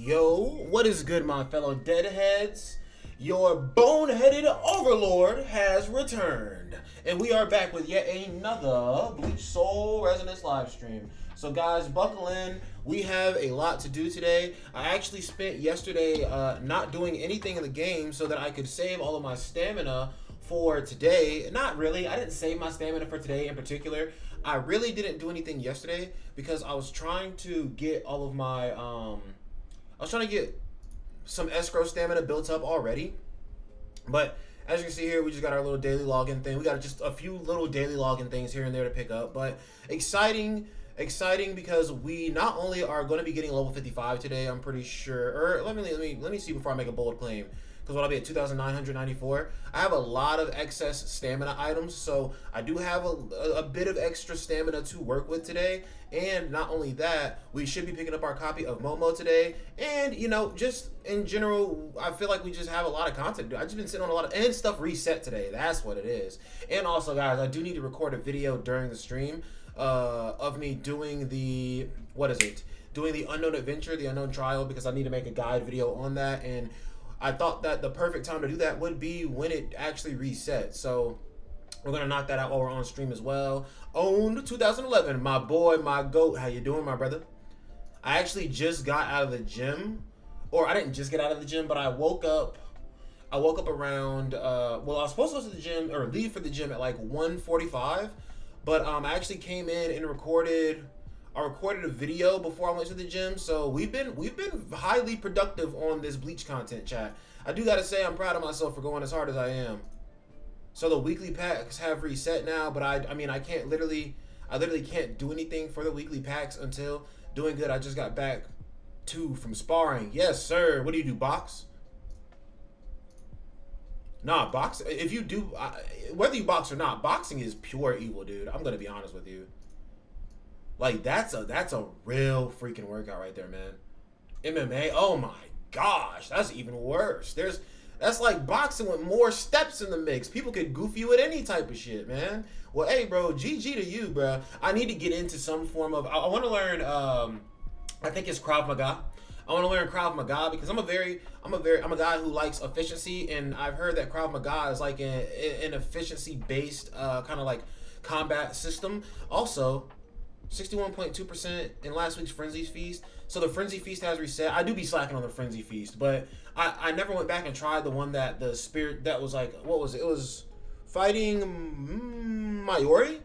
Yo, what is good, my fellow deadheads? Your boneheaded overlord has returned, and we are back with yet another Bleach Soul Resonance live stream. So, guys, buckle in. We have a lot to do today. I actually spent yesterday not doing anything in the game so that I could save all of my stamina for today. Not really. I didn't save my stamina for today in particular. I really didn't do anything yesterday because I was trying to get all of my I was trying to get some escrow stamina built up already. But as you can see here, we just got our little daily login thing. We got just a few little daily login things here and there to pick up. But exciting because we not only are going to be getting level 55 today, I'm pretty sure. Or let me see before I make a bold claim. Because when I'll be at 2,994, I have a lot of excess stamina items, so I do have a bit of extra stamina to work with today. And not only that, we should be picking up our copy of Momo today. And, you know, just in general, I feel like we just have a lot of content. I've just been sitting on a lot of, and stuff reset today. That's what it is. And also, guys, I do need to record a video during the stream of me doing the, doing the Unknown Adventure, the Unknown Trial, because I need to make a guide video on that. And I thought that the perfect time to do that would be when it actually resets. So we're going to knock that out while we're on stream as well. Owned 2011, my boy, my goat. How you doing, my brother? I actually just got out of the gym. Or I didn't just get out of the gym, but I woke up around, well, I was supposed to go to the gym or leave for the gym at like 1:45. But I actually came in and recorded a video before I went to the gym, so we've been highly productive on this Bleach content, chat. I do gotta say I'm proud of myself for going as hard as I am. So the weekly packs have reset now, but I literally can't do anything for the weekly packs until doing good. I just got back from sparring. Yes, sir. What do you do, box? Nah, box. If you do, whether you box or not, boxing is pure evil, dude. I'm gonna be honest with you. Like, that's a real freaking workout right there, man. MMA, oh my gosh, that's even worse. That's like boxing with more steps in the mix. People could goof you with any type of shit, man. Well, hey, bro, GG to you, bro. I need to get into some form of, I want to learn, I think it's Krav Maga. I want to learn Krav Maga because I'm a guy who likes efficiency, and I've heard that Krav Maga is like an efficiency-based kind of like combat system. Also, 61.2% in last week's Frenzy Feast. So the Frenzy Feast has reset. I do be slacking on the Frenzy Feast, but I never went back and tried the one that the spirit that was like, what was it? It was fighting Mayuri?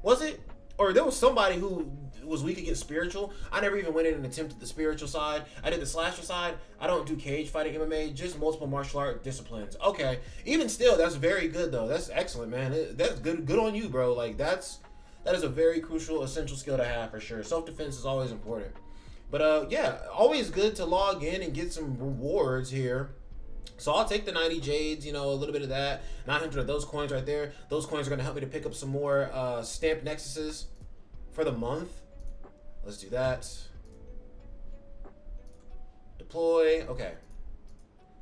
Was it? Or there was somebody who was weak against spiritual. I never even went in and attempted the spiritual side. I did the slasher side. I don't do cage fighting MMA, just multiple martial art disciplines. Okay. Even still, that's very good though. That's excellent, man. That's good on you, bro. Like that is a very crucial, essential skill to have for sure. Self-defense is always important. But yeah, always good to log in and get some rewards here. So I'll take the 90 jades, you know, a little bit of that. 900 of those coins right there. Those coins are going to help me to pick up some more stamped nexuses for the month. Let's do that. Deploy. Okay.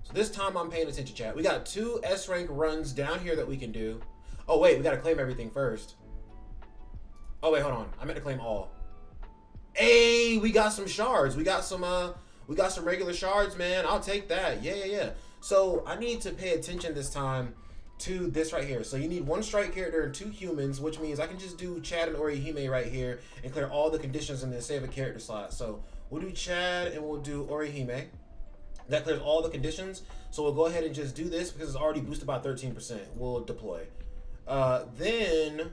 So this time I'm paying attention, chat. We got 2 S-rank runs down here that we can do. Oh, wait, we got to claim everything first. Oh wait, hold on. I meant to claim all. Hey, we got some shards. We got some regular shards, man. I'll take that. Yeah. So I need to pay attention this time to this right here. So you need 1 strike character and 2 humans, which means I can just do Chad and Orihime right here and clear all the conditions and then save a character slot. So we'll do Chad and we'll do Orihime. That clears all the conditions. So we'll go ahead and just do this because it's already boosted by 13%. We'll deploy. Then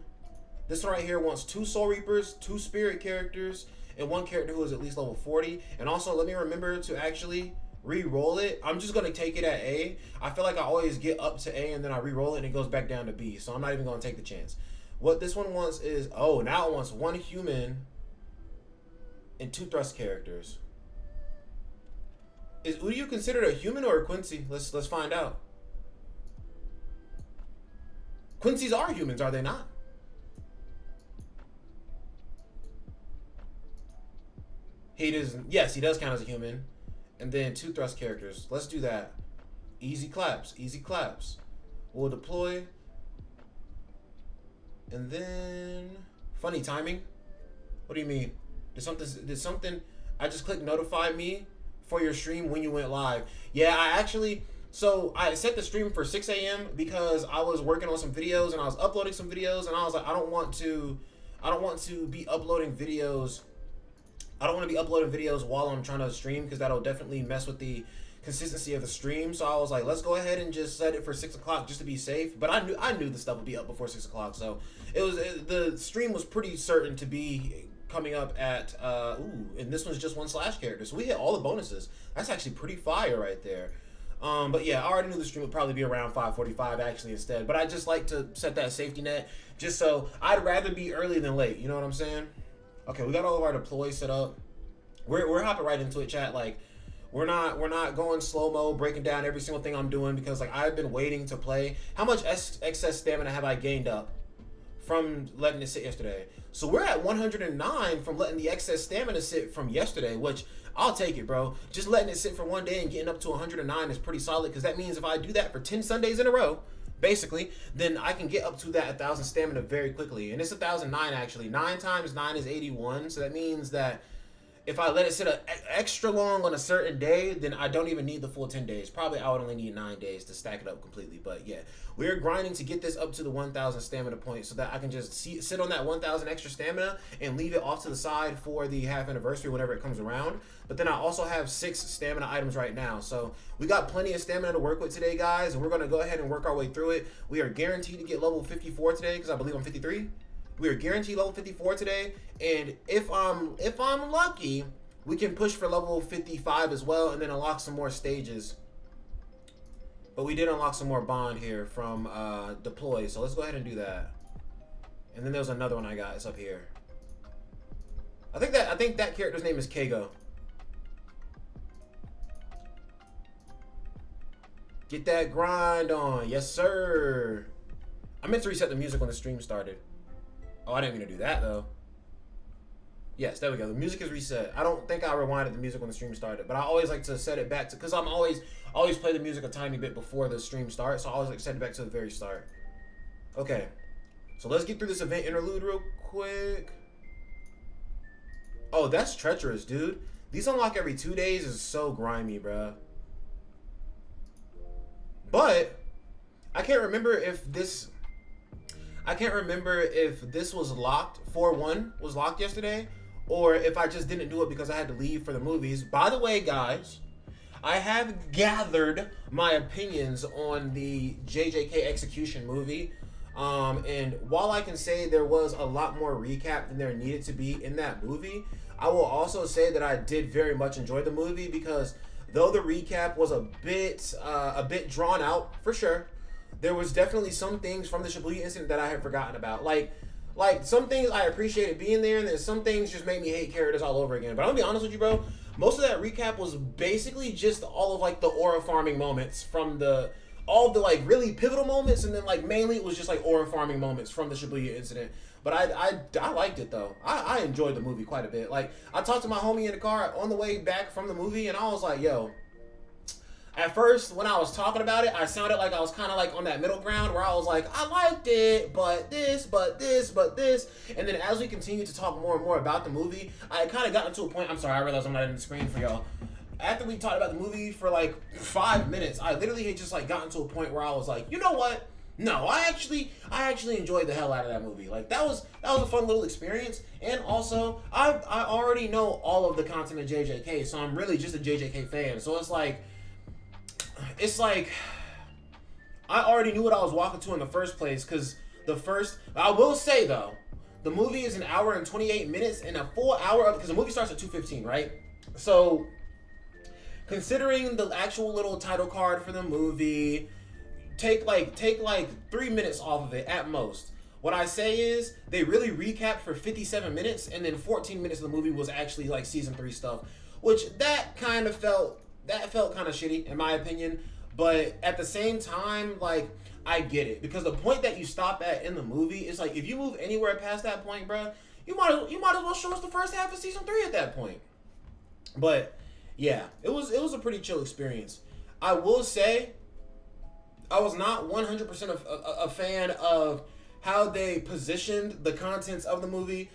this one right here wants 2 Soul Reapers, 2 Spirit characters, and 1 character who is at least level 40. And also, let me remember to actually re-roll it. I'm just going to take it at A. I feel like I always get up to A and then I re-roll it and it goes back down to B. So I'm not even going to take the chance. What this one wants is, oh, now it wants 1 human and 2 thrust characters. Would you consider it a human or a Quincy? Let's find out. Quincy's are humans, are they not? Yes, he does count as a human. And then 2 thrust characters. Let's do that. Easy claps. We'll deploy. And then funny timing. What do you mean? Did something I just clicked notify me for your stream when you went live. Yeah, I actually. So I set the stream for 6 a.m. because I was working on some videos and I was uploading some videos, and I was like, I don't want to be uploading videos. I don't want to be uploading videos while I'm trying to stream because that'll definitely mess with the consistency of the stream. So I was like, let's go ahead and just set it for 6 o'clock just to be safe. But I knew the stuff would be up before 6 o'clock, so the stream was pretty certain to be coming up at and this one's just 1 slash character, so we hit all the bonuses. That's actually pretty fire right there. But yeah, I already knew the stream would probably be around 5:45 actually instead. But I just like to set that safety net, just so I'd rather be early than late. You know what I'm saying? Okay, we got all of our deploys set up. We're hopping right into it, chat. Like, we're not going slow mo, breaking down every single thing I'm doing because like I've been waiting to play. How much excess stamina have I gained up from letting it sit yesterday? So we're at 109 from letting the excess stamina sit from yesterday, which I'll take it, bro. Just letting it sit for one day and getting up to 109 is pretty solid because that means if I do that for 10 Sundays in a row, basically, then I can get up to that 1,000 stamina very quickly. And it's 1,009 actually. 9 times 9 is 81, so that means that if I let it sit extra long on a certain day, then I don't even need the full 10 days. Probably I would only need 9 days to stack it up completely. But yeah, we're grinding to get this up to the 1,000 stamina point so that I can just sit on that 1,000 extra stamina and leave it off to the side for the half anniversary whenever it comes around. But then I also have 6 stamina items right now. So we got plenty of stamina to work with today, guys. And we're going to go ahead and work our way through it. We are guaranteed to get level 54 today because I believe I'm 53. We are guaranteed level 54 today. And if I'm lucky, we can push for level 55 as well and then unlock some more stages. But we did unlock some more bond here from deploy. So let's go ahead and do that. And then there's another one I got. It's up here. I think that character's name is Kago. Get that grind on. Yes, sir. I meant to reset the music when the stream started. Oh, I didn't mean to do that, though. Yes, there we go. The music is reset. I don't think I rewinded the music when the stream started, but I always like to set it back to, because I'm always play the music a tiny bit before the stream starts, so I always like to set it back to the very start. Okay, so let's get through this event interlude real quick. Oh, that's treacherous, dude. These unlock every 2 days is so grimy, bruh. But I can't remember if this was locked. 4-1 was locked yesterday, or if I just didn't do it because I had to leave for the movies. By the way, guys, I have gathered my opinions on the JJK Execution movie. And while I can say there was a lot more recap than there needed to be in that movie, I will also say that I did very much enjoy the movie because though the recap was a bit drawn out, for sure, there was definitely some things from the Shibuya incident that I had forgotten about. Like some things I appreciated being there, and then some things just made me hate characters all over again. But I'm gonna be honest with you, bro. Most of that recap was basically just all of like the aura farming moments from all of the like really pivotal moments, and then like mainly it was just like aura farming moments from the Shibuya incident. But I liked it though. I enjoyed the movie quite a bit. Like I talked to my homie in the car on the way back from the movie, and I was like, yo. At first, when I was talking about it, I sounded like I was kind of like on that middle ground where I was like, I liked it, but this. And then as we continued to talk more and more about the movie, I kind of got into a point. I'm sorry, I realized I'm not in the screen for y'all. After we talked about the movie for like 5 minutes, I literally had just like gotten to a point where I was like, you know what? No, I actually enjoyed the hell out of that movie. Like that was a fun little experience. And also, I already know all of the content of JJK, so I'm really just a JJK fan. So it's like I already knew what I was walking to in the first place, because I will say though, the movie is 1 hour and 28 minutes, and a full hour of, because the movie starts at 2:15, right? So considering the actual little title card for the movie, take like 3 minutes off of it at most. What I say is they really recapped for 57 minutes, and then 14 minutes of the movie was actually like season 3 stuff, which that felt kind of shitty in my opinion. But at the same time, like, I get it, because the point that you stop at in the movie is like, if you move anywhere past that point, bro, you might as well show us the first half of season 3 at that point. But yeah, it was a pretty chill experience. I will say I was not 100% a fan of how they positioned the contents of the movie.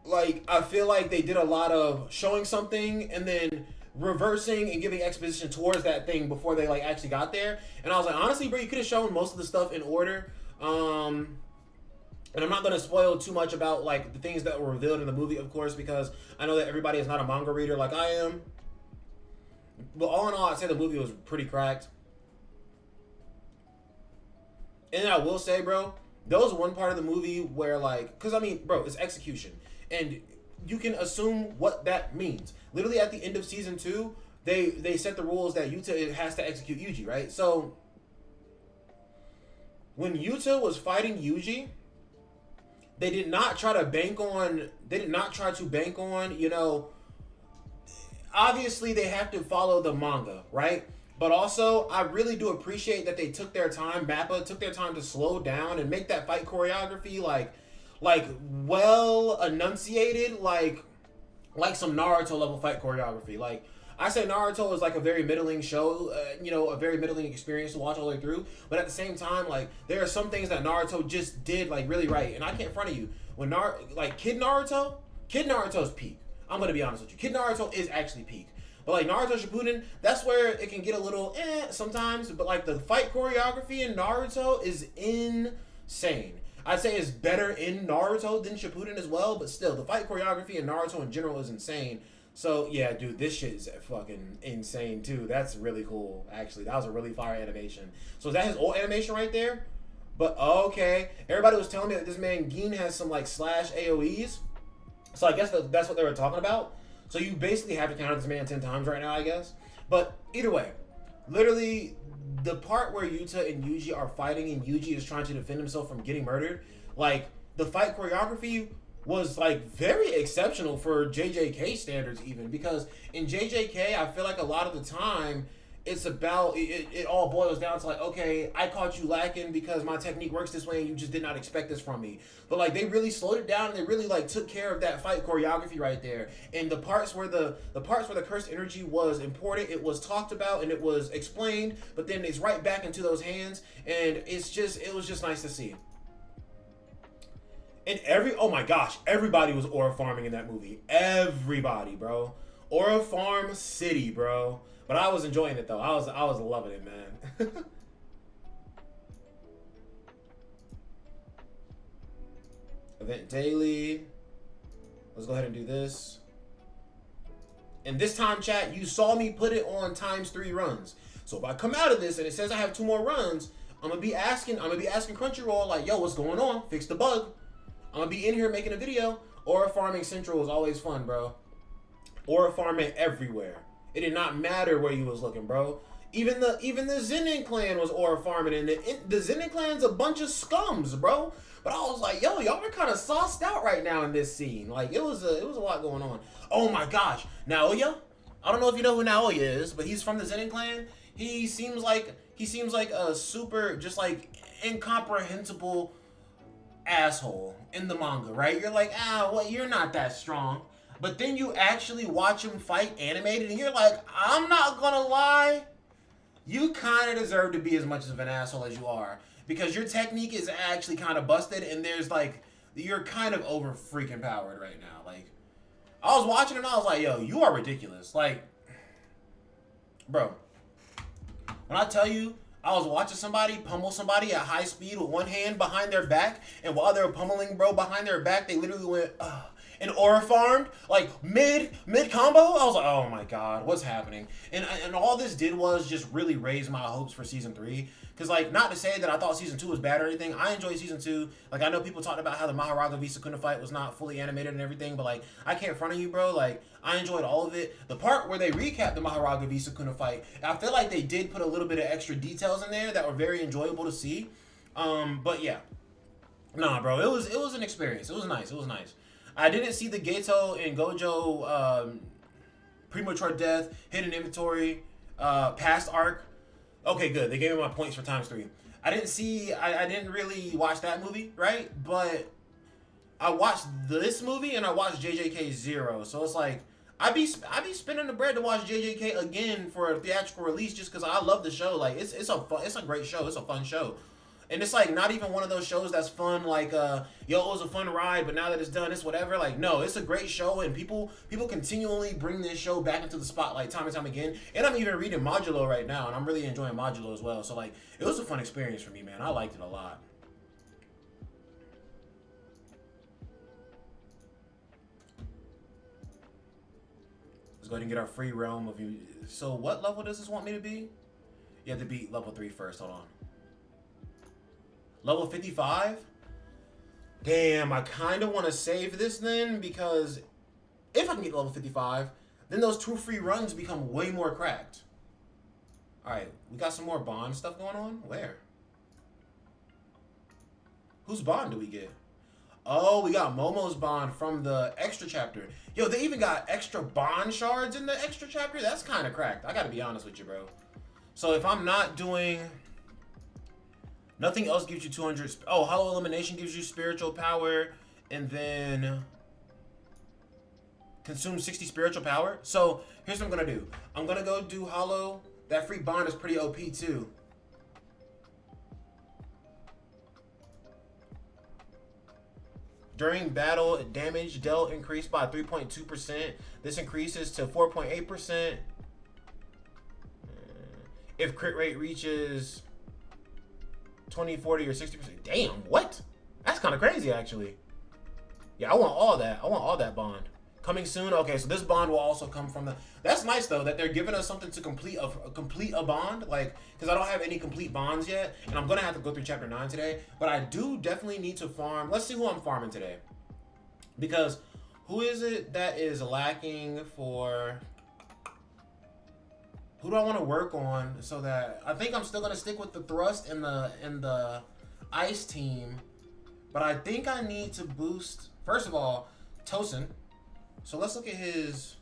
Like, I feel like they did a lot of showing something and then reversing and giving exposition towards that thing before they like actually got there. And I was like, honestly, bro, you could have shown most of the stuff in order. And I'm not going to spoil too much about like the things that were revealed in the movie, of course, because I know that everybody is not a manga reader like I am. But all in all, I'd say the movie was pretty cracked. And I will say, bro, there was one part of the movie where like, because I mean, bro, it's execution. And you can assume what that means. Literally at the end of season 2, they set the rules that Yuta has to execute Yuji, right? So when Yuta was fighting Yuji, they did not try to bank on, you know, obviously they have to follow the manga, right? But also, I really do appreciate that they took their time, Mappa took their time to slow down and make that fight choreography like well enunciated, like some Naruto level fight choreography. Like, I say Naruto is like a very middling show, you know, a very middling experience to watch all the way through. But at the same time, like, there are some things that Naruto just did like really right. And I can't front of you. When Kid Naruto's peak. I'm gonna be honest with you. Kid Naruto is actually peak. But like Naruto Shippuden, that's where it can get a little sometimes. But like the fight choreography in Naruto is insane. I'd say it's better in Naruto than Shippuden as well. But still, the fight choreography in Naruto in general is insane. So yeah, dude, this shit is fucking insane too. That's really cool, actually. That was a really fire animation. So is that his old animation right there? But okay, everybody was telling me that this man Gin has some like slash AOE's. So I guess that's what they were talking about. So you basically have to counter this man 10 times right now, I guess. But either way, literally the part where Yuta and Yuji are fighting and Yuji is trying to defend himself from getting murdered, like the fight choreography was like very exceptional for JJK standards even, because in JJK I feel like a lot of the time it's about it all boils down to like, okay, I caught you lacking because my technique works this way and you just did not expect this from me. But like they really slowed it down and they really like took care of that fight choreography right there. And the parts where the cursed energy was important, it was talked about and it was explained, but then it's right back into those hands, and it was just nice to see. And oh my gosh, everybody was aura farming in that movie. Everybody, bro. Aura Farm City, bro. But I was enjoying it though. I was loving it, man. Event daily. Let's go ahead and do this. And this time, chat, you saw me put it on ×3 runs. So if I come out of this and it says I have 2 more runs, I'm gonna be asking Crunchyroll like, yo, what's going on? Fix the bug. I'm gonna be in here making a video. Aura farming central is always fun, bro. Aura farming everywhere. It did not matter where you was looking, bro. Even the Zenin clan was aura farming, and the Zenin clan's a bunch of scums, bro. But I was like, yo, y'all are kind of sauced out right now in this scene. Like it was a lot going on. Oh my gosh, Naoya. I don't know if you know who Naoya is, but he's from the Zenin clan. He seems like a super just like incomprehensible asshole in the manga, right? You're like, well, you're not that strong. But then you actually watch him fight animated and you're like, I'm not gonna lie, you kind of deserve to be as much of an asshole as you are, because your technique is actually kind of busted and there's like, you're kind of over freaking powered right now. Like, I was watching and I was like, yo, you are ridiculous. Like, bro, when I tell you, I was watching somebody pummel somebody at high speed with one hand behind their back, and while they were pummeling, bro, behind their back, they literally went, and aura farmed, like, mid combo. I was like, oh my god, what's happening? And all this did was just really raise my hopes for season 3. Because, like, not to say that I thought season 2 was bad or anything. I enjoyed season 2. Like, I know people talked about how the Maharaga v Sukuna fight was not fully animated and everything, but, like, I can't front of you, bro. Like, I enjoyed all of it. The part where they recapped the Maharaga v Sukuna fight, I feel like they did put a little bit of extra details in there that were very enjoyable to see. But, yeah. Nah, bro, it was an experience. It was nice. It was nice. I didn't see the Geto and Gojo premature death, hidden inventory, past arc. Okay, good. They gave me my points for ×3. I didn't really watch that movie, right? But I watched this movie and I watched JJK 0. So it's like, I be spending the bread to watch JJK again for a theatrical release just because I love the show. Like, it's a great show. It's a fun show. And it's like not even one of those shows that's fun, like yo, it was a fun ride, but now that it's done, it's whatever. Like, no, it's a great show, and people continually bring this show back into the spotlight time and time again. And I'm even reading Modulo right now, and I'm really enjoying Modulo as well. So like, it was a fun experience for me, man. I liked it a lot. Let's go ahead and get our free realm of you. So what level does this want me to be? You have to beat level 3 first. Hold on. Level 55? Damn, I kind of want to save this then, because if I can get level 55, then those 2 free runs become way more cracked. Alright, we got some more bond stuff going on? Where? Whose bond do we get? Oh, we got Momo's bond from the extra chapter. Yo, they even got extra bond shards in the extra chapter? That's kind of cracked. I gotta be honest with you, bro. So if I'm not doing... Nothing else gives you 200... Oh, Hollow Elimination gives you spiritual power. And then... Consume 60 spiritual power. So, here's what I'm going to do. I'm going to go do Hollow. That free bond is pretty OP, too. During battle, damage dealt increased by 3.2%. This increases to 4.8%. If crit rate reaches... 20, 40, or 60%. Damn, what? That's kind of crazy, actually. Yeah, I want all that. I want all that bond. Coming soon? Okay, so this bond will also come from the... That's nice, though, that they're giving us something to complete a bond. Like, because I don't have any complete bonds yet. And I'm going to have to go through Chapter 9 today. But I do definitely need to farm. Let's see who I'm farming today. Because who is it that is lacking for... Who do I want to work on so that... I think I'm still going to stick with the thrust and the ice team. But I think I need to boost... First of all, Tosin. So let's look at his...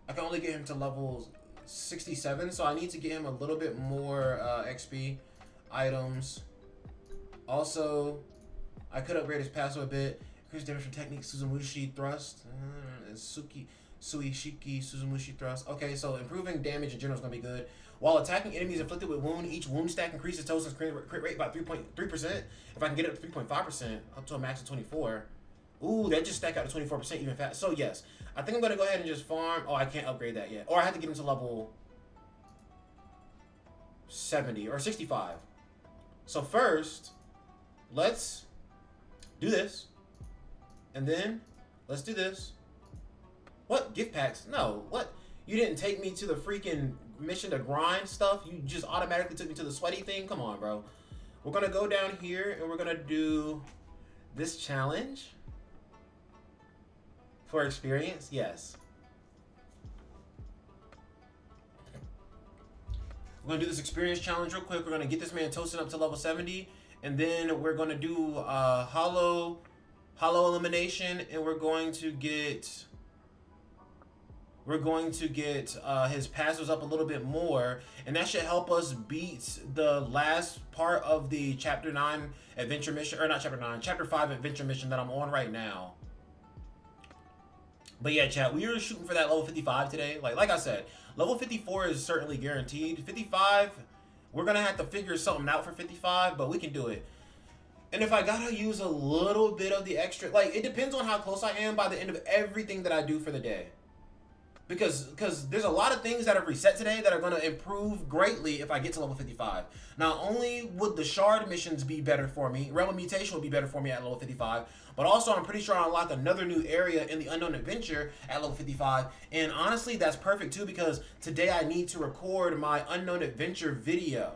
I can only get him to level 67. So I need to get him a little bit more XP items. Also, I could upgrade his passive a bit. Increase damage from technique, Suzumushi thrust. And Suishiki Suzumushi thrust. Okay, so improving damage in general is going to be good. While attacking enemies inflicted with wound, each wound stack increases Tosin's crit rate by 3.3%. If I can get it to 3.5%, up to a max of 24. Ooh, that just stacked out to 24% even fast. So yes, I think I'm going to go ahead and just farm. Oh, I can't upgrade that yet. Or I have to get him to level 70 or 65. So first, let's do this. And then, let's do this. What? Gift packs? No. What? You didn't take me to the freaking mission to grind stuff? You just automatically took me to the sweaty thing? Come on, bro. We're going to go down here and we're going to do this challenge. For experience? Yes. We're going to do this experience challenge real quick. We're going to get this man Tosin up to level 70. And then we're going to do hollow elimination. And we're going to get his passives up a little bit more, and that should help us beat the last part of the Chapter 9 adventure mission, or not Chapter 9, Chapter 5 adventure mission that I'm on right now. But yeah, chat, we are shooting for that level 55 today. Like I said, level 54 is certainly guaranteed. 55, we're going to have to figure something out for 55, but we can do it. And if I gotta use a little bit of the extra, like, it depends on how close I am by the end of everything that I do for the day. Because there's a lot of things that have reset today that are going to improve greatly if I get to level 55. Not only would the shard missions be better for me, Realm of Mutation would be better for me at level 55, but also I'm pretty sure I'll unlock another new area in the Unknown Adventure at level 55. And honestly, that's perfect too, because today I need to record my Unknown Adventure video.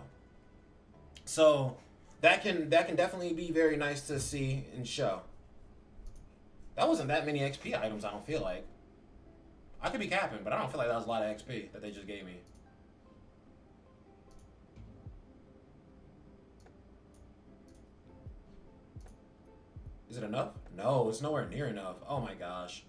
So that can definitely be very nice to see and show. That wasn't that many XP items, I don't feel like. I could be capping, but I don't feel like that was a lot of XP that they just gave me. Is it enough? No, it's nowhere near enough. Oh my gosh.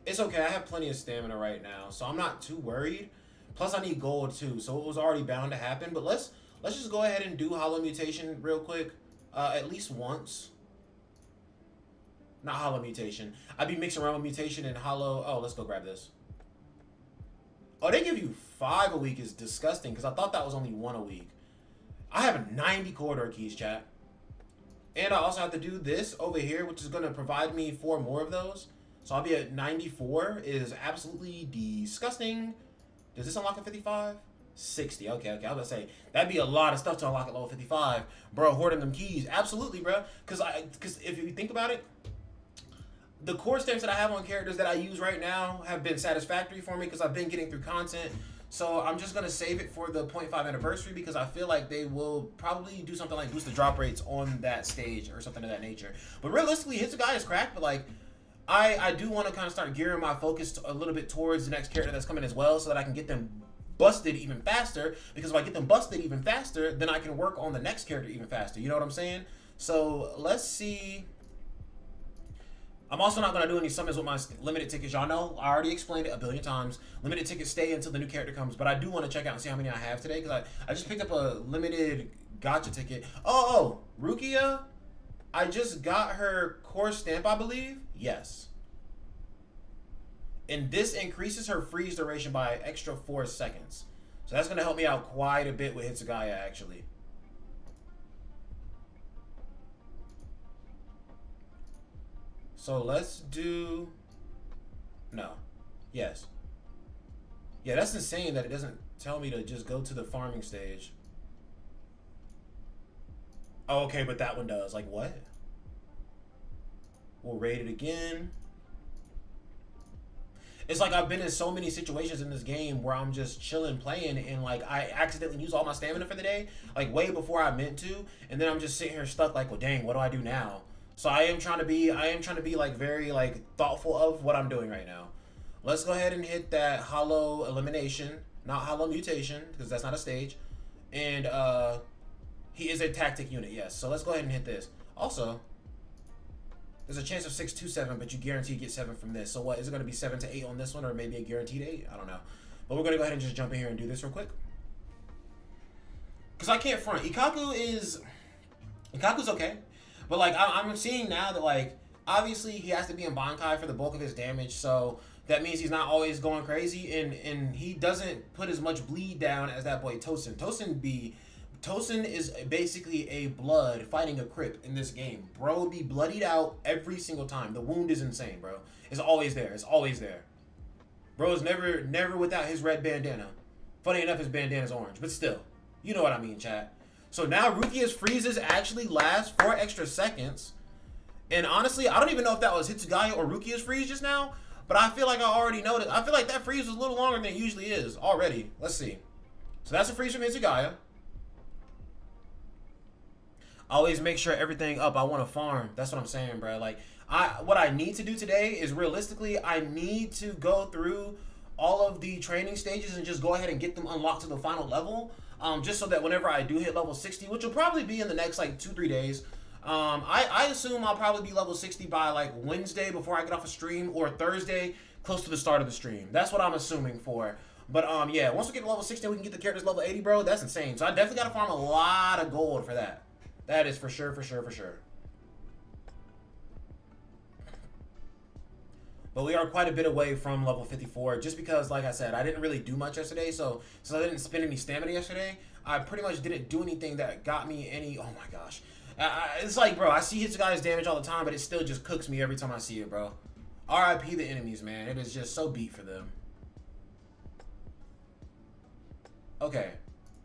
It's okay, I have plenty of stamina right now, so I'm not too worried. Plus I need gold too, so it was already bound to happen. But let's just go ahead and do Hollow Mutation real quick. At least once. Not Hollow Mutation. I'd be mixing around with Mutation and Hollow. Oh, let's go grab this. Oh, they give you 5 a week is disgusting, because I thought that was only 1 a week. I have 90 corridor keys, chat. And I also have to do this over here, which is going to provide me 4 more of those. So I'll be at 94. Is absolutely disgusting. Does this unlock at 55? 60. Okay. I was gonna say that'd be a lot of stuff to unlock at level 55, bro. Hoarding them keys, absolutely, bro. Because if you think about it, the core stamps that I have on characters that I use right now have been satisfactory for me because I've been getting through content. So I'm just gonna save it for the 0.5 anniversary because I feel like they will probably do something like boost the drop rates on that stage or something of that nature. But realistically, Hitsugai is cracked. But like, I do want to kind of start gearing my focus a little bit towards the next character that's coming as well, so that I can get them busted even faster, because if I get them busted even faster, then I can work on the next character even faster. You know what I'm saying? So let's see. I'm also not going to do any summons with my limited tickets. Y'all know, I already explained it a billion times. Limited tickets stay until the new character comes, but I do want to check out and see how many I have today, because I just picked up a limited gacha ticket. Oh, Rukia, I just got her core stamp, I believe. Yes. And this increases her freeze duration by an extra 4 seconds. So that's going to help me out quite a bit with Hitsugaya, actually. So let's do... No. Yes. Yeah, that's insane that it doesn't tell me to just go to the farming stage. Oh, okay, but that one does. Like, what? We'll raid it again. It's like I've been in so many situations in this game where I'm just chilling, playing, and like I accidentally use all my stamina for the day, like way before I meant to, and then I'm just sitting here stuck, like, well, dang, what do I do now? So I am trying to be like very like thoughtful of what I'm doing right now. Let's go ahead and hit that hollow elimination, not hollow mutation, because that's not a stage, and he is a tactic unit, yes. So let's go ahead and hit this. Also, there's a chance of 6 to 7, but you guarantee you get 7 from this. So what, is it going to be 7 to 8 on this one, or maybe a guaranteed 8? I don't know. But we're going to go ahead and just jump in here and do this real quick. Because I can't front. Ikaku's okay. But like, I'm seeing now that like, obviously he has to be in Bankai for the bulk of his damage. So that means he's not always going crazy. And he doesn't put as much bleed down as that boy Tosin. Tosin is basically a blood fighting a Crip in this game. Bro be bloodied out every single time. The wound is insane, bro. It's always there. It's always there. Bro is never without his red bandana. Funny enough, his bandana's orange. But still, you know what I mean, chat. So now Rukia's freezes actually last 4 extra seconds. And honestly, I don't even know if that was Hitsugaya or Rukia's freeze just now. But I feel like I already noticed. I feel like that freeze was a little longer than it usually is already. Let's see. So that's a freeze from Hitsugaya. Always make sure everything up. I want to farm. That's what I'm saying, bro. Like, what I need to do today is realistically, I need to go through all of the training stages and just go ahead and get them unlocked to the final level. Just so that whenever I do hit level 60, which will probably be in the next like 2-3 days, I assume I'll probably be level 60 by like Wednesday before I get off a stream, or Thursday close to the start of the stream. That's what I'm assuming for. But yeah, once we get to level 60, we can get the characters level 80, bro. That's insane. So I definitely got to farm a lot of gold for that. That is for sure. But we are quite a bit away from level 54, just because, like I said, I didn't really do much yesterday. So since I didn't spend any stamina yesterday, I pretty much didn't do anything that got me any... Oh my gosh. It's like, bro, I see Hitsugaya's damage all the time, but it still just cooks me every time I see it, bro. RIP the enemies, man. It is just so beat for them. Okay.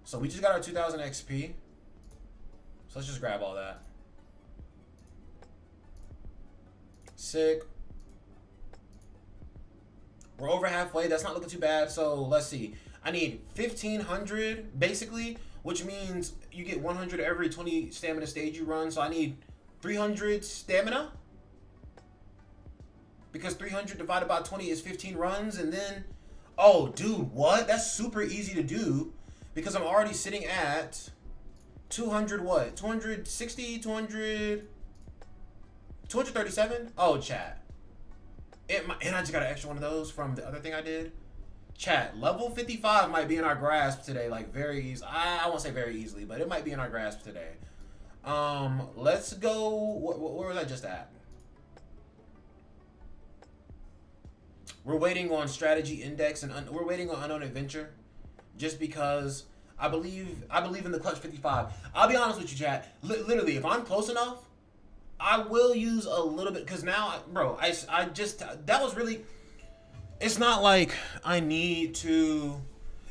So we just got our 2000 XP. So let's just grab all that. Sick. We're over halfway. That's not looking too bad. So let's see. I need 1500 basically, which means you get 100 every 20 stamina stage you run. So I need 300 stamina, because 300 divided by 20 is 15 runs. And then, oh dude, what? That's super easy to do, because I'm already sitting at 200 what? 260, 200, 237? Oh, chat. And I just got an extra one of those from the other thing I did. Chat, level 55 might be in our grasp today, like very easy. I won't say very easily, but it might be in our grasp today. Let's go, where was I just at? We're waiting on strategy index, and we're waiting on unknown adventure, just because I believe in the clutch 55. I'll be honest with you, chat. Literally, if I'm close enough, I will use a little bit because now, bro, I just that was really. It's not like I need to.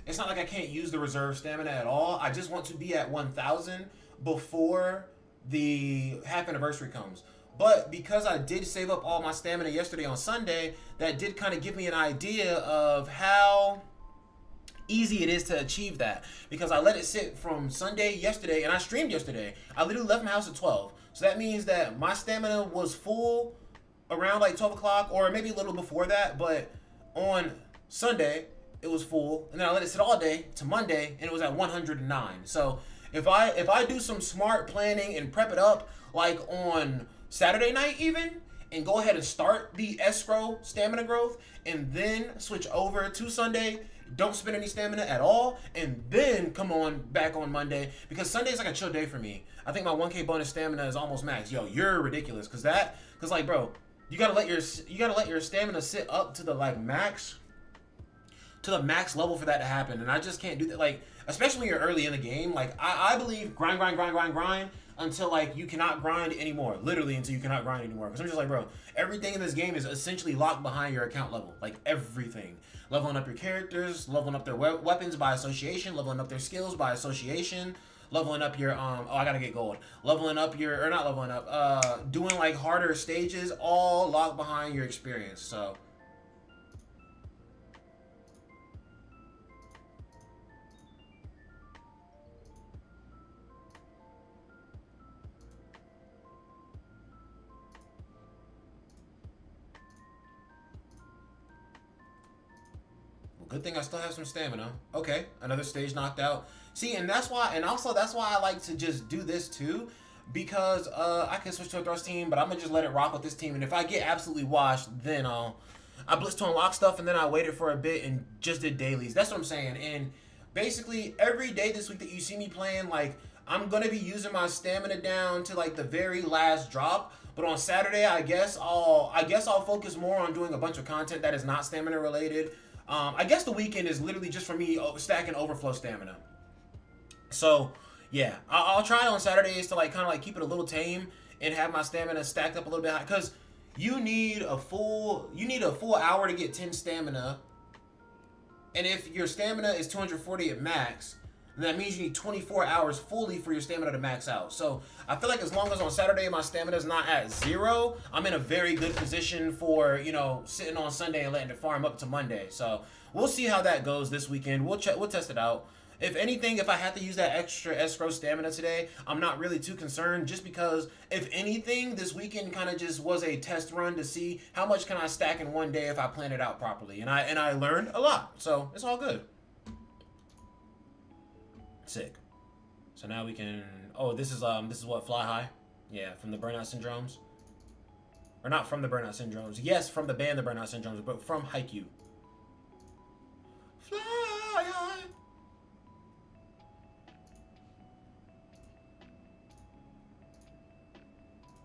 It's not like I can't use the reserve stamina at all. I just want to be at 1,000 before the half anniversary comes. But because I did save up all my stamina yesterday on Sunday, that did kind of give me an idea of how easy it is to achieve that. Because I let it sit from Sunday yesterday, and I streamed yesterday. I literally left my house at 12. So that means that my stamina was full around like 12 o'clock, or maybe a little before that. But on Sunday, it was full, and then I let it sit all day to Monday, and it was at 109. So if I do some smart planning and prep it up, like on Saturday night even, and go ahead and start the escrow stamina growth, and then switch over to Sunday, don't spend any stamina at all, and then come on back on Monday, because Sunday is like a chill day for me. I think my 1K bonus stamina is almost max. Yo, you're ridiculous, cause like, bro, you gotta let your stamina sit up to the like max, to the max level for that to happen, and I just can't do that. Like, especially when you're early in the game. Like, I believe grind until like you cannot grind anymore. Literally until you cannot grind anymore. Because I'm just like, bro, everything in this game is essentially locked behind your account level. Like everything, leveling up your characters, leveling up their weapons by association, leveling up their skills by association, leveling up your I gotta get gold. Leveling up your, or not leveling up, doing like harder stages, all locked behind your experience. So. Good thing I still have some stamina. Okay, another stage knocked out. See, and that's why, and also that's why I like to just do this too, because I can switch to a thrust team, but I'm gonna just let it rock with this team. And if I get absolutely washed, then I blitz to unlock stuff, and then I waited for a bit and just did dailies. That's what I'm saying. And basically every day this week that you see me playing, like I'm gonna be using my stamina down to like the very last drop. But on Saturday, I guess I'll focus more on doing a bunch of content that is not stamina related. I guess the weekend is literally just for me stacking overflow stamina. So yeah, I'll try on Saturdays to like kind of like keep it a little tame and have my stamina stacked up a little bit high, because you need a full hour to get 10 stamina, and if your stamina is 240 at max, then that means you need 24 hours fully for your stamina to max out. So I feel like as long as on Saturday my stamina is not at 0, I'm in a very good position for, you know, sitting on Sunday and letting it farm up to Monday. So we'll see how that goes this weekend. We'll test it out. If anything, if I have to use that extra escrow stamina today, I'm not really too concerned, just because if anything, this weekend kind of just was a test run to see how much can I stack in one day if I plan it out properly. And I learned a lot. So it's all good. Sick. So now we can. Oh, this is what, Fly High? Yeah, from the Burnout Syndromes. Or not from the Burnout Syndromes. Yes, from the band the Burnout Syndromes, but from Haikyuu. Fly High.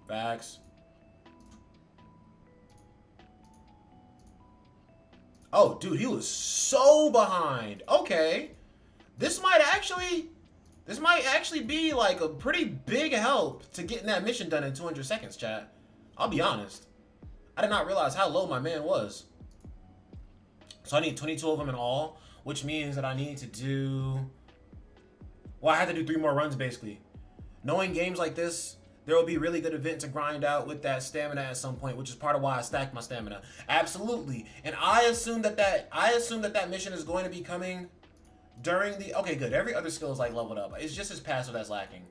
Facts. Oh, dude, he was so behind. Okay. This might actually be like a pretty big help to getting that mission done in 200 seconds, chat. I'll be honest. I did not realize how low my man was. So I need 22 of them in all, which means that I need to do... Well, I had to do 3 more runs, basically. Knowing games like this, there will be a really good event to grind out with that stamina at some point, which is part of why I stacked my stamina. Absolutely. And I assume that mission is going to be coming... during the... Okay, good. Every other skill is like leveled up. It's just his passive that's lacking.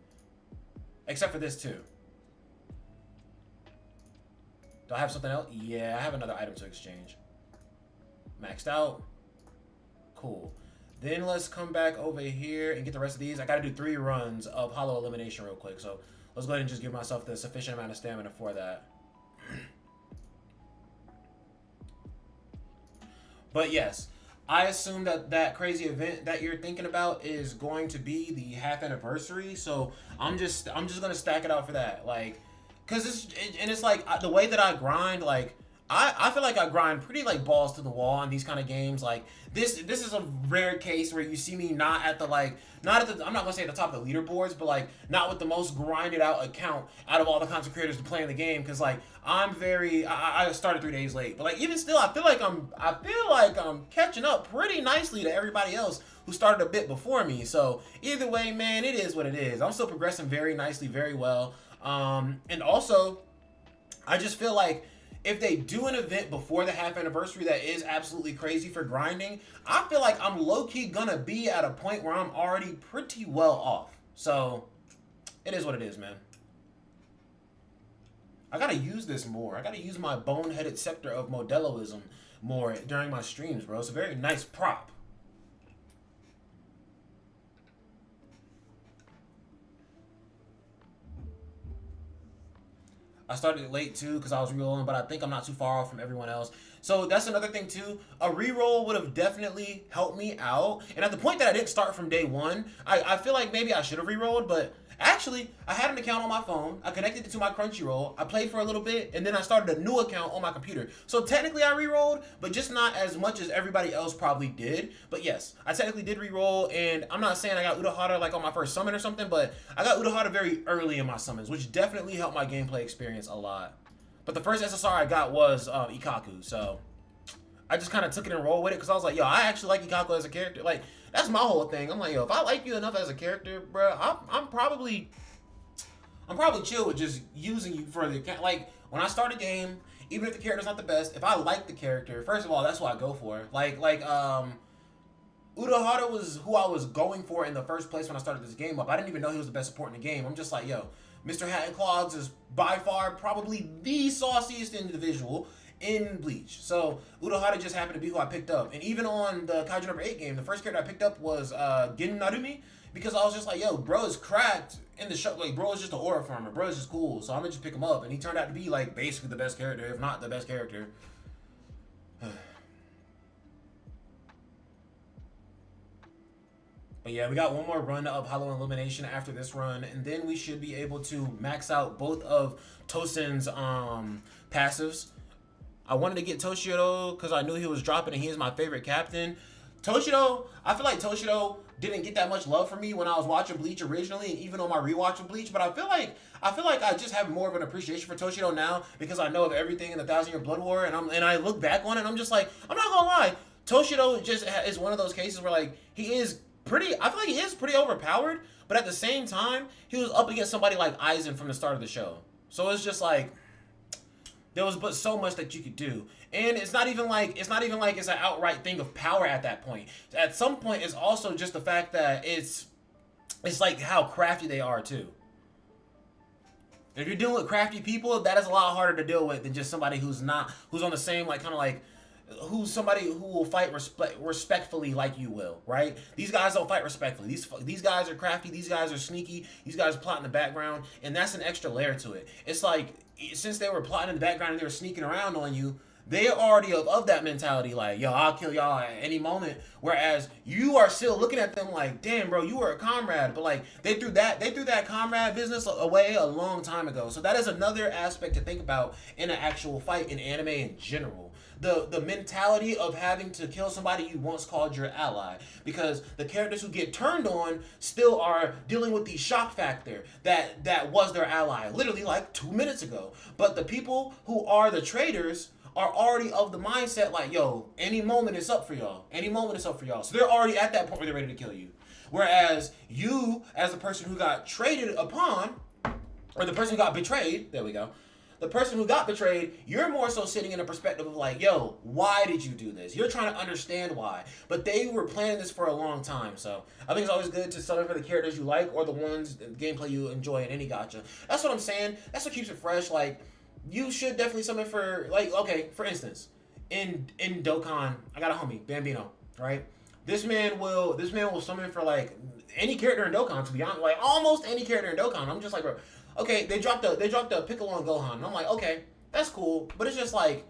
Except for this too. Do I have something else? Yeah, I have another item to exchange. Maxed out. Cool. Then let's come back over here and get the rest of these. I gotta do 3 runs of hollow elimination real quick. So let's go ahead and just give myself the sufficient amount of stamina for that. But yes, I assume that crazy event that you're thinking about is going to be the half anniversary. So I'm just gonna stack it out for that, like, cause it's like the way that I grind, like I feel like I grind pretty like balls to the wall on these kind of games. Like this is a rare case where you see me not at the like not at the I'm not gonna say at the top of the leaderboards, but like not with the most grinded out account out of all the content creators to play in the game. Because like I started 3 days late, but like even still I feel like I'm catching up pretty nicely to everybody else who started a bit before me. So either way, man, it is what it is. I'm still progressing very nicely, very well. And also I just feel like if they do an event before the half anniversary that is absolutely crazy for grinding, I feel like I'm low-key gonna be at a point where I'm already pretty well off. So it is what it is, man. I gotta use this more. I gotta use my boneheaded scepter of Modeloism more during my streams, bro. It's a very nice prop. I started late too because I was rerolling, but I think I'm not too far off from everyone else. So that's another thing too. A reroll would have definitely helped me out. And at the point that I didn't start from day one, I feel like maybe I should have rerolled, but actually I had an account on my phone. I connected it to my Crunchyroll. I played for a little bit, and then I started a new account on my computer. So technically I rerolled, but just not as much as everybody else probably did. But yes, I technically did reroll, and I'm not saying I got Urahara like on my first summon or something, but I got Urahara very early in my summons, which definitely helped my gameplay experience a lot. But the first SSR I got was Ikaku, so I just kind of took it and rolled with it because I was like, yo, I actually like Ikaku as a character. Like, that's my whole thing. I'm like, yo, if I like you enough as a character, bro, I'm probably chill with just using you for the account. Like, when I start a game, even if the character's not the best, if I like the character, first of all, that's what I go for. Like Urahara was who I was going for in the first place when I started this game up. I didn't even know he was the best support in the game. I'm just like, yo, Mr. Hat and Clogs is by far probably the sauciest individual in Bleach. So Urahara just happened to be who I picked up. And even on the Kaiju number 8 game, the first character I picked up was Gin Narumi, because I was just like, yo, bro is cracked in the show. Like, bro is just an aura farmer. Bro is just cool. So I'm gonna just pick him up. And he turned out to be like basically the best character, if not the best character. But yeah, we got one more run of Hollow Illumination after this run, and then we should be able to max out both of Tosin's passives. I wanted to get Toshiro because I knew he was dropping and he is my favorite captain. Toshiro, I feel like Toshiro didn't get that much love from me when I was watching Bleach originally, and even on my rewatch of Bleach. But I feel like I just have more of an appreciation for Toshiro now because I know of everything in the 1,000-Year Blood War, and I look back on it and I'm just like, I'm not gonna lie, Toshiro just is one of those cases where like he is pretty. I feel like he is pretty overpowered, but at the same time, he was up against somebody like Aizen from the start of the show. So it's just like there was but so much that you could do. And it's not even like it's an outright thing of power at that point. At some point, it's also just the fact that it's like how crafty they are too. If you're dealing with crafty people, that is a lot harder to deal with than just somebody who's on the same like kind of like who's somebody who will fight respectfully like you will, right? These guys don't fight respectfully. These guys are crafty. These guys are sneaky. These guys are plotting in the background, and that's an extra layer to it. It's like since they were plotting in the background and they were sneaking around on you, they are already of that mentality, like, yo, I'll kill y'all at any moment. Whereas you are still looking at them like, damn, bro, you were a comrade. But like they threw that comrade business away a long time ago. So that is another aspect to think about in an actual fight in anime in general. The mentality of having to kill somebody you once called your ally, because the characters who get turned on still are dealing with the shock factor that was their ally literally like 2 minutes ago. But the people who are the traitors are already of the mindset like, yo, any moment it's up for y'all. Any moment it's up for y'all. So they're already at that point where they're ready to kill you. Whereas you, as the person who got traded upon, or the person who got betrayed, there we go, the person who got betrayed, you're more so sitting in a perspective of like, yo, why did you do this? You're trying to understand why. But they were planning this for a long time. So I think it's always good to summon for the characters you like or the ones, the gameplay you enjoy in any gacha. That's what I'm saying. That's what keeps it fresh. Like, you should definitely summon for, like, okay, for instance, in Dokkan, I got a homie, Bambino, right? This man will summon for like any character in Dokkan, to be honest, like almost any character in Dokkan. I'm just like, bro, okay, they dropped the Piccolo and Gohan. And I'm like, okay, that's cool, but it's just like,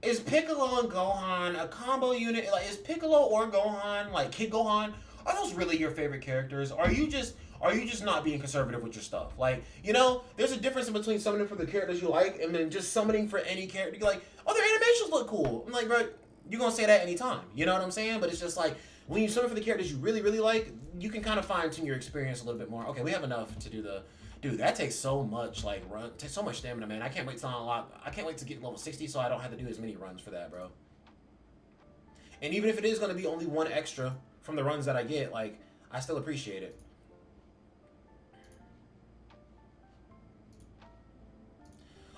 is Piccolo and Gohan a combo unit? Like, is Piccolo or Gohan, like Kid Gohan, are those really your favorite characters? Are you just Or are you just not being conservative with your stuff? Like, you know, there's a difference in between summoning for the characters you like and then just summoning for any character. You're like, oh, their animations look cool. I'm like, bro, you're going to say that anytime. You know what I'm saying? But it's just like, when you summon for the characters you really, really like, you can kind of fine-tune your experience a little bit more. Okay, we have enough to do the... Dude, that takes so much, like, takes so much stamina, man. I can't wait to unlock... I can't wait to get level 60 so I don't have to do as many runs for that, bro. And even if it is going to be only one extra from the runs that I get, like, I still appreciate it.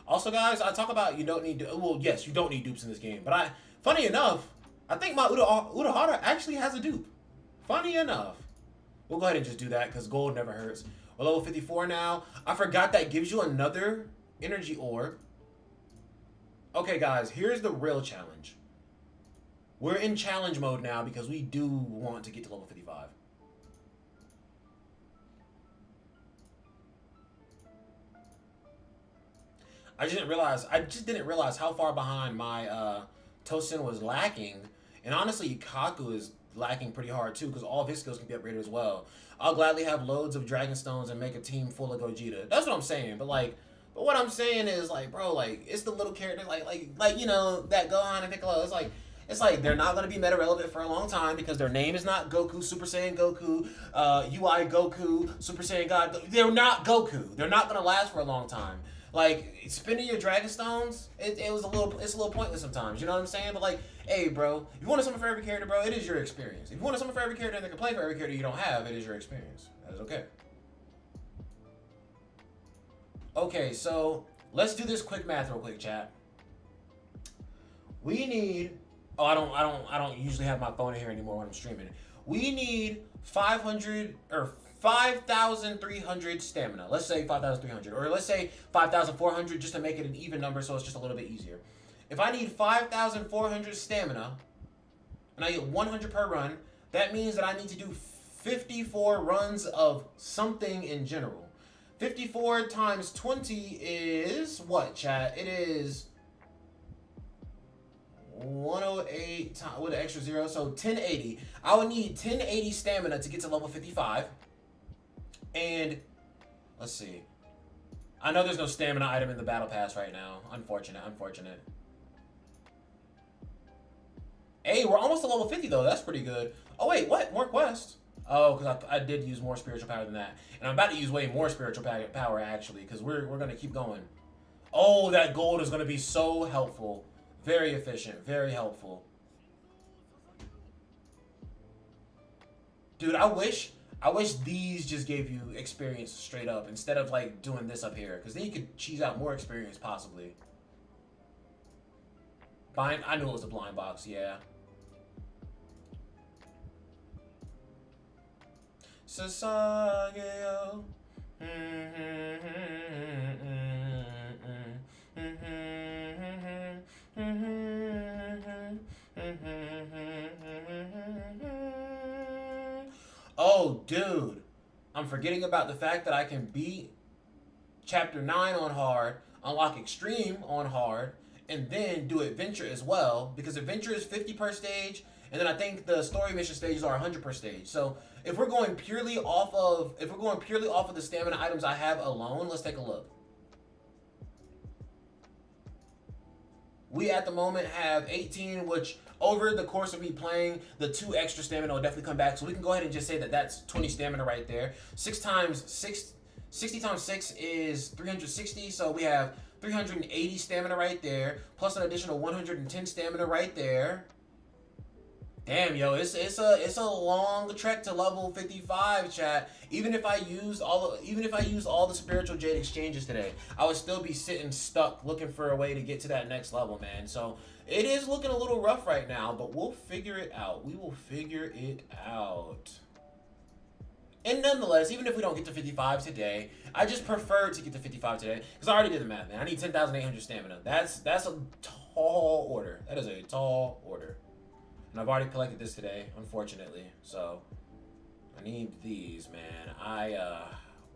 Also, guys, I talk about you don't need... Well, yes, you don't need dupes in this game. But funny enough, I think my Urahara actually has a dupe. Funny enough. We'll go ahead and just do that because gold never hurts. We're level 54 now. I forgot that gives you another energy orb. Okay, guys, here's the real challenge. We're in challenge mode now because we do want to get to level 55. I just didn't realize how far behind my Tosin was lacking. And honestly, Kaku is lacking pretty hard too because all of his skills can be upgraded as well. I'll gladly have loads of Dragon Stones and make a team full of Gogeta. That's what I'm saying. But what I'm saying is like, bro, like it's the little characters like you know that Gohan and Piccolo. It's like they're not gonna be meta relevant for a long time because their name is not Goku, Super Saiyan Goku, UI Goku, Super Saiyan God. They're not Goku. They're not gonna last for a long time. Like spending your Dragon Stones, it's a little pointless sometimes. You know what I'm saying? But like, hey, bro, if you want to summon for every character, bro, it is your experience. If you want to summon for every character and they can play for every character you don't have, it is your experience. That is okay. Okay, so let's do this quick math real quick, chat. We need. Oh, I don't usually have my phone in here anymore when I'm streaming. We need 500 or 5,300 stamina. Let's say 5,300. Or let's say 5,400 just to make it an even number so it's just a little bit easier. If I need 5,400 stamina and I get 100 per run, that means that I need to do 54 runs of something in general. 54 times 20 is what, chat? It is 108 with an extra 0, so 1080. I would need 1080 stamina to get to level 55. And let's see. I know there's no stamina item in the battle pass right now. Unfortunate. Hey, we're almost to level 50 though. That's pretty good. Oh wait, what? More quests? Oh, because I did use more spiritual power than that. And I'm about to use way more spiritual power actually, because we're gonna keep going. Oh, that gold is gonna be so helpful. Very efficient, very helpful. Dude, I wish these just gave you experience straight up instead of like doing this up here, because then you could cheese out more experience possibly. I knew it was a blind box, yeah. Sasageo. Oh, dude. I'm forgetting about the fact that I can beat Chapter 9 on hard, unlock Extreme on hard, and then do Adventure as well, because Adventure is 50 per stage, and then I think the story mission stages are 100 per stage. So if we're going purely off of the stamina items I have alone, let's take a look. We at the moment have 18, which over the course of me playing, the 2 extra stamina will definitely come back. So we can go ahead and just say that that's 20 stamina right there. 60 times 6 is 360. So we have 380 stamina right there, plus an additional 110 stamina right there. Damn, yo, it's a long trek to level 55, chat. Even if I use all the spiritual jade exchanges today, I would still be sitting stuck looking for a way to get to that next level, man. So it is looking a little rough right now, but we'll figure it out. We will figure it out. And nonetheless, even if we don't get to 55 today, I just prefer to get to 55 today because I already did the math, man. I need 10,800 stamina. That's a tall order. That is a tall order. And I've already collected this today, unfortunately. So I need these, man.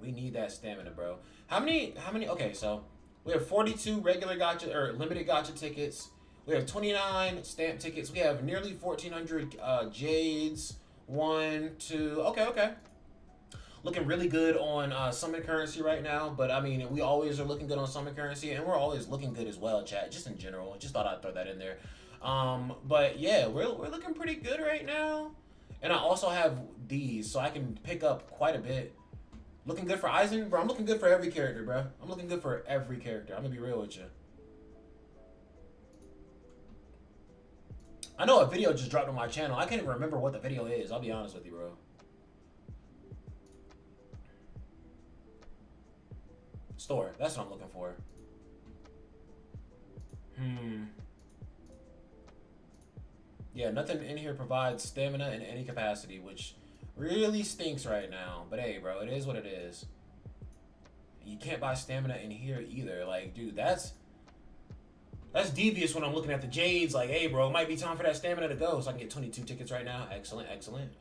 We need that stamina, bro. How many? Okay, so we have 42 regular gacha or limited gacha tickets. We have 29 stamp tickets. We have nearly 1,400 jades. 1, 2. Okay. looking really good on summon currency right now. But I mean, we always are looking good on summon currency, and we're always looking good as well, chat. Just in general, just thought I'd throw that in there. But yeah, we're looking pretty good right now. And I also have these, so I can pick up quite a bit. Looking good for Aizen, bro. I'm looking good for every character, bro. I'm looking good for every character. I'm gonna be real with you. I know a video just dropped on my channel. I can't even remember what the video is. I'll be honest with you, bro. Store. That's what I'm looking for. Yeah, nothing in here provides stamina in any capacity, which really stinks right now. But hey, bro, it is what it is. You can't buy stamina in here either. Like, dude, that's devious when I'm looking at the Jades. Like, hey, bro, it might be time for that stamina to go. So I can get 22 tickets right now. Excellent, excellent.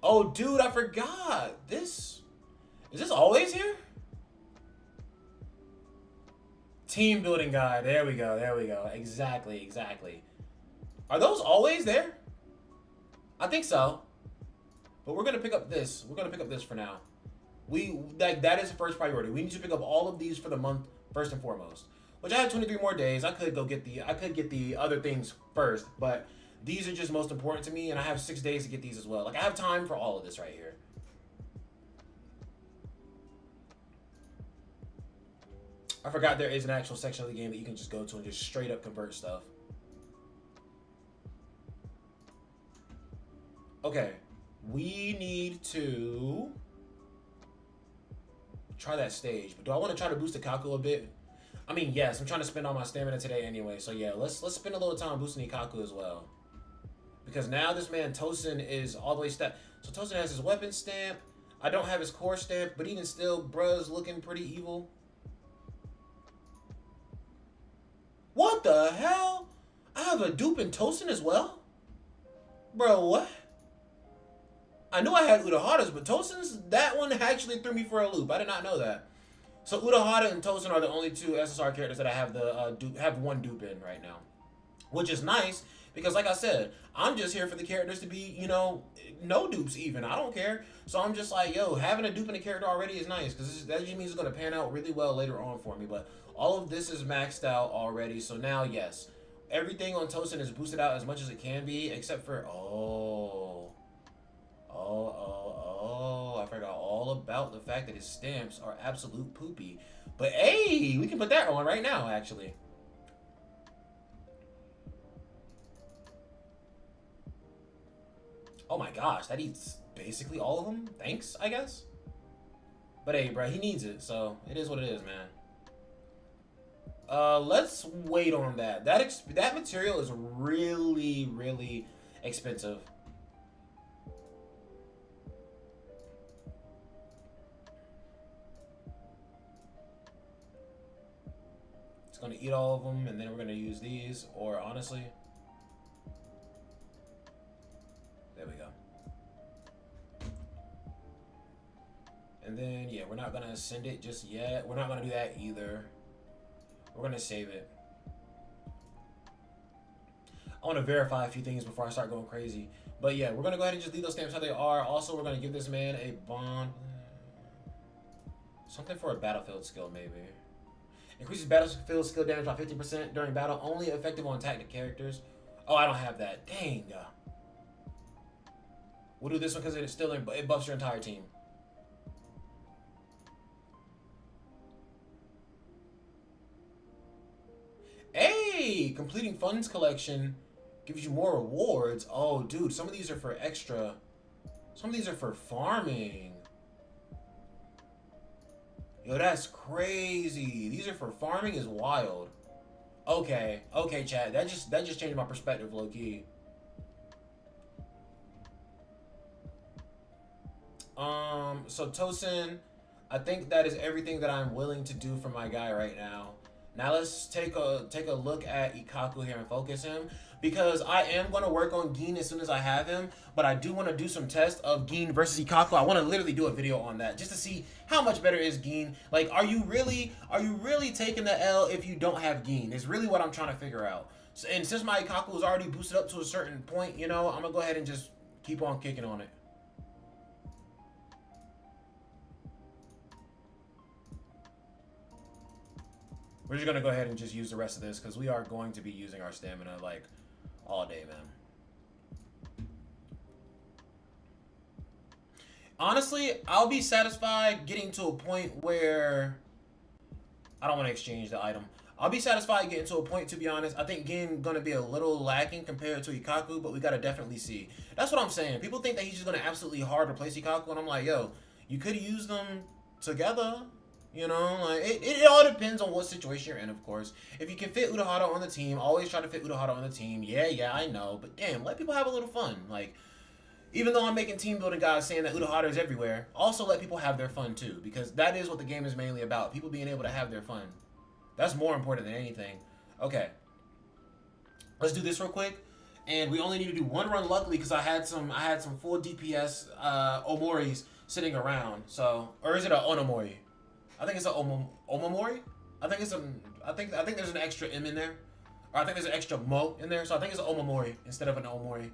Oh, dude, I forgot. Is this always here? Team building guide. There we go. There we go. Exactly. Exactly. Are those always there? I think so. But we're gonna pick up this. We're gonna pick up this for now. That is the first priority. We need to pick up all of these for the month first and foremost. Which I have 23 more days. I could get the other things first, but these are just most important to me, and I have 6 days to get these as well. Like, I have time for all of this right here. I forgot there is an actual section of the game that you can just go to and just straight up convert stuff. Okay. We need to try that stage. But do I want to try to boost the Ikaku a bit? I mean, yes. I'm trying to spend all my stamina today anyway. So yeah, let's spend a little time boosting Ikaku as well. Because now this man Tosin is all the way stacked. So Tosin has his weapon stamp. I don't have his core stamp. But even still, bruh's looking pretty evil. What the hell? I have a dupe in Tosin as well? Bro, what? I knew I had Urahara's, but Tosin's, that one actually threw me for a loop. I did not know that. So Urahara and Tosin are the only two SSR characters that I have have one dupe in right now. Which is nice, because like I said, I'm just here for the characters to be, you know, no dupes even. I don't care. So I'm just like, yo, having a dupe in a character already is nice, because that just means it's going to pan out really well later on for me. But all of this is maxed out already, so now, yes. Everything on Tosin is boosted out as much as it can be, except for, I forgot all about the fact that his stamps are absolute poopy. But hey, we can put that on right now, actually. Oh my gosh, that eats basically all of them. Thanks, I guess. But hey, bro, he needs it, so it is what it is, man. Let's wait on that. That material is really, really expensive. It's gonna eat all of them, and then we're gonna use these, or honestly, there we go. And then, yeah, we're not gonna send it just yet. We're not gonna do that either. We're gonna save it. I want to verify a few things before I start going crazy. But yeah, we're gonna go ahead and just leave those stamps how they are. Also, we're gonna give this man a bond. Something for a battlefield skill, maybe. Increases battlefield skill damage by 50% during battle. Only effective on tactic characters. Oh, I don't have that. Dang. We'll do this one because it buffs your entire team. Hey, completing funds collection gives you more rewards. Oh, dude, some of these are for extra. Some of these are for farming. Yo, that's crazy. These are for farming is wild. Okay, okay, chat. That just changed my perspective, low key. So Tosin, I think that is everything that I'm willing to do for my guy right now. Now let's take a look at Ikaku here and focus him, because I am going to work on Gin as soon as I have him, but I do want to do some tests of Gin versus Ikaku. I want to literally do a video on that just to see how much better is Gin. Like, are you really taking the L if you don't have Gin? Is really what I'm trying to figure out. So, and since my Ikaku is already boosted up to a certain point, you know, I'm going to go ahead and just keep on kicking on it. We're just gonna go ahead and just use the rest of this because we are going to be using our stamina like all day, man. Honestly, I'll be satisfied getting to a point where I don't want to exchange the item. I'll be satisfied getting to a point, to be honest. I think Gin going to be a little lacking compared to Ikaku, but we got to definitely see. That's what I'm saying. People think that he's just going to absolutely hard replace Ikaku, and I'm like, yo, you could use them together. You know, like it all depends on what situation you're in, of course. If you can fit Urahara on the team, always try to fit Urahara on the team. Yeah, I know. But damn, let people have a little fun. Like, even though I'm making team building guys saying that Urahara is everywhere, also let people have their fun too, because that is what the game is mainly about. People being able to have their fun. That's more important than anything. Okay. Let's do this real quick. And we only need to do one run, luckily, because I had some full DPS Omoris sitting around. So, or is it a Onomori? I think it's a Omamori. I think there's an extra M in there. Or I think there's an extra Mo in there. So I think it's an Omamori instead of an Omori.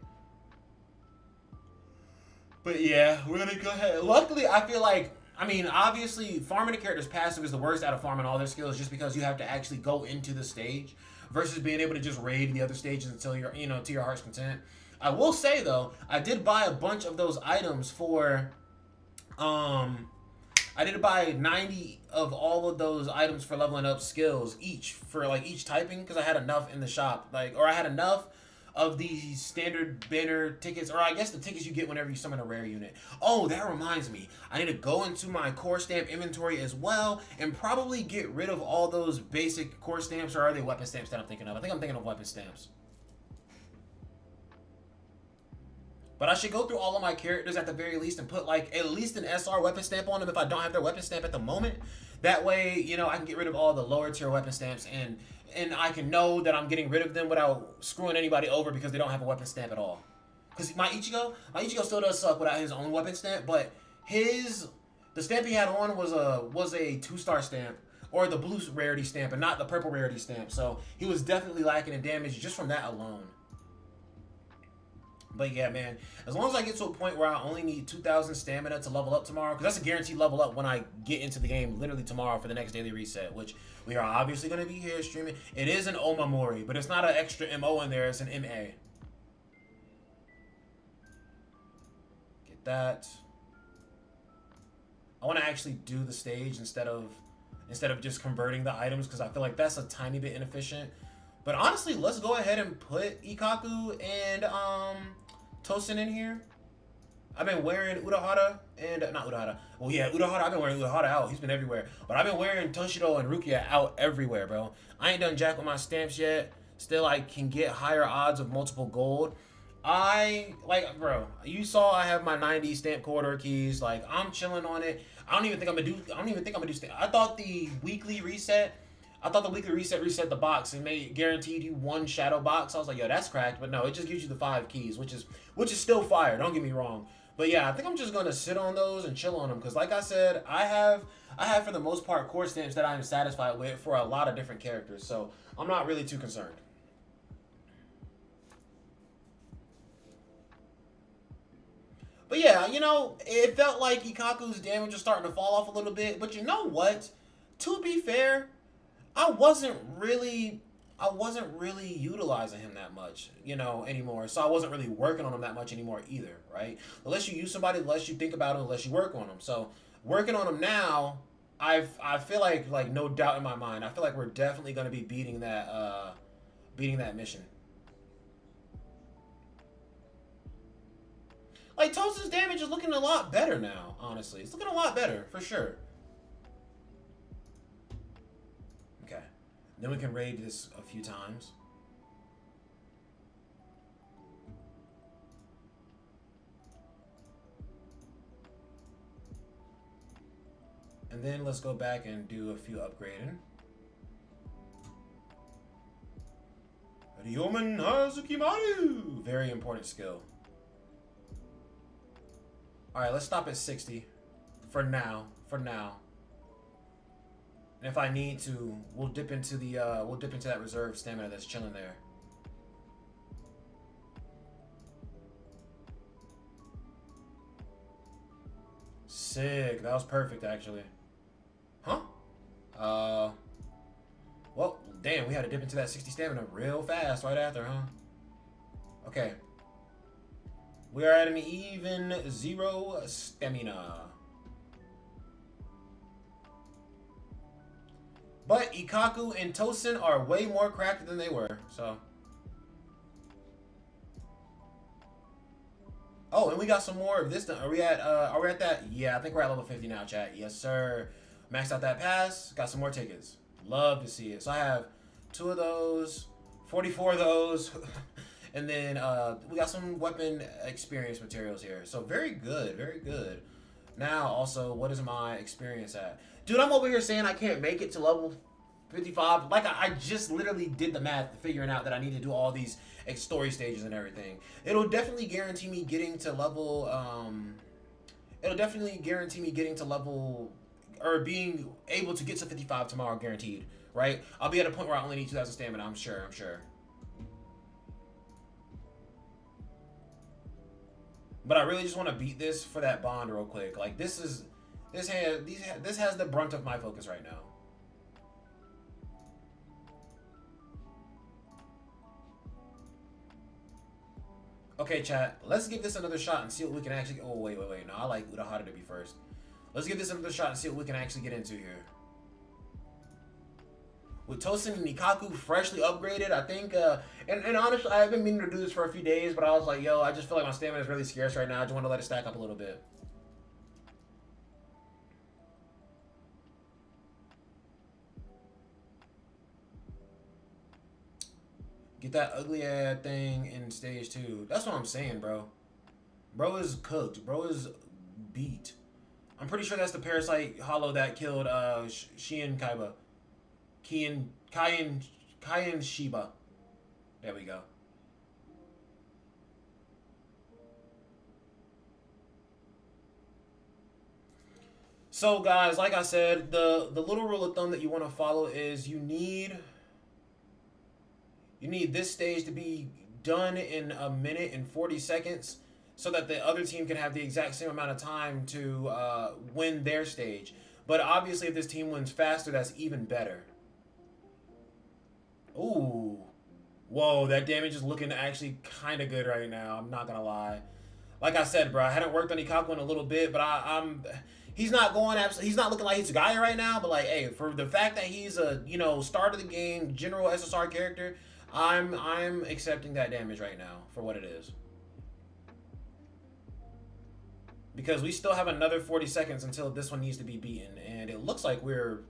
But yeah, we're gonna go ahead. Luckily, I feel like, I mean, obviously, farming a character's passive is the worst out of farming all their skills, just because you have to actually go into the stage versus being able to just raid the other stages until you're, to your heart's content. I will say though, I did buy a bunch of those items for, I did buy 90 of all of those items for leveling up skills each for like each typing, because I had enough in the shop, or I had enough of these standard banner tickets, or I guess the tickets you get whenever you summon a rare unit. Oh, that reminds me. I need to go into my core stamp inventory as well and probably get rid of all those basic core stamps, or are they weapon stamps that I'm thinking of? I think I'm thinking of weapon stamps. But I should go through all of my characters at the very least and put like at least an SR weapon stamp on them if I don't have their weapon stamp at the moment. That way, I can get rid of all the lower tier weapon stamps and I can know that I'm getting rid of them without screwing anybody over because they don't have a weapon stamp at all. Because my Ichigo still does suck without his own weapon stamp, but the stamp he had on was a 2-star stamp, or the blue rarity stamp and not the purple rarity stamp. So he was definitely lacking in damage just from that alone. But yeah, man, as long as I get to a point where I only need 2,000 stamina to level up tomorrow, because that's a guaranteed level up when I get into the game literally tomorrow for the next daily reset, which we are obviously going to be here streaming. It is an Omamori, but it's not an extra MO in there, it's an MA. Get that. I want to actually do the stage instead of just converting the items, because I feel like that's a tiny bit inefficient. But honestly, let's go ahead and put Ikaku and Tosin in here. I've been wearing Urahara and not Urahara. Well, yeah, Urahara. I've been wearing Urahara out. He's been everywhere. But I've been wearing Toshido and Rukia out everywhere, bro. I ain't done jack with my stamps yet. Still, I can get higher odds of multiple gold. Bro, you saw I have my 90 stamp corridor keys. Like, I'm chilling on it. I don't even think I'm gonna do stamp. I thought the weekly reset reset the box and guaranteed you one shadow box. I was like, yo, that's cracked. But no, it just gives you the 5 keys, which is still fire. Don't get me wrong. But yeah, I think I'm just gonna sit on those and chill on them, because like I said, I have for the most part core stamps that I'm satisfied with for a lot of different characters. So I'm not really too concerned. But yeah, it felt like Ikaku's damage was starting to fall off a little bit. But you know what? To be fair, I wasn't really utilizing him that much, anymore. So I wasn't really working on him that much anymore either, right? The less you use somebody, the less you think about him, the less you work on him. So working on him now, I feel like no doubt in my mind, I feel like we're definitely going to be beating that mission. Like, Tosa's damage is looking a lot better now, honestly. It's looking a lot better, for sure. Okay. Then we can raid this a few times. And then let's go back and do a few upgrading. Ryomen Hazukimaru! Very important skill. Alright, let's stop at 60 for now. And if I need to, we'll dip into that reserve stamina that's chilling there. Sick. That was perfect, actually. Huh? Damn, we had to dip into that 60 stamina real fast right after, huh? Okay. We are at an even 0 stamina. But Ikaku and Tosin are way more cracked than they were, so. Oh, and we got some more of this done. Are we at that? Yeah, I think we're at level 50 now, chat. Yes, sir. Maxed out that pass. Got some more tickets. Love to see it. So I have 2 of those, 44 of those, and then we got some weapon experience materials here. So very good, very good. Now, also, what is my experience at? Dude, I'm over here saying I can't make it to level 55. Like, I just literally did the math figuring out that I need to do all these story stages and everything. It'll definitely guarantee me getting to level, or being able to get to 55 tomorrow, guaranteed, right? I'll be at a point where I only need 2,000 stamina, I'm sure. But I really just want to beat this for that bond real quick. Like, this has the brunt of my focus right now. Okay, chat. Let's give this another shot and see what we can actually. Oh wait. No, I like Urahara to be first. Let's give this another shot and see what we can actually get into here. With Tosin and Nikaku freshly upgraded, I think, and honestly, I've been meaning to do this for a few days, but I was like, yo, I just feel like my stamina is really scarce right now. I just want to let it stack up a little bit. Get that ugly ass thing in stage 2. That's what I'm saying, bro. Bro is cooked. Bro is beat. I'm pretty sure that's the Parasite Hollow that killed Shien Kaiba. Kayan Shiba. There we go. So guys, like I said, the little rule of thumb that you want to follow is you need this stage to be done in 1 minute and 40 seconds so that the other team can have the exact same amount of time to win their stage. But obviously if this team wins faster, that's even better. Ooh. Whoa, that damage is looking actually kind of good right now. I'm not going to lie. Like I said, bro, I hadn't worked on Ikaku in a little bit, but he's not looking like he's a guy right now, but like, hey, for the fact that he's a, start of the game, general SSR character, I'm accepting that damage right now for what it is. Because we still have another 40 seconds until this one needs to be beaten, and it looks like we're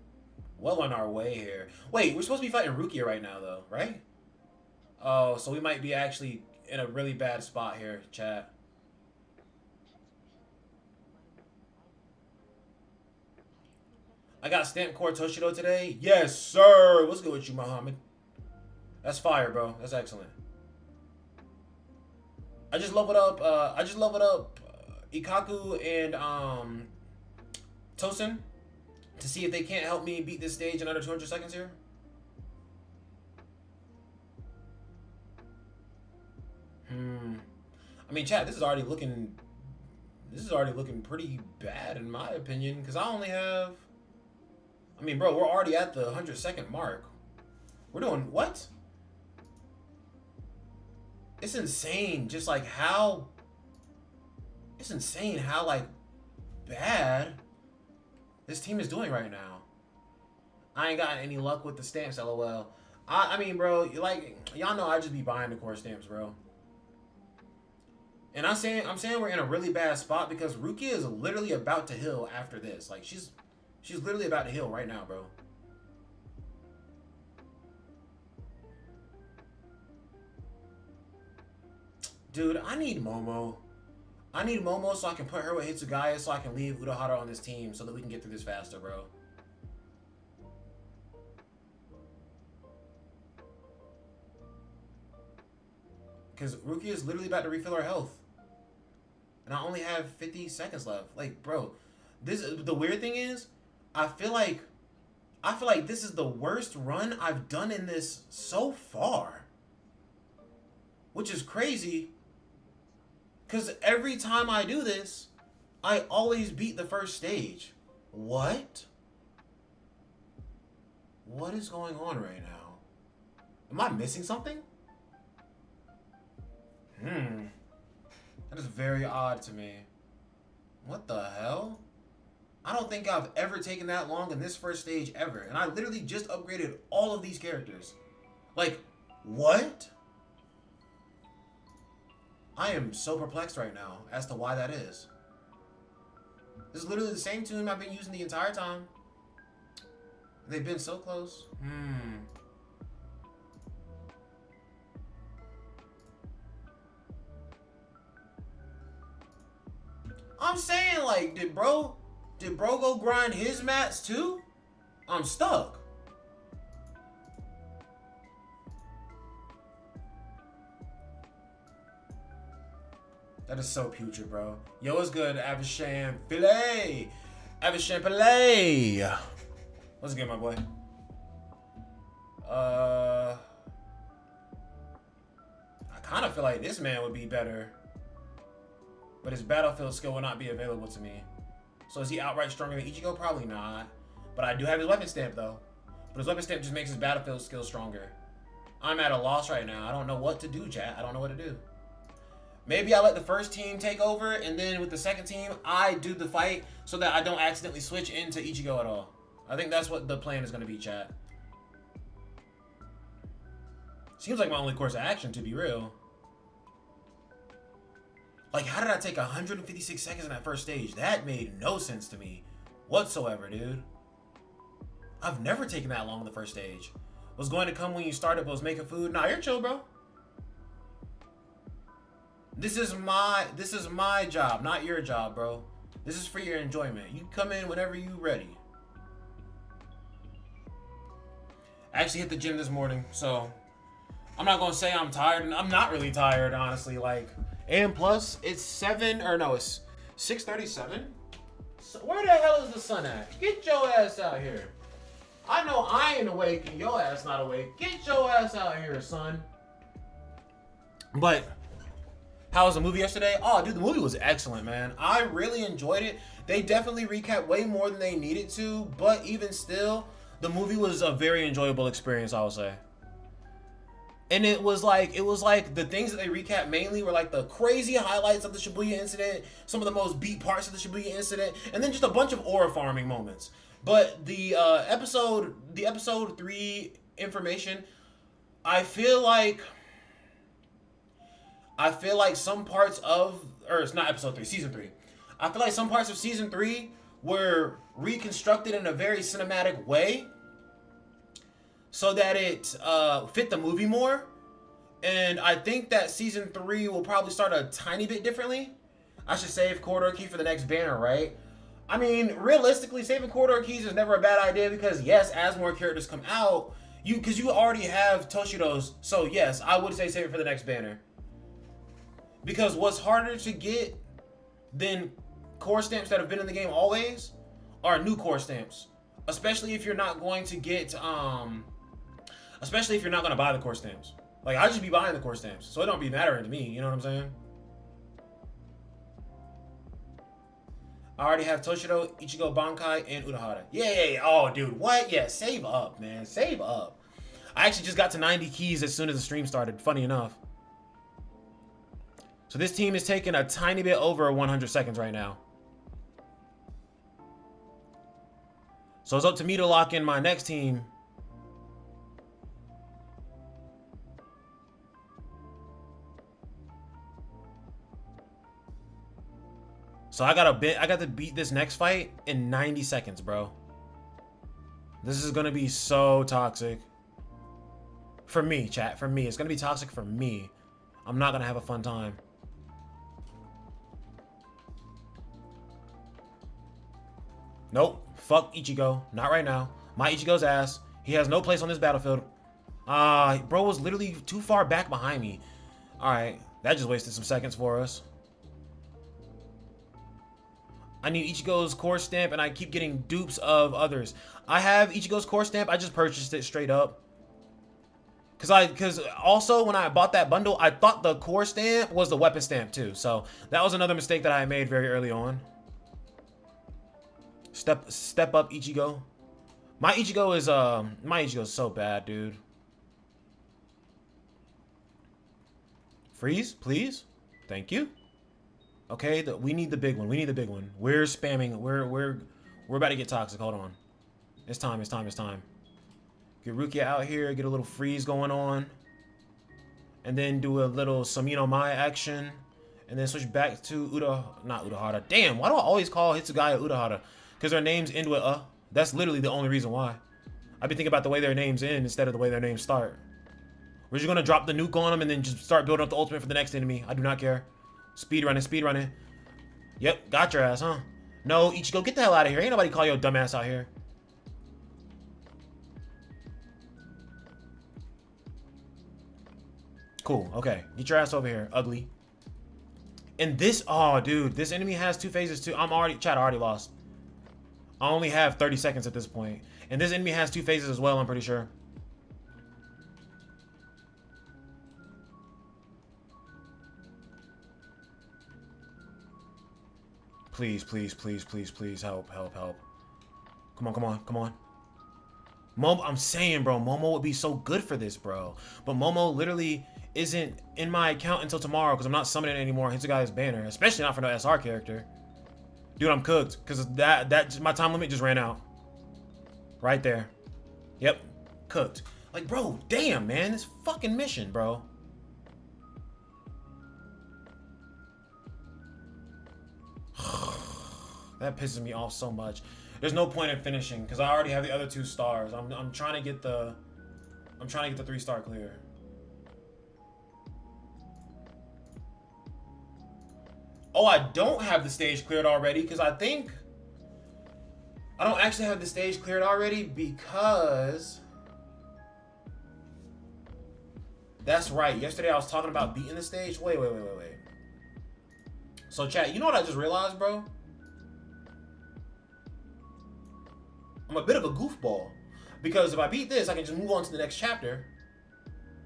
well on our way here. Wait, we're supposed to be fighting Rukia right now, though, right? Oh, so we might be actually in a really bad spot here, chat. I got Stamp Core Toshido today. Yes, sir. What's good with you, Muhammad? That's fire, bro. That's excellent. I just leveled up Ikaku and Tosin to see if they can't help me beat this stage in under 200 seconds here. I mean, chat, this is already looking pretty bad in my opinion, because I only have, I mean, bro, we're already at the 100-second mark. We're doing what? It's insane, just like how, it's insane how like bad this team is doing right now. I ain't got any luck with the stamps, lol. I mean, bro, y'all know I just be buying the core stamps, bro. And I'm saying we're in a really bad spot because Rukia is literally about to heal after this. Like she's literally about to heal right now, bro. Dude, I need Momo. I need Momo so I can put her with Hitsugaya so I can leave Urahara on this team so that we can get through this faster, bro. Because Rukia is literally about to refill her health. And I only have 50 seconds left. Like, bro, the weird thing is, I feel like this is the worst run I've done in this so far. Which is crazy. Because every time I do this, I always beat the first stage. What? What is going on right now? Am I missing something? That is very odd to me. What the hell? I don't think I've ever taken that long in this first stage ever. And I literally just upgraded all of these characters. Like, what? I am so perplexed right now as to why that is. This is literally the same tune I've been using the entire time. They've been so close. I'm saying, like, did bro go grind his mats too? I'm stuck. That is so putrid, bro. Yo, what's good, Avisham Filet? Avisham Filet. What's good, my boy? I kind of feel like this man would be better, but his battlefield skill will not be available to me. So is he outright stronger than Ichigo? Probably not. But I do have his weapon stamp, though. But his weapon stamp just makes his battlefield skill stronger. I'm at a loss right now. I don't know what to do, chat. I don't know what to do. Maybe I let the first team take over, and then with the second team, I do the fight so that I don't accidentally switch into Ichigo at all. I think that's what the plan is going to be, chat. Seems like my only course of action, to be real. Like, how did I take 156 seconds in that first stage? That made no sense to me whatsoever, dude. I've never taken that long in the first stage. Was going to come when you started, but was making food. Nah, you're chill, bro. This is my job, not your job, bro. This is for your enjoyment. You come in whenever you ready. I actually hit the gym this morning, so I'm not gonna say I'm tired, and I'm not really tired, honestly. Like, and plus, it's 6:37. So where the hell is the sun at? Get your ass out here. I know I ain't awake and your ass not awake. Get your ass out here, son. But how was the movie yesterday? Oh, dude, the movie was excellent, man. I really enjoyed it. They definitely recapped way more than they needed to, but even still, the movie was a very enjoyable experience, I would say. And it was like the things that they recapped mainly were like the crazy highlights of the Shibuya incident, some of the most beat parts of the Shibuya incident, and then just a bunch of aura farming moments. But the episode 3 information, I feel like some parts of, or it's not episode 3, season 3. I feel like some parts of season 3 were reconstructed in a very cinematic way so that it fit the movie more. And I think that season 3 will probably start a tiny bit differently. I should save corridor key for the next banner, right? I mean, realistically, saving corridor keys is never a bad idea because, yes, as more characters come out, because you already have Toshido's. So, yes, I would say save it for the next banner. Because what's harder to get than core stamps that have been in the game always are new core stamps. Especially if you're not going to get, especially if you're not going to buy the core stamps. Like, I just be buying the core stamps, so it don't be mattering to me, you know what I'm saying? I already have Toshido, Ichigo, Bankai, and Urahara. Yeah. Oh, dude, what? Yeah, save up, man. Save up. I actually just got to 90 keys as soon as the stream started, funny enough. So this team is taking a tiny bit over 100 seconds right now. So it's up to me to lock in my next team. So I got to beat this next fight in 90 seconds, bro. This is going to be so toxic. For me, chat. For me. It's going to be toxic for me. I'm not going to have a fun time. Nope. Fuck Ichigo. Not right now. My Ichigo's ass. He has no place on this battlefield. Bro was literally too far back behind me. Alright. That just wasted some seconds for us. I need Ichigo's core stamp, and I keep getting dupes of others. I have Ichigo's core stamp. I just purchased it straight up. Because also when I bought that bundle, I thought the core stamp was the weapon stamp too. So that was another mistake that I made very early on. Step up Ichigo. My Ichigo is so bad, dude. Freeze, please. Thank you. Okay, we need the big one. We need the big one. We're spamming. We're about to get toxic. Hold on. It's time. It's time. It's time. Get Rukia out here. Get a little freeze going on. And then do a little Samino Mai action. And then switch back to not Urahara. Damn, why do I always call Hitsugaya Urahara? Because their names end with That's literally the only reason why. I've been thinking about the way their names end instead of the way their names start. We're just going to drop the nuke on them and then just start building up the ultimate for the next enemy. I do not care. Speed running, speed running. Yep, got your ass, huh? No, Ichigo, get the hell out of here. Ain't nobody call you a dumbass out here. Cool, okay. Get your ass over here, ugly. And this, oh, dude, this enemy has 2 phases too. Chat, I already lost. I only have 30 seconds at this point. And this enemy has 2 phases as well, I'm pretty sure. Please, please, please, please, please, help, help, help. Come on, come on, come on. Momo, I'm saying, bro, Momo would be so good for this, bro. But Momo literally isn't in my account until tomorrow because I'm not summoning it anymore. Hitsugai's banner, especially not for no SR character. Dude, I'm cooked because my time limit just ran out. Right there. Yep, cooked. Like, bro, damn, man, this fucking mission, bro. That pisses me off so much. There's no point in finishing because I already have the other 2 stars. I'm trying to get the 3-star clear. Oh, I don't have the stage cleared already because I think I don't actually have the stage cleared already because that's right. Yesterday I was talking about beating the stage. Wait. So chat, you know what I just realized, bro? I'm a bit of a goofball because if I beat this, I can just move on to the next chapter.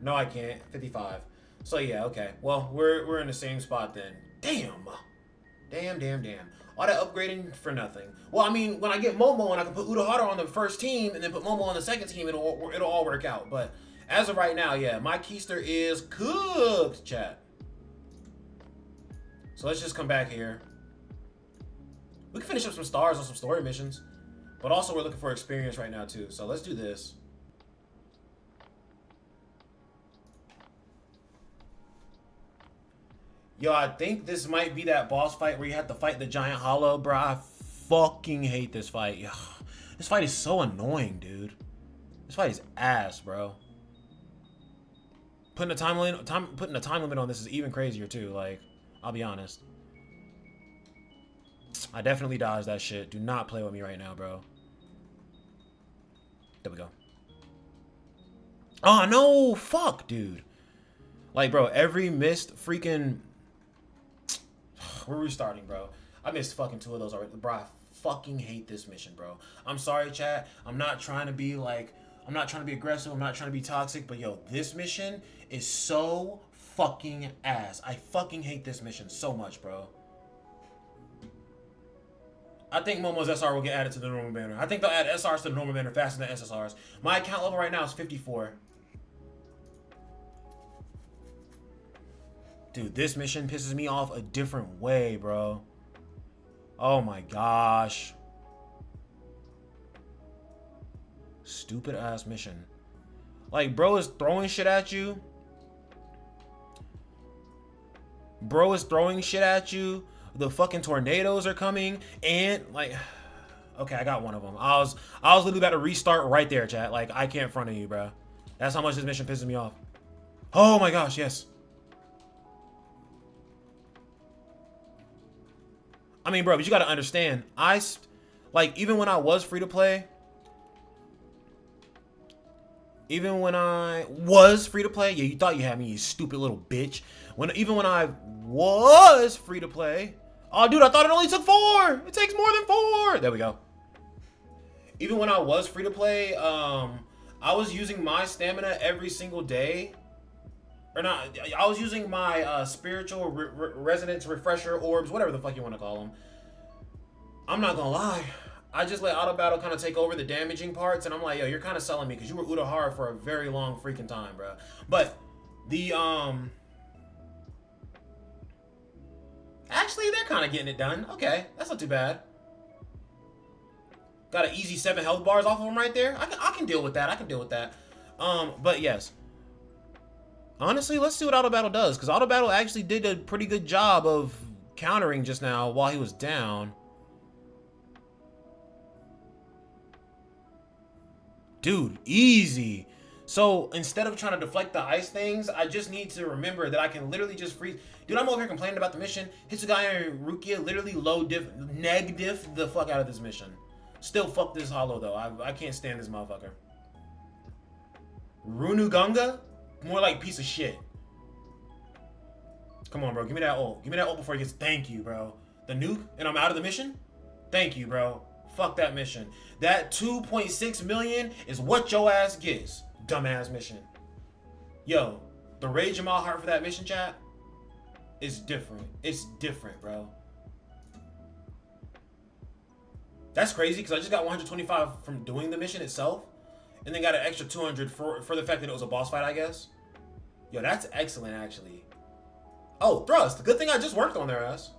No, I can't. 55. So yeah, okay. Well, we're in the same spot then. Damn. All that upgrading for nothing. Well, I mean, when I get Momo and I can put Urahara on the first team and then put Momo on the second team, it'll all work out. But as of right now, yeah, my keister is cooked, chat. So let's just come back here. We can finish up some stars on some story missions. But also we're looking for experience right now too. So let's do this. Yo, I think this might be that boss fight where you have to fight the giant hollow, bro. I fucking hate this fight. Yo, this fight is so annoying, dude. This fight is ass, bro. Putting a time limit on this is even crazier too. Like, I'll be honest. I definitely dodged that shit. Do not play with me right now, bro. There we go. Oh, no. Fuck, dude. Like, bro, every missed freaking... We're restarting, bro. I missed fucking 2 of those already. Bro, I fucking hate this mission, bro. I'm sorry, chat. I'm not trying to be, like... I'm not trying to be aggressive. I'm not trying to be toxic. But, yo, this mission is so fucking ass. I fucking hate this mission so much, bro. I think Momo's SR will get added to the normal banner. I think they'll add SRs to the normal banner faster than SSRs. My account level right now is 54. Dude, this mission pisses me off a different way, bro. Oh my gosh. Stupid ass mission. Like, bro is throwing shit at you. Bro is throwing shit at you. The fucking tornadoes are coming, and like, okay, I got one of them. I was literally about to restart right there, chat. Like, I can't front of you, bro. That's how much this mission pisses me off. Oh my gosh, yes. I mean, bro, but you gotta understand, like, even when I was free to play, yeah, you thought you had me, you stupid little bitch. Even when I was free to play, oh, dude, I thought it only took 4. It takes more than 4. There we go. Even when I was free to play, I was using my stamina every single day. Or not, I was using my spiritual resonance refresher orbs, whatever the fuck you want to call them. I'm not gonna lie. I just let auto battle kind of take over the damaging parts, and I'm like, yo, you're kind of selling me because you were Urahara for a very long freaking time, bro. But the Actually, they're kind of getting it done. Okay, that's not too bad. Got an easy 7 health bars off of him right there. I can deal with that. I can deal with that. But yes. Honestly, let's see what Auto Battle does, because Auto Battle actually did a pretty good job of countering just now while he was down. Dude, easy. So instead of trying to deflect the ice things, I just need to remember that I can literally just freeze. Dude, I'm over here complaining about the mission. Hitsugaya and Rukia literally low diff, neg diff the fuck out of this mission. Still fuck this hollow though. I can't stand this motherfucker. Runugunga? More like piece of shit. Come on, bro. Give me that ult. Give me that ult before he gets... Thank you, bro. The nuke, and I'm out of the mission? Thank you, bro. Fuck that mission. That 2.6 million is what your ass gets. Dumbass mission. Yo, the rage in my heart for that mission, chat, is different. It's different, bro. That's crazy, because I just got 125 from doing the mission itself, and then got an extra 200 for the fact that it was a boss fight, I guess. Yo, that's excellent, actually. Oh, thrust. Good thing I just worked on their ass.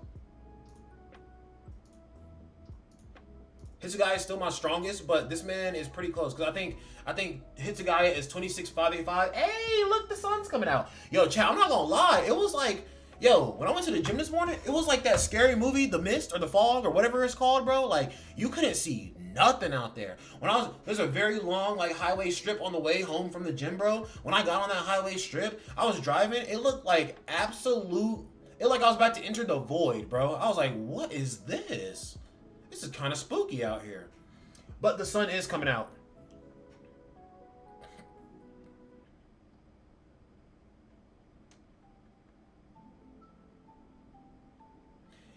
Hitsugaya is still my strongest, but this man is pretty close. Because I think Hitsugaya is 26,585. Hey, look, the sun's coming out. Yo, chat, I'm not going to lie. It was like, yo, when I went to the gym this morning, it was like that scary movie, The Mist or The Fog or whatever it's called, bro. Like, you couldn't see nothing out there. There's a very long, like, highway strip on the way home from the gym, bro. When I got on that highway strip, I was driving. It looked like absolute, it like I was about to enter the void, bro. I was like, what is this? This is kind of spooky out here. But the sun is coming out.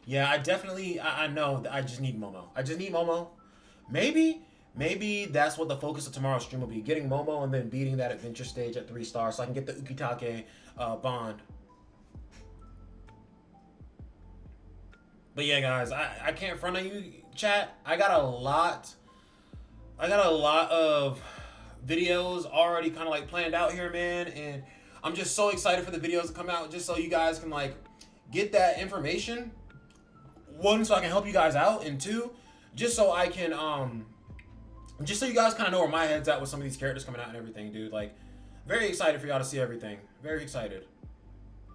Yeah, I know that I just need Momo. I just need Momo. Maybe that's what the focus of tomorrow's stream will be. Getting Momo and then beating that adventure stage at 3 stars so I can get the Ukitake bond. But yeah, guys, I can't front on you, chat. I got a lot of videos already kind of like planned out here, man, and I'm just so excited for the videos to come out just so you guys can like get that information. 1, so I can help you guys out, and 2, just so I can just so you guys kind of know where my head's at with some of these characters coming out and everything, dude. Like, very excited for y'all to see everything. Very excited.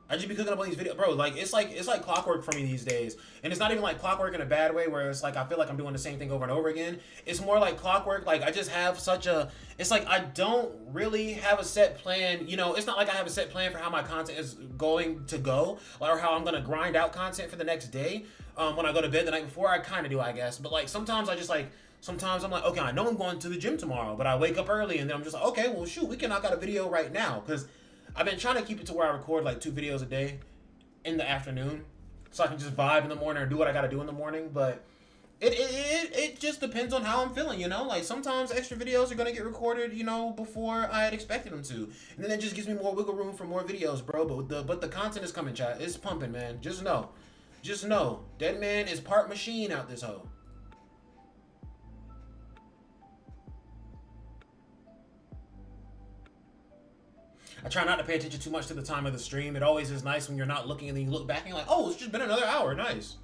I just be cooking up on these videos, bro. Like it's like clockwork for me these days, and it's not even like clockwork in a bad way, where it's like I feel like I'm doing the same thing over and over again. It's more like clockwork. Like I just have such a. It's like I don't really have a set plan. You know, it's not like I have a set plan for how my content is going to go, or how I'm gonna grind out content for the next day. When I go to bed the night before, I kind of do, I guess. But like sometimes I just like. Sometimes I'm like, okay, I know I'm going to the gym tomorrow, but I wake up early, and then I'm just like, okay, well, shoot, we can knock out a video right now, because I've been trying to keep it to where I record like 2 videos a day in the afternoon, so I can just vibe in the morning or do what I gotta do in the morning. But it just depends on how I'm feeling, you know. Like sometimes extra videos are gonna get recorded, you know, before I had expected them to, and then it just gives me more wiggle room for more videos, bro. But the content is coming, chat. It's pumping, man. Just know, Dead Man is part machine out this hoe. I try not to pay attention too much to the time of the stream. It always is nice when you're not looking and then you look back and you're like, oh, it's just been another hour. Nice.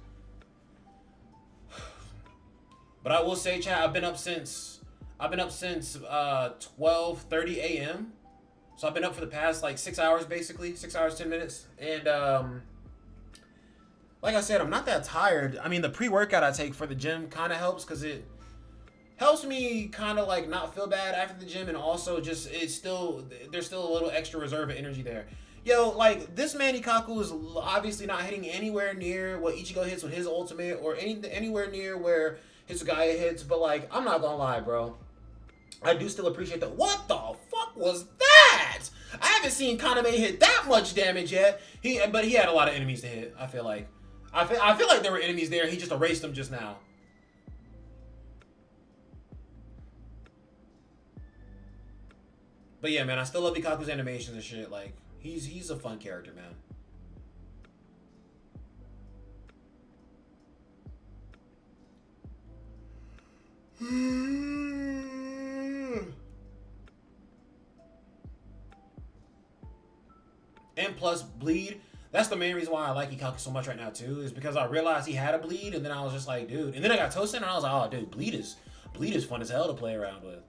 But I will say, chat, I've been up since 12:30 a.m. So I've been up for the past like 6 hours, basically 6 hours 10 minutes. And like I said, I'm not that tired. I mean, the pre-workout I take for the gym kind of helps, because it helps me kind of like not feel bad after the gym, and also just there's still a little extra reserve of energy there. Yo, like this man Ikaku is obviously not hitting anywhere near what Ichigo hits with his ultimate, or anywhere near where Hitsugaya hits, but like I'm not gonna lie, bro, I do still appreciate that. What the fuck was that? I haven't seen Kaname hit that much damage yet. But he had a lot of enemies to hit. I feel like there were enemies there. He just erased them just now. But yeah, man, I still love Ikaku's animations and shit. Like, he's a fun character, man. And plus, Bleed, That's the main reason why I like Ikaku so much right now too, is because I realized he had a bleed, and then I was just like, dude. And then I got Tosin, and I was like, oh, dude, bleed is fun as hell to play around with.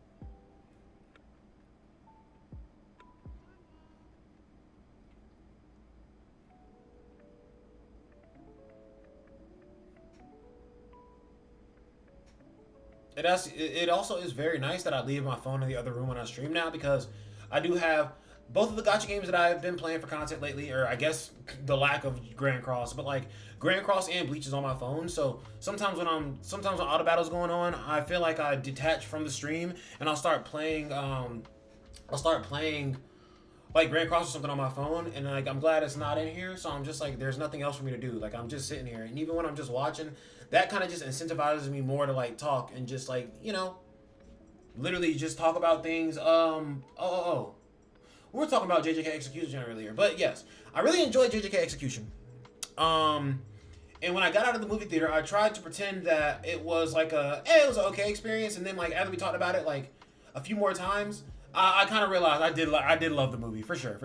It also is very nice that I leave my phone in the other room when I stream now, because I do have both of the gacha games that I've been playing for content lately, or I guess the lack of Grand Cross, but like Grand Cross and Bleach is on my phone. So sometimes when auto battle's going on, I feel like I detach from the stream and I'll start playing like Grand Cross or something on my phone, and like I'm glad it's not in here. So I'm just like, there's nothing else for me to do. Like I'm just sitting here, and even when I'm just watching, that kind of just incentivizes me more to like talk and just like, you know, literally just talk about things. We were talking about JJK Execution earlier, but yes, I really enjoyed JJK Execution. And when I got out of the movie theater, I tried to pretend that it was like it was an okay experience, and then like after we talked about it like a few more times, I kind of realized I did love the movie for sure.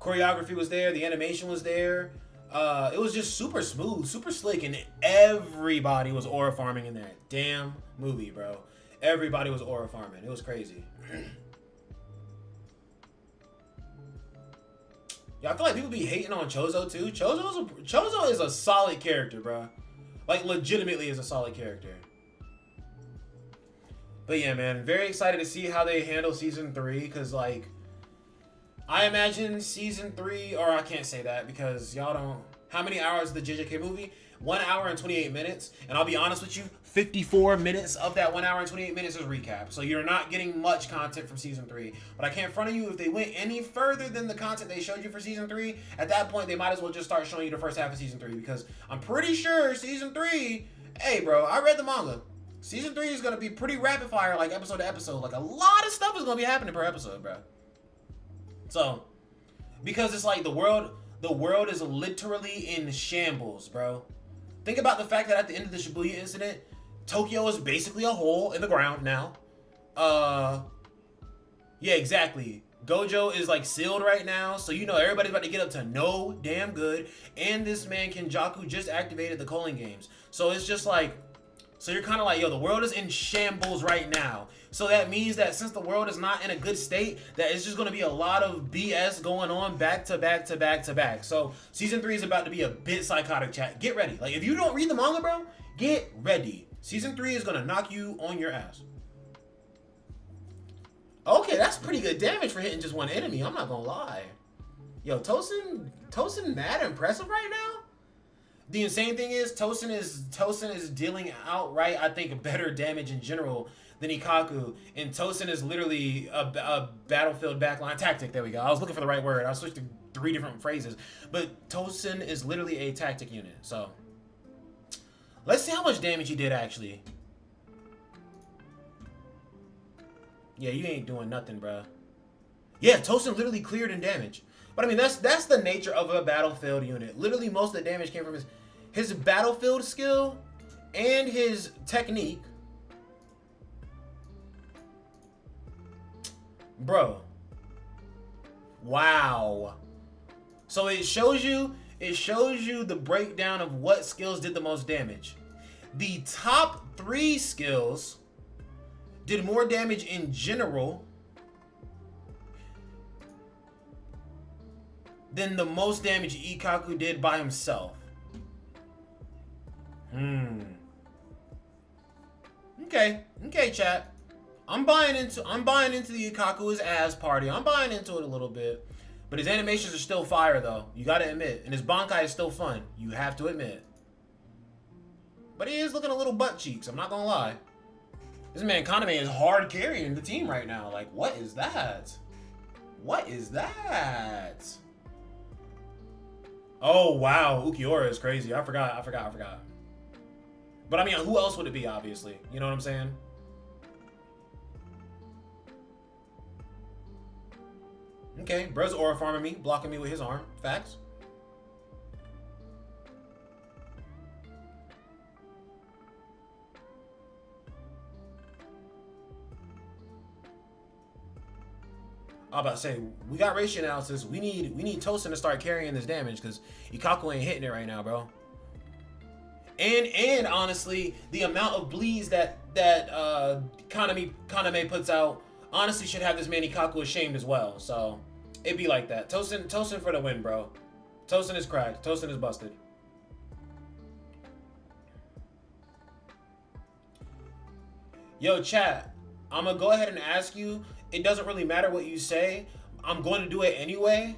Choreography was there, the animation was there. It was just super smooth, super slick, and everybody was aura farming in that damn movie, bro. Everybody was aura farming. It was crazy. Yeah, I feel like people be hating on Chozo too. Chozo is a solid character, bro. Like legitimately is a solid character. But yeah, man, very excited to see how they handle season 3, because like I imagine season 3, or I can't say that because y'all don't. How many hours is the JJK movie? 1 hour and 28 minutes. And I'll be honest with you, 54 minutes of that 1 hour and 28 minutes is recap. So you're not getting much content from season 3. But I can't front of you, if they went any further than the content they showed you for season 3, at that point they might as well just start showing you the first half of season 3. Because I'm pretty sure season 3, hey bro, I read the manga. Season 3 is going to be pretty rapid fire, like episode to episode. Like a lot of stuff is going to be happening per episode, bro. So, because it's like the world is literally in shambles, bro. Think about the fact that at the end of the Shibuya incident, Tokyo is basically a hole in the ground now. Yeah, exactly. Gojo is like sealed right now, so you know everybody's about to get up to no damn good. And this man Kenjaku just activated the Culling Games, so it's just like, so you're kind of like, yo, the world is in shambles right now. So that means that since the world is not in a good state, that it's just going to be a lot of BS going on back to back to back to back. So season 3 is about to be a bit psychotic, chat. Get ready. Like if you don't read the manga, bro, get ready. Season 3 is going to knock you on your ass. Okay, that's pretty good damage for hitting just one enemy. I'm not going to lie. Yo, Tosin mad impressive right now? The insane thing is Tosin is dealing outright, I think, better damage in general than Ikaku, and Tosin is literally a battlefield backline tactic. There we go. I was looking for the right word. I switched to 3 different phrases, but Tosin is literally a tactic unit. So let's see how much damage he did actually. Yeah, you ain't doing nothing, bruh. Yeah, Tosin literally cleared in damage. But I mean, that's the nature of a battlefield unit. Literally, most of the damage came from his battlefield skill and his technique. Bro. Wow. So it shows you the breakdown of what skills did the most damage. The top 3 skills did more damage in general than the most damage Ikaku did by himself. Okay, chat. I'm buying into the Ikaku is ass party. I'm buying into it a little bit. But his animations are still fire though. You gotta admit. And his Bankai is still fun. You have to admit. But he is looking a little butt cheeks, I'm not gonna lie. This man Kaname is hard carrying the team right now. Like, what is that? What is that? Oh, wow. Ukiura is crazy. I forgot. But I mean, who else would it be, obviously? You know what I'm saying? Okay, bro's aura farming me, blocking me with his arm. Facts. I'm about to say, we got ratio analysis. We need Tosin to start carrying this damage because Ikaku ain't hitting it right now, bro. And honestly, the amount of bleeds that Kaname puts out honestly should have this man Ikaku ashamed as well. So it'd be like that. Tosin for the win, bro. Tosin is cracked. Tosin is busted. Yo, chat. I'm gonna go ahead and ask you. It doesn't really matter what you say. I'm going to do it anyway.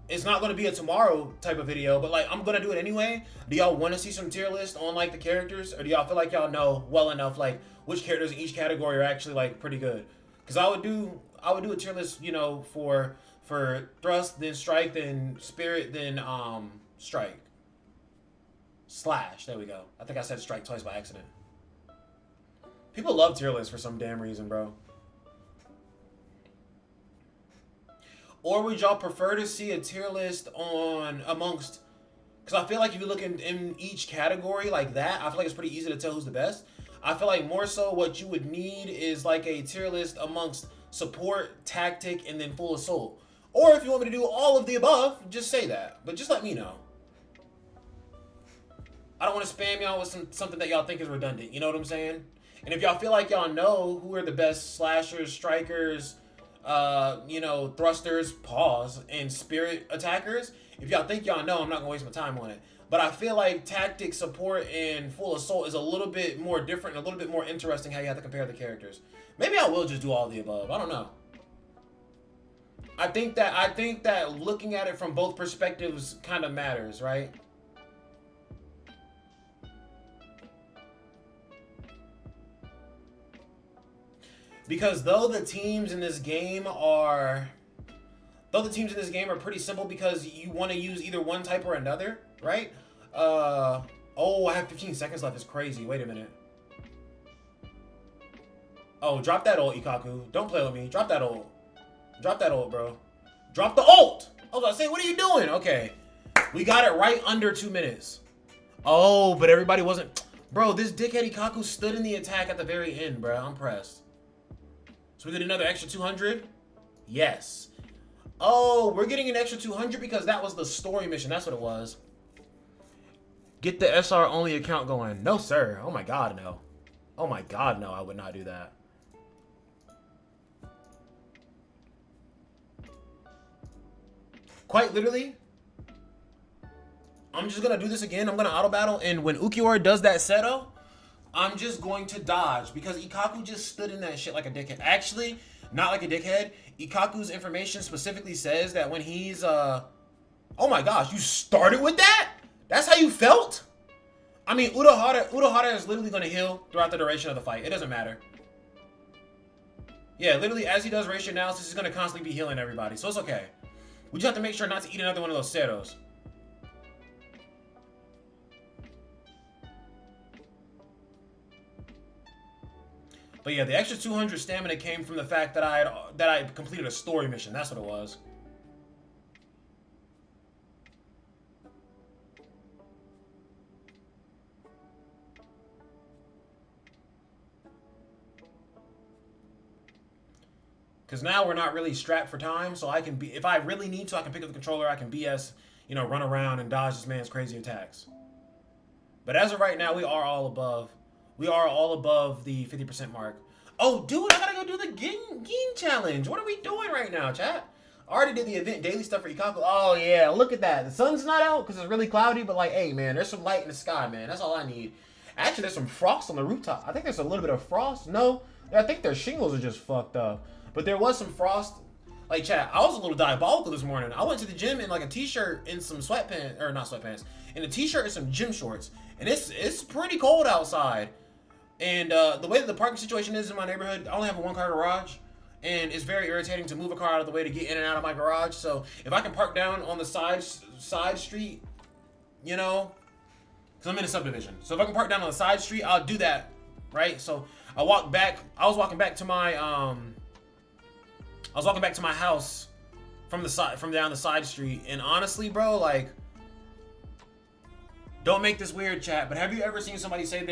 It's not going to be a tomorrow type of video, but like I'm going to do it anyway. Do y'all want to see some tier list on like the characters, or do y'all feel like y'all know well enough like which characters in each category are actually like pretty good? Because I would do a tier list, you know, for thrust, then strike, then spirit, then strike. Slash. There we go. I think I said strike twice by accident. People love tier lists for some damn reason, bro. Or would y'all prefer to see a tier list on amongst? Because I feel like if you look in each category like that, I feel like it's pretty easy to tell who's the best. I feel like more so what you would need is like a tier list amongst support, tactic, and then full assault. Or if you want me to do all of the above, just say that. But just let me know. I don't want to spam y'all with something that y'all think is redundant. You know what I'm saying? And if y'all feel like y'all know who are the best slashers, strikers, you know, thrusters, pause, and spirit attackers, if y'all think y'all know, I'm not gonna waste my time on it. But I feel like tactic, support, and full assault is a little bit more different, and a little bit more interesting how you have to compare the characters. Maybe I will just do all of the above. I don't know. I think that looking at it from both perspectives kind of matters, right? Because though the teams in this game are pretty simple because you want to use either one type or another, right? Oh, I have 15 seconds left. It's crazy. Wait a minute. Oh, drop that ult, Ikaku. Don't play with me. Drop that ult. Drop that ult, bro. Drop the ult! I was about to say, what are you doing? Okay. We got it right under 2 minutes. Oh, but everybody wasn't... Bro, this dickhead Ikaku stood in the attack at the very end, bro. I'm pressed. So we get another extra 200? Yes. Oh, we're getting an extra 200 because that was the story mission. That's what it was. Get the SR only account going. No, sir. Oh my god, no. Oh my god, no. I would not do that. Quite literally, I'm just going to do this again. I'm going to auto battle. And when Ukiora does that Seto, I'm just going to dodge because Ikaku just stood in that shit like a dickhead. Actually, not like a dickhead. Ikaku's information specifically says that when he's, oh my gosh, you started with that? That's how you felt? I mean, Urahara is literally going to heal throughout the duration of the fight. It doesn't matter. Yeah, literally, as he does ratio analysis, he's going to constantly be healing everybody. So it's okay. We just have to make sure not to eat another one of those Setos. But yeah, the extra 200 stamina came from the fact that I completed a story mission. That's what it was. Because now we're not really strapped for time, so I can be, if I really need to, I can pick up the controller, I can BS, you know, run around and dodge this man's crazy attacks. But as of right now, we are all above. We are all above the 50% mark. Oh, dude, I gotta go do the Gin challenge. What are we doing right now, chat? I already did the event daily stuff for Ikaku. Oh, yeah, look at that. The sun's not out because it's really cloudy, but like, hey, man, there's some light in the sky, man. That's all I need. Actually, there's some frost on the rooftop. I think there's a little bit of frost. No, I think their shingles are just fucked up. But there was some frost. Like, chat, I was a little diabolical this morning. I went to the gym in like a t-shirt and some sweatpants, or not sweatpants, in a t-shirt and some gym shorts. And it's pretty cold outside. And the way that the parking situation is in my neighborhood, I only have a one-car garage. And it's very irritating to move a car out of the way to get in and out of my garage. So if I can park down on the side street, you know, because I'm in a subdivision. So if I can park down on the side street, I'll do that, right? So I was walking back to my house from down the side street, and honestly, bro, like, don't make this weird, chat, but have you ever seen somebody say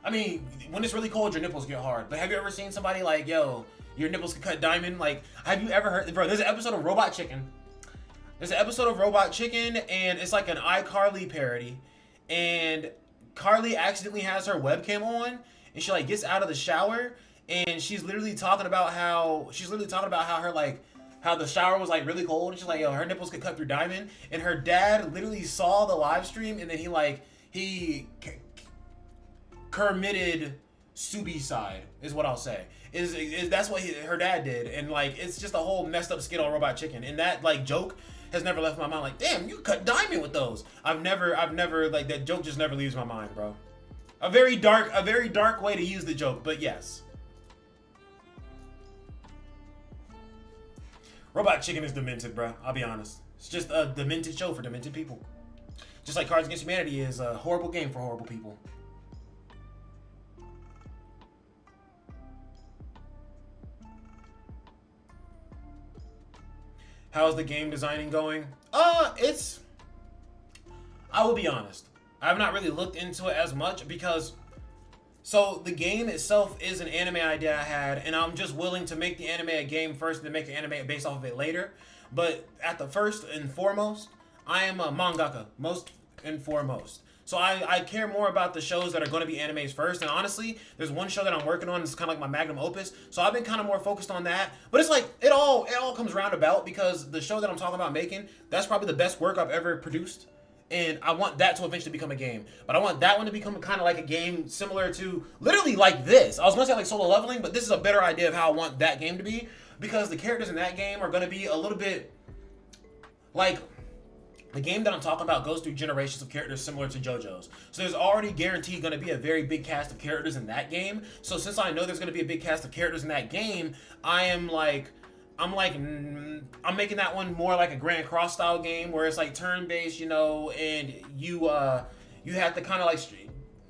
I mean, when it's really cold, your nipples get hard. But have you ever seen somebody like, yo, your nipples can cut diamond? Like, have you ever heard, bro? There's an episode of Robot Chicken. There's an episode of Robot Chicken, and it's like an iCarly parody, and Carly accidentally has her webcam on, and she like gets out of the shower, and she's literally talking about how her like how the shower was like really cold, and she's like, yo, her nipples could cut through diamond, and her dad literally saw the live stream, and then he committed suicide is what I'll say. Is that's what her dad did, and like it's just a whole messed up skit on Robot Chicken, and that like joke has never left my mind. Like, damn, you cut diamond with those. I've never like that joke just never leaves my mind, bro. A very dark way to use the joke, but yes. Robot Chicken is demented, bro. I'll be honest. It's just a demented show for demented people. Just like Cards Against Humanity is a horrible game for horrible people. How's the game designing going? I will be honest. I've not really looked into it as much because, so the game itself is an anime idea I had, and I'm just willing to make the anime a game first and then make an anime based off of it later. But at the first and foremost, I am a mangaka, most and foremost. So I care more about the shows that are going to be animes first. And honestly, there's one show that I'm working on. It's kind of like my magnum opus. So I've been kind of more focused on that. But it's like, it all comes roundabout because the show that I'm talking about making, that's probably the best work I've ever produced. And I want that to eventually become a game. But I want that one to become kind of like a game similar to, literally like this. I was going to say like Solo Leveling, but this is a better idea of how I want that game to be. Because the characters in that game are going to be a little bit like... The game that I'm talking about goes through generations of characters similar to JoJo's. So there's already guaranteed going to be a very big cast of characters in that game. So since I know there's going to be a big cast of characters in that game, I'm making that one more like a Grand Cross style game where it's like turn-based, you know, and you have to kind of like,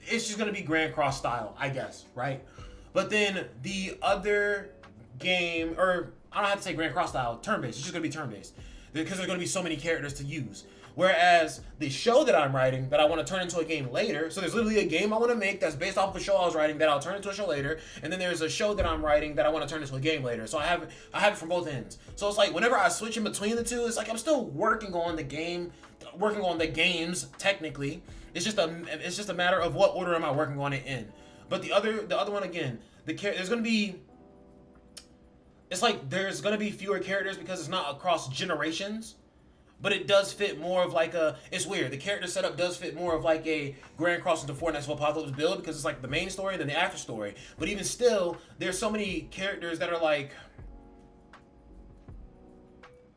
it's just going to be Grand Cross style, I guess, right? But then the other game, or I don't have to say Grand Cross style, turn-based, it's just going to be turn-based. Because there's going to be so many characters to use. Whereas the show that I'm writing that I want to turn into a game later, so there's literally a game I want to make that's based off of a show I was writing that I'll turn into a show later, and then there's a show that I'm writing that I want to turn into a game later. So I have it from both ends. So it's like whenever I switch in between the two, it's like I'm still working on the games technically. It's just a matter of what order am I working on it in. But the other one again, there's going to be. It's like there's going to be fewer characters because it's not across generations, but it does fit more of like a, it's weird, the character setup does fit more of like a Grand Cross into Four Knights of Apocalypse build because it's like the main story and then the after story. But even still, there's so many characters that are like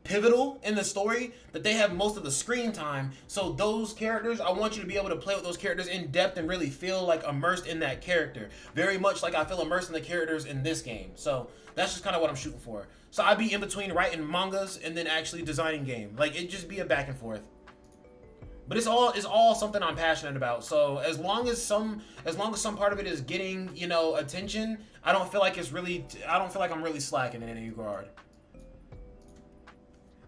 pivotal in the story that they have most of the screen time. So those characters, I want you to be able to play with those characters in depth and really feel like immersed in that character. Very much like I feel immersed in the characters in this game. So that's just kind of what I'm shooting for. So I'd be in between writing mangas and then actually designing game. Like it'd just be a back and forth. But it's all something I'm passionate about. So as long as some part of it is getting, you know, attention, I don't feel like I'm really slacking in any regard.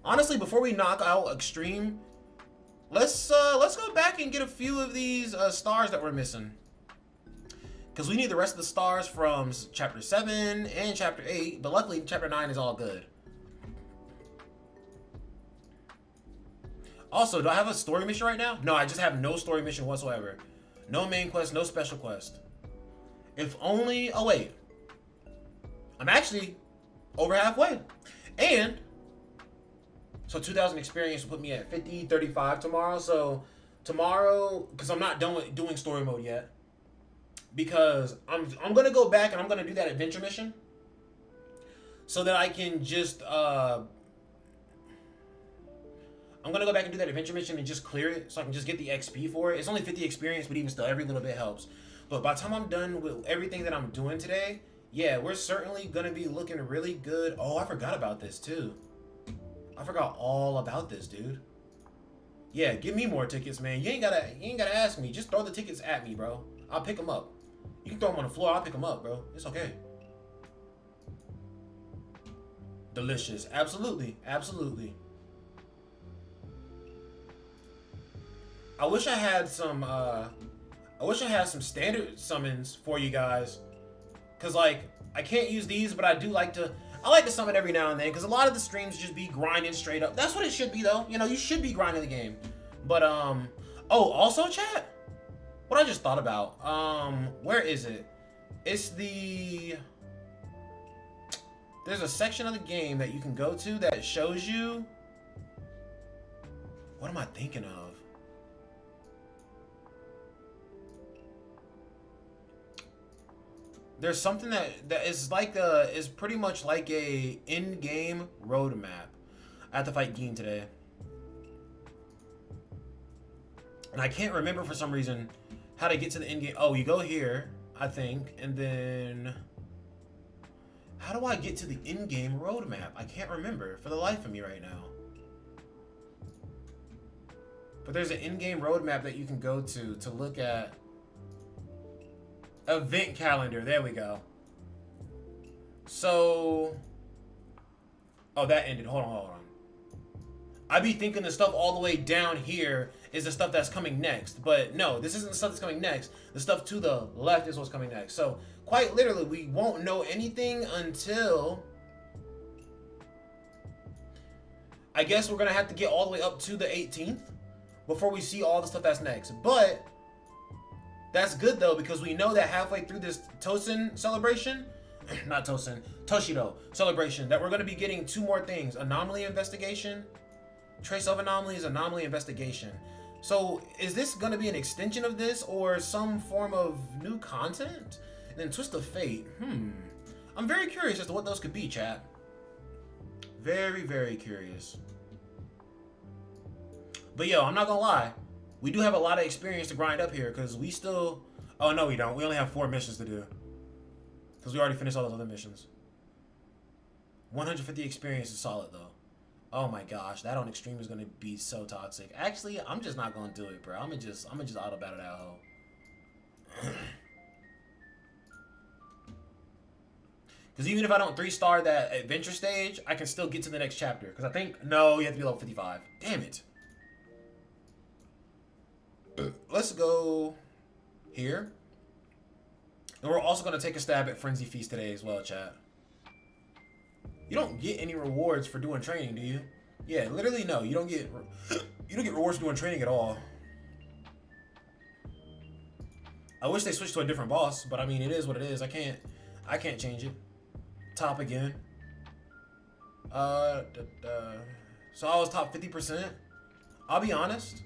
Honestly, before we knock out Extreme, let's go back and get a few of these stars that we're missing. Because we need the rest of the stars from Chapter 7 and Chapter 8, but luckily Chapter 9 is all good. Also, do I have a story mission right now? No, I just have no story mission whatsoever. No main quest, no special quest. If only... Oh, wait. I'm actually over halfway. And... So 2,000 experience will put me at 50, 35 tomorrow. So tomorrow, because I'm not done with doing story mode yet. Because I'm going to go back and I'm going to do that adventure mission. So that I can just... I'm going to go back and do that adventure mission and just clear it. So I can just get the XP for it. It's only 50 experience, but even still, every little bit helps. But by the time I'm done with everything that I'm doing today, yeah, we're certainly going to be looking really good. Oh, I forgot about this too. I forgot all about this, dude. Yeah, give me more tickets, man. You ain't gotta ask me. Just throw the tickets at me, bro. I'll pick them up. You can throw them on the floor. I'll pick them up, bro. It's okay. Delicious. Absolutely. Absolutely. I wish I had some, I wish I had some standard summons for you guys. Because, like, I can't use these, but I like to summon every now and then. Because a lot of the streams just be grinding straight up. That's what it should be, though. You know, you should be grinding the game. But, oh, also, chat? What I just thought about. Where is it? It's the... There's a section of the game that you can go to that shows you... What am I thinking of? There's something that is like is pretty much like a in-game roadmap. I have to fight Geen today. And I can't remember for some reason how to get to the in-game. Oh, you go here, I think, and then... How do I get to the in-game roadmap? I can't remember for the life of me right now. But there's an in-game roadmap that you can go to look at. Event calendar. There we go. So... Oh, that ended. Hold on. I be thinking the stuff all the way down here is the stuff that's coming next. But no, this isn't the stuff that's coming next. The stuff to the left is what's coming next. So, quite literally, we won't know anything until... I guess we're going to have to get all the way up to the 18th before we see all the stuff that's next. But that's good, though, because we know that halfway through this Tosin celebration... Not Tosin. Toshido celebration, that we're going to be getting 2 more things. Anomaly investigation... Trace of anomalies, anomaly investigation. So, is this going to be an extension of this or some form of new content? And then Twist of Fate. I'm very curious as to what those could be, chat. Very, very curious. But yo, I'm not going to lie. We do have a lot of experience to grind up here because we still... Oh, no, we don't. We only have 4 missions to do. Because we already finished all those other missions. 150 experience is solid, though. Oh my gosh, that on extreme is gonna be so toxic. Actually, I'm just not gonna do it, bro. I'm gonna just auto battle that hoe. Because even if I don't 3-star that adventure stage, I can still get to the next chapter. Because I think no, you have to be level 55. Damn it. Let's go here, and we're also gonna take a stab at Frenzy Feast today as well, chat. You don't get any rewards for doing training, do you? Yeah, literally no. You don't get rewards for doing training at all. I wish they switched to a different boss, but I mean it is what it is. I can't change it. Top again. So I was top 50%. I'll be honest.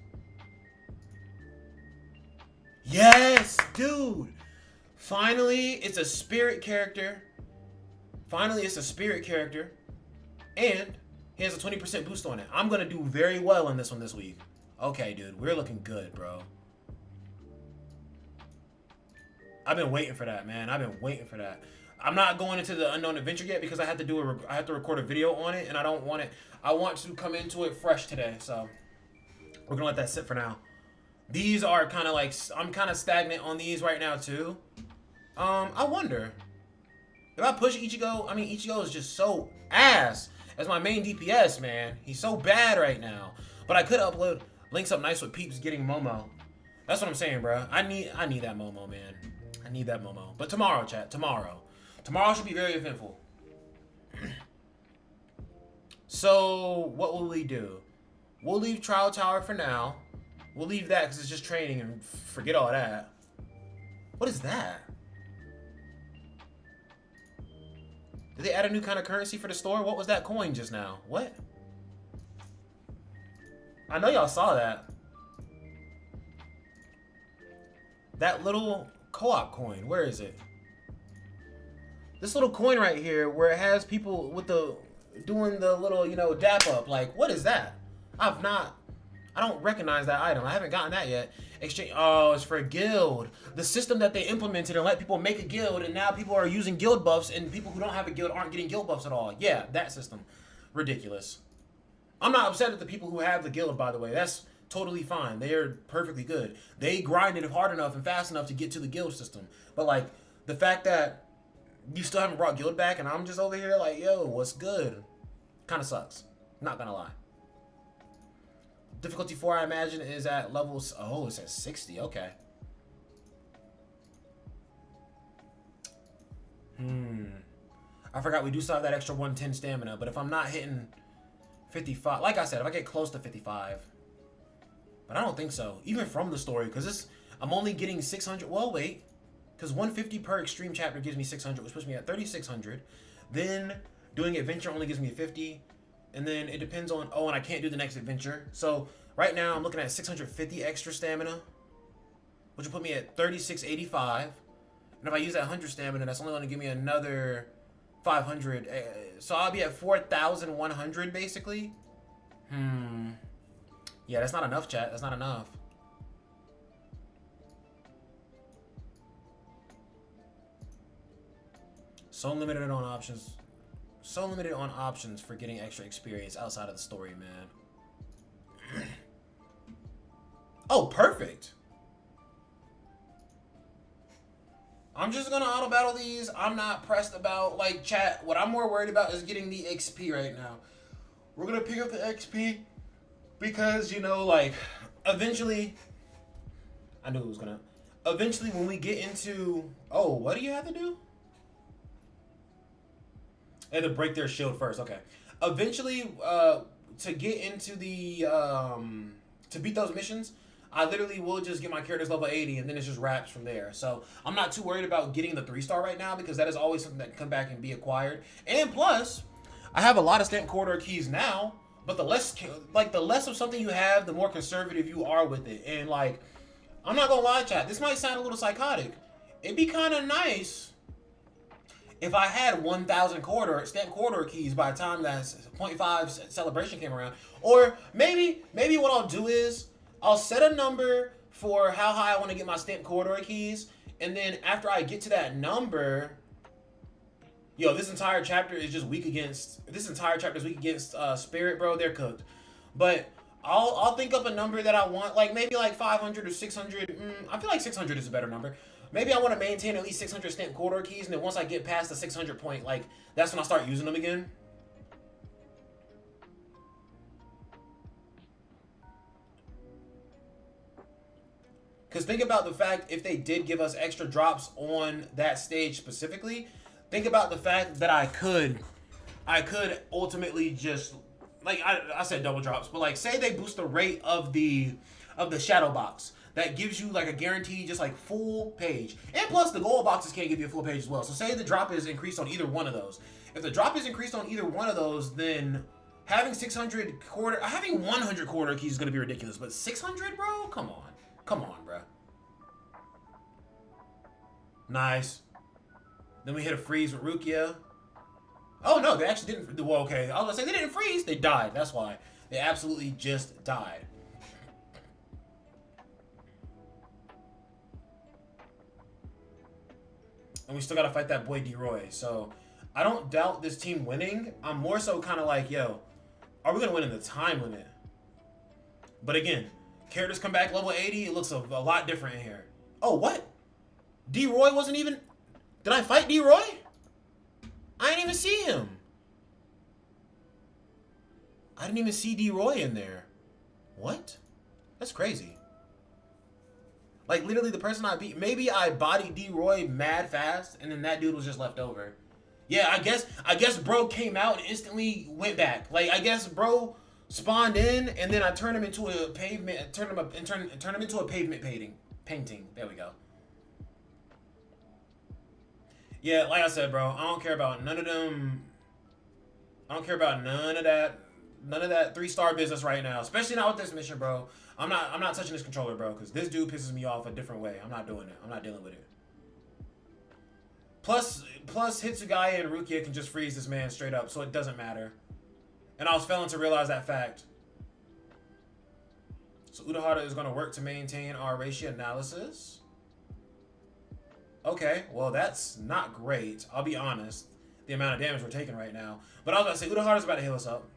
Yes, dude. Finally, it's a spirit character. Finally, it's a spirit character, and he has a 20% boost on it. I'm going to do very well in this one this week. Okay, dude, we're looking good, bro. I've been waiting for that, man. I've been waiting for that. I'm not going into the Unknown Adventure yet because I have to record a video on it, and I don't want it. I want to come into it fresh today, so we're going to let that sit for now. These are kind of like, I'm kind of stagnant on these right now, too. I wonder... If I push Ichigo, I mean, Ichigo is just so ass as my main DPS, man. He's so bad right now. But I could upload links up nice with peeps getting Momo. That's what I'm saying, bro. I need that Momo, man. I need that Momo. But tomorrow, chat, tomorrow. Tomorrow should be very eventful. So, what will we do? We'll leave Trial Tower for now. We'll leave that because it's just training and forget all that. What is that? Did they add a new kind of currency for the store? What was that coin just now? What? I know y'all saw that. That little co-op coin. Where is it? This little coin right here where it has people with the... doing the little, you know, dap up. Like, what is that? I don't recognize that item. I haven't gotten that yet. Exchange. Oh, it's for a guild. The system that they implemented and let people make a guild, and now people are using guild buffs, and people who don't have a guild aren't getting guild buffs at all. Yeah, that system. Ridiculous. I'm not upset at the people who have the guild, by the way. That's totally fine. They are perfectly good. They grinded hard enough and fast enough to get to the guild system. But, like, the fact that you still haven't brought guild back, and I'm just over here like, yo, what's good? Kind of sucks. Not gonna lie. Difficulty 4, I imagine, is at levels... Oh, it's at 60. Okay. I forgot we do still have that extra 110 stamina, but if I'm not hitting 55, like I said, if I get close to 55, but I don't think so, even from the story, because I'm only getting 600. Well, wait, because 150 per extreme chapter gives me 600, which puts me at 3600. Then doing adventure only gives me 50, and then it depends on, oh, and I can't do the next adventure. So right now I'm looking at 650 extra stamina, which will put me at 3685. And if I use that 100 stamina, that's only going to give me another 500. So I'll be at 4,100 basically. Yeah, that's not enough, chat. That's not enough. So limited on options. So limited on options for getting extra experience outside of the story, man. Oh, perfect. I'm just gonna auto battle these. I'm not pressed about, like, chat. What I'm more worried about is getting the XP right now. We're gonna pick up the XP because, you know, like, eventually, I knew it was gonna. Eventually, when we get into, oh, what do you have to do? I had to break their shield first. Okay. Eventually, to get into the to beat those missions, I literally will just get my characters level 80, and then it's just wraps from there. So I'm not too worried about getting the 3-star right now, because that is always something that can come back and be acquired. And plus, I have a lot of stamp corridor keys now, but the less of something you have, the more conservative you are with it. And, like, I'm not gonna lie, chat, this might sound a little psychotic. It'd be kind of nice if I had 1,000 stamp corridor keys by the time that 0.5 celebration came around. Or maybe what I'll do is I'll set a number for how high I want to get my stamp corridor keys, and then after I get to that number, yo, this entire chapter is just weak against. This entire chapter is weak against Spirit, bro. They're cooked. But I'll think up a number that I want, like maybe like 500 or 600. I feel like 600 is a better number. Maybe I want to maintain at least 600 stamp corridor keys, and then once I get past the 600 point, like, that's when I start using them again. Because think about the fact, if they did give us extra drops on that stage specifically, think about the fact that I could ultimately just, like, I said double drops, but, like, say they boost the rate of the shadow box. That gives you, like, a guaranteed just, like, full page. And plus, the gold boxes can't give you a full page as well. So say the drop is increased on either one of those. If the drop is increased on either one of those, then having 100 quarter keys is going to be ridiculous. But 600, bro? Come on. Come on, bro. Nice. Then we hit a freeze with Rukia. Oh, no, they actually didn't. Well, okay. I was going to say, they didn't freeze. They died. That's why. They absolutely just died. And we still got to fight that boy D-Roy. So, I don't doubt this team winning. I'm more so kind of like, yo, are we going to win in the time limit? But again, characters come back level 80. It looks a lot different in here. Oh, what? D-Roy wasn't even... Did I fight D-Roy? I didn't even see him. I didn't even see D-Roy in there. What? That's crazy. Like, literally, the person I beat... Maybe I bodied D-Roy mad fast, and then that dude was just left over. Yeah, I guess bro came out and instantly went back. Like, I guess bro spawned in, and then I turned him into a pavement... Turned him into a pavement painting. There we go. Yeah, like I said, bro, I don't care about none of them. I don't care about none of that 3-star business right now. Especially not with this mission, bro. I'm not touching this controller, bro, because this dude pisses me off a different way. I'm not doing it. I'm not dealing with it. Plus Hitsugaya and Rukia can just freeze this man straight up, so it doesn't matter. And I was failing to realize that fact. So Urahara is going to work to maintain our ratio analysis. Okay, well, that's not great. I'll be honest. The amount of damage we're taking right now. But I was about to say, Urahara's about to heal us up.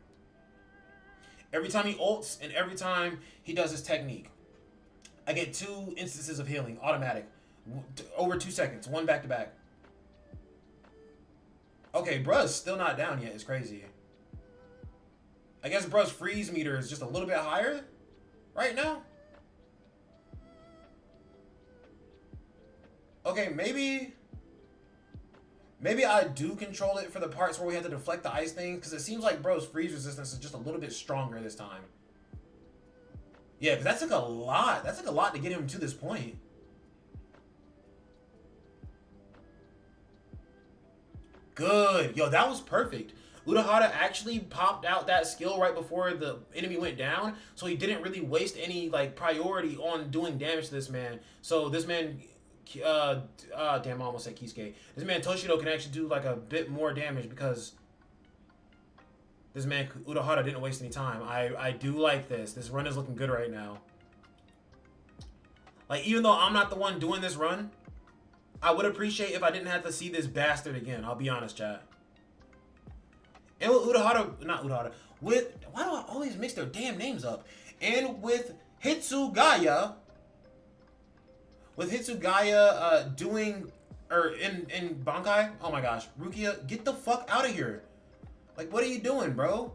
Every time he ults and every time he does his technique, I get 2 instances of healing, automatic. Over 2 seconds, 1 back to back. Okay, bruh's still not down yet. It's crazy. I guess bruh's freeze meter is just a little bit higher right now. Maybe I do control it for the parts where we have to deflect the ice things, because it seems like bro's freeze resistance is just a little bit stronger this time. Yeah, because that took a lot. That took a lot to get him to this point. Good. Yo, that was perfect. Urahara actually popped out that skill right before the enemy went down, so he didn't really waste any like priority on doing damage to this man. So this man, damn, I almost said Kisuke. This man Toshido can actually do like a bit more damage because this man Urahara didn't waste any time. I do like this. This run is looking good right now. Like, even though I'm not the one doing this run, I would appreciate if I didn't have to see this bastard again. I'll be honest, chat. And with Urahara, with, why do I always mix their damn names up? And with Hitsugaya, doing, or in Bankai, oh my gosh, Rukia, get the fuck out of here. Like, what are you doing, bro?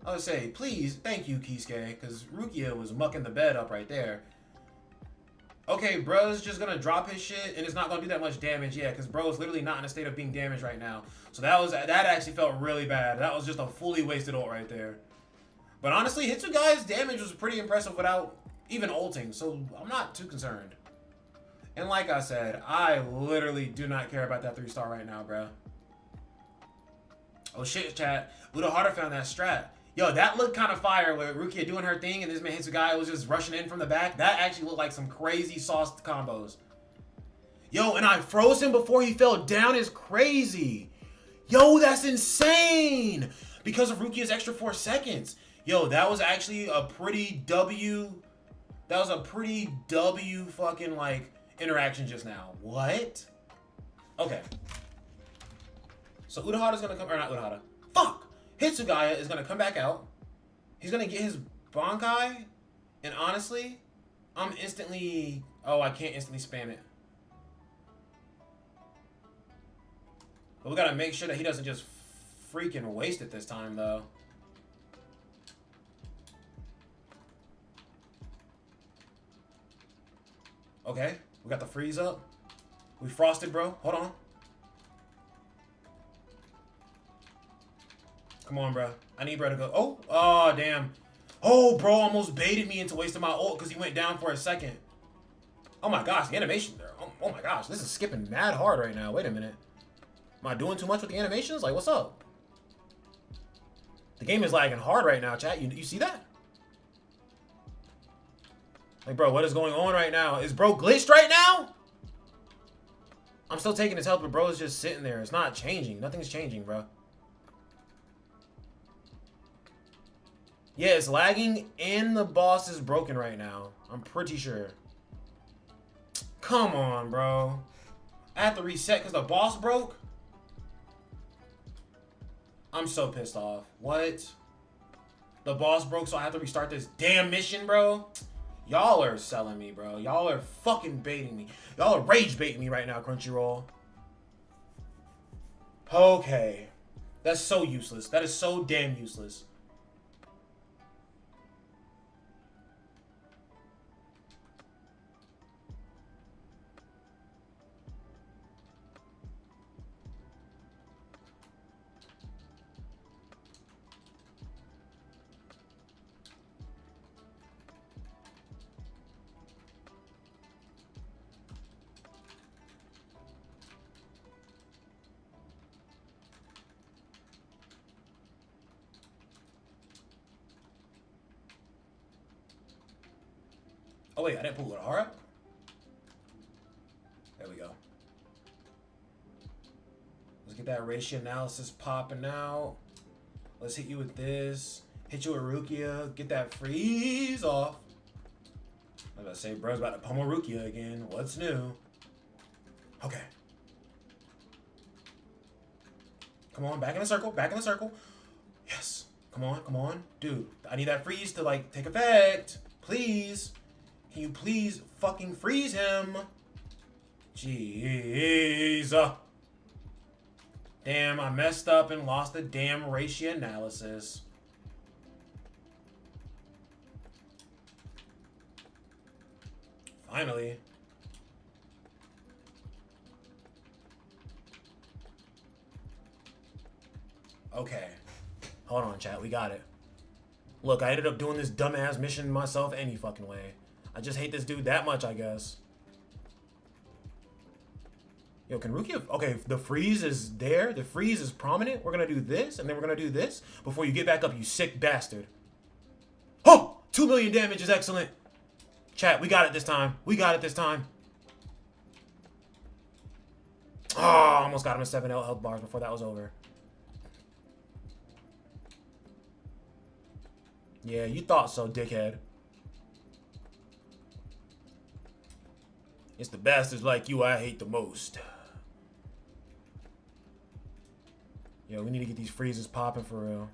I would say, please, thank you, Kisuke, because Rukia was mucking the bed up right there. Okay, bro's just gonna drop his shit, and it's not gonna do that much damage, yeah, because bro's literally not in a state of being damaged right now. So that actually felt really bad. That was just a fully wasted ult right there. But honestly, Hitsugai's damage was pretty impressive without even ulting, so I'm not too concerned. And like I said, I literally do not care about that 3-star right now, bro. Oh shit, chat. Urahara found that strat. Yo, that looked kind of fire with Rukia doing her thing and this man Hitsugaya was just rushing in from the back. That actually looked like some crazy sauced combos. Yo, and I froze him before he fell down is crazy. Yo, that's insane. Because of Rukia's extra 4 seconds. Yo, that was actually a pretty W. That was a pretty W fucking like interaction just now. What? Okay. So Urahara's gonna come, or not Urahara. Fuck! Hitsugaya is gonna come back out. He's gonna get his Bankai. And honestly, I'm instantly... Oh, I can't instantly spam it. But we gotta make sure that he doesn't just freaking waste it this time, though. Okay, we got the freeze up. We frosted, bro. Hold on. Come on, bro. I need bro to go. Oh, oh, damn. Oh, bro almost baited me into wasting my ult because he went down for a second. Oh my gosh, the animation there. Oh my gosh, this is skipping mad hard right now. Wait a minute. Am I doing too much with the animations? Like, what's up? The game is lagging hard right now, chat. You see that? Like, bro, what is going on right now? Is bro glitched right now? I'm still taking his health, but bro is just sitting there. It's not changing. Nothing's changing, bro. Yeah, it's lagging and the boss is broken right now. I'm pretty sure. Come on, bro. I have to reset because the boss broke? I'm so pissed off. What? The boss broke, so I have to restart this damn mission, bro? Y'all are selling me, bro. Y'all are fucking baiting me. Y'all are rage baiting me right now, Crunchyroll. Okay. That's so useless. That is so damn useless. Oh wait, I didn't pull Urahara? There we go. Let's get that ratio analysis popping out. Let's hit you with this. Hit you with Rukia. Get that freeze off. I was about to say, bro's about to pummel Rukia again. What's new? Okay. Come on, back in the circle. Back in the circle. Yes. Come on, come on. Dude, I need that freeze to, like, take effect. Please. Can you please fucking freeze him? Jeez. Damn, I messed up and lost the damn ratio analysis. Finally. Okay. Hold on, chat. We got it. Look, I ended up doing this dumbass mission myself any fucking way. I just hate this dude that much, I guess. Yo, can Rukia... Okay, the freeze is there. The freeze is prominent. We're going to do this, and then we're going to do this before you get back up, you sick bastard. Oh! 2 million damage is excellent. Chat, we got it this time. We got it this time. Oh, almost got him a 7 health bars before that was over. Yeah, you thought so, dickhead. It's the bastards like you I hate the most. Yo, we need to get these freezes popping for real.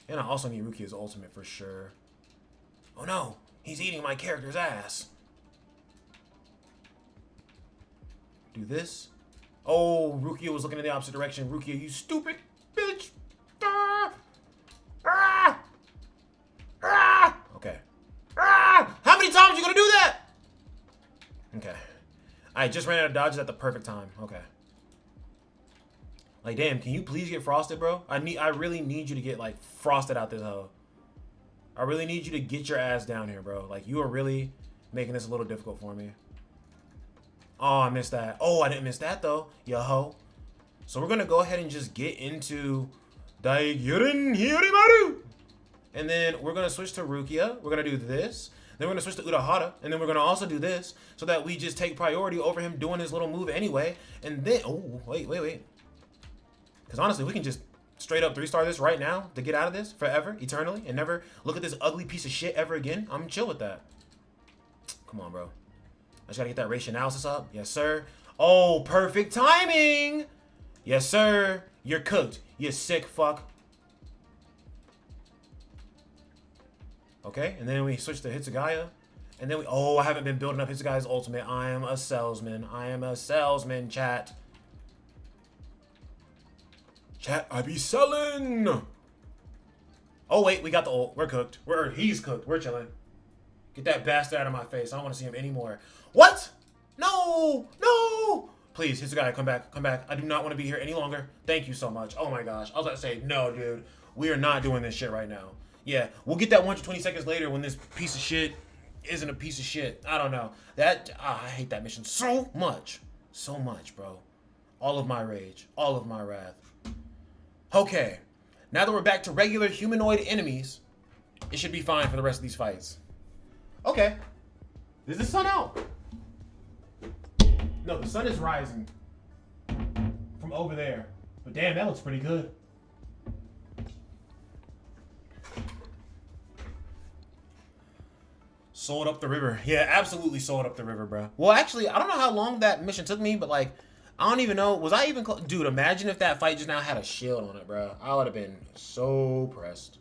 And I also need Rukia's ultimate for sure. Oh no, he's eating my character's ass. Do this. Oh, Rukia was looking in the opposite direction. Rukia, you stupid bitch. Ah! Ah! Ah! Okay. Ah! How many times are you gonna do that? Okay. I just ran out of dodges at the perfect time. Okay. Like, damn, can you please get frosted, bro? I really need you to get, like, frosted out this hoe. I really need you to get your ass down here, bro. Like, you are really making this a little difficult for me. Oh, I missed that. Oh, I didn't miss that, though. Yo ho. So we're going to go ahead and just get into Daiguren Hirimaru. And then we're going to switch to Rukia. We're going to do this. Then we're going to switch to Urahara. And then we're going to also do this so that we just take priority over him doing his little move anyway. And then... Oh, wait. Because honestly, we can just straight up 3-star this right now to get out of this forever, eternally, and never look at this ugly piece of shit ever again. I'm chill with that. Come on, bro. I just got to get that ratio analysis up. Yes, sir. Oh, perfect timing. Yes, sir. You're cooked. You sick fuck. Okay, and then we switch to Hitsugaya. And then we... Oh, I haven't been building up Hitsugaya's ultimate. I am a salesman. I am a salesman, chat. Chat, I be selling. Oh, wait, we got the ult. We're cooked. He's cooked. We're chilling. Get that bastard out of my face. I don't want to see him anymore. What? No! No! Please, Hitsugaya, come back. Come back. I do not want to be here any longer. Thank you so much. Oh, my gosh. I was about to say, no, dude. We are not doing this shit right now. Yeah, we'll get that 120 seconds later when this piece of shit isn't a piece of shit. I don't know. I hate that mission so much. So much, bro. All of my rage. All of my wrath. Okay, now that we're back to regular humanoid enemies, it should be fine for the rest of these fights. Okay, is the sun out? No, the sun is rising from over there. But damn, that looks pretty good. Sold up the river. Yeah, absolutely sold up the river, bro. Well, actually, I don't know how long that mission took me, but like, I don't even know. Was I even close? Dude, imagine if that fight just now had a shield on it, bro. I would have been so pressed.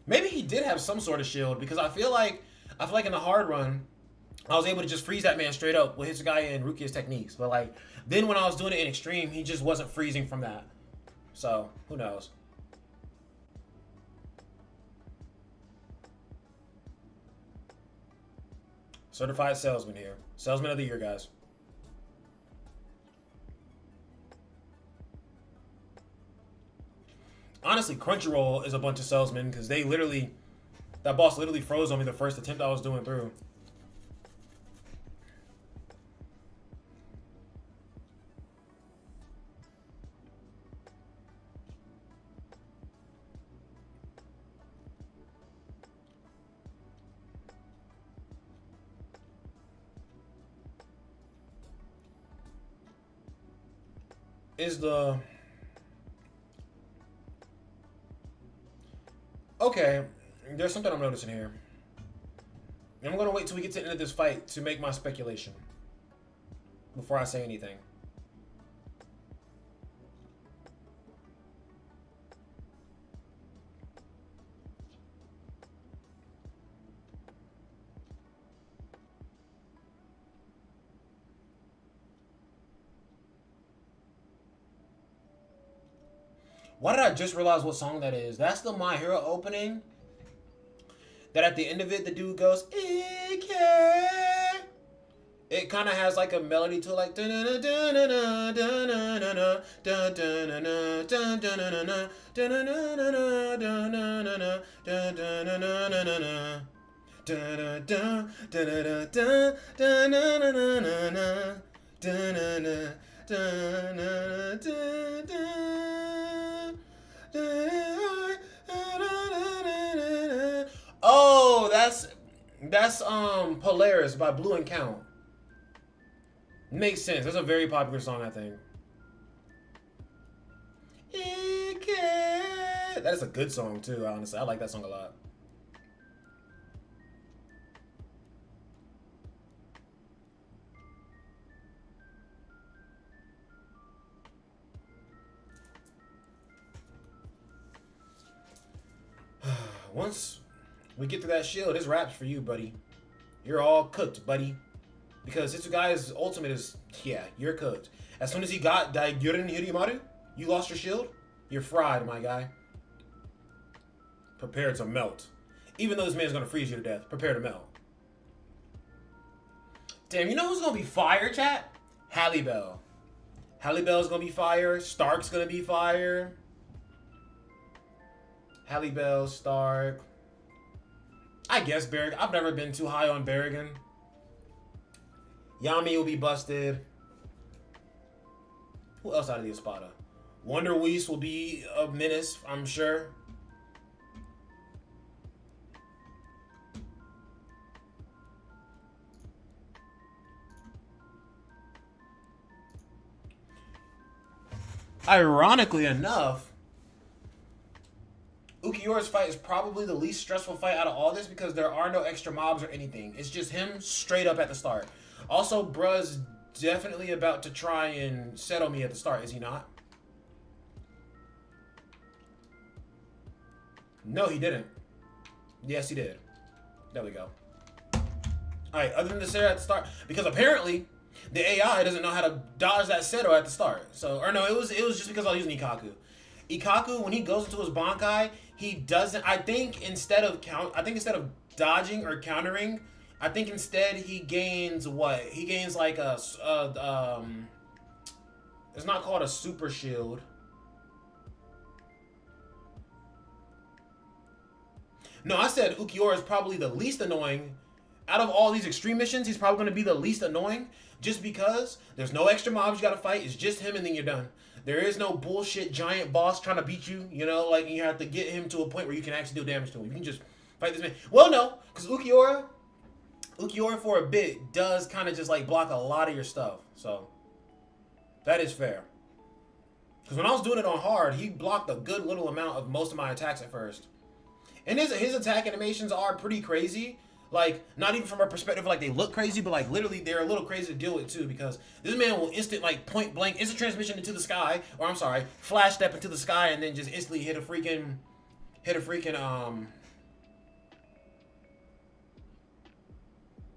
Maybe he did have some sort of shield because I feel like in the hard run, I was able to just freeze that man straight up with Hitsugaya and Rukia's techniques. But like, then when I was doing it in extreme, he just wasn't freezing from that. So, who knows? Certified salesman here. Salesman of the year, guys. Honestly, Crunchyroll is a bunch of salesmen because they literally, that boss literally froze on me the first attempt I was doing through. Is the... Okay, there's something I'm noticing here. I'm going to wait till we get to the end of this fight to make my speculation before I say anything. Why did I just realize what song that is? That's the My Hero opening. That at the end of it, the dude goes, Ike. It kind of has like a melody to it, like oh, that's Polaris by Blue and Count. Makes sense. That's a very popular song, I think. That is a good song too, honestly. I like that song a lot. Once we get to that shield, it's wraps for you, buddy. You're all cooked, buddy. Because Hitsugai's ultimate is, yeah, you're cooked. As soon as he got Daiguren Hirimaru, you lost your shield, you're fried, my guy. Prepare to melt. Even though this man's gonna freeze you to death, prepare to melt. Damn, you know who's gonna be fire, chat? Halle Bell. Halle Bell's gonna be fire. Stark's gonna be fire. Halle Bell, Stark. I guess Berrigan. I've never been too high on Berrigan. Yami will be busted. Who else out of the Espada? Wonder Whis will be a menace, I'm sure. Ironically enough, Ukiyora's fight is probably the least stressful fight out of all this because there are no extra mobs or anything. It's just him straight up at the start. Also, bruh's definitely about to try and settle me at the start, is he not? No, he didn't. Yes, he did. There we go. Alright, other than the Sarah at the start, because apparently the AI doesn't know how to dodge that Seto at the start. So, or no, it was just because I was using Ikaku. Ikaku, when he goes into his Bankai, he doesn't. I think instead of dodging or countering, I think instead he gains what? He gains like it's not called a super shield. No, I said Ukiora is probably the least annoying. Out of all these extreme missions, he's probably going to be the least annoying just because there's no extra mobs you got to fight. It's just him and then you're done. There is no bullshit giant boss trying to beat you, you know, like you have to get him to a point where you can actually do damage to him. You can just fight this man. Well, no, because Ukiora for a bit does kind of just like block a lot of your stuff. So that is fair. Because when I was doing it on hard, he blocked a good little amount of most of my attacks at first. And his attack animations are pretty crazy. Like, not even from a perspective like they look crazy, but like literally they're a little crazy to deal with too, because this man will instant like point blank, instant transmission into the sky, or I'm sorry, flash step into the sky and then just instantly hit a freaking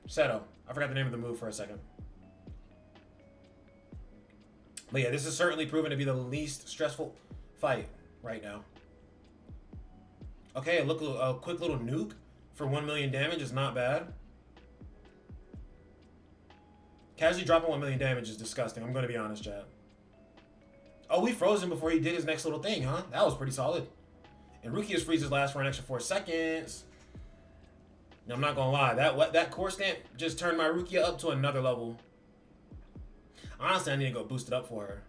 Seto. I forgot the name of the move for a second. But yeah, this is certainly proven to be the least stressful fight right now. Okay, look, a quick little nuke for 1 million damage is not bad. Casually dropping 1 million damage is disgusting. I'm going to be honest, chat. Oh, we froze him before he did his next little thing, huh? That was pretty solid. And Rukia's freezes last for an extra 4 seconds. Now, I'm not going to lie. That core stamp just turned my Rukia up to another level. Honestly, I need to go boost it up for her.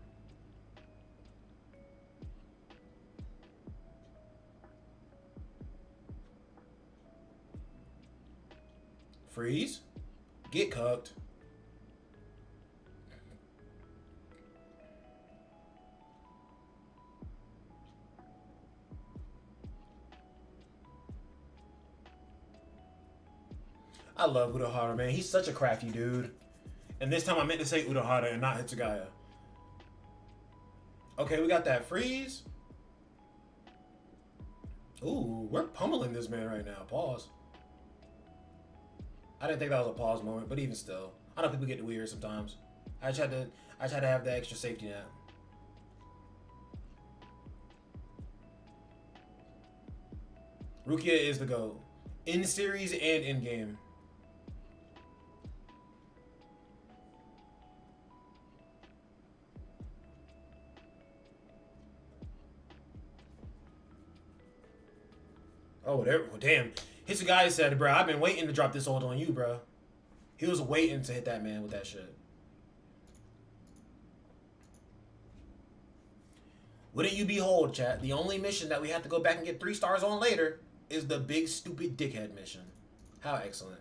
Freeze. Get cooked. I love Urahara, man. He's such a crafty dude. And this time I meant to say Urahara and not Hitsugaya. Okay, we got that freeze. Ooh, we're pummeling this man right now. Pause. I didn't think that was a pause moment, but even still. I know people get weird sometimes. I just had to have the extra safety net. Rukia is the GOAT. In series and in game. Oh, there. Well, damn. His guy said, bro, I've been waiting to drop this ult on you, bro. He was waiting to hit that man with that shit. Wouldn't you behold, chat? The only mission that we have to go back and get 3 stars on later is the big stupid dickhead mission. How excellent.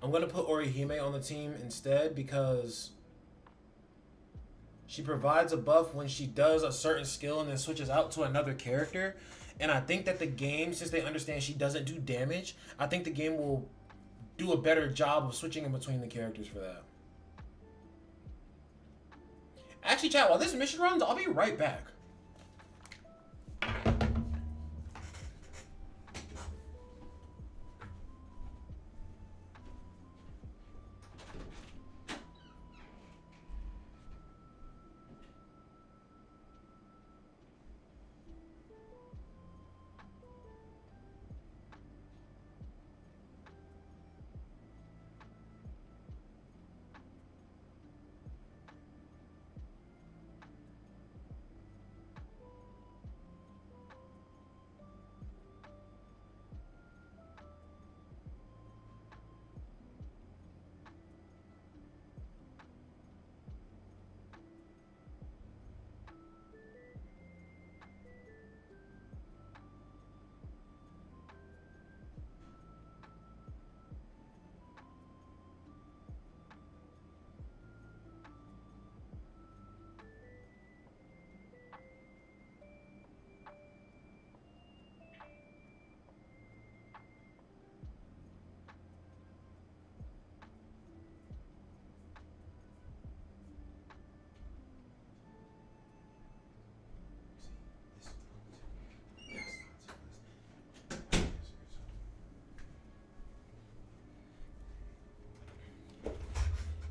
I'm going to put Orihime on the team instead because she provides a buff when she does a certain skill and then switches out to another character. And I think that the game, since they understand she doesn't do damage, I think the game will do a better job of switching in between the characters for that. Actually, chat, while this mission runs, I'll be right back.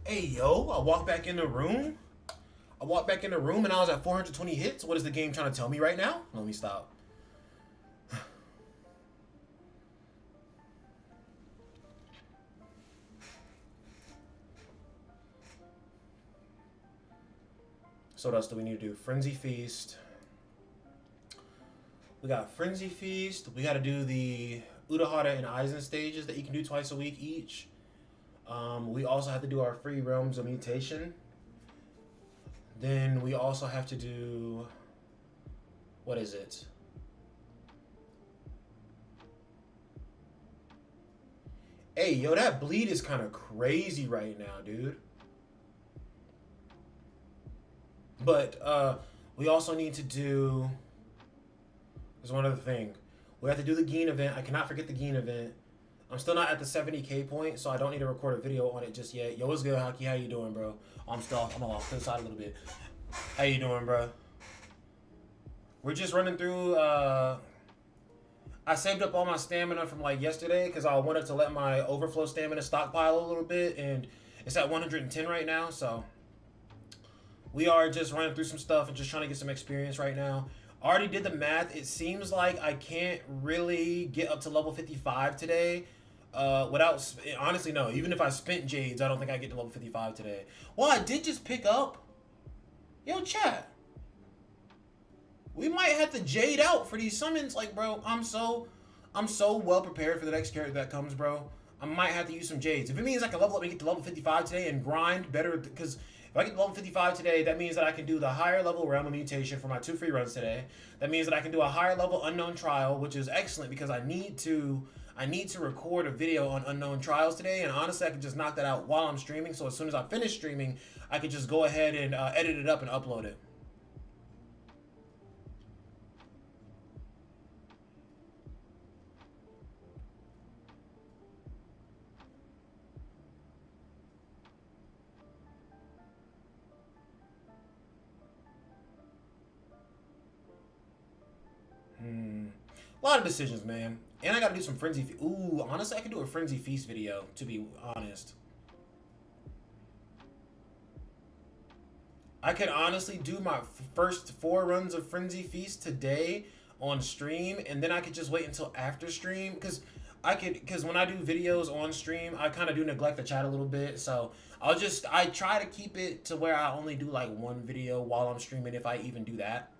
Hey, yo, I walked back in the room. And I was at 420 hits. What is the game trying to tell me right now? Let me stop. So what else do we need to do? Frenzy Feast. We got Frenzy Feast. We got to do the Urahara and Aizen stages that you can do twice a week each. We also have to do our free realms of mutation. Then we also have to do, what is it? Hey, yo, that bleed is kind of crazy right now, dude. But we also need to do, there's one other thing. We have to do the Geen event. I cannot forget the Geen event. I'm still not at the 70K point, so I don't need to record a video on it just yet. Yo, what's good, Hockey? How you doing, bro? I'm off to the side a little bit. How you doing, bro? We're just running through, I saved up all my stamina from, like, yesterday because I wanted to let my overflow stamina stockpile a little bit, and it's at 110 right now, so we are just running through some stuff and just trying to get some experience right now. I already did the math. It seems like I can't really get up to level 55 today. Without, honestly, no. Even if I spent Jades, I don't think I get to level 55 today. Well, I did just pick up. Yo, chat. We might have to Jade out for these summons. Like, bro, I'm so well prepared for the next character that comes, bro. I might have to use some Jades. If it means I can level up and get to level 55 today and grind better, because if I get to level 55 today, that means that I can do the higher level Realm of Mutation for my 2 free runs today. That means that I can do a higher level Unknown Trial, which is excellent because I need to record a video on Unknown Trials today, and honestly, I can just knock that out while I'm streaming, so as soon as I finish streaming, I could just go ahead and edit it up and upload it. A lot of decisions, man. And I gotta do some Frenzy Ooh, honestly, I could do a Frenzy Feast video, to be honest. I could honestly do my first 4 runs of Frenzy Feast today on stream, and then I could just wait until after stream, because when I do videos on stream, I kind of do neglect the chat a little bit. So I try to keep it to where I only do like 1 video while I'm streaming, if I even do that.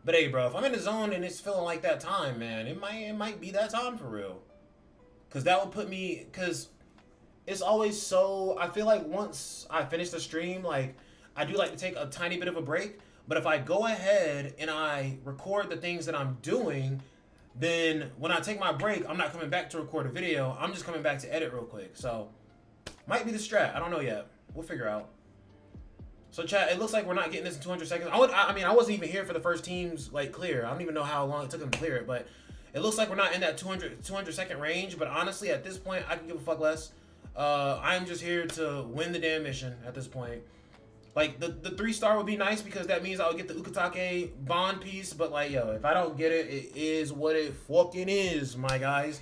But hey, bro, if I'm in the zone and it's feeling like that time, man, it might be that time for real. Cause that would put me, cause it's always so. I feel like once I finish the stream, like I do like to take a tiny bit of a break. But if I go ahead and I record the things that I'm doing, then when I take my break, I'm not coming back to record a video. I'm just coming back to edit real quick. So might be the strat. I don't know yet. We'll figure out. So chat, it looks like we're not getting this in 200 seconds. I mean, I wasn't even here for the first team's like clear. I don't even know how long it took them to clear it, but it looks like we're not in that 200 second range. But honestly, at this point, I can give a fuck less. I'm just here to win the damn mission at this point. Like the 3-star would be nice because that means I'll get the Ukitake bond piece. But like, yo, if I don't get it, it is what it fucking is, my guys.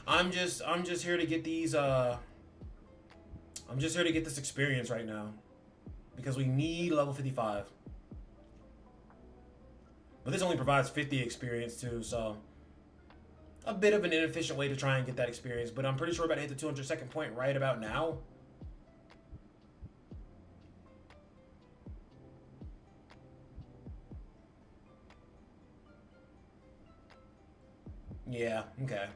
I'm just here to get these. I'm just here to get this experience right now. Because we need level 55. But this only provides 50 experience too, so a bit of an inefficient way to try and get that experience. But I'm pretty sure we're about to hit the 200 second point right about now. Yeah, okay.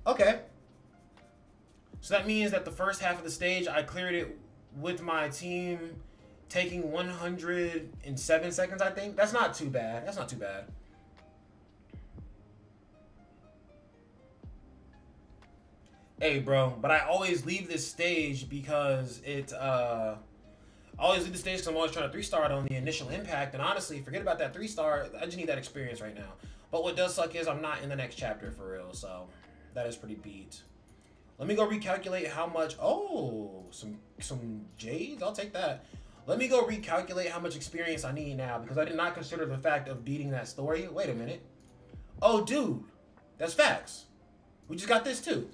Okay. So that means that the first half of the stage, I cleared it with my team taking 107 seconds, I think. That's not too bad. That's not too bad. Hey, bro, but I always leave this stage because I always leave the stage because I'm always trying to 3-star it on the initial impact. And honestly, forget about that 3-star. I just need that experience right now. But what does suck is I'm not in the next chapter for real. So that is pretty beat. Let me go recalculate how much. Oh, some jades. I'll take that. Let me go recalculate how much experience I need now because I did not consider the fact of beating that story. Wait a minute. Oh, dude, that's facts. We just got this too.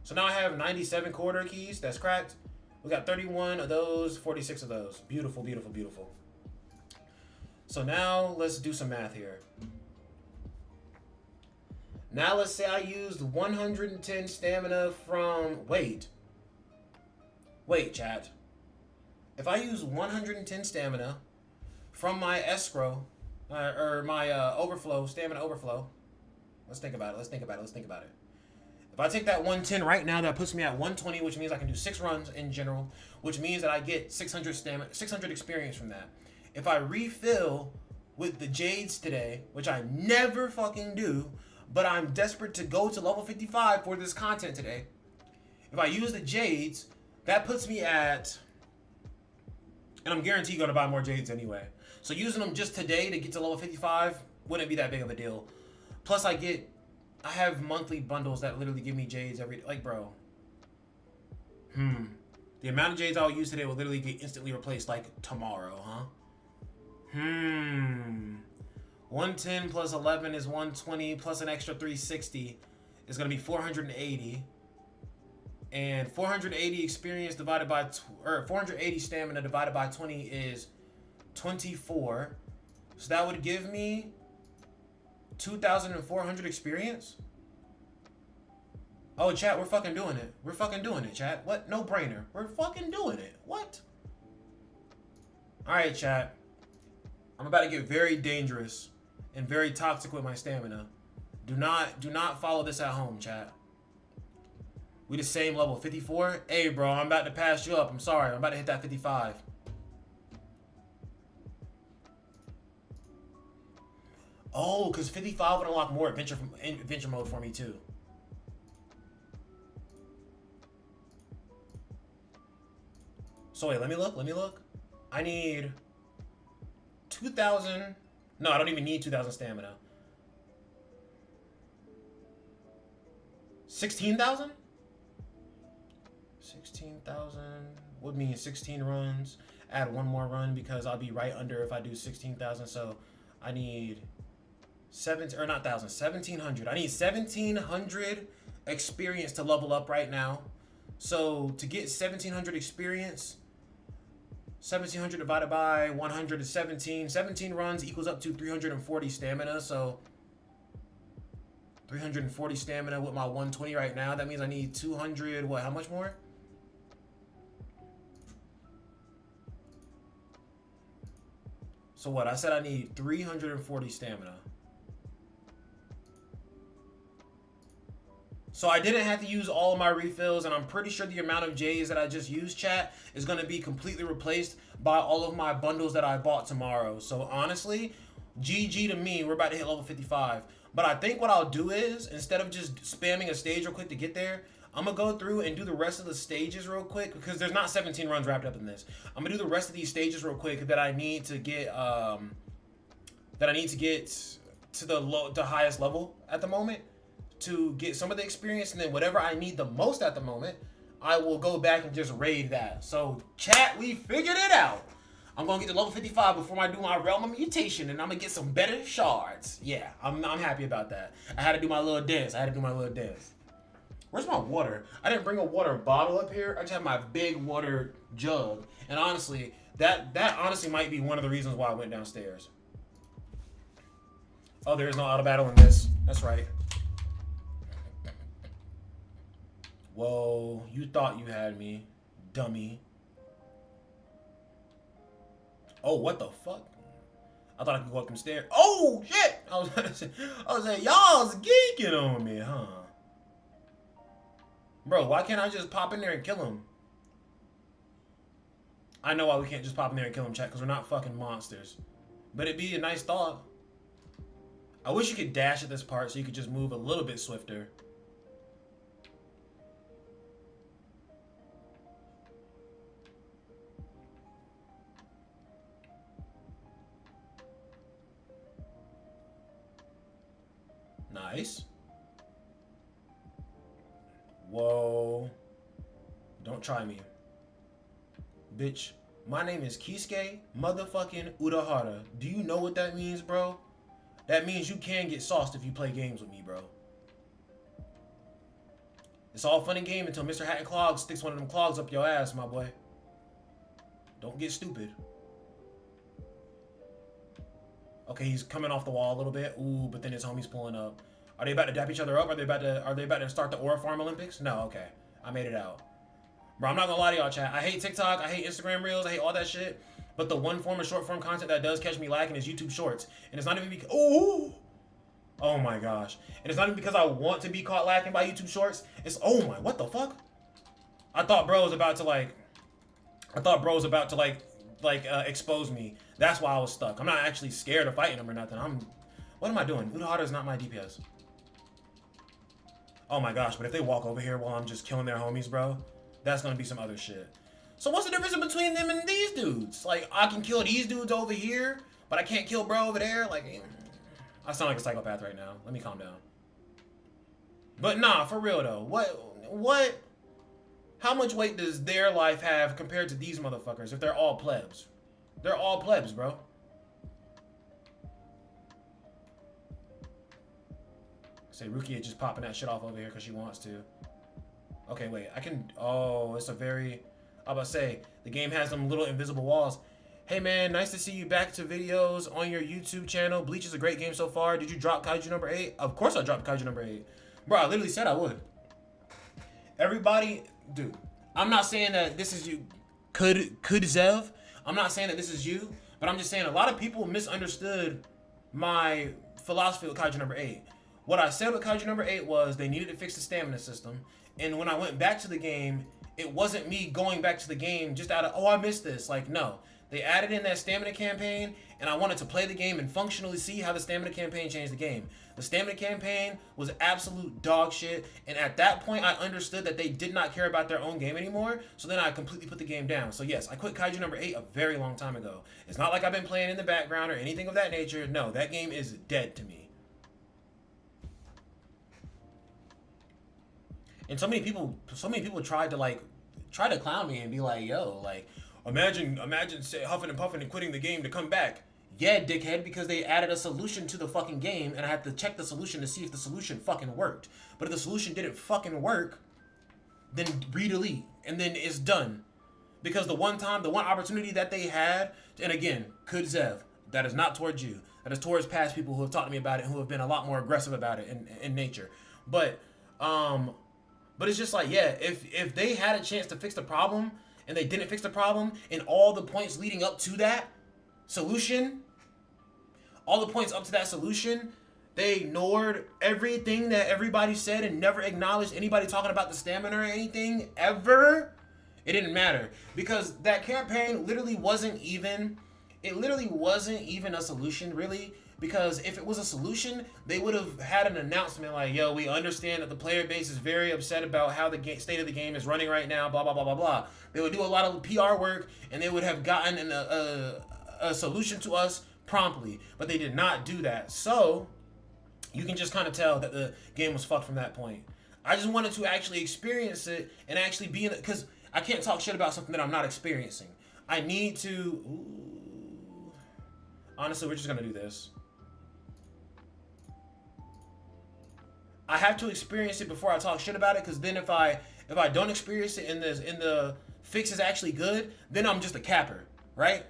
So now I have 97 quarter keys. That's cracked. We got 31 of those, 46 of those. Beautiful, beautiful, beautiful. So now let's do some math here. Now let's say I used 110 stamina from... Wait, chat. If I use 110 stamina from my escrow, or my stamina overflow. Let's think about it. If I take that 110 right now, that puts me at 120, which means I can do 6 runs in general, which means that I get 600 experience from that. If I refill with the jades today, which I never fucking do, but I'm desperate to go to level 55 for this content today. If I use the jades, that puts me at, and I'm guaranteed going to buy more jades anyway. So using them just today to get to level 55 wouldn't be that big of a deal. Plus I have monthly bundles that literally give me jades every, like, bro. The amount of jades I'll use today will literally get instantly replaced like tomorrow, huh? 110 plus 11 is 120 plus an extra 360 is going to be 480. And 480 experience divided by, 480 stamina divided by 20 is 24. So that would give me 2,400 experience. Oh, chat, we're fucking doing it. We're fucking doing it, chat. What? No brainer. We're fucking doing it. What? All right, chat. I'm about to get very dangerous and very toxic with my stamina. Do not follow this at home, chat. We the same level, 54. Hey, bro, I'm about to pass you up. I'm sorry. I'm about to hit that 55. Oh, because 55 would unlock more adventure mode for me, too. So wait, let me look. I need 2,000. No, I don't even need 2,000 stamina. 16,000? 16,000 would mean 16 runs. Add one more run because I'll be right under if I do 16,000. So I need 1,700. I need 1,700 experience to level up right now. So to get 1700 experience, 1700 divided by 100 is 17. 17 runs equals up to 340 stamina. So 340 stamina with my 120 right now. That means I need 200. What? How much more? So what? I said I need 340 stamina. So I didn't have to use all of my refills, and I'm pretty sure the amount of J's that I just used, chat, is going to be completely replaced by all of my bundles that I bought tomorrow. So honestly, GG to me. We're about to hit level 55. But I think what I'll do is, instead of just spamming a stage real quick to get there, I'm going to go through and do the rest of the stages real quick, because there's not 17 runs wrapped up in this. I'm going to do the rest of these stages real quick that I need to get to the highest level at the moment, to get some of the experience, and then whatever I need the most at the moment, I will go back and just raid that. So chat, we figured it out. I'm gonna get to level 55 before I do my realm of mutation, and I'm gonna get some better shards. Yeah, I'm happy about that. I had to do my little dance. Where's my water? I didn't bring a water bottle up here. I just have my big water jug. And honestly, that honestly might be one of the reasons why I went downstairs. Oh, there is no auto battle in this. That's right. Whoa, you thought you had me, dummy. Oh, what the fuck? I thought I could go up them stairs. Oh, shit! I was like, y'all's geeking on me, huh? Bro, why can't I just pop in there and kill him? I know why we can't just pop in there and kill him, chat, because we're not fucking monsters. But it'd be a nice thought. I wish you could dash at this part so you could just move a little bit swifter. Nice. Whoa. Don't try me. Bitch, my name is Kisuke motherfucking Urahara. Do you know what that means, bro? That means you can get sauced if you play games with me, bro. It's all fun and game until Mr. Hat and Clogs sticks one of them clogs up your ass, my boy. Don't get stupid. Okay, he's coming off the wall a little bit. Ooh, but then his homie's pulling up. Are they about to dap each other up? Are they about to start the Aura Farm Olympics? No, okay. I made it out. Bro, I'm not gonna lie to y'all, chat. I hate TikTok, I hate Instagram Reels, I hate all that shit. But the one form of short form content that does catch me lacking is YouTube Shorts. And it's not even because oh my gosh. And it's not even because I want to be caught lacking by YouTube Shorts. It's what the fuck? I thought bro was about to expose me. That's why I was stuck. I'm not actually scared of fighting him or nothing. What am I doing? Urahara is not my DPS. Oh my gosh, but if they walk over here while I'm just killing their homies, bro, that's gonna be some other shit. So what's the difference between them and these dudes? Like, I can kill these dudes over here, but I can't kill bro over there? Like, I sound like a psychopath right now. Let me calm down. But nah, for real though, what? How much weight does their life have compared to these motherfuckers if they're all plebs? They're all plebs, bro. Say Rukia just popping that shit off over here because she wants to. Okay, wait. I can... Oh, it's a very... I was about to say, the game has them little invisible walls. Hey, man, nice to see you back to videos on your YouTube channel. Bleach is a great game so far. Did you drop Kaiju number 8? Of course I dropped Kaiju number 8. Bro, I literally said I would. Everybody... Dude, I'm not saying that this is you. Could Zev. I'm not saying that this is you. But I'm just saying a lot of people misunderstood my philosophy with Kaiju number 8. What I said with Kaiju number 8 was they needed to fix the stamina system. And when I went back to the game, it wasn't me going back to the game just out of, oh, I missed this. Like, no. They added in that stamina campaign, and I wanted to play the game and functionally see how the stamina campaign changed the game. The stamina campaign was absolute dog shit, and at that point, I understood that they did not care about their own game anymore, so then I completely put the game down. So yes, I quit Kaiju number 8 a very long time ago. It's not like I've been playing in the background or anything of that nature. No, that game is dead to me. And so many people tried to clown me and be like, yo, like, imagine say, huffing and puffing and quitting the game to come back. Yeah, dickhead, because they added a solution to the fucking game, and I had to check the solution to see if the solution fucking worked. But if the solution didn't fucking work, then re-delete, and then it's done. Because the one opportunity that they had, and again, could Zev, that is not towards you. That is towards past people who have talked to me about it and who have been a lot more aggressive about it in nature. But it's just like, yeah, if they had a chance to fix the problem and they didn't fix the problem, and all the points leading up to that solution, they ignored everything that everybody said and never acknowledged anybody talking about the stamina or anything ever. It didn't matter, because that campaign literally wasn't even a solution, really. Because if it was a solution, they would have had an announcement like, yo, we understand that the player base is very upset about how the state of the game is running right now, blah, blah, blah, blah, blah. They would do a lot of PR work, and they would have gotten a solution to us promptly. But they did not do that. So you can just kind of tell that the game was fucked from that point. I just wanted to actually experience it and actually be in it, because I can't talk shit about something that I'm not experiencing. I need to... Ooh. Honestly, we're just going to do this. I have to experience it before I talk shit about it, because then if I don't experience it and the fix is actually good, then I'm just a capper, right?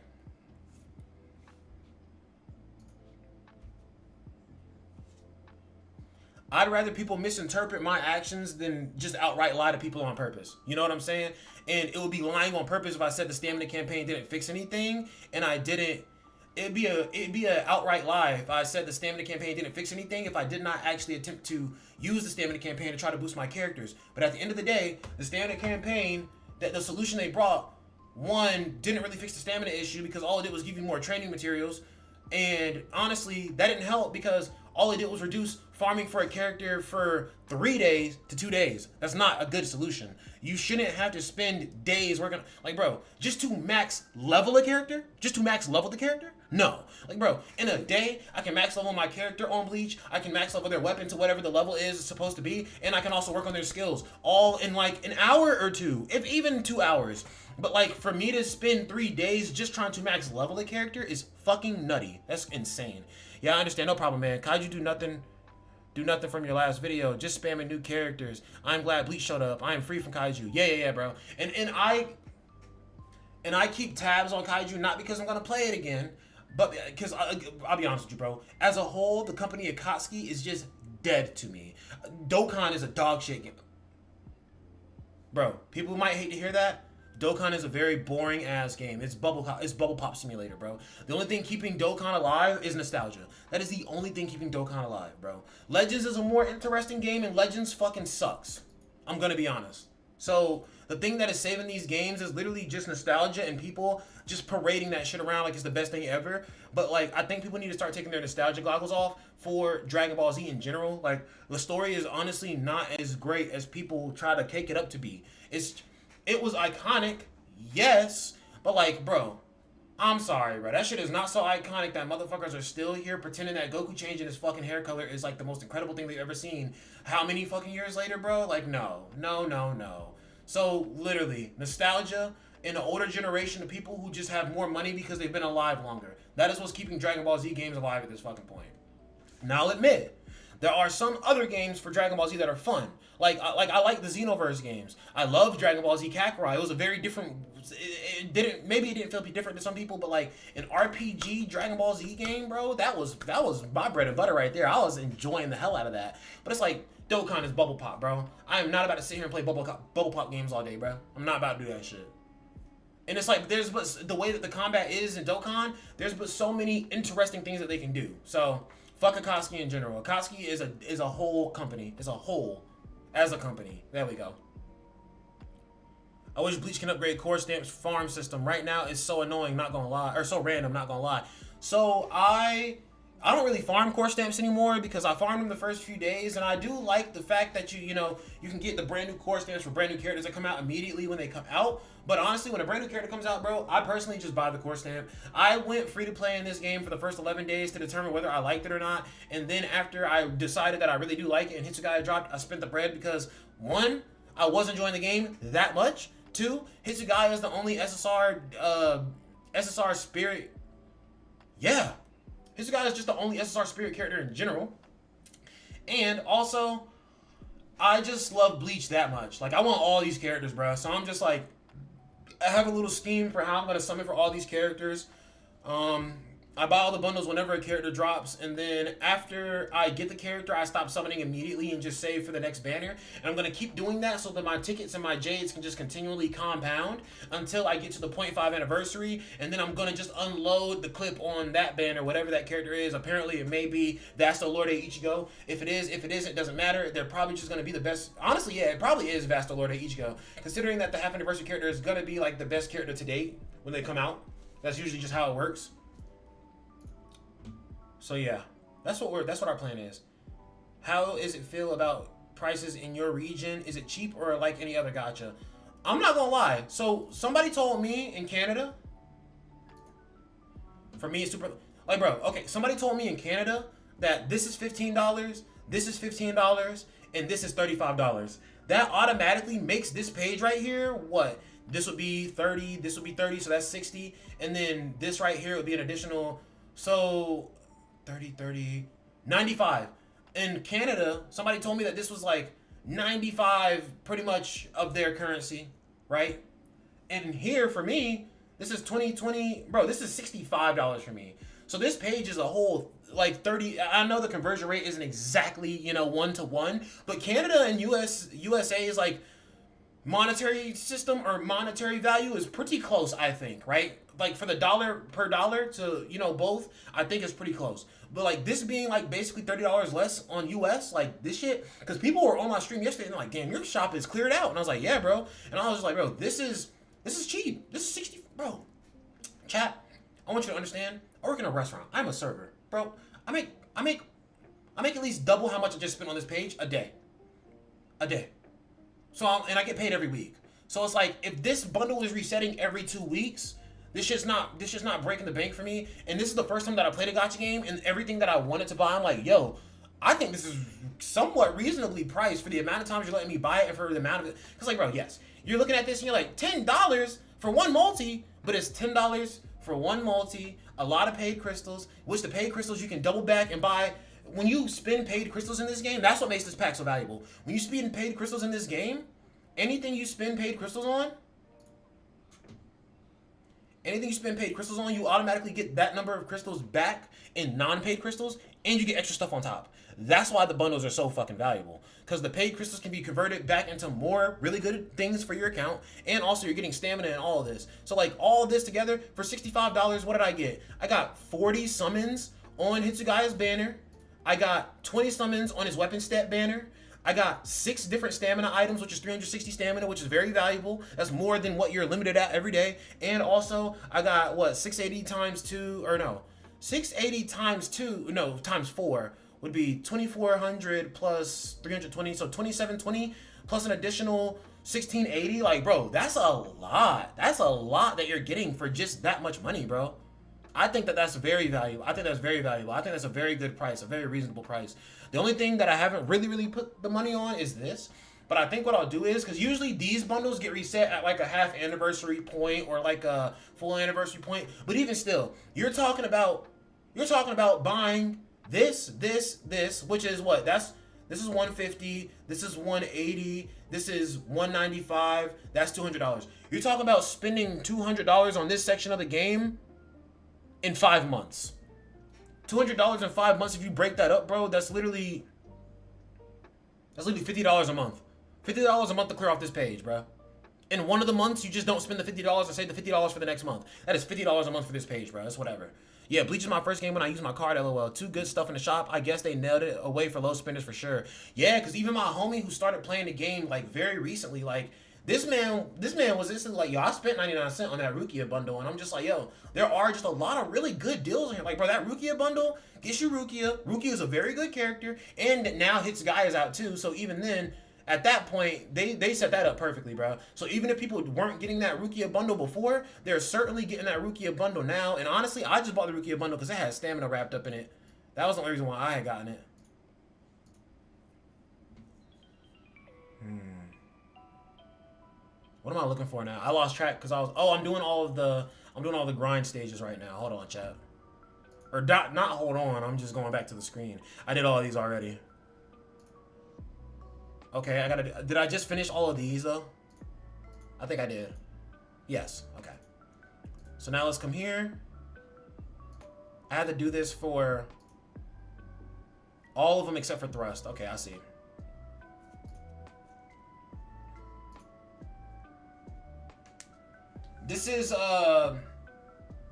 I'd rather people misinterpret my actions than just outright lie to people on purpose. You know what I'm saying? And it would be lying on purpose if I said the stamina campaign didn't fix anything, and I didn't. It'd be a outright lie if I said the stamina campaign didn't fix anything, if I did not actually attempt to use the stamina campaign to try to boost my characters. But at the end of the day, the stamina campaign, that the solution they brought, one, didn't really fix the stamina issue, because all it did was give you more training materials. And honestly, that didn't help, because all it did was reduce farming for a character for 3 days to 2 days. That's not a good solution. You shouldn't have to spend days working, like, bro, just to max level a character? Just to max level the character? No. Like, bro, in a day, I can max level my character on Bleach, I can max level their weapon to whatever the level is supposed to be, and I can also work on their skills, all in like an hour or two, if even 2 hours. But like, for me to spend 3 days just trying to max level a character is fucking nutty. That's insane. Yeah, I understand, no problem, man. Kaiju do nothing from your last video, just spamming new characters. I'm glad Bleach showed up. I am free from Kaiju. Yeah, bro. And I keep tabs on Kaiju, not because I'm gonna play it again, but because I'll be honest with you, bro. As a whole, the company Akatsuki is just dead to me. Dokkan is a dog shit game. Bro, people might hate to hear that. Dokkan is a very boring ass game. It's bubble pop simulator, bro. The only thing keeping Dokkan alive is nostalgia. That is the only thing keeping Dokkan alive, bro. Legends is a more interesting game, and Legends fucking sucks. I'm gonna be honest. So the thing that is saving these games is literally just nostalgia and people just parading that shit around like it's the best thing ever. But like, I think people need to start taking their nostalgia goggles off for Dragon Ball Z in general. Like, the story is honestly not as great as people try to cake it up to be. It was iconic, yes, but like, bro, I'm sorry, bro. That shit is not so iconic that motherfuckers are still here pretending that Goku changing his fucking hair color is like the most incredible thing they've ever seen. How many fucking years later, bro? Like, no. So, literally, nostalgia in the older generation of people who just have more money because they've been alive longer. That is what's keeping Dragon Ball Z games alive at this fucking point. Now, I'll admit, there are some other games for Dragon Ball Z that are fun. Like I like the Xenoverse games. I love Dragon Ball Z Kakarot. It was a very different. It didn't feel different to some people, but like an RPG Dragon Ball Z game, bro, that was my bread and butter right there. I was enjoying the hell out of that. But it's like, Dokkan is bubble pop, bro. I am not about to sit here and play bubble pop games all day, bro. I'm not about to do that shit. And it's like, the way that the combat is in Dokkan, there's but so many interesting things that they can do. So fuck Akatsuki in general. Akatsuki is a whole company. As a company. There we go. I wish Bleach can upgrade core stamps farm system. Right now it's so annoying, not gonna lie. Or so random, not gonna lie. So I don't really farm core stamps anymore because I farmed them the first few days, and I do like the fact that you can get the brand new core stamps for brand new characters that come out immediately when they come out. But honestly, when a brand new character comes out, bro, I personally just buy the core stamp. I went free to play in this game for the first 11 days to determine whether I liked it or not, and then after I decided that I really do like it and Hitsugaya dropped, I spent the bread because, one, I wasn't enjoying the game that much. Two, Hitsugaya is the only SSR spirit. Yeah. Hitsugaya is just the only SSR spirit character in general. And also, I just love Bleach that much. Like, I want all these characters, bro. So I'm just like, I have a little scheme for how I'm gonna summon for all these characters. Um, I buy all the bundles whenever a character drops, and then after I get the character, I stop summoning immediately and just save for the next banner. And I'm gonna keep doing that so that my tickets and my jades can just continually compound until I get to the .5 anniversary, and then I'm gonna just unload the clip on that banner, whatever that character is. Apparently, it may be Vasto Lorde Ichigo. If it is, if it isn't, it doesn't matter. They're probably just gonna be the best. Honestly, yeah, it probably is Vasto Lorde Ichigo, considering that the half anniversary character is gonna be like the best character to date when they come out. That's usually just how it works. So yeah, that's what our plan is. How does it feel about prices in your region? Is it cheap or like any other gacha? I'm not gonna lie. So somebody told me in Canada. For me, it's super. Like, bro, okay. Somebody told me in Canada that this is $15, this is $15, and this is $35. That automatically makes this page right here what? This would be 30. This would be 30. So that's 60. And then this right here would be an additional. So 30, 95. In Canada, somebody told me that this was like 95 pretty much of their currency, right? And here for me, this is 2020, bro, this is $65 for me. So this page is a whole like 30. I know the conversion rate isn't exactly, 1-to-1, but Canada and USA is like monetary system or monetary value is pretty close, I think, right? Like for the dollar per dollar to, both, I think it's pretty close. But like this being like basically $30 less on US, like this shit, because people were on my stream yesterday and they're like, damn, your shop is cleared out. And I was like, yeah, bro. And I was just like, bro, this is cheap. This is 60, bro. Chat, I want you to understand, I work in a restaurant. I'm a server. Bro, I make at least double how much I just spent on this page a day. So and I get paid every week. So it's like if this bundle is resetting every 2 weeks, this shit's not breaking the bank for me. And this is the first time that I played a gacha game, and everything that I wanted to buy, I'm like, yo, I think this is somewhat reasonably priced for the amount of times you're letting me buy it and for the amount of it. Because like, bro, yes, you're looking at this and you're like, $10 for one multi, but it's $10 for one multi, a lot of paid crystals, which the paid crystals you can double back and buy. When you spend paid crystals in this game, that's what makes this pack so valuable. When you spend paid crystals in this game, anything you spend paid crystals on, you automatically get that number of crystals back in non-paid crystals, and you get extra stuff on top. That's why the bundles are so fucking valuable. Because the paid crystals can be converted back into more really good things for your account, and also you're getting stamina and all of this. So like all of this together, for $65, what did I get? I got 40 summons on Hitsugaya's banner. I got 20 summons on his weapon stat banner. I got 6 different stamina items, which is 360 stamina, which is very valuable. That's more than what you're limited at every day. And also, I got, 680 times 2, or no, 680 times 2, no, times 4 would be 2,400 plus 320, so 2,720 plus an additional 1,680. Like, bro, that's a lot. That's a lot that you're getting for just that much money, bro. I think that's very valuable. I think that's a very good price, a very reasonable price. The only thing that I haven't really put the money on is this. But I think what I'll do is, because usually these bundles get reset at like a half anniversary point or like a full anniversary point. But even still, you're talking about buying this, which is what? This is $150, this is $180, this is $195, that's $200. You're talking about spending $200 on this section of the game in 5 months. $200 in 5 months, if you break that up, bro, that's literally $50 a month. $50 a month to clear off this page, bro. In one of the months, you just don't spend the $50 and save the $50 for the next month. That is $50 a month for this page, bro. That's whatever. Yeah, Bleach is my first game when I use my card, LOL. 2 good stuff in the shop. I guess they nailed it away for low spenders for sure. Yeah, because even my homie who started playing the game, like, very recently, like, This man was just like, yo, I spent 99 cents on that Rukia bundle, and I'm just like, yo, there are just a lot of really good deals in here. Like, bro, that Rukia bundle gets you Rukia. Rukia is a very good character, and now Hitsugai is out too. So even then, at that point, they set that up perfectly, bro. So even if people weren't getting that Rukia bundle before, they're certainly getting that Rukia bundle now. And honestly, I just bought the Rukia bundle because it had stamina wrapped up in it. That was the only reason why I had gotten it. What am I looking for now? I lost track because I'm doing all the grind stages right now. Hold on, chat. Or not hold on. I'm just going back to the screen. I did all of these already. Okay, I gotta. Did I just finish all of these though? I think I did. Yes. Okay. So now let's come here. I had to do this for all of them except for Thrust. Okay, I see. This is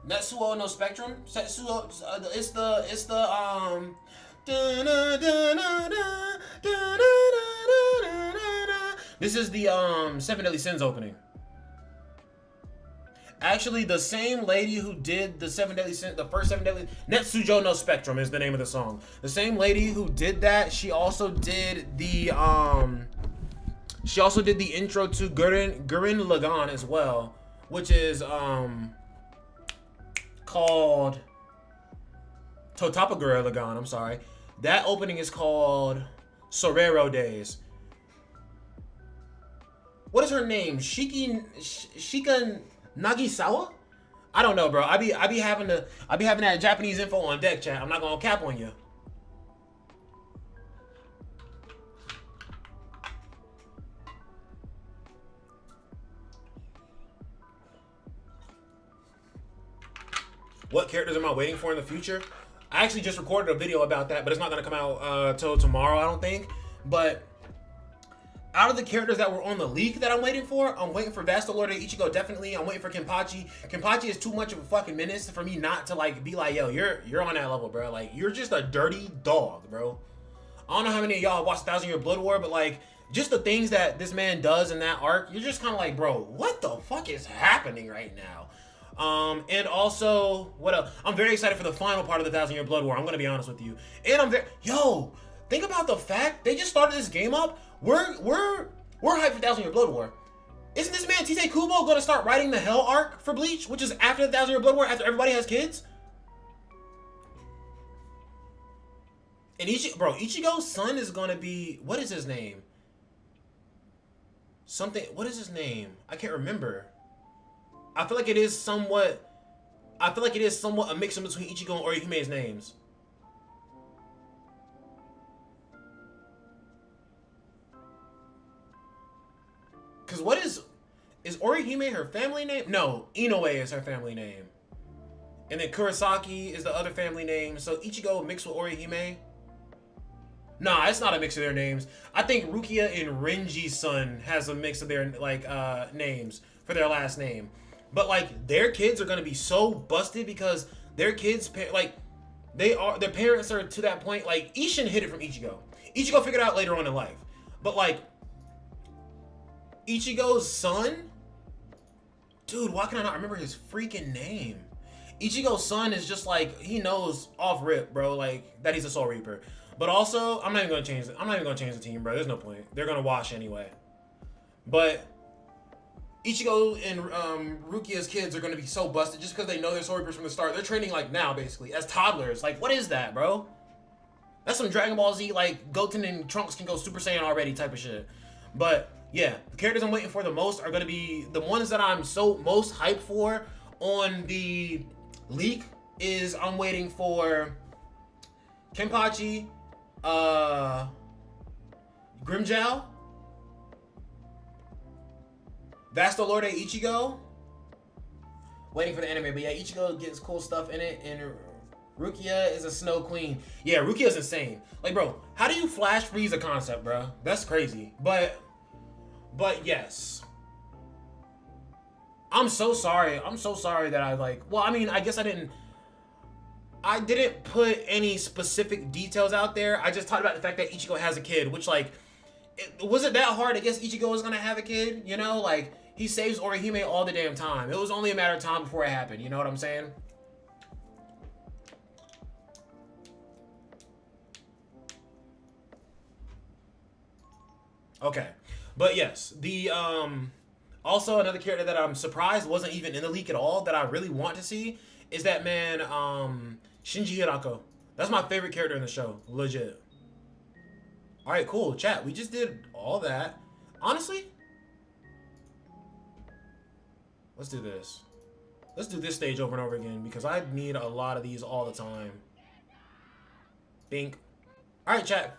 Netsuo no Spectrum. Setsuo, it's the this is the Seven Deadly Sins opening. Actually, the same lady who did the Seven Deadly Sins, the first Seven Deadly, Netsujo no Spectrum is the name of the song. The same lady who did that, she also did the intro to Gurren Lagann as well, which is called Totapa Gurren Lagann. I'm sorry. That opening is called Sorero Days. What is her name? Shika Nagisawa? I don't know, bro. I be having that Japanese info on deck, chat. I'm not gonna cap on you. What characters am I waiting for in the future? I actually just recorded a video about that, but it's not gonna come out till tomorrow, I don't think. But out of the characters that were on the leak that I'm waiting for Vasto Lord of Ichigo, definitely. I'm waiting for Kenpachi. Kenpachi is too much of a fucking menace for me not to like be like, yo, you're on that level, bro. Like, you're just a dirty dog, bro. I don't know how many of y'all watched 1,000 Year Blood War, but like, just the things that this man does in that arc, you're just kind of like, bro, what the fuck is happening right now? And also, what else? I'm very excited for the final part of the 1,000 Year Blood War. I'm gonna be honest with you. And think about the fact they just started this game up. We're hyped for 1,000 Year Blood War. Isn't this man Tite Kubo gonna start writing the Hell arc for Bleach, which is after the 1,000 Year Blood War, after everybody has kids? And Ichigo's son is gonna be, what is his name? What is his name? I can't remember. I feel like it is somewhat a mix in between Ichigo and Orihime's names. Cause is Orihime her family name? No, Inoue is her family name. And then Kurosaki is the other family name. So Ichigo mixed with Orihime. Nah, it's not a mix of their names. I think Rukia and Renji's son has a mix of their names for their last name. But like, their kids are gonna be so busted because their kids their parents are to that point. Like, Ishin hid it from Ichigo. Ichigo figured out later on in life. But like, Ichigo's son, dude, why can I not remember his freaking name? Ichigo's son is just like, he knows off rip, bro, like that he's a Soul Reaper. But also, I'm not even gonna change the team, bro. There's no point. They're gonna wash anyway. But Ichigo and Rukia's kids are gonna be so busted just because they know they're Soul Reapers from the start. They're training like now, basically, as toddlers. Like, what is that, bro? That's some Dragon Ball Z, like Goten and Trunks can go Super Saiyan already type of shit. But yeah, the characters I'm waiting for the most are gonna be the ones that I'm most hyped for on the leak. Is I'm waiting for Kenpachi, Grimmjow, Vasto Lorde Ichigo. Waiting for the anime, but yeah, Ichigo gets cool stuff in it, and Rukia is a Snow Queen. Yeah, Rukia's insane. Like, bro, how do you flash freeze a concept, bro? That's crazy. But yes. I'm so sorry. I'm so sorry that I guess I didn't put any specific details out there. I just talked about the fact that Ichigo has a kid, which, like, was it that hard? I guess Ichigo was gonna have a kid, you know? Like, he saves Orihime all the damn time. It was only a matter of time before it happened, you know what I'm saying? Okay. But yes, the also another character that I'm surprised wasn't even in the leak at all that I really want to see is that man Shinji Hirako. That's my favorite character in the show, legit. All right, cool. Chat, we just did all that. Honestly, let's do this. Let's do this stage over and over again because I need a lot of these all the time. Bink. All right, chat.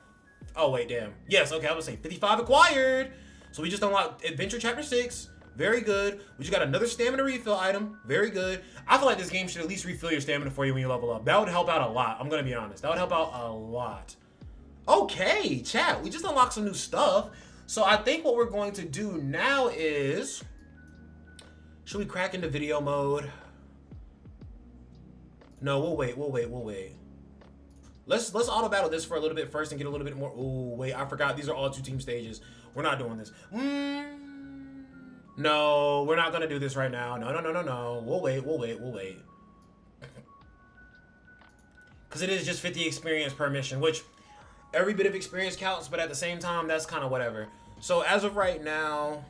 Oh, wait, damn. Yes, okay, I was gonna say 55 acquired. So we just unlocked Adventure Chapter 6. Very good. We just got another stamina refill item. Very good. I feel like this game should at least refill your stamina for you when you level up. That would help out a lot. I'm gonna be honest. That would help out a lot. Okay, chat. We just unlocked some new stuff. So I think what we're going to do now is... Should we crack into video mode? No, we'll wait. Let's auto battle this for a little bit first and get a little bit more. Oh, wait, I forgot. These are all 2-team stages. We're not doing this. No, we're not gonna do this right now. No. We'll wait. Because it is just 50 experience per mission, which every bit of experience counts, but at the same time, that's kind of whatever. So as of right now,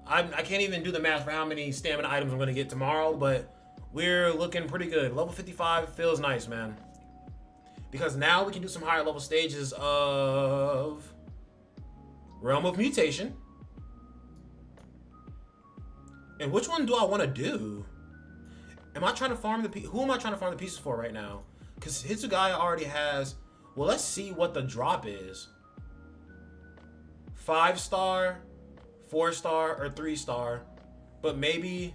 I can't even do the math for how many stamina items I'm gonna get tomorrow, but we're looking pretty good. Level 55 feels nice, man. Because now we can do some higher level stages of Realm of Mutation. And which one do I want to do? Am I trying to farm who am I trying to farm the pieces for right now? Because Hitsugaya already has... Well, let's see what the drop is. 5-star, 4-star, or 3-star. But maybe...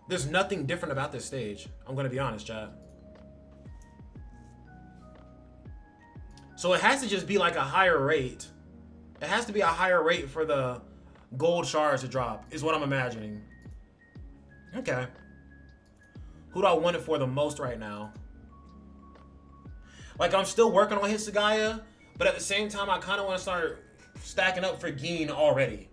There's nothing different about this stage. I'm going to be honest, chat. So it has to just be like a higher rate. It has to be a higher rate for the gold shards to drop, is what I'm imagining. Okay. Who do I want it for the most right now? Like, I'm still working on Hitsugaya, but at the same time, I kind of want to start stacking up for Gin already.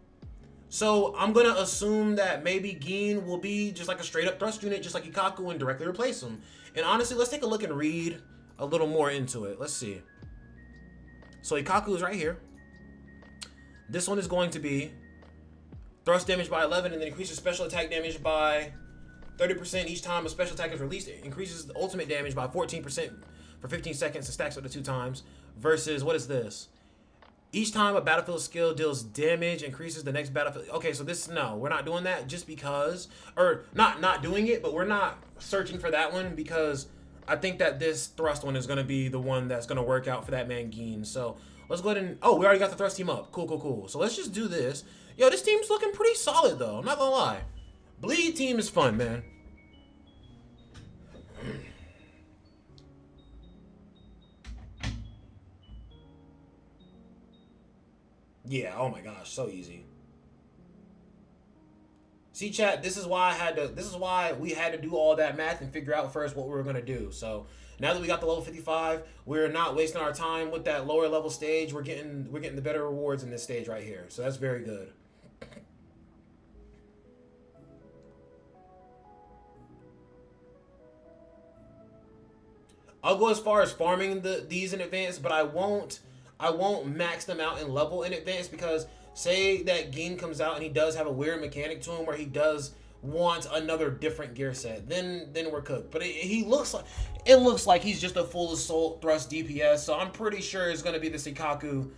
So I'm going to assume that maybe Gin will be just like a straight up thrust unit, just like Ikaku, and directly replace him. And honestly, let's take a look and read a little more into it. Let's see. So Ikaku is right here. This one is going to be thrust damage by 11 and then increases special attack damage by 30% each time a special attack is released. It increases the ultimate damage by 14% for 15 seconds and stacks up to 2 times. Versus, what is this? Each time a battlefield skill deals damage, increases the next battlefield. Okay, so this, no, we're not doing that just because, or not doing it, but we're not searching for that one because I think that this thrust one is going to be the one that's going to work out for that man Gin. So let's go ahead and... Oh, we already got the thrust team up. Cool. So let's just do this. Yo, this team's looking pretty solid, though. I'm not going to lie. Bleed team is fun, man. Yeah, oh my gosh, so easy. See, chat, this is why we had to do all that math and figure out first what we were gonna do. So now that we got the level 55, we're not wasting our time with that lower level stage. We're getting the better rewards in this stage right here. So that's very good. I'll go as far as farming these in advance, but I won't max them out in level in advance because say that Gin comes out and he does have a weird mechanic to him where he does want another different gear set, then we're cooked. But it looks like he's just a full assault thrust DPS, so I'm pretty sure it's gonna be the Ikaku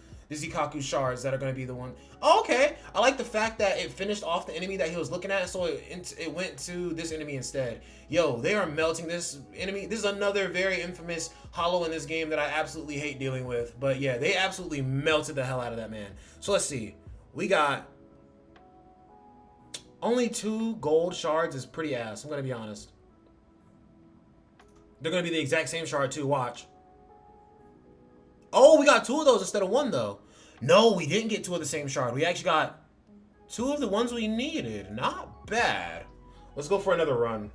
shards that are gonna be the one. Oh, okay, I like the fact that it finished off the enemy that he was looking at, so it went to this enemy instead. Yo, they are melting this enemy. This is another very infamous hollow in this game that I absolutely hate dealing with. But yeah, they absolutely melted the hell out of that man. So let's see. We got only 2 gold shards is pretty ass. I'm gonna be honest. They're gonna be the exact same shard too. Watch. Oh, we got 2 of those instead of 1 though. No, we didn't get 2 of the same shard. We actually got 2 of the ones we needed. Not bad. Let's go for another run.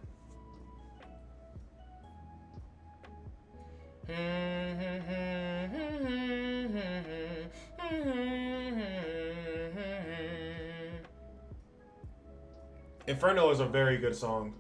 Inferno is a very good song.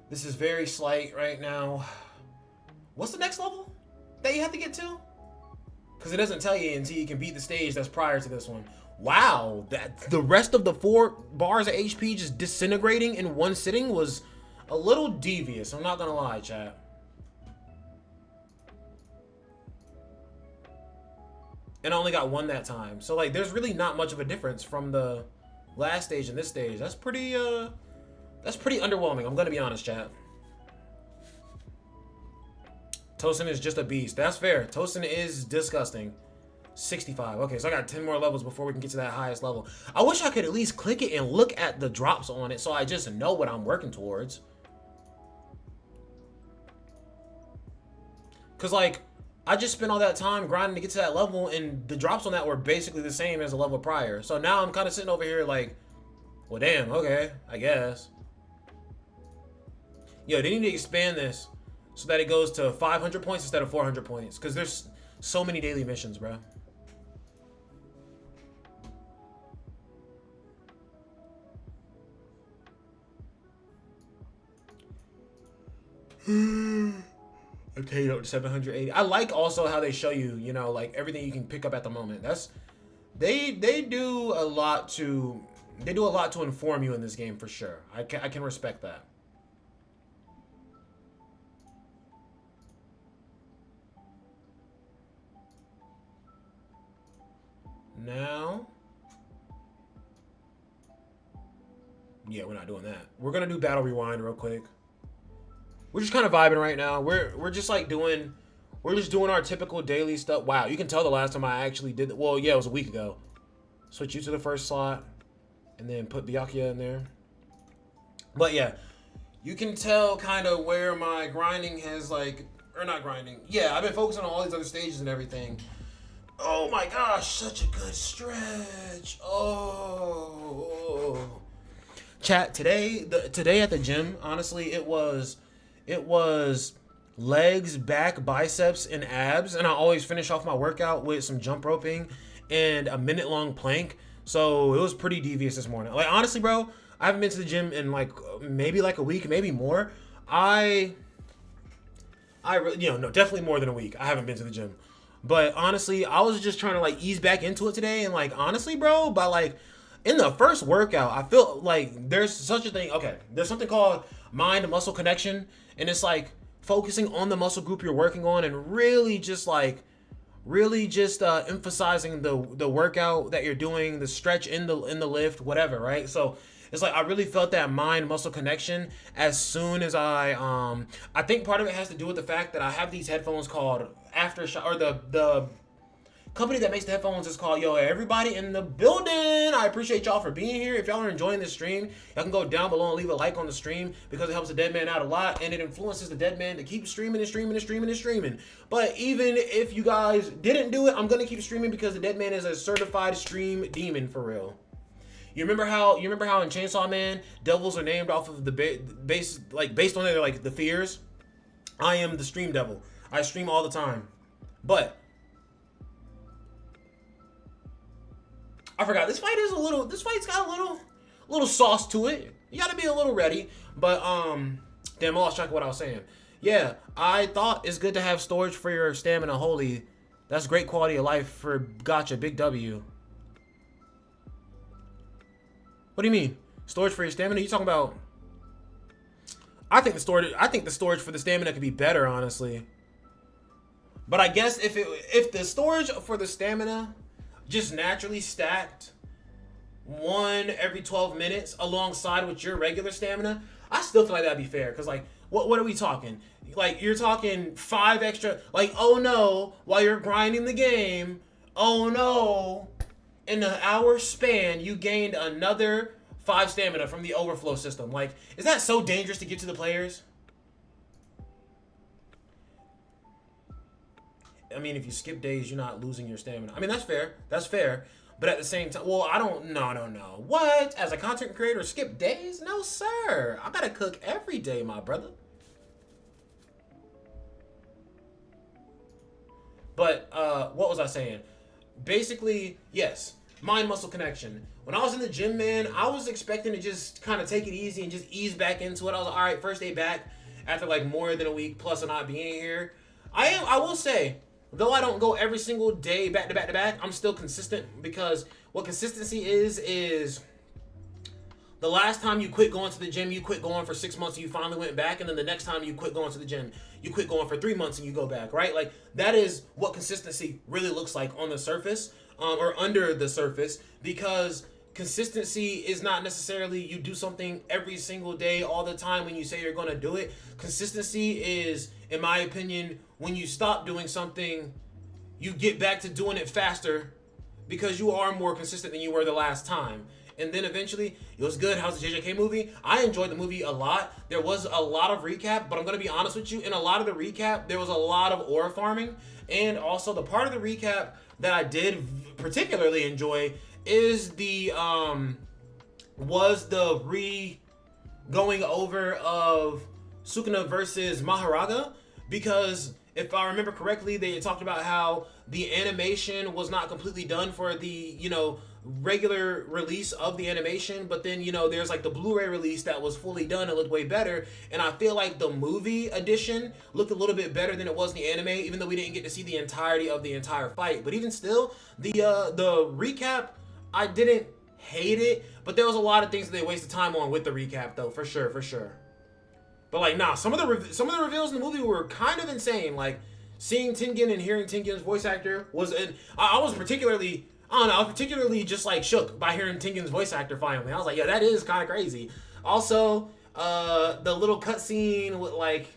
This is very slight right now. What's the next level that you have to get to? Because it doesn't tell you until you can beat the stage that's prior to this one. Wow, that the rest of the 4 bars of HP just disintegrating in one sitting was a little devious. I'm not gonna lie, chat. And I only got 1 that time. So like there's really not much of a difference from the last stage and this stage. That's pretty underwhelming. I'm gonna be honest, chat. Tosin is just a beast. That's fair. Tosin is disgusting. 65. Okay, so I got 10 more levels before we can get to that highest level. I wish I could at least click it and look at the drops on it so I just know what I'm working towards. Because, like, I just spent all that time grinding to get to that level, and the drops on that were basically the same as the level prior. So now I'm kind of sitting over here like, well, damn, okay, I guess. Yo, they need to expand this so that it goes to 500 points instead of 400 points. Because there's so many daily missions, bro. I'm taking up to 780. I like also how they show you, you know, like everything you can pick up at the moment. That's they do a lot to inform you in this game for sure. I can respect that. Now, yeah, we're not doing that. We're gonna do battle rewind real quick. We're just kind of vibing right now. We're just like doing, we're just doing our typical daily stuff. Wow, you can tell the last time I actually did. Well, yeah, it was a week ago. Switch you to the first slot, and then put Byakuya in there. But yeah, you can tell kind of where my grinding has like, or not grinding. Yeah, I've been focusing on all these other stages and everything. Oh my gosh, such a good stretch. Oh. Chat, today at the gym, honestly, it was legs, back, biceps, and abs, and I always finish off my workout with some jump roping and a minute-long plank. So it was pretty devious this morning. Like honestly, bro, I haven't been to the gym in like maybe like a week, maybe more. No, definitely more than a week. I haven't been to the gym. But honestly, I was just trying to like ease back into it today, and like honestly, bro, by like in the first workout, I feel like there's such a thing. Okay, there's something called mind-muscle connection, and it's like focusing on the muscle group you're working on, and really just emphasizing the workout that you're doing, the stretch in the lift, whatever, right? So it's like I really felt that mind-muscle connection as soon as I think part of it has to do with the fact that I have these headphones called Aftershock, or the company that makes the headphones is called, yo, everybody in the building. I appreciate y'all for being here. If y'all are enjoying this stream, y'all can go down below and leave a like on the stream because it helps the dead man out a lot, and it influences the dead man to keep streaming and streaming and streaming and streaming. But even if you guys didn't do it, I'm gonna keep streaming because the dead man is a certified stream demon for real. You remember how in Chainsaw Man, devils are named off of the based on their like the fears? I am the stream devil. I stream all the time. But I forgot, this fight's got a little sauce to it. You gotta be a little ready. But damn, I lost track of what I was saying. Yeah, I thought it's good to have storage for your stamina. Holy, that's great quality of life for gotcha, big W. What do you mean? Storage for your stamina? You talking about? I think the storage for the stamina could be better, honestly. But I guess if the storage for the stamina just naturally stacked 1 every 12 minutes alongside with your regular stamina, I still feel like that'd be fair. Cause like, what are we talking? Like you're talking 5 extra. Like, oh no, while you're grinding the game, oh no, in an hour span you gained another 5 stamina from the overflow system. Like, is that so dangerous to give to the players? I mean, if you skip days, you're not losing your stamina. I mean, that's fair. That's fair. But at the same time, well, no. What? As a content creator, skip days? No, sir. I gotta cook every day, my brother. But, what was I saying? Basically, yes. mind muscle connection. When I was in the gym, man, I was expecting to just kind of take it easy and just ease back into it. I was like, all right, first day back after like more than a week plus of not being here. I will say, though I don't go every single day back to back to back, I'm still consistent, because what consistency is the last time you quit going to the gym, you quit going for 6 months and you finally went back, and then the next time you quit going to the gym, you quit going for 3 months and you go back, right? Like, that is what consistency really looks like on the surface, or under the surface, because consistency is not necessarily you do something every single day all the time when you say you're going to do it. Consistency is, in my opinion, when you stop doing something, you get back to doing it faster because you are more consistent than you were the last time. And then eventually, it was good. How's the JJK movie? I enjoyed the movie a lot. There was a lot of recap, but I'm going to be honest with you. In a lot of the recap, there was a lot of ore farming. And also, the part of the recap that I did particularly enjoy is the going over of Sukuna versus Maharaga, because if I remember correctly, they talked about how the animation was not completely done for the, regular release of the animation, but then, there's like the Blu-ray release that was fully done. It looked way better, and I feel like the movie edition looked a little bit better than it was in the anime, even though we didn't get to see the entirety of the entire fight. But even still, the recap, I didn't hate it, but there was a lot of things that they wasted time on with the recap, though, for sure. But like, nah, some of the reveals in the movie were kind of insane. Like, seeing Tengen and hearing Tengen's voice actor was, I was particularly just like shook by hearing Tengen's voice actor finally. I was like, yeah, that is kind of crazy. Also, the little cutscene with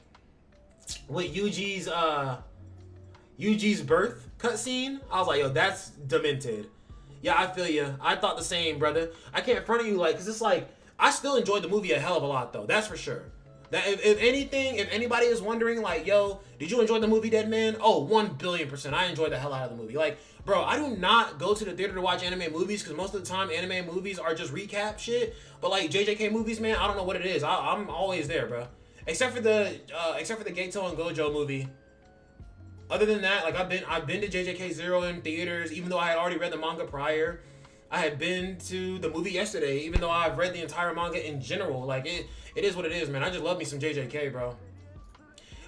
Yuji's birth cutscene, I was like, yo, that's demented. Yeah, I feel you. I thought the same, brother. I can't front of you, like, cause it's like, I still enjoyed the movie a hell of a lot, though. That's for sure. That if anything, if anybody is wondering, like, yo, did you enjoy the movie Dead Man? Oh, 1,000,000,000%. I enjoyed the hell out of the movie. Like, bro, I do not go to the theater to watch anime movies, because most of the time anime movies are just recap shit. But like JJK movies, man, I don't know what it is. I'm always there, bro. Except for the Gato and Gojo movie. Other than that, like, I've been to JJK Zero in theaters, even though I had already read the manga prior. I had been to the movie yesterday, even though I've read the entire manga in general. Like, it is what it is, man. I just love me some JJK, bro.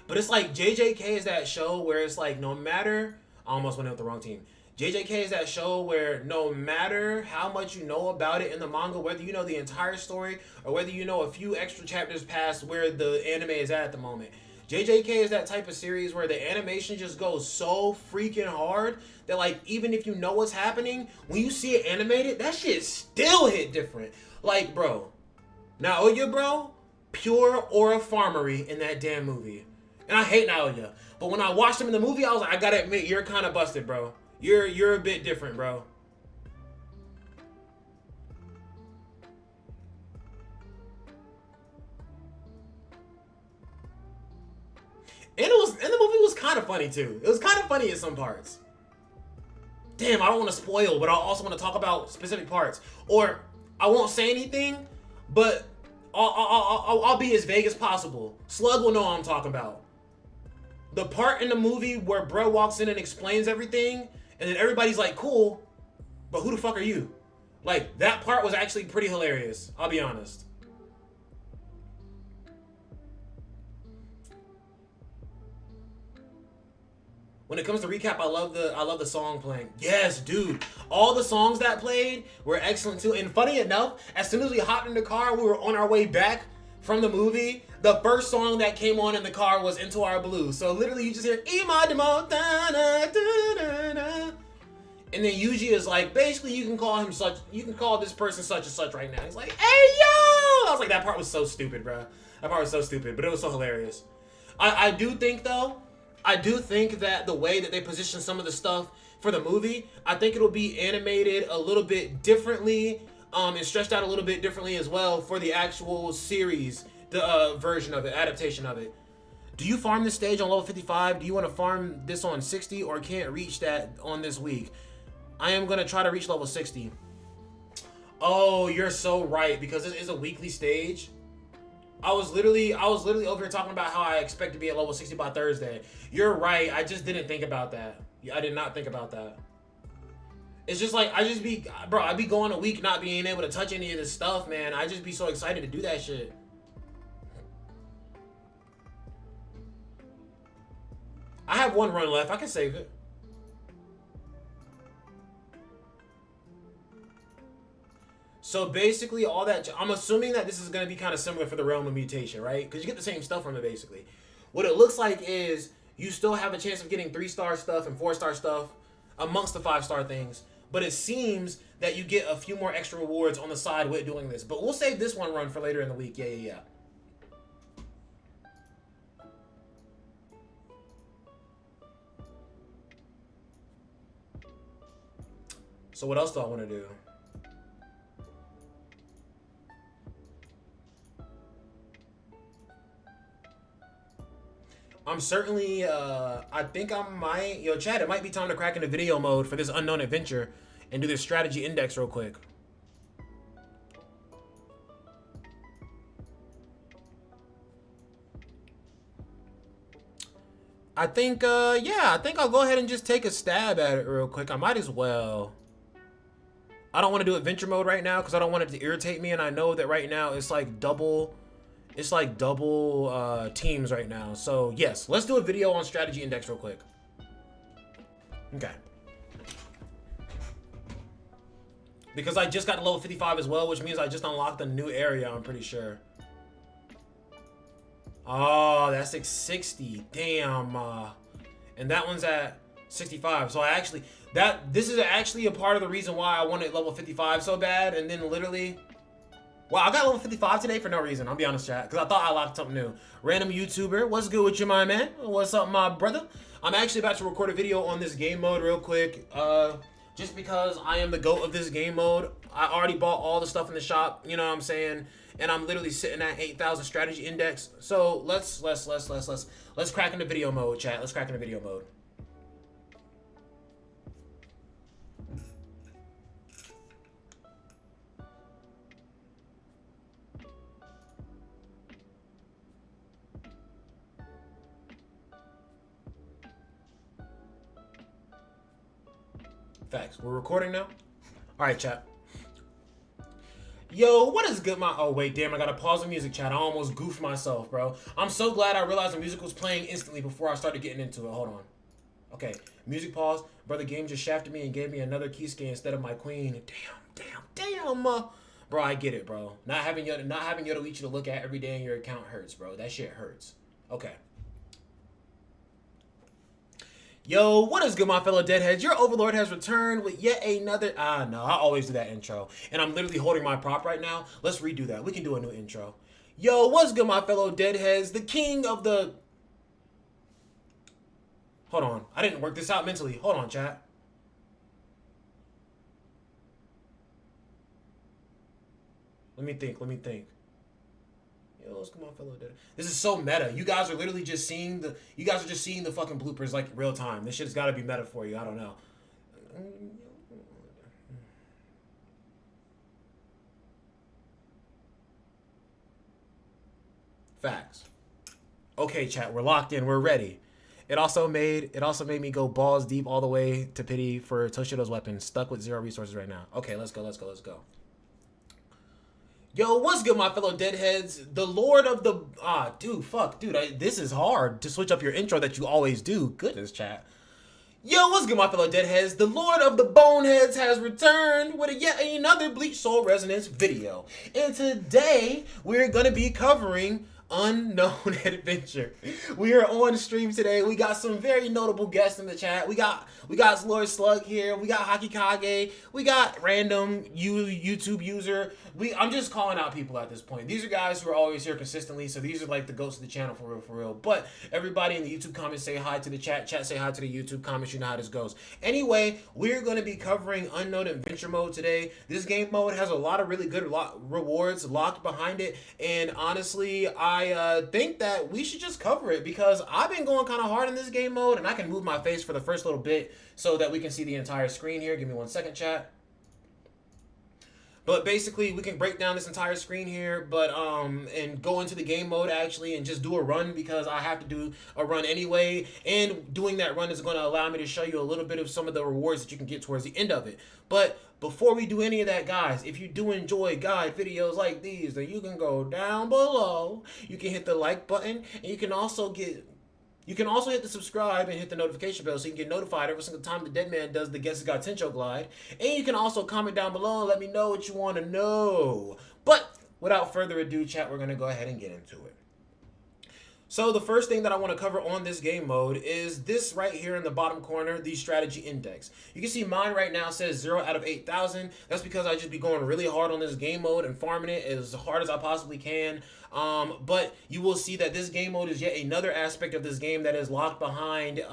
But it's like, JJK is that show where it's like, no matter... I almost went in with the wrong team. JJK is that show where no matter how much you know about it in the manga, whether you know the entire story or whether you know a few extra chapters past where the anime is at the moment, JJK is that type of series where the animation just goes so freaking hard that, like, even if you know what's happening, when you see it animated, that shit still hit different. Like, bro, Naoya, bro, pure aura farmery in that damn movie. And I hate Naoya, but when I watched him in the movie, I was like, I gotta admit, you're kind of busted, bro. You're a bit different, bro. And the movie was kind of funny too. It was kind of funny in some parts. Damn, I don't want to spoil, but I also want to talk about specific parts. Or I won't say anything, but I'll be as vague as possible. Slug will know what I'm talking about. The part in the movie where bro walks in and explains everything, and then everybody's like, cool, but who the fuck are you? Like, that part was actually pretty hilarious, I'll be honest. When it comes to recap, I love the song playing. Yes, dude. All the songs that played were excellent too. And funny enough, as soon as we hopped in the car, we were on our way back from the movie. The first song that came on in the car was Into Our Blue. So literally you just hear Ima Demo, and then Yuji is like, basically you can call this person such and such right now. He's like, hey yo! I was like, that part was so stupid, bro. That part was so stupid, but it was so hilarious. I do think that the way that they position some of the stuff for the movie, I think it'll be animated a little bit differently, and stretched out a little bit differently as well for the actual series, the version of it, adaptation of it. Do you farm this stage on level 55? Do you want to farm this on 60 or can't reach that on this week? I am going to try to reach level 60. Oh, you're so right, because this is a weekly stage. I was literally over here talking about how I expect to be at level 60 by Thursday. You're right. I just didn't think about that. I did not think about that. It's just like, bro, I be going a week not being able to touch any of this stuff, man. I just be so excited to do that shit. I have one run left. I can save it. So basically, all that, I'm assuming that this is going to be kind of similar for the Realm of Mutation, right? Because you get the same stuff from it, basically. What it looks like is you still have a chance of getting 3-star stuff and 4-star stuff amongst the 5-star things. But it seems that you get a few more extra rewards on the side with doing this. But we'll save this one run for later in the week. Yeah. So what else do I want to do? I'm certainly, I think I might, yo, Chad, it might be time to crack into video mode for this unknown adventure and do this strategy index real quick. I think, yeah, I think I'll go ahead and just take a stab at it real quick. I might as well. I don't want to do adventure mode right now because I don't want it to irritate me, and I know that right now it's like double teams right now. So yes, let's do a video on strategy index real quick. Okay. Because I just got to level 55 as well, which means I just unlocked a new area, I'm pretty sure. Oh, that's 660. Damn. And that one's at 65. So this is actually a part of the reason why I wanted level 55 so bad. And then literally, wow, I got level 55 today for no reason. I'll be honest, chat, because I thought I locked something new. Random YouTuber, what's good with you, my man? What's up, my brother? I'm actually about to record a video on this game mode real quick. Just because I am the GOAT of this game mode. I already bought all the stuff in the shop, you know what I'm saying? And I'm literally sitting at 8,000 strategy index. So let's crack into video mode, chat. Let's crack into video mode. Facts. We're recording now? Alright, chat. Yo, what is good, oh, wait, damn, I gotta pause the music, chat. I almost goofed myself, bro. I'm so glad I realized the music was playing instantly before I started getting into it. Hold on. Okay, music pause. Brother Game just shafted me and gave me another key scan instead of my queen. Damn. Bro, I get it, bro. Not having Yoda to look at every day in your account hurts, bro. That shit hurts. Okay. Yo, what is good, my fellow deadheads? Your overlord has returned with yet another... no, I always do that intro. And I'm literally holding my prop right now. Let's redo that. We can do a new intro. Yo, what's good, my fellow deadheads? The king of the... Hold on. I didn't work this out mentally. Hold on, chat. Let me think. Yo, let's come on, fellow dead. This is so meta. You guys are literally just seeing the fucking bloopers like real time. This shit's gotta be meta for you. I don't know. Facts. Okay, chat, we're locked in, we're ready. It also made me go balls deep all the way to pity for Toshido's weapon. Stuck with 0 resources right now. Okay, let's go. Yo, what's good, my fellow deadheads? The Lord of the... this is hard to switch up your intro that you always do. Goodness, chat. Yo, what's good, my fellow deadheads? The Lord of the Boneheads has returned with yet another Bleach Soul Resonance video. And today, we're going to be covering Unknown Adventure. We are on stream today. We got some very notable guests in the chat. We got Lord Slug here. We got Hakikage. We got random YouTube user. I'm just calling out people at this point. These are guys who are always here consistently, so these are like the ghosts of the channel for real. But everybody in the YouTube comments say hi to the chat. Chat say hi to the YouTube comments. You know how this goes. Anyway, we're going to be covering Unknown Adventure mode today. This game mode has a lot of really good rewards locked behind it, and honestly, I think that we should just cover it because I've been going kind of hard in this game mode, and I can move my face for the first little bit so that we can see the entire screen here. Give me 1 second, chat. But basically, we can break down this entire screen here, but and go into the game mode actually, and just do a run because I have to do a run anyway. And doing that run is going to allow me to show you a little bit of some of the rewards that you can get towards the end of it. But before we do any of that, guys, if you do enjoy guide videos like these, then you can go down below. You can hit the like button, and you can also hit the subscribe and hit the notification bell so you can get notified every single time the Dead Man does the Guess Got Tencho glide. And you can also comment down below and let me know what you want to know. But without further ado, chat, we're going to go ahead and get into it. So the first thing that I want to cover on this game mode is this right here in the bottom corner, the strategy index. You can see mine right now says 0 out of 8,000. That's because I just be going really hard on this game mode and farming it as hard as I possibly can. But you will see that this game mode is yet another aspect of this game that is locked behind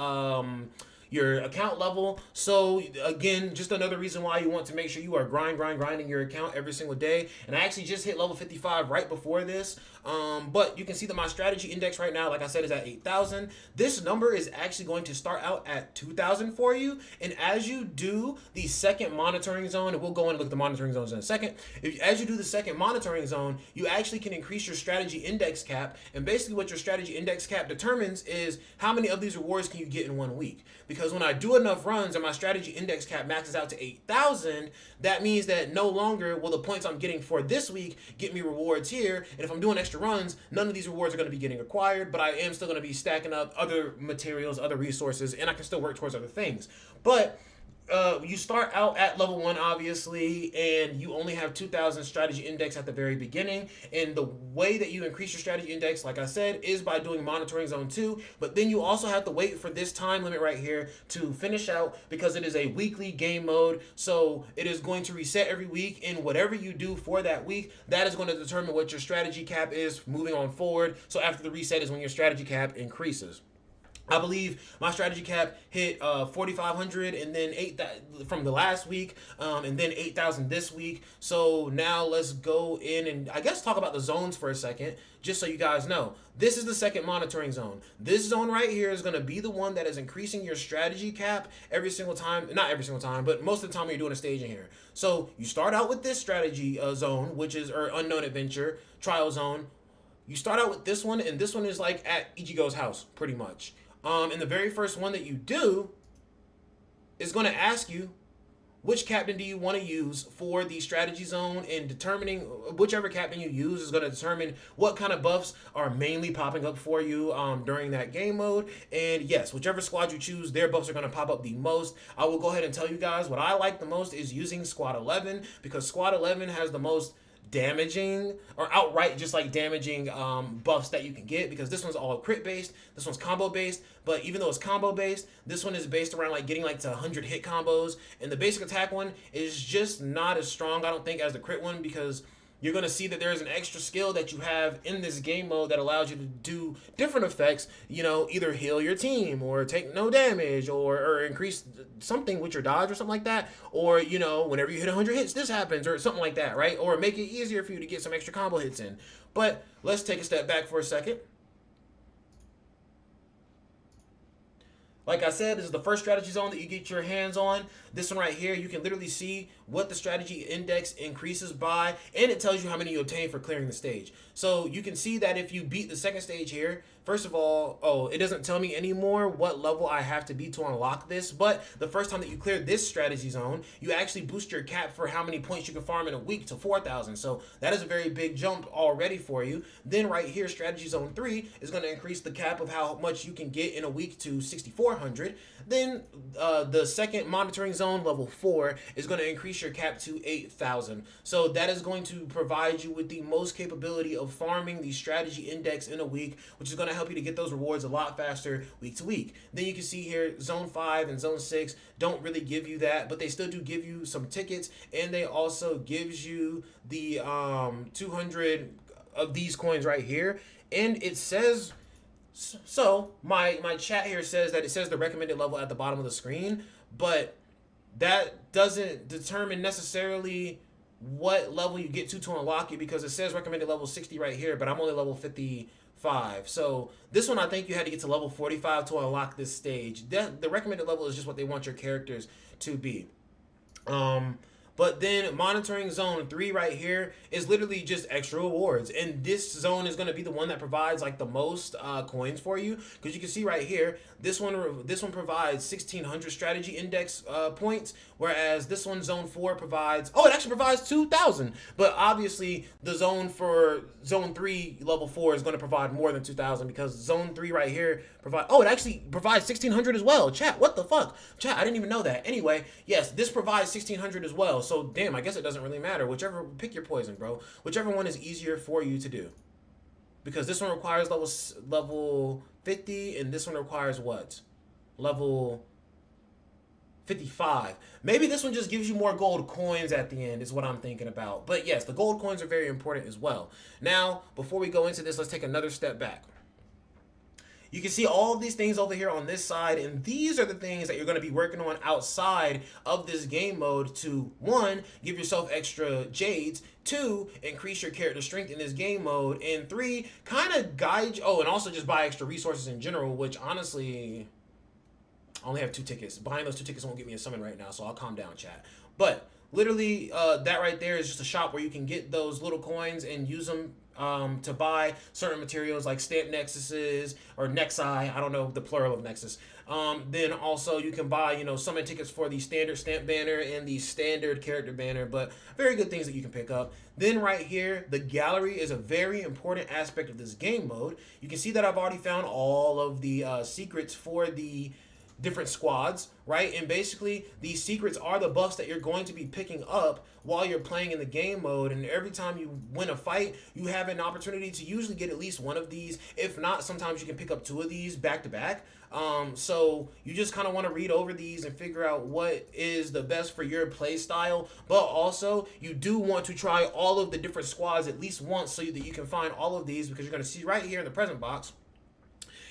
your account level. So again, just another reason why you want to make sure you are grinding your account every single day. And I actually just hit level 55 right before this. But you can see that my strategy index right now, like I said, is at 8,000. This number is actually going to start out at 2,000 for you. And as you do the second monitoring zone, and we'll go and look at the monitoring zones in a second. As you do the second monitoring zone, you actually can increase your strategy index cap. And basically what your strategy index cap determines is how many of these rewards can you get in 1 week. Because when I do enough runs and my strategy index cap maxes out to 8,000, that means that no longer will the points I'm getting for this week get me rewards here. And if I'm doing extra runs, none of these rewards are going to be getting acquired, but I am still going to be stacking up other materials, other resources, and I can still work towards other things. But you start out at level 1, obviously, and you only have 2,000 strategy index at the very beginning. And the way that you increase your strategy index, like I said, is by doing monitoring zone 2. But then you also have to wait for this time limit right here to finish out because it is a weekly game mode. So it is going to reset every week, and whatever you do for that week, that is going to determine what your strategy cap is moving on forward. So after the reset is when your strategy cap increases. I believe my strategy cap hit 4,500 and then 8,000 from the last week, and then 8,000 this week. So now let's go in and I guess talk about the zones for a second, just so you guys know. This is the second monitoring zone. This zone right here is going to be the one that is increasing your strategy cap every single time. Not every single time, but most of the time you're doing a stage in here. So you start out with this strategy zone, which is or unknown adventure trial zone. You start out with this one, and this one is like at Ichigo's house, pretty much. And the very first one that you do is going to ask you which captain do you want to use for the strategy zone, and determining whichever captain you use is going to determine what kind of buffs are mainly popping up for you during that game mode. And yes, whichever squad you choose, their buffs are going to pop up the most. I will go ahead and tell you guys what I like the most is using squad 11, because squad 11 has the most damaging or outright just like damaging buffs that you can get, because this one's all crit based, this one's combo based. But even though it's combo based, this one is based around like getting like to 100 hit combos, and the basic attack one is just not as strong, I don't think, as the crit one, because you're going to see that there's an extra skill that you have in this game mode that allows you to do different effects, you know, either heal your team or take no damage or increase something with your dodge or something like that. Or, you know, whenever you hit 100 hits, this happens or something like that, right? Or make it easier for you to get some extra combo hits in. But let's take a step back for a second. Like I said, this is the first strategy zone that you get your hands on. This one right here, you can literally see what the strategy index increases by, and it tells you how many you obtain for clearing the stage. So you can see that if you beat the second stage here, first of all, it doesn't tell me anymore what level I have to be to unlock this, but the first time that you clear this strategy zone, you actually boost your cap for how many points you can farm in a week to 4,000. So that is a very big jump already for you. Then right here, strategy zone 3 is going to increase the cap of how much you can get in a week to 6,400. Then the second monitoring zone, level 4, is going to increase your cap to 8,000. So that is going to provide you with the most capability of farming the strategy index in a week, which is going to help you to get those rewards a lot faster week to week. Then you can see here, zone 5 and zone 6 don't really give you that, but they still do give you some tickets, and they also gives you the 200 of these coins right here. And it says... So my chat here says that it says the recommended level at the bottom of the screen, but that doesn't determine necessarily what level you get to unlock it, because it says recommended level 60 right here, but I'm only level 55. So this one, I think you had to get to level 45 to unlock this stage. The recommended level is just what they want your characters to be. But then monitoring zone 3 right here is literally just extra rewards. And this zone is going to be the one that provides like the most coins for you. Because you can see right here, this one provides 1,600 strategy index points. Whereas this one, zone 4, provides, oh, it actually provides 2,000. But obviously the zone for zone 3 level 4 is going to provide more than 2,000. Because zone 3 right here it actually provides 1,600 as well. Chat, what the fuck? Chat, I didn't even know that. Anyway, yes, this provides 1,600 as well. So damn, I guess it doesn't really matter. Pick your poison, bro. Whichever one is easier for you to do. Because this one requires level 50, and this one requires what? Level 55. Maybe this one just gives you more gold coins at the end is what I'm thinking about. But yes, the gold coins are very important as well. Now, before we go into this, let's take another step back. You can see all of these things over here on this side, and these are the things that you're going to be working on outside of this game mode to, 1, give yourself extra jades, 2, increase your character strength in this game mode, and 3, kind of guide you, and also just buy extra resources in general, which honestly, I only have 2 tickets. Buying those 2 tickets won't get me a summon right now, so I'll calm down, chat. But literally, that right there is just a shop where you can get those little coins and use them to buy certain materials like stamp nexuses or nexi. I don't know the plural of nexus. Then also you can buy, summon tickets for the standard stamp banner and the standard character banner, but very good things that you can pick up. Then right here, the gallery is a very important aspect of this game mode. You can see that I've already found all of the secrets for the different squads, right? And basically these secrets are the buffs that you're going to be picking up while you're playing in the game mode, and every time you win a fight you have an opportunity to usually get at least one of these. If not, sometimes you can pick up 2 of these back to back. So you just kind of want to read over these and figure out what is the best for your play style, but also you do want to try all of the different squads at least once so that you can find all of these, because you're going to see right here in the present box,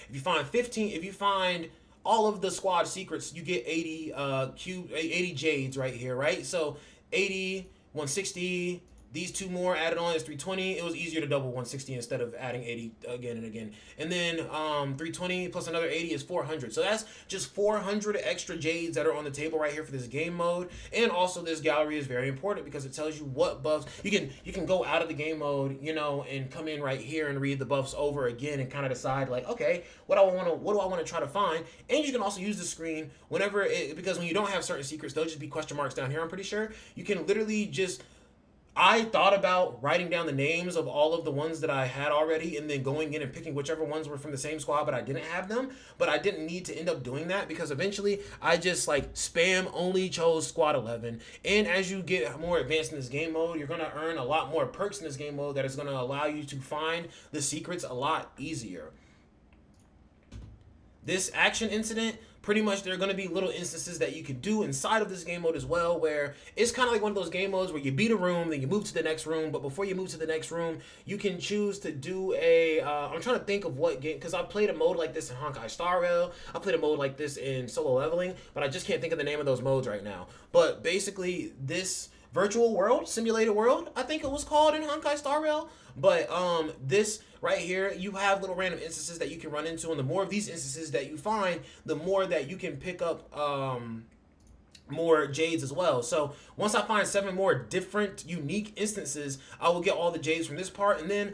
if you find all of the squad secrets, you get 80 80 jades right here, right? So 80, 160, these 2 more added on is 320. It was easier to double 160 instead of adding 80 again and again. And then 320 plus another 80 is 400. So that's just 400 extra jades that are on the table right here for this game mode. And also this gallery is very important because it tells you what buffs you can go out of the game mode, and come in right here and read the buffs over again and kind of decide like, okay, what do I want to try to find? And you can also use the screen because when you don't have certain secrets, they'll just be question marks down here, I'm pretty sure. You can literally just, I thought about writing down the names of all of the ones that I had already and then going in and picking whichever ones were from the same squad, but I didn't have them. But I didn't need to end up doing that because eventually I just spam only chose squad 11. And as you get more advanced in this game mode, you're going to earn a lot more perks in this game mode that is going to allow you to find the secrets a lot easier. This action incident, pretty much there are going to be little instances that you can do inside of this game mode as well, where it's kind of like one of those game modes where you beat a room, then you move to the next room, but before you move to the next room, you can choose to do I'm trying to think of what game, because I've played a mode like this in Honkai Star Rail, I played a mode like this in Solo Leveling, but I just can't think of the name of those modes right now. But basically, this virtual world, simulated world, I think it was called in Honkai Star Rail, but this right here, you have little random instances that you can run into, and the more of these instances that you find, the more that you can pick up more jades as well. So once I find 7 more different unique instances, I will get all the jades from this part, and then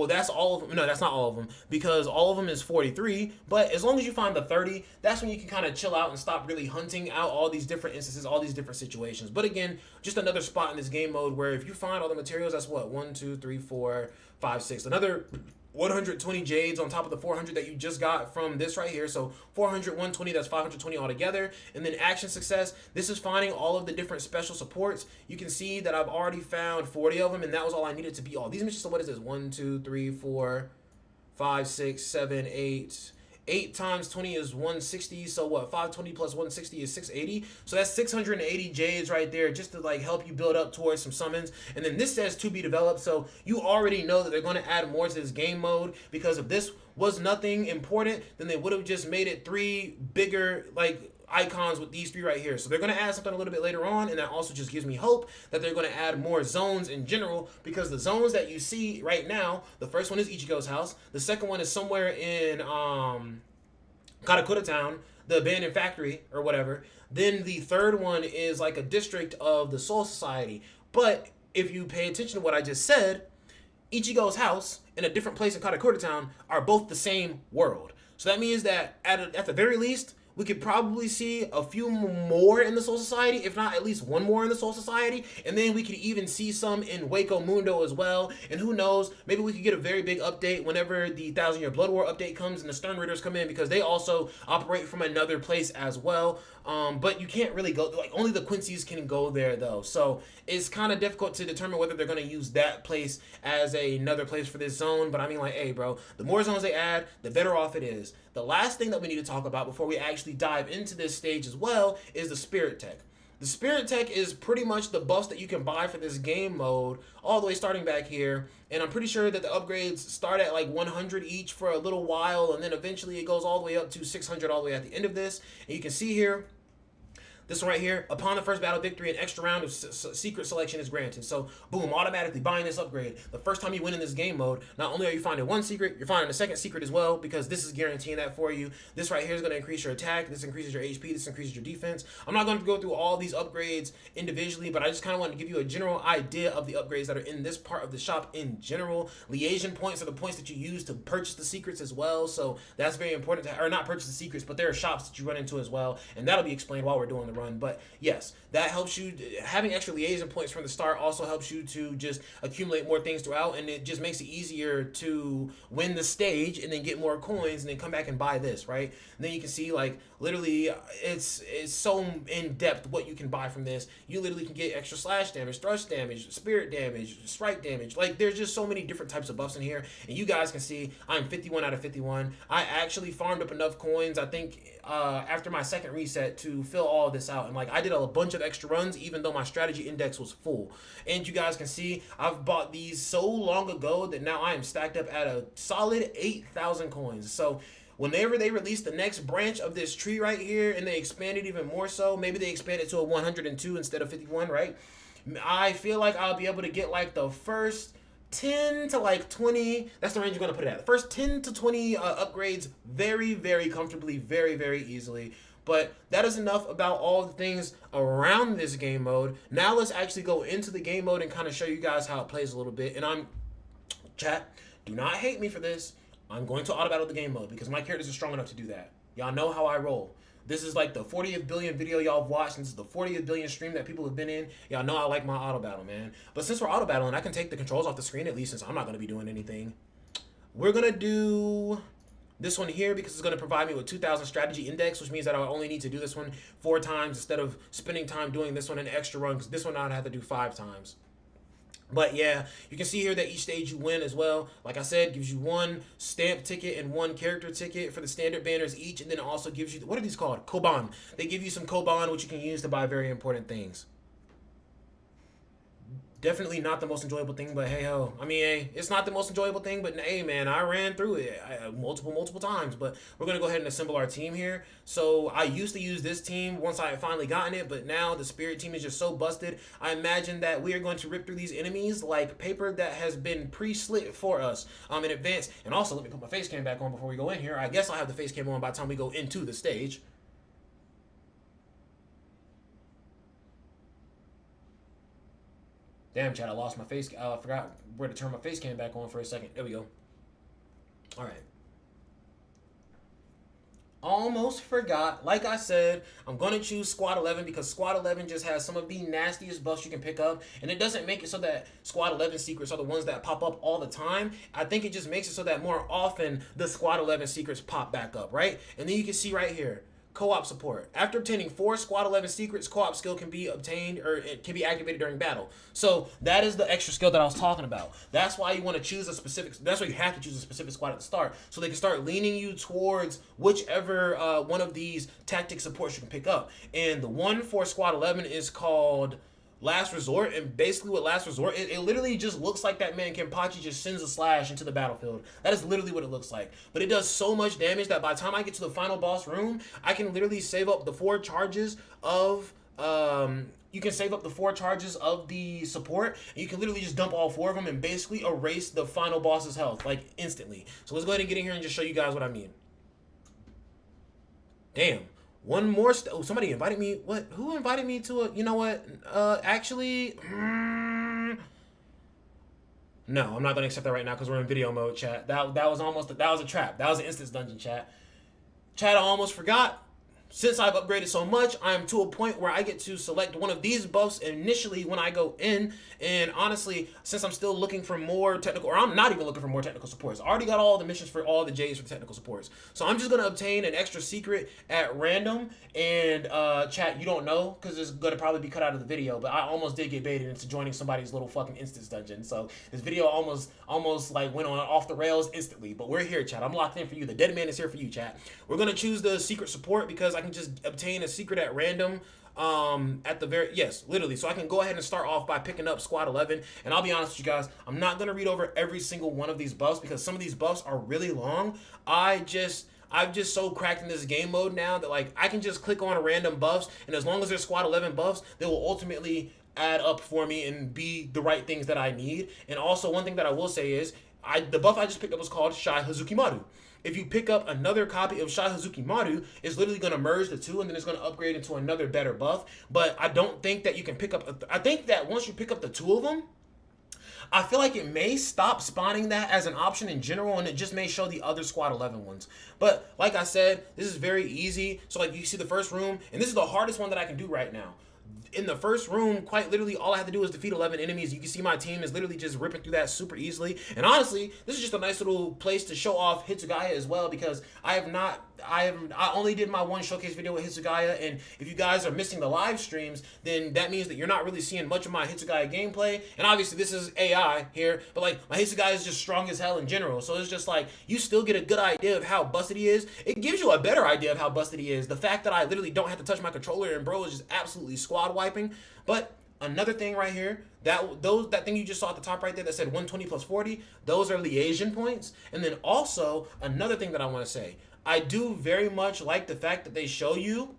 that's all of them. No, that's not all of them, because all of them is 43, but as long as you find the 30, that's when you can kind of chill out and stop really hunting out all these different instances, all these different situations. But again, just another spot in this game mode where if you find all the materials, that's what, 1 2 3 4 5 6, another 120 jades on top of the 400 that you just got from this right here. So 400, 120, that's 520 altogether. And then action success, this is finding all of the different special supports. You can see that I've already found 40 of them, and that was all I needed to be all these missions. So what is this? 1 2 3 4 5 6 7 8 8 times 20 is 160. So what? 520 plus 160 is 680. So that's 680 jades right there, just to help you build up towards some summons. And then this says to be developed, so you already know that they're going to add more to this game mode, because if this was nothing important, then they would have just made it 3 bigger icons with these 3 right here. So they're going to add something a little bit later on, and that also just gives me hope that they're going to add more zones in general, because the zones that you see right now, the first one is Ichigo's house, the second one is somewhere in Karakura Town, the abandoned factory or whatever. Then the third one is like a district of the Soul Society. But if you pay attention to what I just said, Ichigo's house and a different place in Katakura Town are both the same world. So that means that at the very least, we could probably see a few more in the Soul Society, if not at least one more in the Soul Society, and then we could even see some in Waco Mundo as well. And who knows, maybe we could get a very big update whenever the 1,000 Year Blood War update comes and the Stern Ridders come in, because they also operate from another place as well. But you can't really go, like, only the Quincy's can go there though, so it's kind of difficult to determine whether they're going to use that place as another place for this zone. But I mean, like, hey bro, the more zones they add, the better off it is. The last thing that we need to talk about before we actually dive into this stage as well is the Spirit Tech. The Spirit Tech is pretty much the buffs that you can buy for this game mode, all the way starting back here. And I'm pretty sure that the upgrades start at like 100 each for a little while, and then eventually it goes all the way up to 600 all the way at the end of this. And you can see here, this one right here, upon the first battle victory, an extra round of secret selection is granted. So, boom, automatically buying this upgrade. The first time you win in this game mode, not only are you finding one secret, you're finding a second secret as well, because this is guaranteeing that for you. This right here is going to increase your attack, this increases your HP, this increases your defense. I'm not going to go through all these upgrades individually, but I just kind of want to give you a general idea of the upgrades that are in this part of the shop in general. Liaison points are the points that you use to purchase the secrets as well, so that's very important to, or not purchase the secrets, but there are shops that you run into as well, and that'll be explained while we're doing the run. But yes, that helps you. Having extra liaison points from the start also helps you to just accumulate more things throughout, and it just makes it easier to win the stage and then get more coins and then come back and buy this, right? And then you can see, like, literally it's so in depth what you can buy from this. You literally can get extra slash damage, thrust damage, spirit damage, strike damage. Like, there's just so many different types of buffs in here, and you guys can see I'm 51 out of 51. I actually farmed up enough coins, I think, after my second reset to fill all of this out, and like I did a bunch of extra runs even though my strategy index was full. And you guys can see I've bought these so long ago that now I am stacked up at a solid 8,000 coins. So whenever they release the next branch of this tree right here and they expand it even more, so maybe they expand it to a 102 instead of 51, right? I feel like I'll be able to get like the first 10 to like 20, that's the range you're going to put it at. The first 10 to 20 upgrades very, very comfortably, very, very easily. But that is enough about all the things around this game mode. Now let's actually go into the game mode and kind of show you guys how it plays a little bit. And chat, do not hate me for this. I'm going to auto battle the game mode because my characters are strong enough to do that. Y'all know how I roll. This is like the 40th billion video y'all have watched, and this is the 40th billion stream that people have been in. Y'all know I like my auto battle, man. But since we're auto battling, I can take the controls off the screen at least, since I'm not going to be doing anything. We're going to do this one here because it's going to provide me with 2,000 strategy index, which means that I only need to do this one 4 times instead of spending time doing this one an extra run, because this one I'd have to do 5 times. But yeah, you can see here that each stage you win as well. Like I said, gives you 1 stamp ticket and 1 character ticket for the standard banners each, and then it also gives you, what are these called? Koban. They give you some Koban, which you can use to buy very important things. Definitely not the most enjoyable thing, but hey ho. I mean, hey, it's not the most enjoyable thing, but hey man, I ran through it multiple times. But we're gonna go ahead and assemble our team here. So I used to use this team once I had finally gotten it, but now the spirit team is just so busted. I imagine that we are going to rip through these enemies like paper that has been pre-slit for us in advance. And also, let me put my face cam back on before we go in here. I guess I'll have the face cam on by the time we go into the stage. Damn, chat, I lost my face. I forgot where to turn my face cam back on for a second. There we go. All right. Almost forgot. Like I said, I'm going to choose Squad 11 because Squad 11 just has some of the nastiest buffs you can pick up. And it doesn't make it so that Squad 11 secrets are the ones that pop up all the time. I think it just makes it so that more often the Squad 11 secrets pop back up, right? And then you can see right here, co-op support. After obtaining 4 Squad 11 secrets, co-op skill can be obtained, or it can be activated during battle. So that is the extra skill that I was talking about. That's why you want to choose a specific, that's why you have to choose a specific squad at the start, so they can start leaning you towards whichever one of these tactic supports you can pick up. And the one for Squad 11 is called Last Resort, and basically with Last Resort, it literally just looks like that man Kenpachi just sends a slash into the battlefield. That is literally what it looks like. But it does so much damage that by the time I get to the final boss room, I can literally save up the 4 charges of you can save up the 4 charges of the support, and you can literally just dump all 4 of them and basically erase the final boss's health, like, instantly. So let's go ahead and get in here and just show you guys what I mean. Damn. One more. Oh, somebody invited me. What? Who invited me to a? You know what? Actually, no, I'm not gonna accept that right now because we're in video mode, chat. That was almost that was a trap. That was an instance dungeon, chat. Chat, I almost forgot. Since I've upgraded so much, I'm to a point where I get to select one of these buffs initially when I go in. And honestly, since I'm still looking for more technical, or I'm not even looking for more technical supports. I already got all the missions for all the J's for the technical supports. So I'm just going to obtain an extra secret at random. And chat, you don't know because it's going to probably be cut out of the video. But I almost did get baited into joining somebody's little fucking instance dungeon. So this video almost like went on off the rails instantly. But we're here, chat. I'm locked in for you. The dead man is here for you, chat. We're going to choose the secret support because I can just obtain a secret at random at the very, yes, literally. So I can go ahead and start off by picking up squad 11. And I'll be honest with you guys, I'm not going to read over every single one of these buffs because some of these buffs are really long. I've just so cracked in this game mode now that like I can just click on random buffs, and as long as there's squad 11 buffs, they will ultimately add up for me and be the right things that I need. And also one thing that I will say is the buff I just picked up was called Shai Hazukimaru. If you pick up another copy of Shai Hazukimaru, it's literally going to merge the two, and then it's going to upgrade into another better buff. But I don't think that you can pick up... I think that once you pick up the two of them, I feel like it may stop spawning that as an option in general, and it just may show the other squad 11 ones. But like I said, this is very easy. So like you see the first room, and this is the hardest one that I can do right now. In the first room, quite literally, all I have to do is defeat 11 enemies. You can see my team is literally just ripping through that super easily. And honestly, this is just a nice little place to show off Hitsugaya as well, because I only did my one showcase video with Hitsugaya, and if you guys are missing the live streams, then that means that you're not really seeing much of my Hitsugaya gameplay. And obviously, this is AI here, but like my Hitsugaya is just strong as hell in general. So it's just like you still get a good idea of how busted he is. It gives you a better idea of how busted he is. The fact that I literally don't have to touch my controller and bro is just absolutely squad wiping. But another thing right here, that thing you just saw at the top right there that said 120 plus 40, those are liaison points. And then also another thing that I want to say, I do very much like the fact that they show you,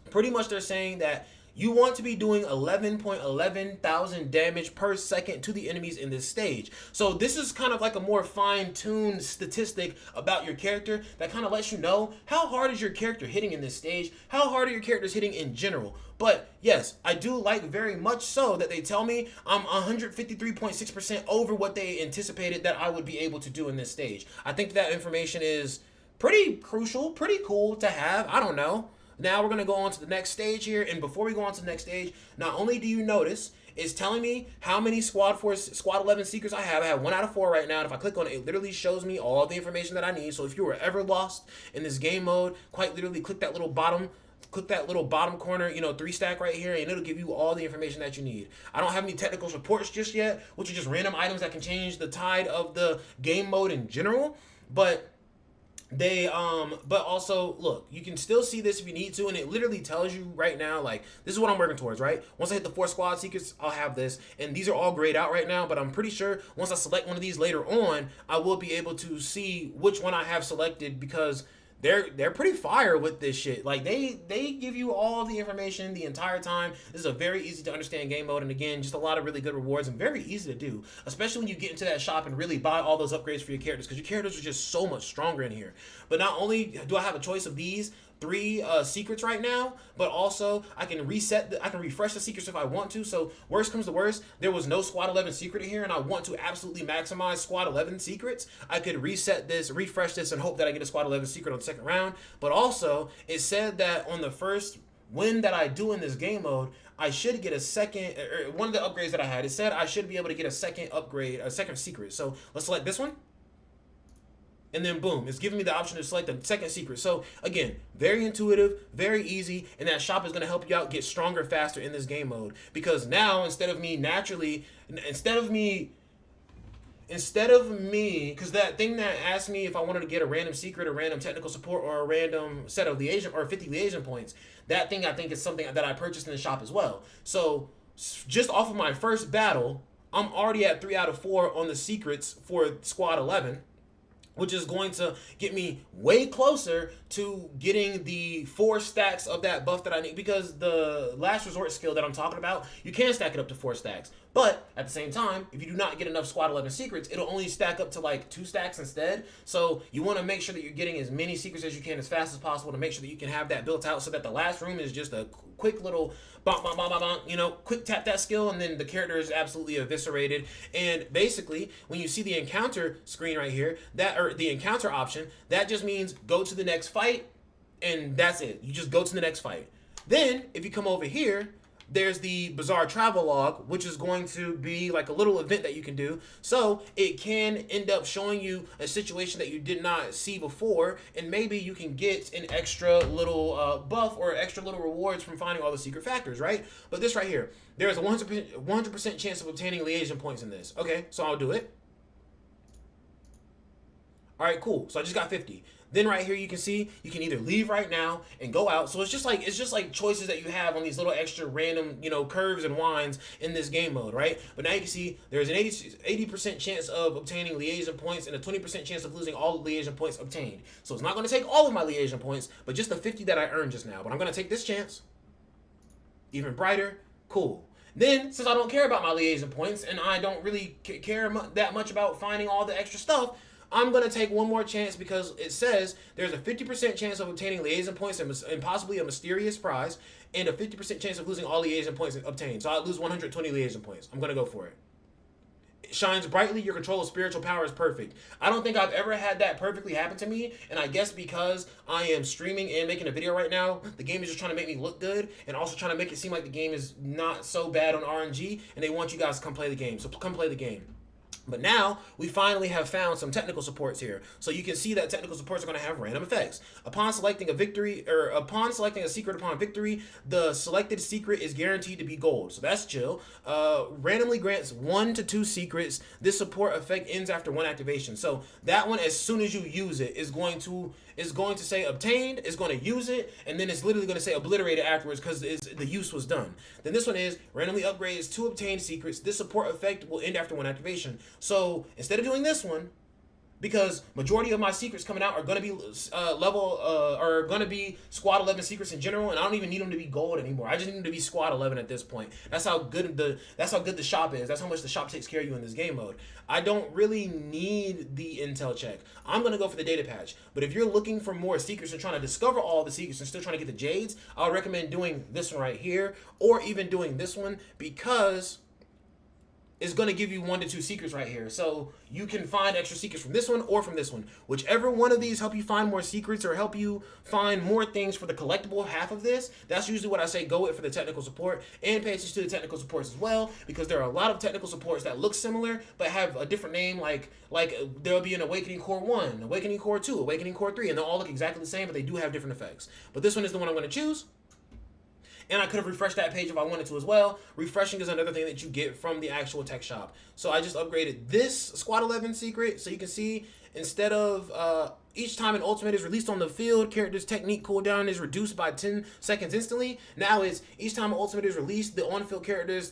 pretty much they're saying that you want to be doing 11.11 thousand damage per second to the enemies in this stage. So this is kind of like a more fine-tuned statistic about your character that kind of lets you know how hard is your character hitting in this stage, how hard are your characters hitting in general. But yes, I do like very much so that they tell me I'm 153.6% over what they anticipated that I would be able to do in this stage. I think that information is pretty crucial, pretty cool to have. I don't know. Now we're going to go on to the next stage here. And before we go on to the next stage, not only do you notice, it's telling me how many squad 11 secrets I have. I have 1 out of 4 right now. And if I click on it, it literally shows me all the information that I need. So if you were ever lost in this game mode, quite literally click that little bottom corner, 3 stack right here, and it'll give you all the information that you need. I don't have any technical supports just yet, which are just random items that can change the tide of the game mode in general. But but also look, you can still see this if you need to, and it literally tells you right now, like, this is what I'm working towards, right? Once I hit the 4 squad secrets, I'll have this, and these are all grayed out right now, but I'm pretty sure once I select one of these later on, I will be able to see which one I have selected, because they're pretty fire with this shit. Like they give you all the information the entire time. This is a very easy to understand game mode, and again, just a lot of really good rewards and very easy to do, especially when you get into that shop and really buy all those upgrades for your characters, because your characters are just so much stronger in here. But not only do I have a choice of these 3 secrets right now, but also I can refresh the secrets if I want to. So worst comes to worst, there was no squad 11 secret in here, and I want to absolutely maximize squad 11 secrets. I could reset this, refresh this, and hope that I get a squad 11 secret on the second round. But also, it said that on the first win that I do in this game mode, I should get a second, or one of the upgrades that I had, it said I should be able to get a second upgrade, a second secret. So let's select this one. And then boom, it's giving me the option to select the second secret. So again, very intuitive, very easy, and that shop is going to help you out get stronger faster in this game mode. Because now, instead of me, because that thing that asked me if I wanted to get a random secret, a random technical support, or a random set of liaison, or 50 liaison points, that thing I think is something that I purchased in the shop as well. So just off of my first battle, I'm already at 3 out of 4 on the secrets for squad 11. Which is going to get me way closer to getting the 4 stacks of that buff that I need. Because the last resort skill that I'm talking about, you can stack it up to 4 stacks. But at the same time, if you do not get enough Squad 11 secrets, it'll only stack up to like 2 stacks instead. So you want to make sure that you're getting as many secrets as you can as fast as possible to make sure that you can have that built out so that the last room is just a quick little bonk, bonk, bonk, bonk, bonk, you know, quick tap that skill, and then the character is absolutely eviscerated. And basically, when you see the encounter screen right here, or the encounter option, that just means go to the next fight, and that's it. You just go to the next fight. Then, if you come over here, there's the Bizarre Travel Log, which is going to be like a little event that you can do. So it can end up showing you a situation that you did not see before, and maybe you can get an extra little buff or extra little rewards from finding all the secret factors, right? But this right here, there's a 100% chance of obtaining liaison points in this. Okay, so I'll do it. All right, cool. So I just got 50. Then right here you can see you can either leave right now and go out. So it's just like choices that you have on these little extra random, you know, curves and winds in this game mode, right? But now you can see there's an 80% chance of obtaining liaison points and a 20% chance of losing all the liaison points obtained. So it's not going to take all of my liaison points, but just the 50 that I earned just now. But I'm going to take this chance. Even brighter. Cool. Then, since I don't care about my liaison points and I don't really care that much about finding all the extra stuff, I'm going to take one more chance because it says there's a 50% chance of obtaining liaison points and possibly a mysterious prize, and a 50% chance of losing all liaison points obtained. So I lose 120 liaison points. I'm going to go for it. It shines brightly. Your control of spiritual power is perfect. I don't think I've ever had that perfectly happen to me, and I guess because I am streaming and making a video right now, the game is just trying to make me look good and also trying to make it seem like the game is not so bad on RNG, and they want you guys to come play the game. So come play the game. But now, we finally have found some technical supports here. So you can see that technical supports are going to have random effects. Upon selecting a secret upon victory, the selected secret is guaranteed to be gold. So that's chill. Randomly grants 1 to 2 secrets. This support effect ends after 1 activation. So that one, as soon as you use it, is going to say obtained, is going to use it, and then it's literally going to say obliterated afterwards because the use was done. Then this one is randomly upgrades 2 obtained secrets. This support effect will end after 1 activation. So instead of doing this one, because majority of my secrets coming out are going to be are going to be Squad 11 secrets in general, and I don't even need them to be gold anymore. I just need them to be Squad 11 at this point. That's how good the shop is. That's how much the shop takes care of you in this game mode. I don't really need the intel check. I'm going to go for the data patch. But if you're looking for more secrets and trying to discover all the secrets and still trying to get the jades, I would recommend doing this one right here, or even doing this one, because is going to give you 1 to 2 secrets right here. So you can find extra secrets from this one or from this one. Whichever one of these help you find more secrets or help you find more things for the collectible half of this, that's usually what I say go with for the technical support. And pay attention to the technical supports as well, because there are a lot of technical supports that look similar but have a different name, like there'll be an Awakening Core 1, Awakening Core 2, Awakening Core 3, and they'll all look exactly the same, but they do have different effects. But this one is the one I'm going to choose. And I could have refreshed that page if I wanted to as well. Refreshing is another thing that you get from the actual tech shop. So I just upgraded this Squad 11 secret. So you can see, instead of each time an ultimate is released on the field, character's technique cooldown is reduced by 10 seconds instantly. Now it's each time an ultimate is released, the on-field character's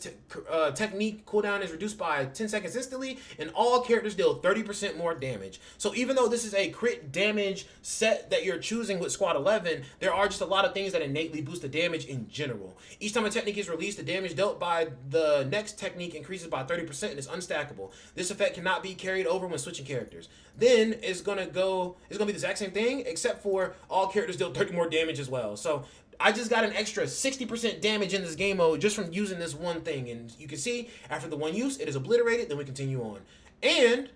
technique cooldown is reduced by 10 seconds instantly, and all characters deal 30% more damage. So even though this is a crit damage set that you're choosing with Squad 11, there are just a lot of things that innately boost the damage in general. Each time a technique is released, the damage dealt by the next technique increases by 30% and is unstackable. This effect cannot be carried over when switching characters. Then it's gonna be the exact same thing, except for all characters deal 30 more damage as well. So I just got an extra 60% damage in this game mode just from using this one thing. And you can see, after the one use, it is obliterated. Then we continue on. And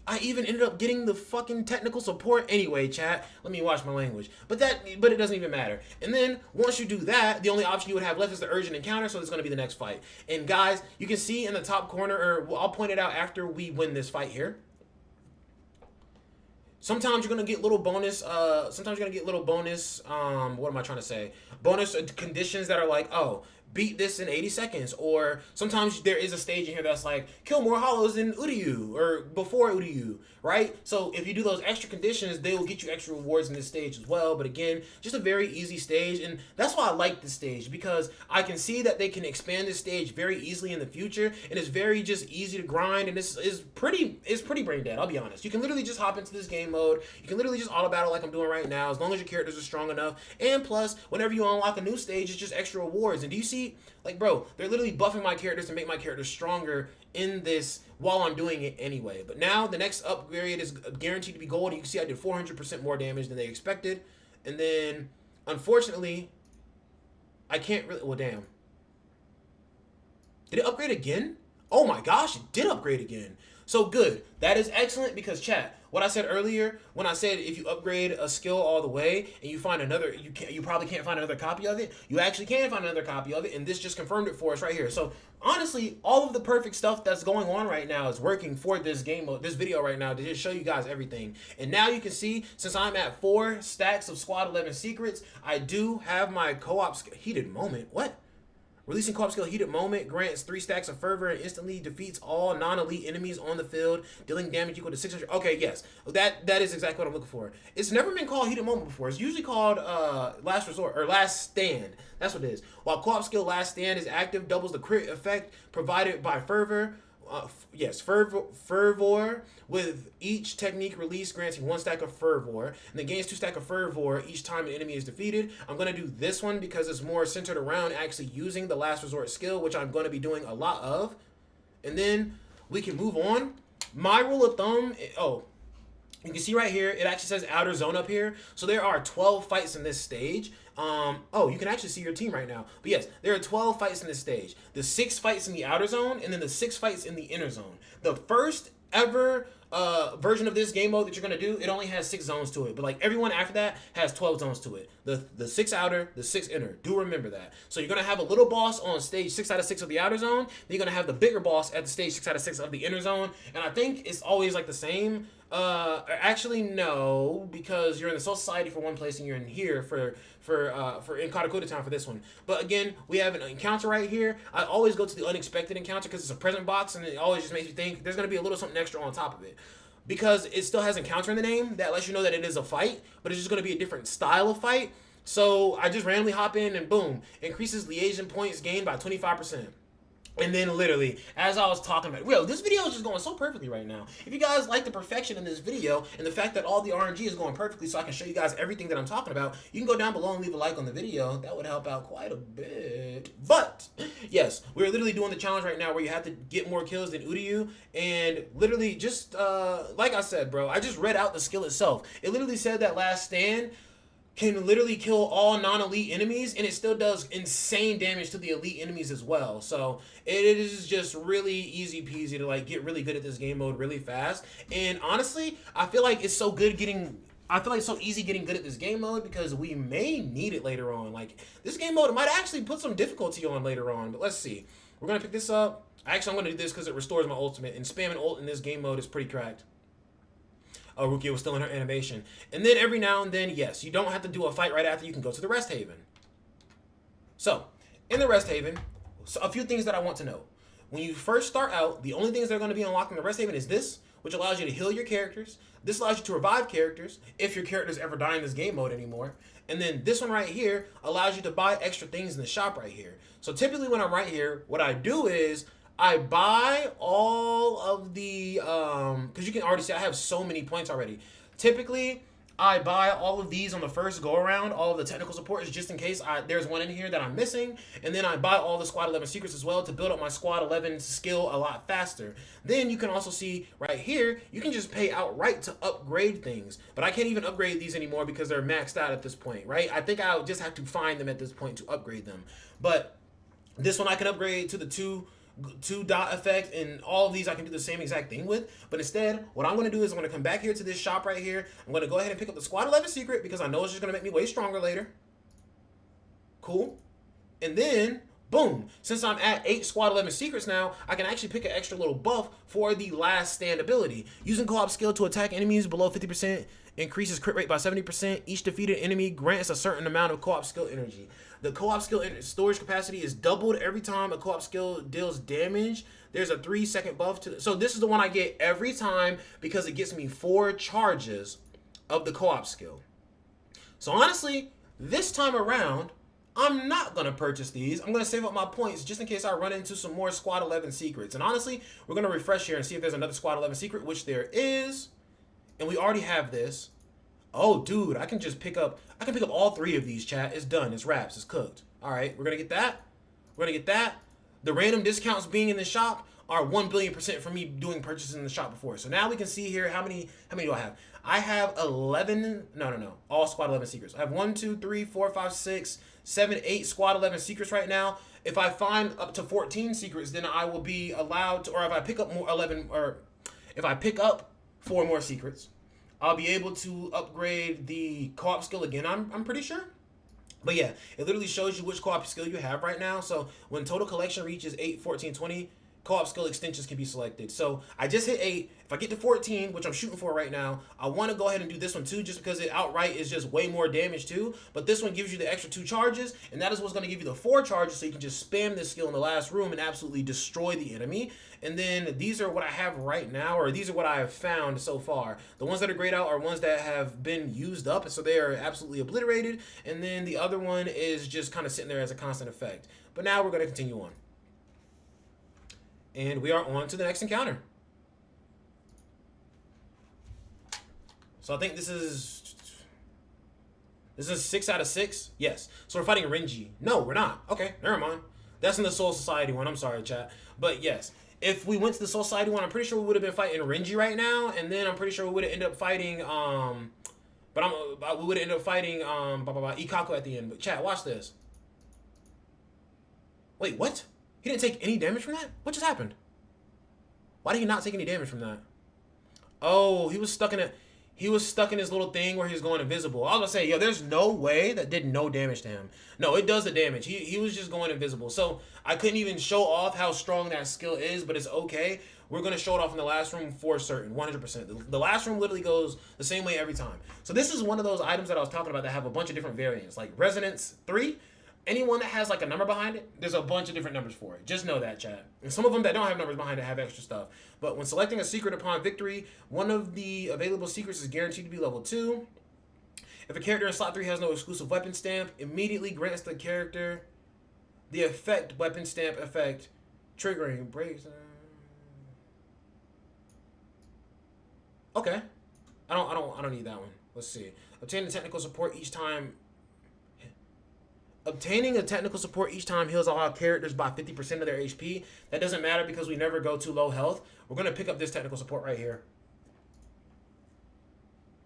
I even ended up getting the fucking technical support anyway, chat. Let me watch my language. But it doesn't even matter. And then once you do that, the only option you would have left is the urgent encounter, so it's going to be the next fight. And guys, you can see in the top corner, or I'll point it out after we win this fight here. Sometimes you're going to get little bonus, what am I trying to say? Bonus conditions that are like, oh, beat this in 80 seconds. Or sometimes there is a stage in here that's like, kill more hollows than Uryu, or before Uryu, right? So if you do those extra conditions, they will get you extra rewards in this stage as well. But again, just a very easy stage. And that's why I like this stage, because I can see that they can expand this stage very easily in the future. And it's very just easy to grind. And it's pretty brain dead, I'll be honest. You can literally just hop into this game mode. You can literally just auto battle like I'm doing right now, as long as your characters are strong enough. And plus, whenever you unlock a new stage, it's just extra rewards. And do you see literally, like, bro, they're literally buffing my characters to make my characters stronger in this while I'm doing it anyway. But now the next upgrade is guaranteed to be gold. You can see I did 400% more damage than they expected. And then, unfortunately, I can't really, well, damn. Did it upgrade again? Oh my gosh, it did upgrade again. So good. That is excellent because, chat, what I said earlier when I said if you upgrade a skill all the way and you find another, you probably can't find another copy of it. You actually can find another copy of it, and this just confirmed it for us right here. So honestly, all of the perfect stuff that's going on right now is working for this game mode, this video right now, to just show you guys everything. And now you can see, since I'm at 4 stacks of Squad 11 secrets, I do have my co-op heated moment. What? Releasing co-op skill Heated Moment grants 3 stacks of fervor and instantly defeats all non-elite enemies on the field, dealing damage equal to 600. Okay, yes. That is exactly what I'm looking for. It's never been called Heated Moment before. It's usually called Last Resort, or Last Stand. That's what it is. While co-op skill Last Stand is active, doubles the crit effect provided by fervor. Fervor with each technique release granting 1 stack of fervor, and then gains 2 stack of fervor each time an enemy is defeated. I'm going to do this one because it's more centered around actually using the last resort skill, which I'm going to be doing a lot of. And then we can move on. My rule of thumb, you can see right here, it actually says outer zone up here. So there are 12 fights in this stage. You can actually see your team right now. But yes, there are 12 fights in this stage. The 6 fights in the outer zone, and then the 6 fights in the inner zone. The first ever version of this game mode that you're gonna do, it only has 6 zones to it. But like everyone after that has 12 zones to it. The 6 outer, the 6 inner. Do remember that. So you're gonna have a little boss on stage 6 out of 6 of the outer zone. Then you're gonna have the bigger boss at the stage 6 out of 6 of the inner zone. And I think it's always like the same. Actually no, because you're in the Soul Society for one place and you're in here for in Katakuta Town for this one. But again, we have an encounter right here. I always go to the unexpected encounter because it's a present box, and it always just makes me think there's gonna be a little something extra on top of it. Because it still has encounter in the name, that lets you know that it is a fight, but it's just gonna be a different style of fight. So I just randomly hop in and boom, increases liaison points gained by 25%. And then literally, as I was talking about, this video is just going so perfectly right now. If you guys like the perfection in this video and the fact that all the RNG is going perfectly so I can show you guys everything that I'm talking about, you can go down below and leave a like on the video. That would help out quite a bit. But, yes, we're literally doing the challenge right now where you have to get more kills than Uryu. And literally just, like I said, bro, I just read out the skill itself. It literally said that Last Stand can literally kill all non-elite enemies, and it still does insane damage to the elite enemies as well. So it is just really easy peasy to like get really good at this game mode really fast. And honestly, I feel like it's so good it's so easy getting good at this game mode because we may need it later on. Like this game mode might actually put some difficulty on later on, but let's see. We're gonna pick this up. Actually, I'm gonna do this because it restores my ultimate, and spamming ult in this game mode is pretty cracked. Rukia was still in her animation. And then every now and then, yes, you don't have to do a fight right after. You can go to the Rest Haven. So, in the Rest Haven, a few things that I want to know. When you first start out, the only things that are going to be unlocked in the Rest Haven is this, which allows you to heal your characters. This allows you to revive characters, if your characters ever die in this game mode anymore. And then this one right here allows you to buy extra things in the shop right here. So typically when I'm right here, what I do is I buy all of the, because you can already see I have so many points already. Typically, I buy all of these on the first go around, all of the technical supports, just in case there's one in here that I'm missing. And then I buy all the Squad 11 secrets as well to build up my Squad 11 skill a lot faster. Then you can also see right here, you can just pay outright to upgrade things. But I can't even upgrade these anymore because they're maxed out at this point, right? I think I'll just have to find them at this point to upgrade them. But this one I can upgrade to the two dot effect, and all of these I can do the same exact thing with. But instead, what I'm going to do is I'm going to come back here to this shop right here. I'm going to go ahead and pick up the Squad 11 secret because I know it's just going to make me way stronger later. Cool. And then, boom, since I'm at 8 Squad 11 secrets now, I can actually pick an extra little buff for the Last Stand ability. Using co-op skill to attack enemies below 50%, increases crit rate by 70%. Each defeated enemy grants a certain amount of co-op skill energy. The co-op skill storage capacity is doubled every time a co-op skill deals damage. There's a 3-second buff to so this is the one I get every time because it gets me 4 charges of the co-op skill. So honestly, this time around, I'm not going to purchase these. I'm going to save up my points just in case I run into some more Squad 11 secrets. And honestly, we're going to refresh here and see if there's another Squad 11 secret, which there is. And we already have this. Oh, dude, I can pick up all 3 of these, chat. It's done. It's wraps. It's cooked. All right, we're going to get that. We're gonna get that. The random discounts being in the shop are 1,000,000,000% for me doing purchases in the shop before. So now we can see here how many do I have? I have 11. No. All squad 11 secrets. I have 1, 2, 3, 4, 5, 6, 7, 8 squad 11 secrets right now. If I find up to 14 secrets, then I will be allowed to, or if I pick up more 11, or if I pick up 4 more secrets, I'll be able to upgrade the co-op skill again. I'm pretty sure. But yeah, it literally shows you which co-op skill you have right now. So when total collection reaches 8, 14, 20, co-op skill extensions can be selected. So I just hit 8. If I get to 14, which I'm shooting for right now, I want to go ahead and do this one too, just because it outright is just way more damage too. But this one gives you the extra 2 charges, and that is what's going to give you the 4 charges, so you can just spam this skill in the last room and absolutely destroy the enemy. And then these are what I have right now, or these are what I have found so far. The ones that are grayed out are ones that have been used up, so they are absolutely obliterated. And then the other one is just kind of sitting there as a constant effect. But now we're going to continue on. And we are on to the next encounter. So I think this is 6 out of 6. Yes. So we're fighting Renji. No, we're not. Okay, never mind. That's in the Soul Society one. I'm sorry, chat. But yes, if we went to the Soul Society one, I'm pretty sure we would have been fighting Renji right now, and then I'm pretty sure we would have ended up fighting we would have ended up fighting Ikaku at the end. But chat, watch this. Wait, what? He didn't take any damage from that? What just happened? Why did he not take any damage from that? Oh, he was stuck in his little thing where he was going invisible. I was gonna say, yo, there's no way that did no damage to him. No, it does the damage. He was just going invisible. So I couldn't even show off how strong that skill is, but it's okay. We're gonna show it off in the last room for certain, 100%. The last room literally goes the same way every time. So this is one of those items that I was talking about that have a bunch of different variants, like Resonance 3. Anyone that has like a number behind it, there's a bunch of different numbers for it. Just know that, chat. And some of them that don't have numbers behind it have extra stuff. But when selecting a secret upon victory, one of the available secrets is guaranteed to be level 2. If a character in slot 3 has no exclusive weapon stamp, immediately grants the character the effect weapon stamp effect, triggering breaks. Okay, I don't need that one. Let's see. Obtain the technical support each time. Obtaining a technical support each time heals all characters by 50% of their HP. That doesn't matter because we never go too low health. We're going to pick up this technical support right here.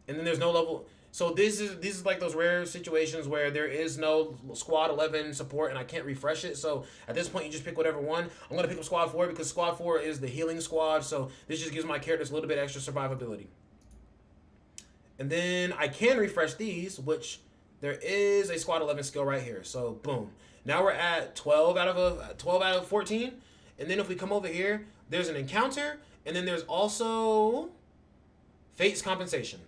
And then there's no level. So this is like those rare situations where there is no squad 11 support and I can't refresh it. So at this point, you just pick whatever one. I'm going to pick up squad 4 because squad 4 is the healing squad. So this just gives my characters a little bit extra survivability. And then I can refresh these, which... there is a squad 11 skill right here. So boom. Now we're at 12 out of 14. And then if we come over here, there's an encounter, and then there's also Fate's Compensation.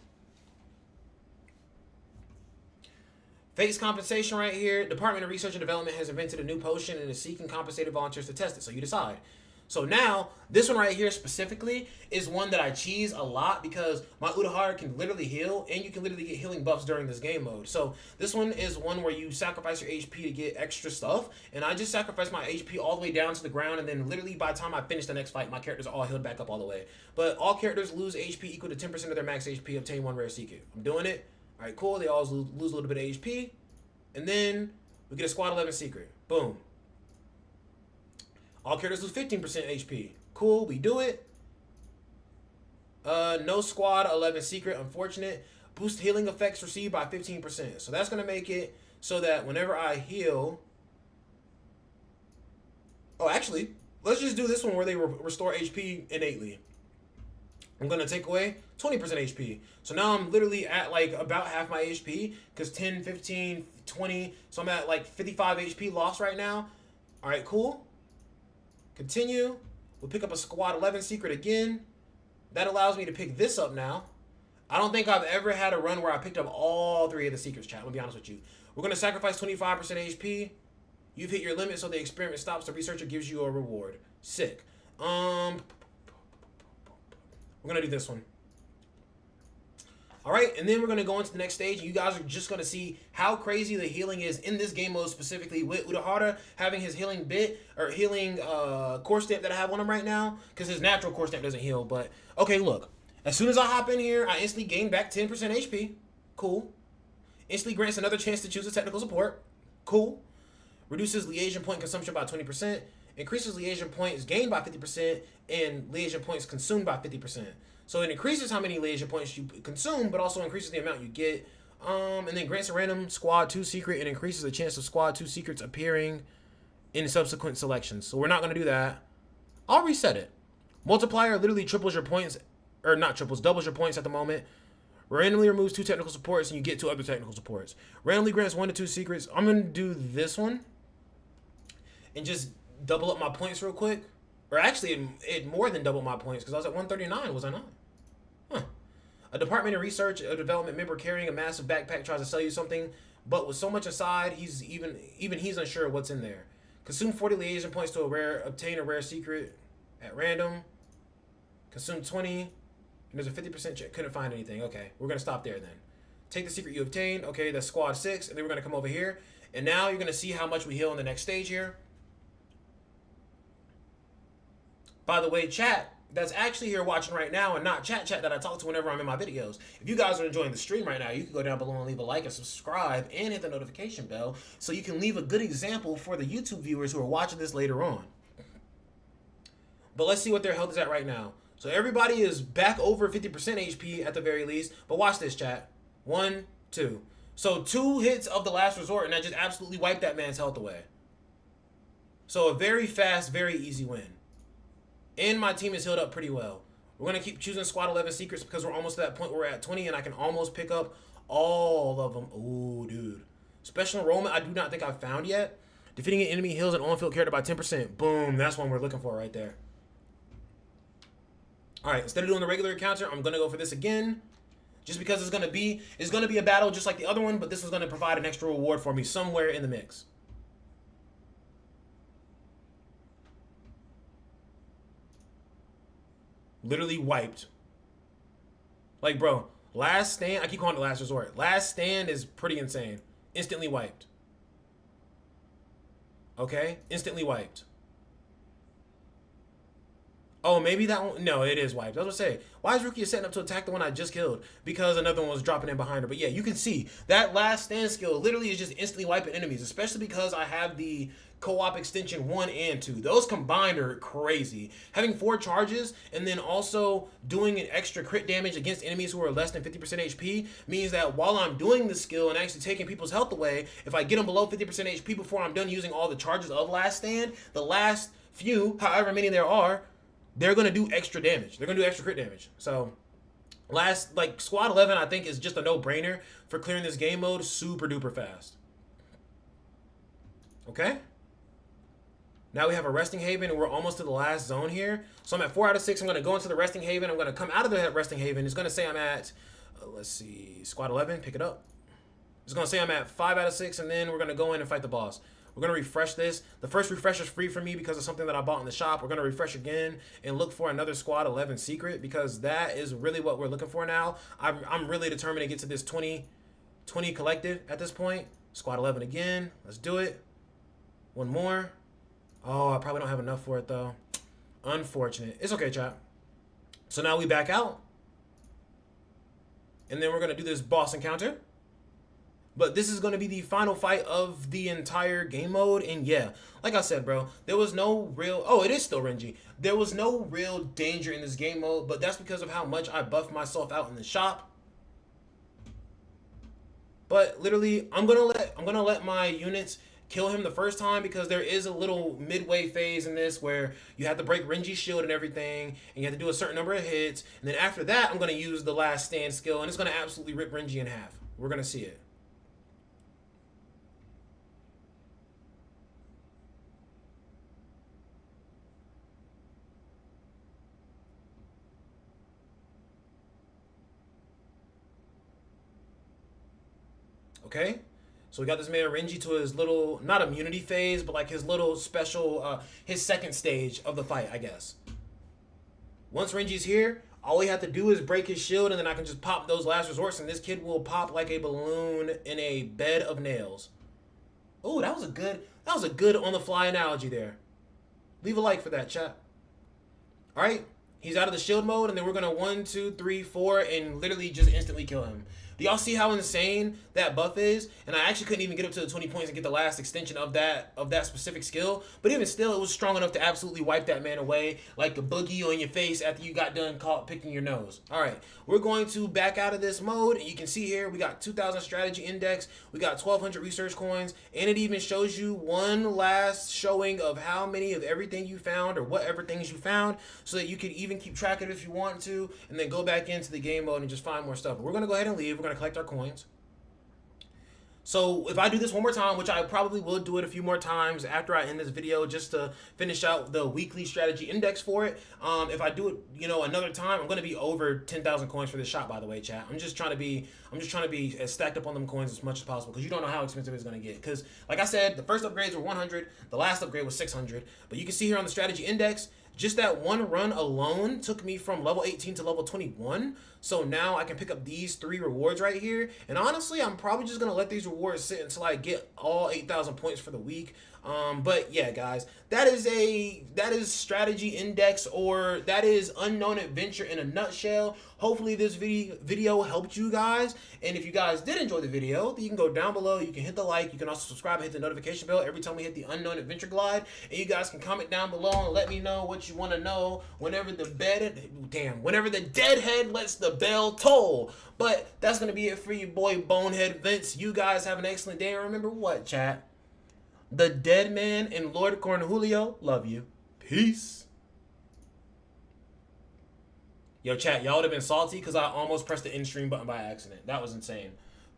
Fate's Compensation right here. Department of Research and Development has invented a new potion and is seeking compensated volunteers to test it. So you decide. So now, this one right here specifically is one that I cheese a lot because my Urahara can literally heal, and you can literally get healing buffs during this game mode. So this one is one where you sacrifice your HP to get extra stuff, and I just sacrifice my HP all the way down to the ground, and then literally by the time I finish the next fight, my characters are all healed back up all the way. But all characters lose HP equal to 10% of their max HP, obtain 1 rare secret. I'm doing it. All right, cool. They all lose a little bit of HP, and then we get a squad 11 secret. Boom. All characters lose 15% HP. Cool, we do it. No squad 11 secret, unfortunate. Boost healing effects received by 15%. So that's going to make it so that whenever I heal... oh, actually, let's just do this one where they restore HP innately. I'm going to take away 20% HP. So now I'm literally at like about half my HP because 10, 15, 20. So I'm at like 55 HP lost right now. All right, cool. Continue. We'll pick up a squad 11 secret again. That allows me to pick this up now. I don't think I've ever had a run where I picked up all 3 of the secrets, chat. Let me be honest with you. We're going to sacrifice 25% HP. You've hit your limit, so the experiment stops. The researcher gives you a reward. Sick. We're going to do this one. All right, and then we're going to go into the next stage. You guys are just going to see how crazy the healing is in this game mode, specifically with Urahara having his healing bit, or healing core stamp that I have on him right now, because his natural core stamp doesn't heal. But, okay, look. As soon as I hop in here, I instantly gain back 10% HP. Cool. Instantly grants another chance to choose a technical support. Cool. reduces liaison point consumption by 20%, increases liaison points gained by 50%, and liaison points consumed by 50%. So it increases how many liaison points you consume, but also increases the amount you get. And then grants a random squad 2 secret and increases the chance of squad 2 secrets appearing in subsequent selections. So we're not going to do that. I'll reset it. Multiplier literally triples your points, or not triples, doubles your points at the moment. Randomly removes 2 technical supports and you get 2 other technical supports. Randomly grants 1 to 2 secrets. I'm going to do this one and just double up my points real quick. Or actually, it more than doubled my points because I was at 139, was I not? Huh. A department of research, a development member carrying a massive backpack tries to sell you something, but with so much inside, he's unsure what's in there. Consume 40 liaison points to obtain a rare secret at random. Consume 20, and there's a 50% check. Couldn't find anything. Okay, we're gonna stop there then. Take the secret you obtained. Okay, that's squad 6, and then we're gonna come over here, and now you're gonna see how much we heal in the next stage here. By the way, chat that's actually here watching right now and not chat that I talk to whenever I'm in my videos. If you guys are enjoying the stream right now, you can go down below and leave a like and subscribe and hit the notification bell so you can leave a good example for the YouTube viewers who are watching this later on. But let's see what their health is at right now. So everybody is back over 50% HP at the very least. But watch this, chat. 1, 2. So 2 hits of the last resort and that just absolutely wiped that man's health away. So a very fast, very easy win. And my team is healed up pretty well. We're going to keep choosing Squad 11 secrets because we're almost to that point where we're at 20 and I can almost pick up all of them. Ooh, dude. Special enrollment I do not think I've found yet. Defeating an enemy heals an on-field character by 10%. Boom. That's one we're looking for right there. All right. Instead of doing the regular encounter, I'm going to go for this again. Just because it's going to be a battle just like the other one, but this is going to provide an extra reward for me somewhere in the mix. Literally wiped. Like, bro, last stand, I keep calling it last resort. Last stand is pretty insane. Instantly wiped. Okay? Instantly wiped. Oh, maybe that one? No, it is wiped. I was going to say, why is Rukia setting up to attack the one I just killed? Because another one was dropping in behind her. But yeah, you can see that last stand skill literally is just instantly wiping enemies, especially because I have the co-op extension 1 and 2. Those combined are crazy. Having 4 charges and then also doing an extra crit damage against enemies who are less than 50% HP means that while I'm doing the skill and actually taking people's health away, if I get them below 50% HP before I'm done using all the charges of last stand, the last few, however many there are, they're going to do extra damage. They're going to do extra crit damage. So Squad 11 I think is just a no-brainer for clearing this game mode super duper fast. Okay? Now we have a resting haven, and we're almost to the last zone here. So I'm at 4 out of 6. I'm going to go into the resting haven. I'm going to come out of the resting haven. It's going to say I'm at, let's see, Squad 11. Pick it up. It's going to say I'm at 5 out of 6, and then we're going to go in and fight the boss. We're going to refresh this. The first refresh is free for me because of something that I bought in the shop. We're going to refresh again and look for another Squad 11 secret because that is really what we're looking for now. I'm really determined to get to this 20 collected at this point. Squad 11 again. Let's do it. One more. Oh, I probably don't have enough for it, though. Unfortunate. It's okay, chat. So now we back out. And then we're going to do this boss encounter. But this is going to be the final fight of the entire game mode. And yeah, like I said, bro, there was no real... Oh, it is still Renji. There was no real danger in this game mode. But that's because of how much I buffed myself out in the shop. But literally, I'm gonna let my units kill him the first time because there is a little midway phase in this where you have to break Renji's shield and everything, and you have to do a certain number of hits, and then after that I'm going to use the last stand skill, and it's going to absolutely rip Renji in half. We're going to see it. Okay? So we got this man Renji to his little, not immunity phase, but like his little special, his second stage of the fight, I guess. Once Renji's here, all we have to do is break his shield, and then I can just pop those last resorts, and this kid will pop like a balloon in a bed of nails. Oh, that was a good on-the-fly analogy there. Leave a like for that, chat. All right, he's out of the shield mode, and then we're gonna 1, 2, 3, 4, and literally just instantly kill him. Do y'all see how insane that buff is? And I actually couldn't even get up to the 20 points and get the last extension of that specific skill. But even still, it was strong enough to absolutely wipe that man away like a boogie on your face after you got done picking your nose. All right, we're going to back out of this mode. And you can see here, we got 2,000 strategy index. We got 1,200 research coins. And it even shows you one last showing of how many of everything you found or whatever things you found, so that you can even keep track of it if you want to, and then go back into the game mode and just find more stuff. But we're going to go ahead and leave. We're going to collect our coins. So if I do this one more time, which I probably will do it a few more times after I end this video, just to finish out the weekly strategy index for it. If I do it, another time, I'm going to be over 10,000 coins for this shop, by the way, chat. I'm just trying to be as stacked up on them coins as much as possible, because you don't know how expensive it's going to get. Because like I said, the first upgrades were 100, the last upgrade was 600. But you can see here on the strategy index, just that one run alone took me from level 18 to level 21. So now I can pick up these 3 rewards right here. And honestly, I'm probably just going to let these rewards sit until I get all 8,000 points for the week. But yeah, guys, that is strategy index, or that is unknown adventure in a nutshell. Hopefully this video helped you guys. And if you guys did enjoy the video, then you can go down below. You can hit the like. You can also subscribe and hit the notification bell every time we hit the unknown adventure glide. And you guys can comment down below and let me know what you want to know whenever the deadhead lets the bell toll. But that's going to be it for you, boy Bonehead Vince. You guys have an excellent day. And remember what, chat? The dead man and Lord Cornholio love you. Peace. Yo, chat, y'all would have been salty because I almost pressed the end stream button by accident. That was insane.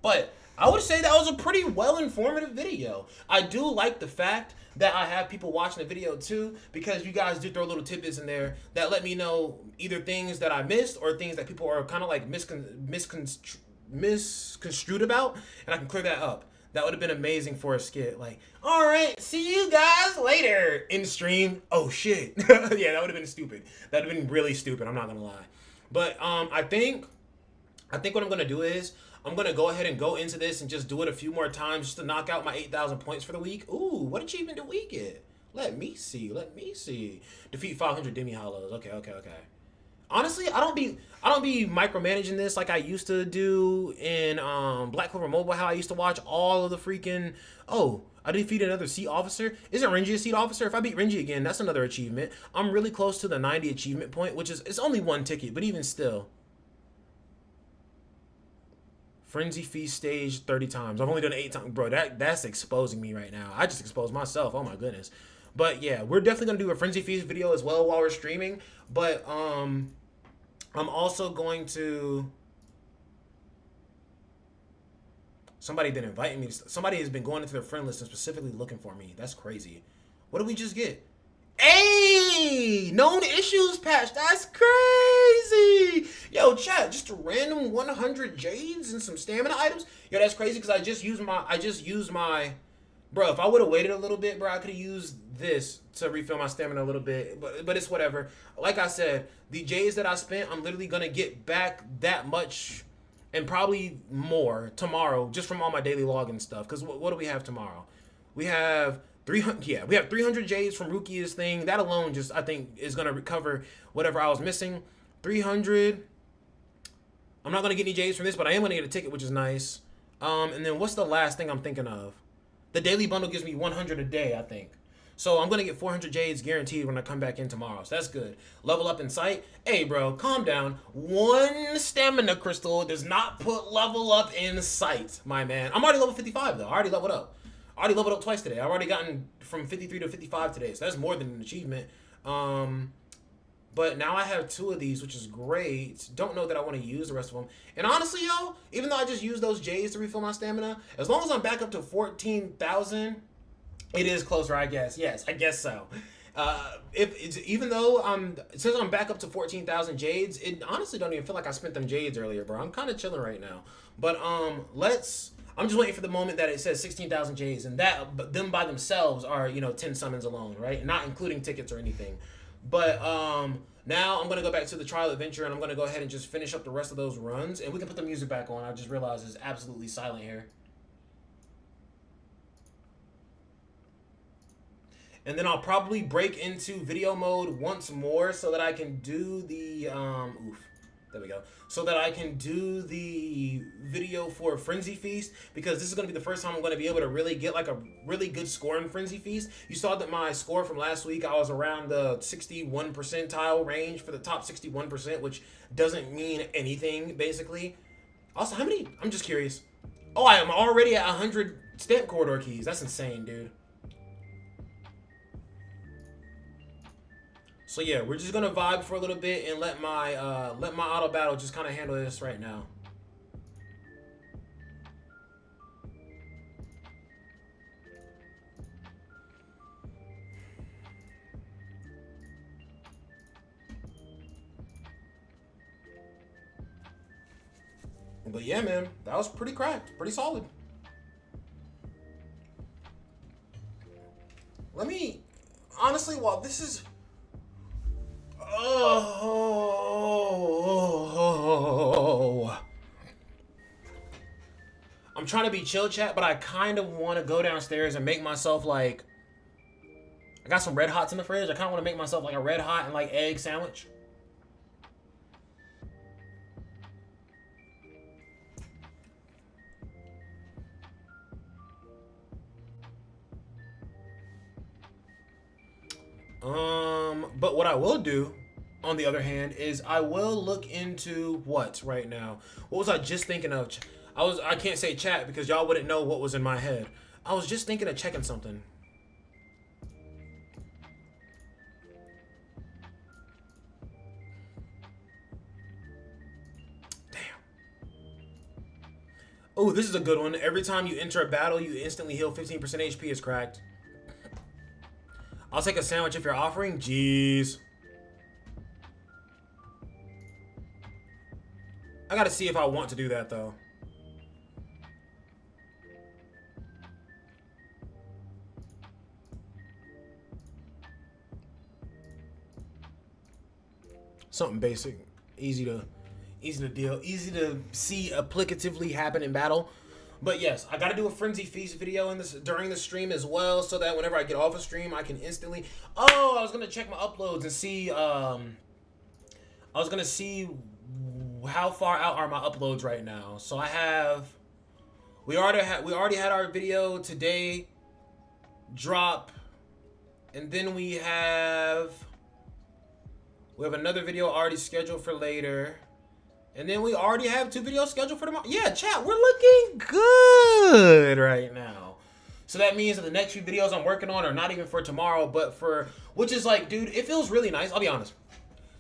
But I would say that was a pretty well-informative video. I do like the fact that I have people watching the video too, because you guys do throw little tidbits in there that let me know either things that I missed or things that people are kind of like misconstrued about, and I can clear that up. That would have been amazing for a skit. Like, all right, see you guys later in stream. Oh shit. Yeah, that would have been stupid. That would have been really stupid. I'm not gonna lie. But I think what I'm gonna do is I'm gonna go ahead and go into this and just do it a few more times just to knock out my 8,000 points for the week. Ooh, what achievement do we get? Let me see. Defeat 500 demi hollows. Okay. Honestly, I don't be micromanaging this like I used to do in Black Clover Mobile. How I used to watch all of the freaking. Oh, I defeated another seat officer. Isn't Renji a seat officer? If I beat Renji again, that's another achievement. I'm really close to the 90 achievement point, which is it's only one ticket, but even still. Frenzy Feast stage 30 times. I've only done it 8 times, bro. That's exposing me right now. I just exposed myself. Oh my goodness. But yeah, we're definitely gonna do a Frenzy Feast video as well while we're streaming. But I'm also going to. Somebody been inviting me. Somebody has been going into their friend list and specifically looking for me. That's crazy. What did we just get? Hey, known issues patch. That's crazy. Yo, chat, just a random 100 jades and some stamina items. Yo, that's crazy because I just used my. Bro, if I would have waited a little bit, bro, I could have used this to refill my stamina a little bit. But it's whatever. Like I said, the J's that I spent, I'm literally going to get back that much and probably more tomorrow just from all my daily login stuff. Because what do we have tomorrow? We have 300. Yeah, we have 300 J's from Rukia's thing. That alone just, I think, is going to recover whatever I was missing. 300. I'm not going to get any J's from this, but I am going to get a ticket, which is nice. And then what's the last thing I'm thinking of? The daily bundle gives me 100 a day, I think. So I'm going to get 400 Jades guaranteed when I come back in tomorrow. So that's good. Level up in sight. Hey, bro, calm down. 1 stamina crystal does not put level up in sight, my man. I'm already level 55, though. I already leveled up. I already leveled up twice today. I've already gotten from 53 to 55 today. So that's more than an achievement. But now I have 2 of these, which is great. Don't know that I want to use the rest of them. And honestly, yo, even though I just used those J's to refill my stamina, as long as I'm back up to 14,000, it is closer, I guess. Yes, I guess so. Since I'm back up to 14,000 Jades, it honestly don't even feel like I spent them Jades earlier, bro. I'm kind of chilling right now. But I'm just waiting for the moment that it says 16,000 Jades, and that them by themselves are 10 summons alone, right? Not including tickets or anything. But now I'm going to go back to the trial adventure, and I'm going to go ahead and just finish up the rest of those runs. And we can put the music back on. I just realized it's absolutely silent here. And then I'll probably break into video mode once more so that I can do the... There we go. So that I can do the video for Frenzy Feast, because this is going to be the first time I'm going to be able to really get like a really good score in Frenzy Feast. You saw that my score from last week, I was around the 61 percentile range for the top 61%, which doesn't mean anything basically. Also, how many? I'm just curious. Oh, I am already at 100 stamp corridor keys. That's insane, dude. So yeah, we're just gonna vibe for a little bit and let my auto battle just kind of handle this right now. But yeah, man, that was pretty cracked, pretty solid. Let me honestly, while this is. Oh, I'm trying to be chill, chat, but I kind of want to go downstairs and make myself like. I got some Red Hots in the fridge. I kind of want to make myself like a Red Hot and like egg sandwich. But what I will do, on the other hand, is I will look into what right now. What was I just thinking of? I can't say chat because y'all wouldn't know what was in my head. I was just thinking of checking something. Damn. Oh, this is a good one. Every time you enter a battle, you instantly heal 15% HP is cracked. I'll take a sandwich if you're offering. Jeez. I gotta see if I want to do that, though. Something basic. Easy to deal. Easy to see applicatively happen in battle. But yes, I gotta do a Frenzy Feast video in this during the stream as well, so that whenever I get off a stream, I can instantly. Oh, I was gonna check my uploads and see. I was gonna see how far out are my uploads right now. So I have. We already had our video today drop, and then we have another video already scheduled for later. And then we already have 2 videos scheduled for tomorrow. Yeah, chat, we're looking good right now. So that means that the next few videos I'm working on are not even for tomorrow, but for, which is like, dude, it feels really nice. I'll be honest.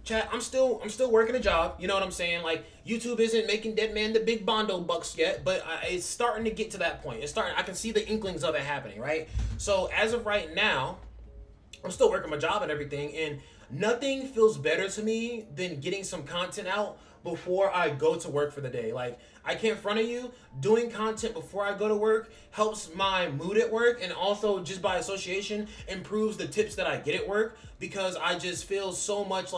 Chat, I'm still working a job. You know what I'm saying? Like, YouTube isn't making Dead Man the big Bondo bucks yet, but it's starting to get to that point. I can see the inklings of it happening, right? So as of right now, I'm still working my job and everything, and nothing feels better to me than getting some content out before I go to work for the day. Like, I can't front of you, doing content before I go to work helps my mood at work, and also just by association improves the tips that I get at work, because I just feel so much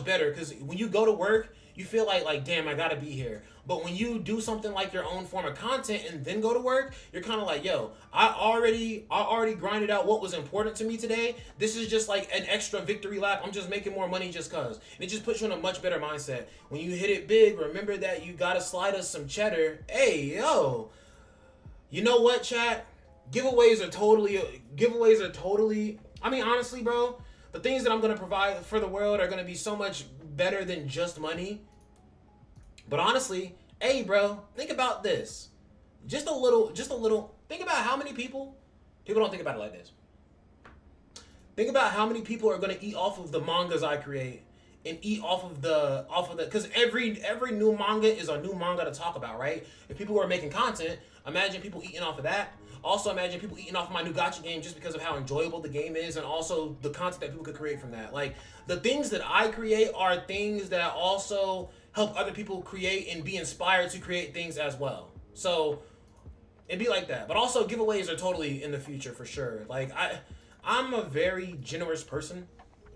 better, because when you go to work, you feel like damn, I gotta be here. But when you do something like your own form of content and then go to work, you're kind of like, yo, I already grinded out what was important to me today. This is just like an extra victory lap. I'm just making more money just cause. And it just puts you in a much better mindset. When you hit it big, remember that you gotta slide us some cheddar. Hey, yo, you know what, chat? Giveaways are totally. I mean, honestly, bro, the things that I'm gonna provide for the world are gonna be so much better than just money. But honestly, hey, bro, think about this. Just a little. Think about how many people don't think about it like this. Think about how many people are going to eat off of the mangas I create and eat off of the, because every new manga is a new manga to talk about, right? If people were making content, imagine people eating off of that. Also, imagine people eating off of my new gacha game just because of how enjoyable the game is, and also the content that people could create from that. Like, the things that I create are things that also help other people create and be inspired to create things as well. So it'd be like that. But also, giveaways are totally in the future for sure. Like, I'm a very generous person,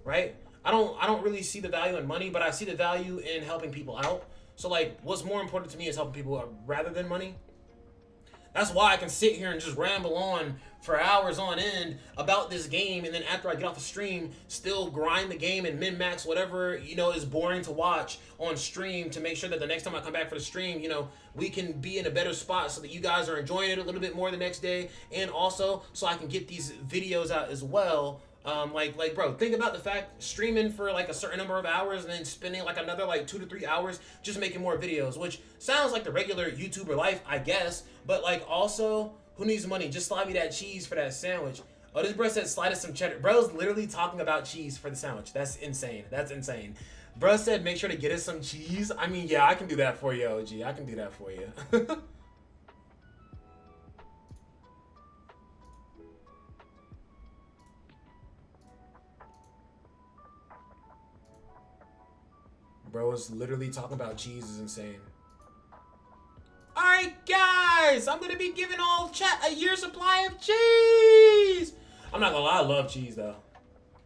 right? I don't really see the value in money, but I see the value in helping people out. So like, what's more important to me is helping people out rather than money. That's why I can sit here and just ramble on for hours on end about this game, and then after I get off a stream, still grind the game and min-max whatever, is boring to watch on stream to make sure that the next time I come back for the stream, we can be in a better spot so that you guys are enjoying it a little bit more the next day, and also so I can get these videos out as well. Bro, think about the fact streaming for like a certain number of hours and then spending like another like 2 to 3 hours just making more videos, which sounds like the regular YouTuber life, I guess. But like also, who needs money? Just slide me that cheese for that sandwich. Oh, this bro said slide us some cheddar. Bro's literally talking about cheese for the sandwich. That's insane. That's insane. Bro said make sure to get us some cheese. I mean, yeah, I can do that for you, OG. I can do that for you. Bro is literally talking about cheese is insane. Alright, guys! I'm gonna be giving all chat a year's supply of cheese! I'm not gonna lie, I love cheese, though.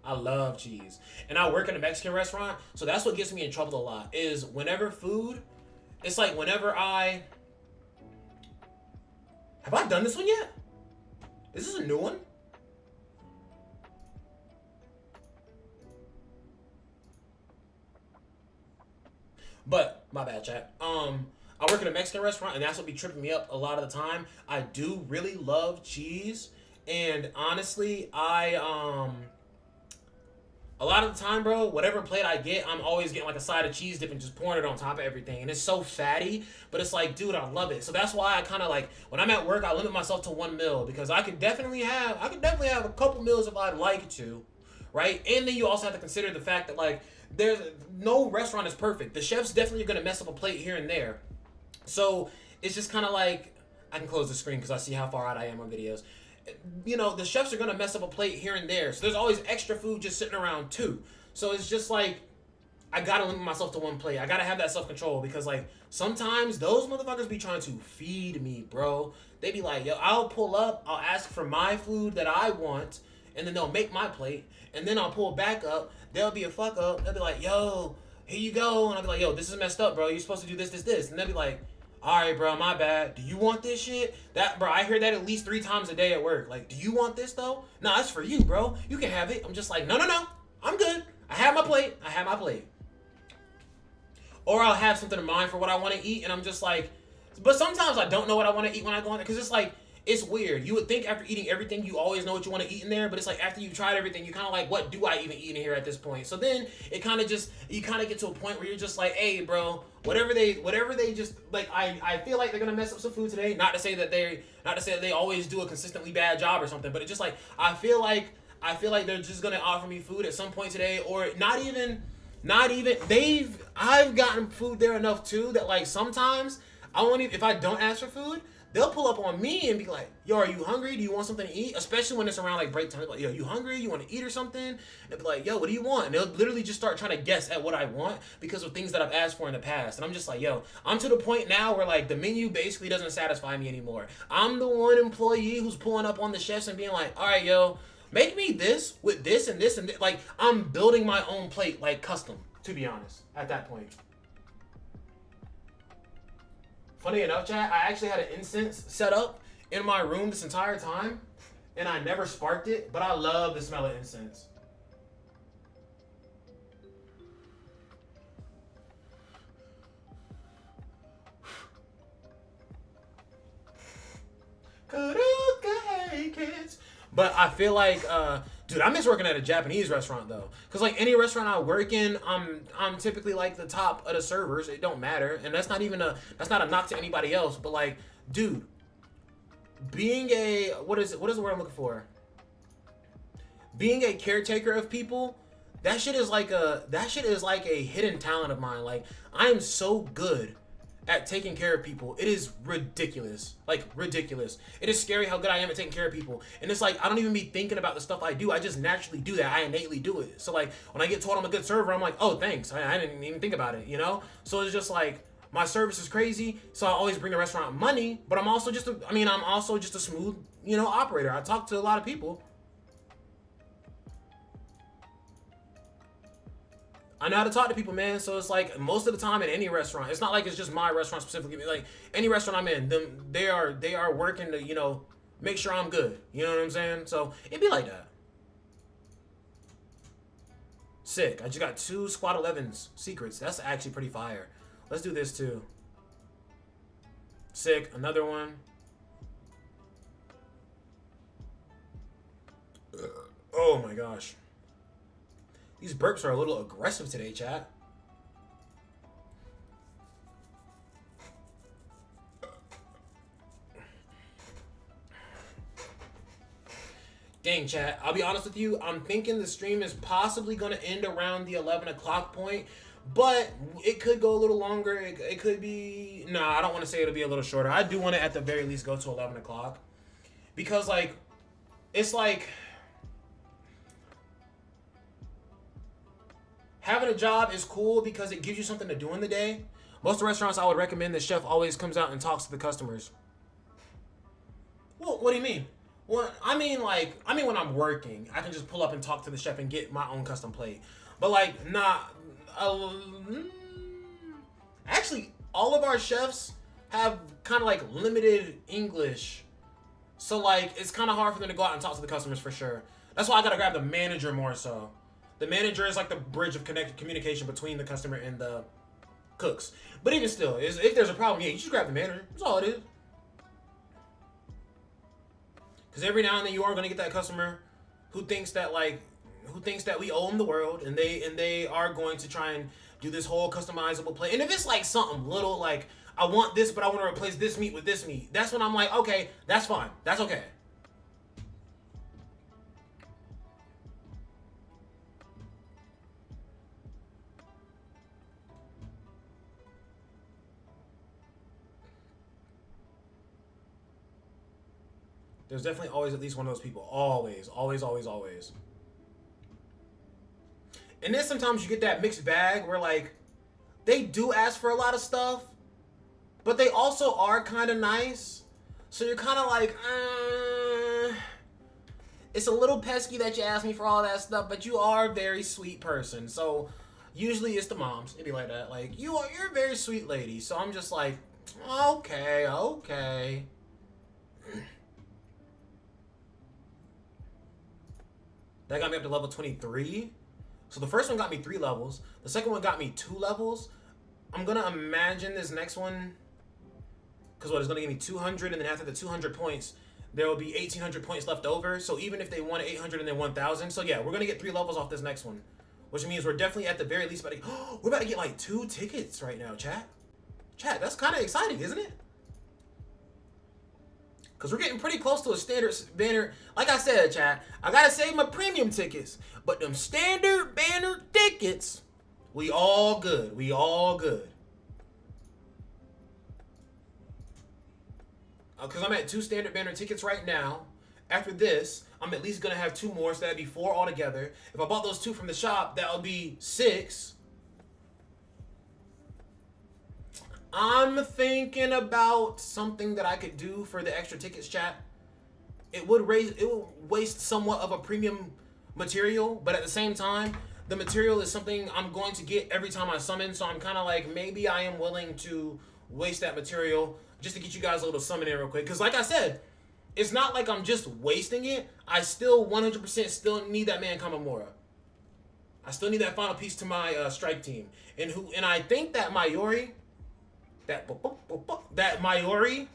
I love cheese. And I work in a Mexican restaurant, so that's what gets me in trouble a lot, is whenever food... It's like whenever I... Have I done this one yet? Is this a new one? But, my bad, chat. I work in a Mexican restaurant, and that's what be tripping me up a lot of the time. I do really love cheese, and honestly, a lot of the time, bro, whatever plate I get, I'm always getting like a side of cheese dip and just pouring it on top of everything. And it's so fatty, but it's like, dude, I love it. So that's why I kind of like, when I'm at work, I limit myself to 1 meal, because I could definitely have a couple meals if I'd like to, right? And then you also have to consider the fact that like, there's no restaurant is perfect. The chef's definitely gonna mess up a plate here and there. So it's just kind of like, I can close the screen because I see how far out I am on videos. The chefs are gonna mess up a plate here and there. So there's always extra food just sitting around too. So it's just like, I gotta limit myself to 1 plate. I gotta have that self-control, because like sometimes those motherfuckers be trying to feed me, bro. They be like, yo, I'll pull up, I'll ask for my food that I want, and then they'll make my plate, and then I'll pull back up. They'll be a fuck up. They'll be like, yo, here you go. And I'll be like, yo, this is messed up, bro. You're supposed to do this. And they'll be like, all right, bro, my bad. Do you want this shit? Bro, I hear that at least 3 times a day at work. Like, do you want this, though? No, that's for you, bro. You can have it. I'm just like, no. I'm good. I have my plate. Or I'll have something in mind for what I want to eat, and I'm just like, but sometimes I don't know what I want to eat when I go in there, because it's like, it's weird. You would think after eating everything, you always know what you want to eat in there, but it's like after you've tried everything, you're kind of like, what do I even eat in here at this point? So then you kind of get to a point where you're just like, hey, bro, whatever they just like, I feel like they're gonna mess up some food today. Not to say that they always do a consistently bad job or something, but it's just like I feel like they're just gonna offer me food at some point today, or not even. I've gotten food there enough too that like sometimes if I don't ask for food, they'll pull up on me and be like, yo, are you hungry? Do you want something to eat? Especially when it's around like break time. They're like, yo, you hungry? You want to eat or something? And they'll be like, yo, what do you want? And they'll literally just start trying to guess at what I want because of things that I've asked for in the past. And I'm just like, yo, I'm to the point now where like the menu basically doesn't satisfy me anymore. I'm the one employee who's pulling up on the chefs and being like, all right, yo, make me this with this and this and this. Like, I'm building my own plate, like custom, to be honest, at that point. Funny enough, chat, I actually had an incense set up in my room this entire time, and I never sparked it, but I love the smell of incense. Hey, kids. But I feel like, dude, I miss working at a Japanese restaurant though, cause like any restaurant I work in, I'm typically like the top of the servers. It don't matter, and that's not a knock to anybody else. But like, dude, being a what is the word I'm looking for? Being a caretaker of people, that shit is like a hidden talent of mine. Like, I am so good at taking care of people. It is ridiculous. Like, ridiculous. It is scary how good I am at taking care of people. And it's like, I don't even be thinking about the stuff I do. I just naturally do that. I innately do it. So like, when I get told I'm a good server, I'm like, oh, thanks. I didn't even think about it, you know? So it's just like, my service is crazy, so I always bring the restaurant money, but I'm also just a smooth, operator. I talk to a lot of people. I know how to talk to people, man. So it's like most of the time in any restaurant, it's not like it's just my restaurant specifically. Like any restaurant I'm in, they are working to make sure I'm good. You know what I'm saying? So it'd be like that. Sick. I just got 2 Squad 11s secrets. That's actually pretty fire. Let's do this too. Sick. Another one. Oh my gosh. These burps are a little aggressive today, chat. Dang, chat. I'll be honest with you. I'm thinking the stream is possibly going to end around the 11 o'clock point. But it could go a little longer. It could be... Nah, I don't want to say it'll be a little shorter. I do want to at the very least go to 11 o'clock. Because, like... It's like... Having a job is cool because it gives you something to do in the day. Most restaurants I would recommend the chef always comes out and talks to the customers. Well, what do you mean? Well, I mean when I'm working, I can just pull up and talk to the chef and get my own custom plate. But like, nah. Actually, all of our chefs have kind of like limited English. So like, it's kind of hard for them to go out and talk to the customers for sure. That's why I gotta grab the manager more so. The manager is like the bridge of communication between the customer and the cooks. But even still, if there's a problem, yeah, you just grab the manager. That's all it is. Because every now and then you are going to get that customer who thinks that we owe them the world, and they are going to try and do this whole customizable play. And if it's like something little, like I want this, but I want to replace this meat with this meat, that's when I'm like, okay, that's fine, that's okay. There's definitely always at least one of those people. Always, always, always, always. And then sometimes you get that mixed bag where like they do ask for a lot of stuff, but they also are kind of nice. So you're kind of like, it's a little pesky that you ask me for all that stuff, but you are a very sweet person. So usually it's the moms. It'd be like that. Like, you're a very sweet lady. So I'm just like, okay, okay. That got me up to level 23. So the first one got me 3 levels. The second one got me 2 levels. I'm going to imagine this next one, because what, it's going to give me 200, and then after the 200 points, there will be 1,800 points left over. So even if they won 800 and then 1,000. So yeah, we're going to get 3 levels off this next one. Which means we're definitely at the very least about to... we're about to get like 2 tickets right now, chat. Chat, that's kind of exciting, isn't it? Because we're getting pretty close to a standard banner. Like I said, chat, I got to save my premium tickets. But them standard banner tickets, we all good. We all good. Because I'm at 2 standard banner tickets right now. After this, I'm at least going to have 2 more. So that'd be 4 altogether. If I bought those 2 from the shop, that would be 6. I'm thinking about something that I could do for the extra tickets, chat. It would waste somewhat of a premium material, but at the same time, the material is something I'm going to get every time I summon, so I'm kind of like, maybe I am willing to waste that material just to get you guys a little summon in real quick. Because like I said, it's not like I'm just wasting it. I still 100% still need that man Kamamura. I still need that final piece to my strike team. And I think that Mayuri... That Mayuri,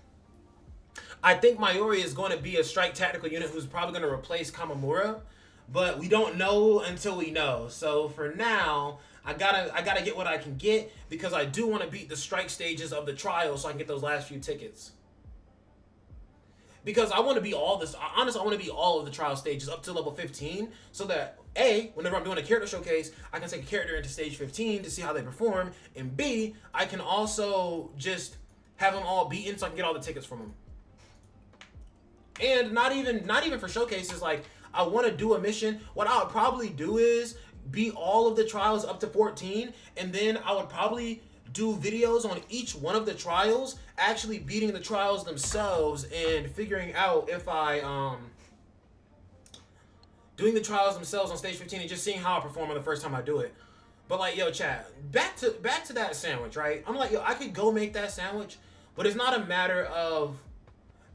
I think Mayuri is going to be a strike tactical unit who's probably going to replace Kamamura, but we don't know until we know. So for now, I gotta get what I can get, because I do want to beat the strike stages of the trial so I can get those last few tickets. Because I want to be honestly, I want to be all of the trial stages up to level 15, so that A, whenever I'm doing a character showcase, I can take a character into stage 15 to see how they perform, and B, I can also just have them all beaten so I can get all the tickets from them. And not even for showcases, like, I want to do a mission. What I would probably do is beat all of the trials up to 14, and then I would probably do videos on each one of the trials, actually beating the trials themselves and figuring out if I doing the trials themselves on stage 15 and just seeing how I perform on the first time I do it. But like, yo, Chad, back to that sandwich, right? I'm like, yo, I could go make that sandwich, but it's not a matter of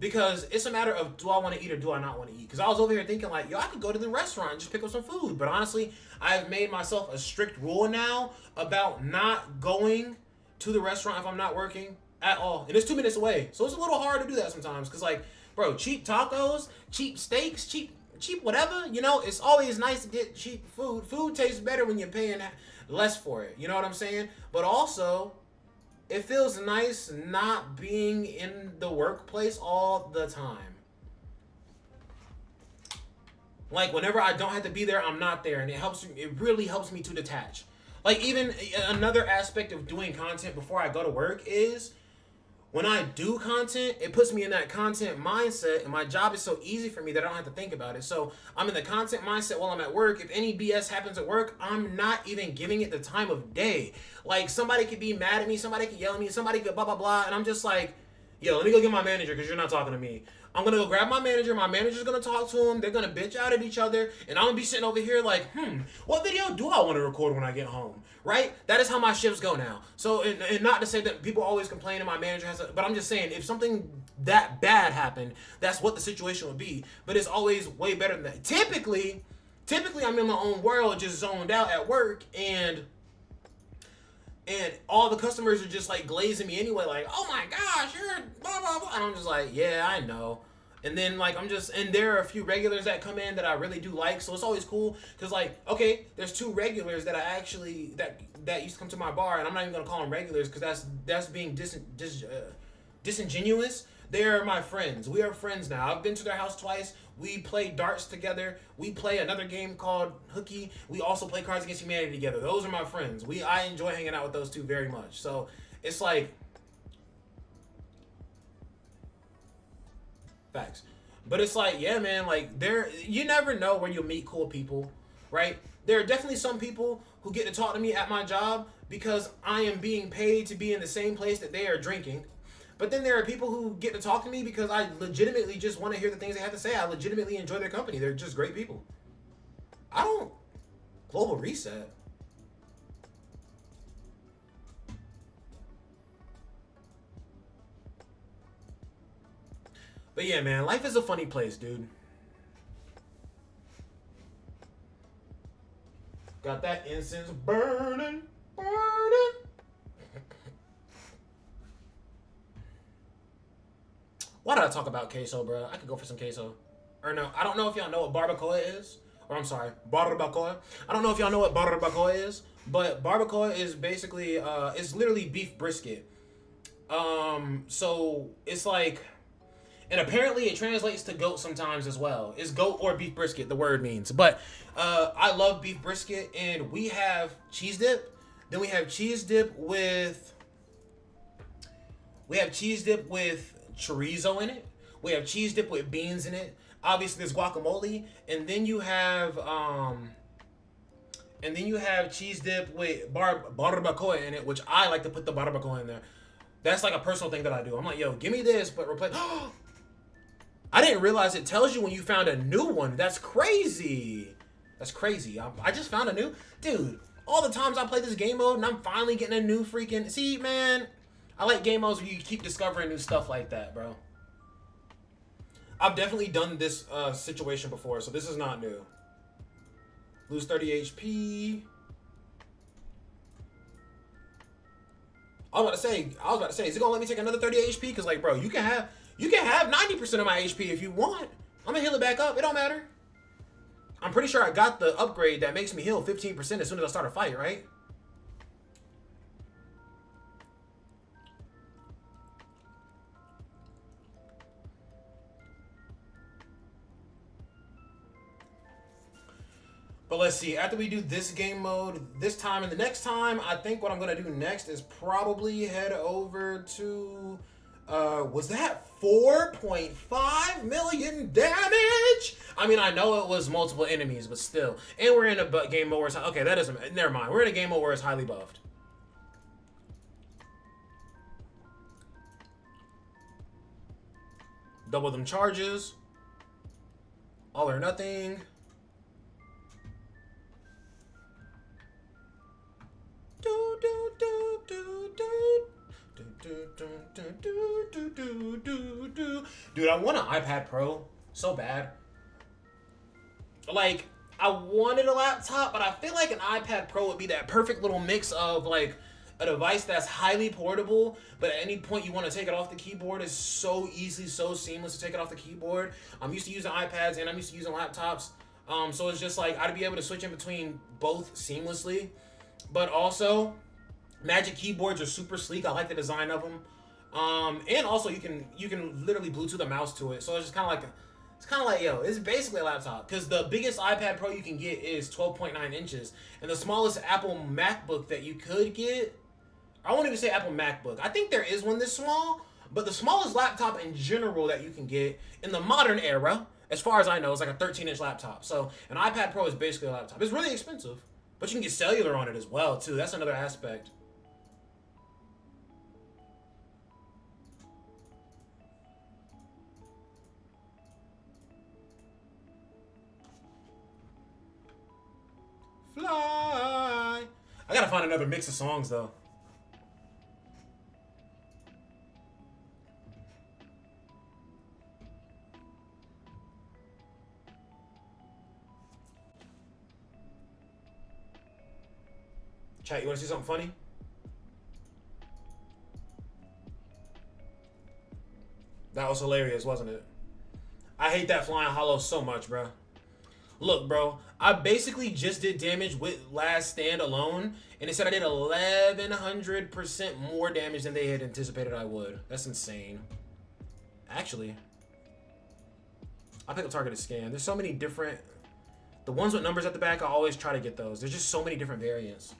because it's a matter of do I want to eat or do I not want to eat? Because I was over here thinking like, yo, I could go to the restaurant and just pick up some food. But honestly, I've made myself a strict rule now about not going to the restaurant if I'm not working at all. And it's 2 minutes away, so it's a little hard to do that sometimes. Because like, bro, cheap tacos, cheap steaks, cheap whatever. You know, it's always nice to get cheap food. Food tastes better when you're paying less for it. You know what I'm saying? But also, it feels nice not being in the workplace all the time. Like whenever I don't have to be there, I'm not there, and it really helps me to detach. Like even another aspect of doing content before I go to work is when I do content, it puts me in that content mindset, and my job is so easy for me that I don't have to think about it. So I'm in the content mindset while I'm at work. If any BS happens at work, I'm not even giving it the time of day. Like somebody could be mad at me, somebody could yell at me, somebody could blah blah blah, and I'm just like, yo, let me go get my manager because you're not talking to me. I'm gonna go grab my manager. My manager's gonna talk to him. They're gonna bitch out at each other, and I'm gonna be sitting over here like, what video do I want to record when I get home? Right? That is how my shifts go now. So, and not to say that people always complain and my manager has to, but I'm just saying if something that bad happened, that's what the situation would be. But it's always way better than that. Typically, I'm in my own world, just zoned out at work, and all the customers are just like glazing me anyway, like, oh my gosh, you're blah blah blah, and I'm just like, yeah, I know. And then like and there are a few regulars that come in that I really do like, so it's always cool because like, okay, there's 2 regulars that I actually that used to come to my bar, and I'm not even gonna call them regulars because that's being disingenuous. They're my friends. We are friends now. I've been to their house twice. We play darts together. We play another game called Hooky. We also play Cards Against Humanity together. Those are my friends. I enjoy hanging out with those 2 very much. So it's like facts. But it's like, yeah, man, like you never know where you'll meet cool people, right? There are definitely some people who get to talk to me at my job because I am being paid to be in the same place that they are drinking. But then there are people who get to talk to me because I legitimately just want to hear the things they have to say. I legitimately enjoy their company. They're just great people. I don't global reset. But yeah, man, life is a funny place, dude. Got that incense burning. Why did I talk about queso, bro? I could go for some queso. Or no, I don't know if y'all know what barbacoa is. Or I'm sorry, barbacoa. I don't know if y'all know what barbacoa is, but barbacoa is basically, it's literally beef brisket. So it's like, and apparently it translates to goat sometimes as well. It's goat or beef brisket, the word means. But I love beef brisket, and we have cheese dip. Then we have cheese dip with chorizo in it. We have cheese dip with beans in it. Obviously, there's guacamole, and then you have cheese dip with barbacoa in it, which I like to put the barbacoa in there. That's like a personal thing that I do. I'm like, yo, give me this, but replace. I didn't realize it tells you when you found a new one. That's crazy. That's crazy. I just found a new dude. All the times I play this game mode, and I'm finally getting a new freaking. See, man, I like game modes where you keep discovering new stuff like that, bro. I've definitely done this situation before, so this is not new. Lose 30 HP. I was about to say, is it gonna let me take another 30 HP? Because like, bro, you can have 90% of my HP if you want. I'm gonna heal it back up. It don't matter. I'm pretty sure I got the upgrade that makes me heal 15% as soon as I start a fight, right? But let's see, after we do this game mode, this time and the next time, I think what I'm going to do next is probably head over to, was that 4.5 million damage? I mean, I know it was multiple enemies, but still. And we're in a game mode where it's, okay, that doesn't, never mind. We're in a game mode where it's highly buffed. Double them charges. All or nothing. Do, do, do, do, do. Do, do, do, do, do, do, do, do. Dude, I want an iPad Pro so bad. Like, I wanted a laptop, but I feel like an iPad Pro would be that perfect little mix of like a device that's highly portable, but at any point you want to take it off the keyboard is so easy, so seamless to take it off the keyboard. I'm used to using iPads and I'm used to using laptops. So it's just like I'd be able to switch in between both seamlessly. But also, Magic keyboards are super sleek. I like the design of them. And also you can literally Bluetooth a mouse to it. So it's just kind of like yo, it's basically a laptop. Because the biggest iPad Pro you can get is 12.9 inches, and the smallest Apple MacBook that you could get, I won't even say Apple MacBook. I think there is one this small, but the smallest laptop in general that you can get in the modern era, as far as I know, is like a 13-inch laptop. So an iPad Pro is basically a laptop. It's really expensive, but you can get cellular on it as well too. That's another aspect. Fly. I gotta find another mix of songs though. Chat, you wanna see something funny? That was hilarious, wasn't it? I hate that flying hollow so much, bro. Look, bro, I basically just did damage with Last Stand alone, and it said I did 1,100% more damage than they had anticipated I would. That's insane. Actually, I'll pick a targeted scan. There's so many different... The ones with numbers at the back, I always try to get those. There's just so many different variants.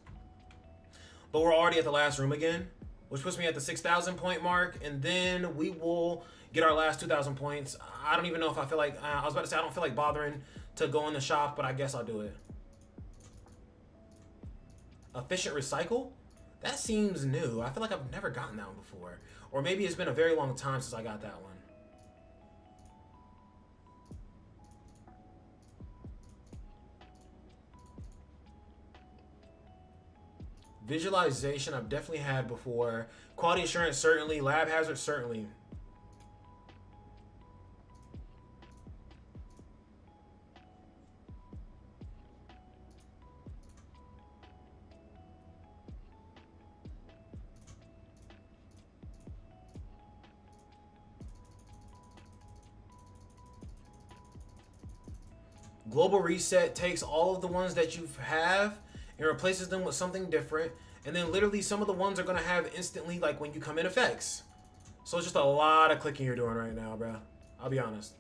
But we're already at the last room again, which puts me at the 6,000 point mark, and then we will get our last 2,000 points. I don't even know if I feel like... I was about to say I don't feel like bothering to go in the shop, but I guess I'll do it. Efficient recycle? That seems new. I feel like I've never gotten that one before. Or maybe it's been a very long time since I got that one. Visualization I've definitely had before. Quality assurance, certainly. Lab hazard, certainly. Global reset takes all of the ones that you have and replaces them with something different. And then literally some of the ones are going to have instantly, like when you come in effects. So it's just a lot of clicking you're doing right now, bro. I'll be honest.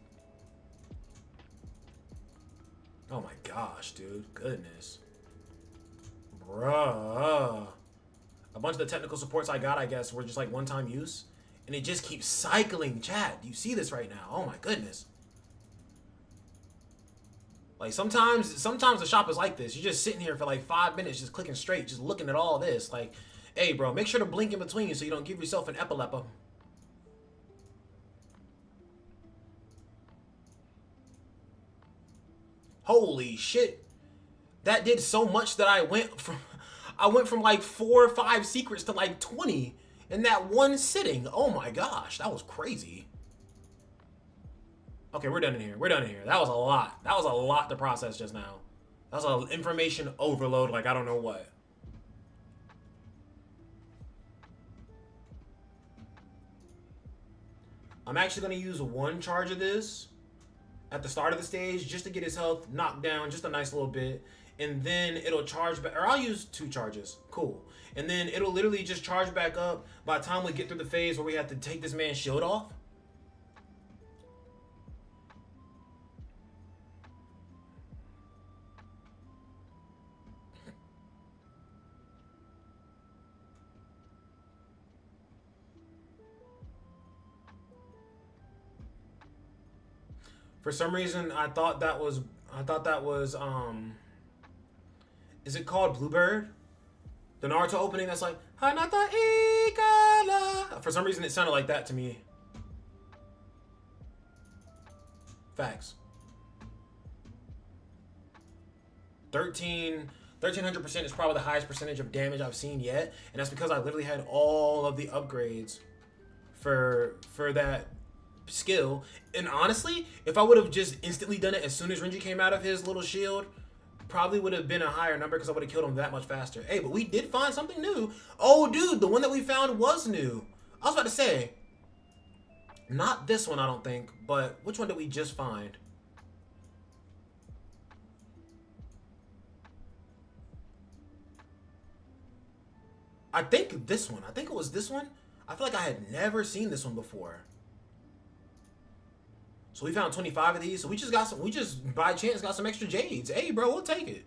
Oh my gosh, dude. Goodness. Bruh. A bunch of the technical supports I got, I guess, were just like one-time use. And it just keeps cycling, chat. You see this right now. Oh my goodness. Like sometimes the shop is like this. You're just sitting here for like 5 minutes, just clicking straight, just looking at all this. Like, hey, bro, make sure to blink in between so you don't give yourself an epilepa. Holy shit! That did so much that I went from like 4 or 5 secrets to like 20 in that one sitting. Oh my gosh, that was crazy. Okay, we're done in here. We're done in here. That was a lot. That was a lot to process just now. That was an information overload like I don't know what. I'm actually going to use one charge of this at the start of the stage just to get his health knocked down just a nice little bit. And then it'll charge back. Or I'll use 2 charges. Cool. And then it'll literally just charge back up by the time we get through the phase where we have to take this man's shield off. For some reason, I thought that was, is it called Bluebird? The Naruto opening that's like, Hanata Ikala. For some reason, it sounded like that to me. Facts. 13 1300% is probably the highest percentage of damage I've seen yet, and that's because I literally had all of the upgrades for that skill. And honestly, if I would have just instantly done it as soon as Renji came out of his little shield, probably would have been a higher number because I would have killed him that much faster. Hey, but we did find something new. Oh, dude, the one that we found was new. I was about to say, not this one, I don't think, but which one did we just find? I think this one. I think it was this one. I feel like I had never seen this one before. So we found 25 of these. So we just got some. We just by chance got some extra jades. Hey, bro, we'll take it.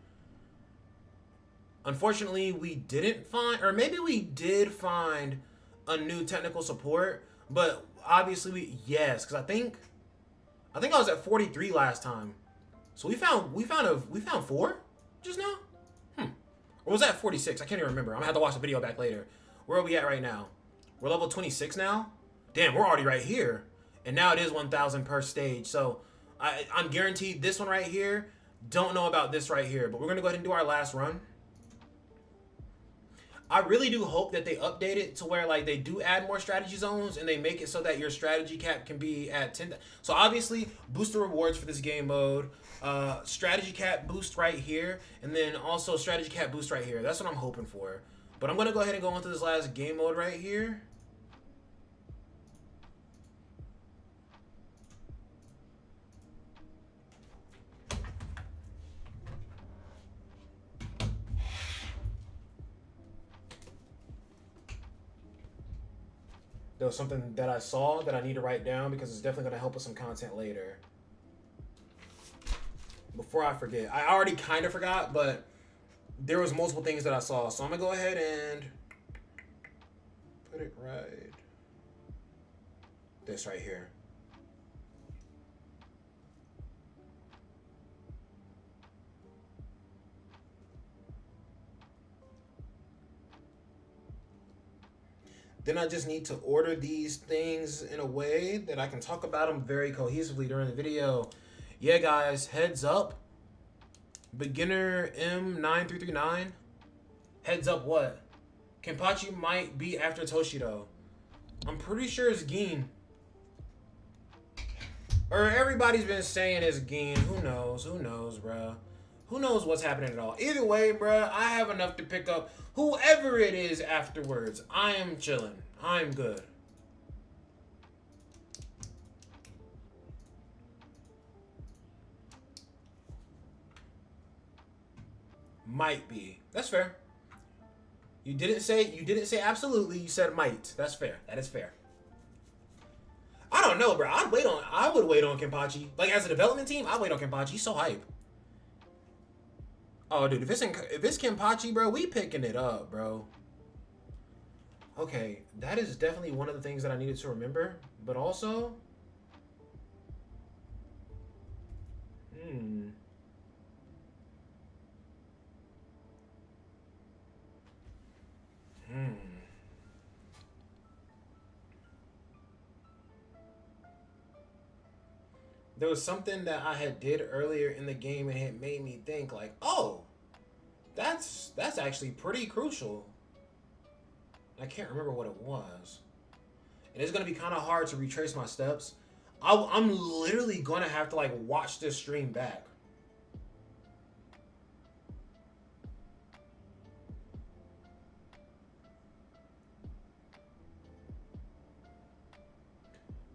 Unfortunately, we didn't find, or maybe we did find a new technical support, but obviously yes, because I think I was at 43 last time. So we found 4 just now. Or was that 46? I can't even remember. I'm gonna have to watch the video back later. Where are we at right now? We're level 26 now. Damn, we're already right here. And now it is 1,000 per stage. So I'm guaranteed this one right here. Don't know about this right here, but we're gonna go ahead and do our last run. I really do hope that they update it to where like they do add more strategy zones and they make it so that your strategy cap can be at 10. So obviously booster rewards for this game mode, strategy cap boost right here, and then also strategy cap boost right here. That's what I'm hoping for. But I'm gonna go ahead and go into this last game mode right here. There was something that I saw that I need to write down because it's definitely going to help with some content later. Before I forget. I already kind of forgot, but there was multiple things that I saw. So I'm going to go ahead and put it right. This right here. Then I just need to order these things in a way that I can talk about them very cohesively during the video. Yeah, guys, heads up. Beginner M9339. Heads up what? Kenpachi might be after Toshido. I'm pretty sure it's Gin. Or everybody's been saying it's Gin. Who knows? Who knows, bruh? Who knows what's happening at all? Either way, bruh, I have enough to pick up whoever it is afterwards. I am chilling. I'm good. Might be. That's fair. You didn't say absolutely. You said might. That's fair. That is fair. I don't know, bro. I would wait on Kenpachi. Like as a development team, I'd wait on Kenpachi. He's so hype. Oh, dude, if it's Kenpachi, bro, we picking it up, bro. Okay, that is definitely one of the things that I needed to remember, but also, There was something that I had did earlier in the game and it made me think like, oh, that's actually pretty crucial. I can't remember what it was. And it's going to be kind of hard to retrace my steps. I'm literally going to have to like watch this stream back.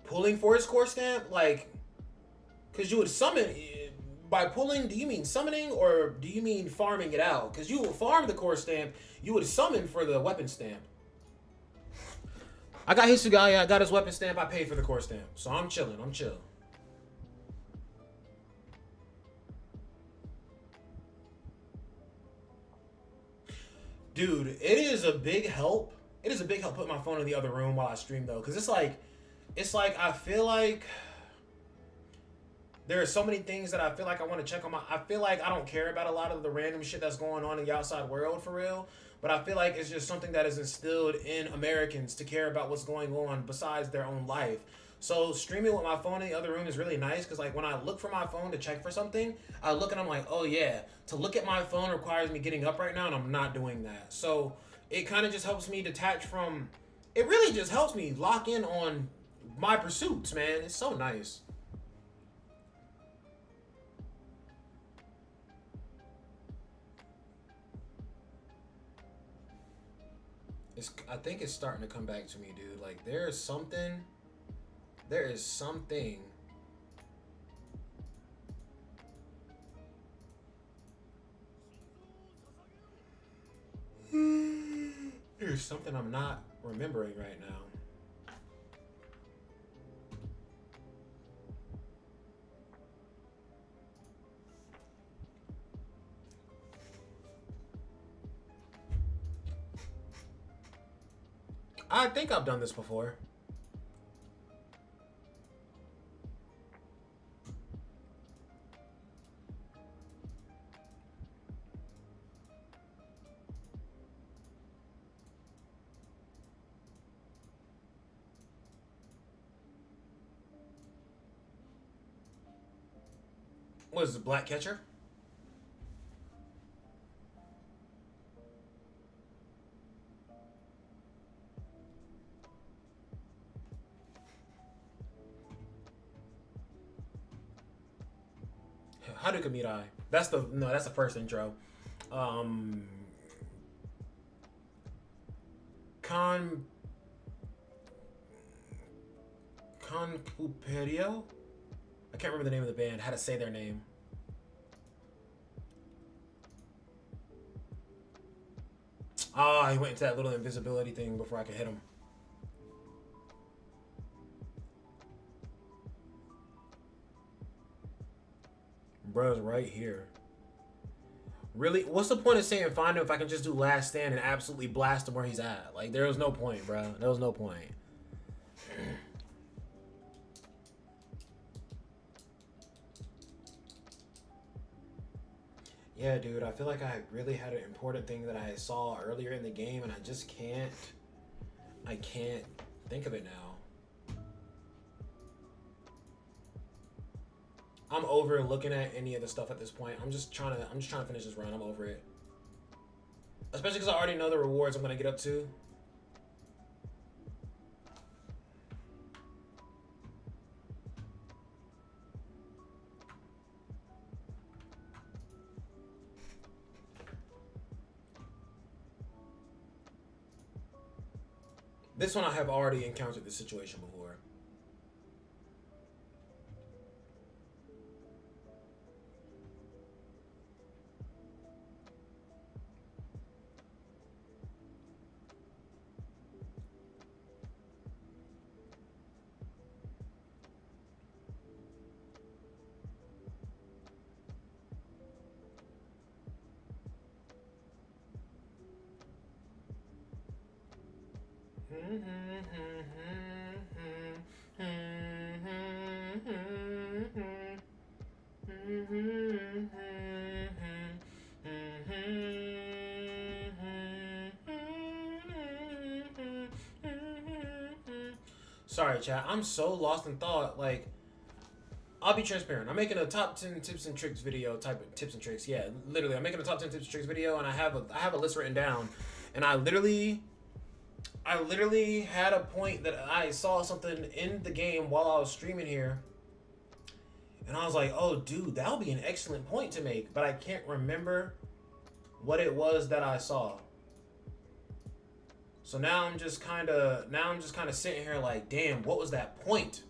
Pulling for his core stamp? Like, because you would summon... By pulling, do you mean summoning or do you mean farming it out? Because you would farm the core stamp, you would summon for the weapon stamp. I got Hisugaya, I got his weapon stamp, I paid for the core stamp. So I'm chilling, I'm chill. Dude, it is a big help. It is a big help putting my phone in the other room while I stream though. Because it's like I feel like there are so many things that I feel like I want to check on I feel like I don't care about a lot of the random shit that's going on in the outside world for real. But I feel like it's just something that is instilled in Americans to care about what's going on besides their own life. So streaming with my phone in the other room is really nice because like when I look for my phone to check for something, I look and I'm like, oh yeah, to look at my phone requires me getting up right now, and I'm not doing that. So it kind of just helps me detach from. It really just helps me lock in on my pursuits, man. It's so nice. I think it's starting to come back to me, dude. Like there is something. There is something. There's something I'm not remembering right now. I think I've done this before. What is it, Black Catcher? Haruka Mirai. That's the no. That's the first intro. Um, Con Conpuperio. I can't remember the name of the band. How to say their name. Ah, he went into that little invisibility thing before I could hit him. Bro's right here. Really? What's the point of saying find him if I can just do last stand and absolutely blast him where he's at? Like, there was no point, bro. There was no point. Yeah, dude, I feel like I really had an important thing that I saw earlier in the game, and I just can't. I can't think of it now. I'm over looking at any of the stuff at this point. I'm just trying to finish this run. I'm over it. Especially because I already know the rewards I'm gonna get up to. This one I have already encountered this situation before. Sorry, chat. I'm so lost in thought. Like, I'll be transparent. I'm making a top 10 tips and tricks video type of tips and tricks. Yeah, literally, I'm making a top 10 tips and tricks video, and I have a list written down, and I literally had a point that I saw something in the game while I was streaming here, and I was like, oh, dude, that would be an excellent point to make, but I can't remember what it was that I saw. So now I'm just kind of sitting here like, damn, what was that point?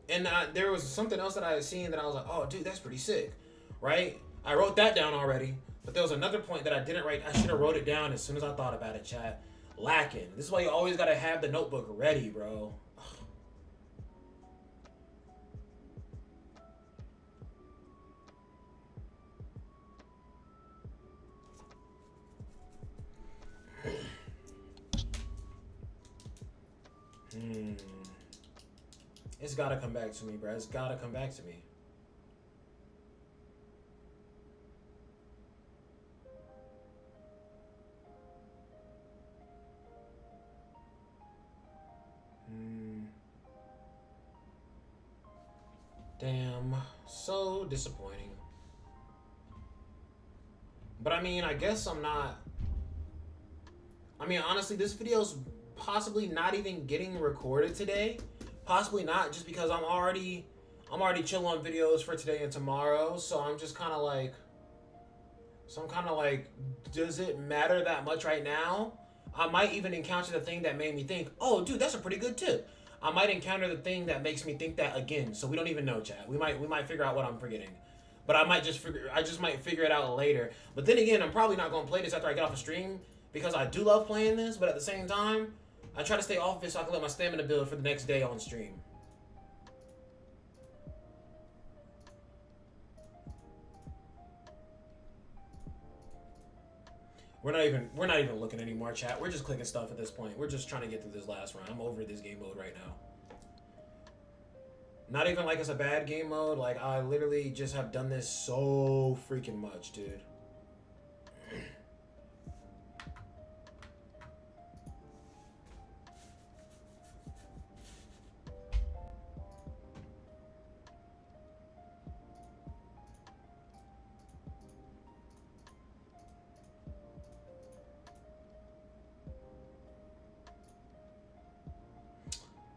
And there was something else that I had seen that I was like, oh, dude, that's pretty sick, right? I wrote that down already, but there was another point that I didn't write. I should have wrote it down as soon as I thought about it, chat. Lacking. This is why you always got to have the notebook ready, bro. It's gotta come back to me, bro. It's gotta come back to me. Damn, so disappointing. But I mean, I guess I'm not. I mean, honestly, this video's possibly not even getting recorded today. Possibly not, just because I'm already chilling on videos for today and tomorrow. So I'm just kind of like, does it matter that much right now? I might even encounter the thing that made me think, oh, dude, that's a pretty good tip. I might encounter the thing that makes me think that again. So we don't even know, chat. We might figure out what I'm forgetting. But I just might figure it out later. But then again, I'm probably not gonna play this after I get off a stream because I do love playing this. But at the same time, I try to stay off of it so I can let my stamina build for the next day on stream. We're not even looking anymore, chat. We're just clicking stuff at this point. We're just trying to get through this last round. I'm over this game mode right now. Not even like it's a bad game mode. Like, I literally just have done this so freaking much, dude.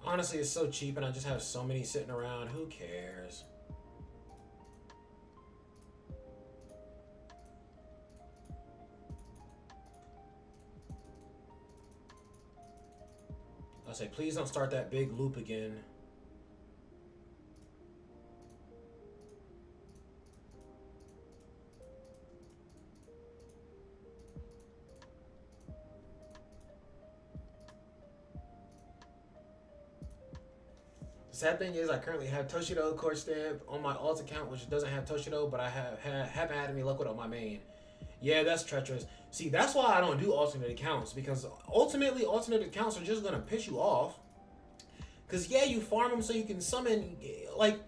Honestly, it's so cheap and I just have so many sitting around. Who cares? I say, please don't start that big loop again. Sad thing is, I currently have Toshido core stamp on my alt account, which doesn't have Toshido, but I haven't had any luck with it on my main. Yeah, that's treacherous. See, that's why I don't do alternate accounts, because ultimately, alternate accounts are just gonna piss you off. Because yeah, you farm them so you can summon, like,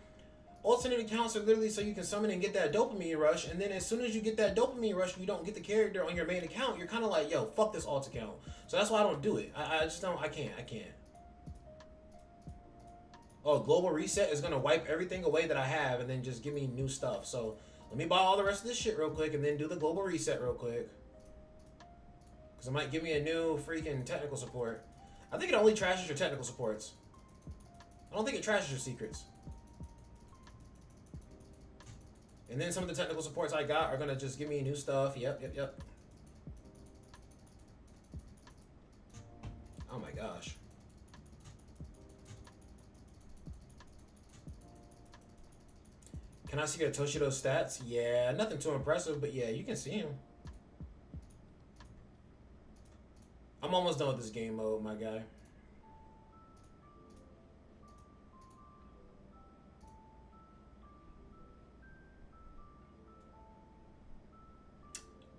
alternate accounts are literally so you can summon and get that dopamine rush, and then as soon as you get that dopamine rush, you don't get the character on your main account, you're kind of like, yo, fuck this alt account. So that's why I don't do it. I just don't, I can't. Oh, global reset is gonna wipe everything away that I have and then just give me new stuff. So let me buy all the rest of this shit real quick and then do the global reset real quick. Because it might give me a new freaking technical support. I think it only trashes your technical supports. I don't think it trashes your secrets. And then some of the technical supports I got are gonna just give me new stuff. Yep. Oh my gosh. Can I see your Toshido stats? Yeah, nothing too impressive, but yeah, you can see him. I'm almost done with this game mode, my guy.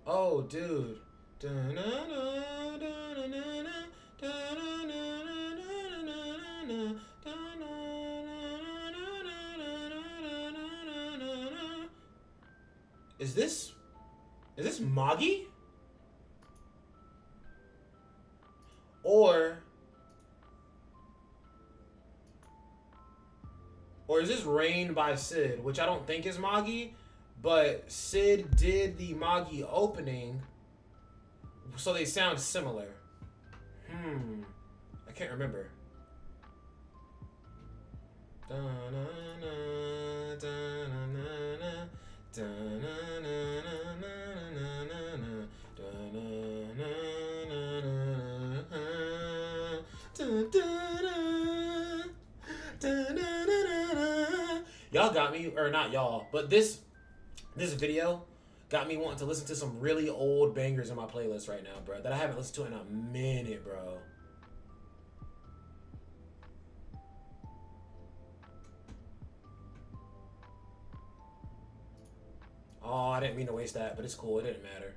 Oh, dude. Is this Magi? Or is this Rain by Sid, which I don't think is Magi, but Sid did the Magi opening, so they sound similar. I can't remember. Y'all got me, or not y'all, but this video got me wanting to listen to some really old bangers in my playlist right now, bro, that I haven't listened to in a minute, bro. Oh, I didn't mean to waste that, but it's cool. It didn't matter.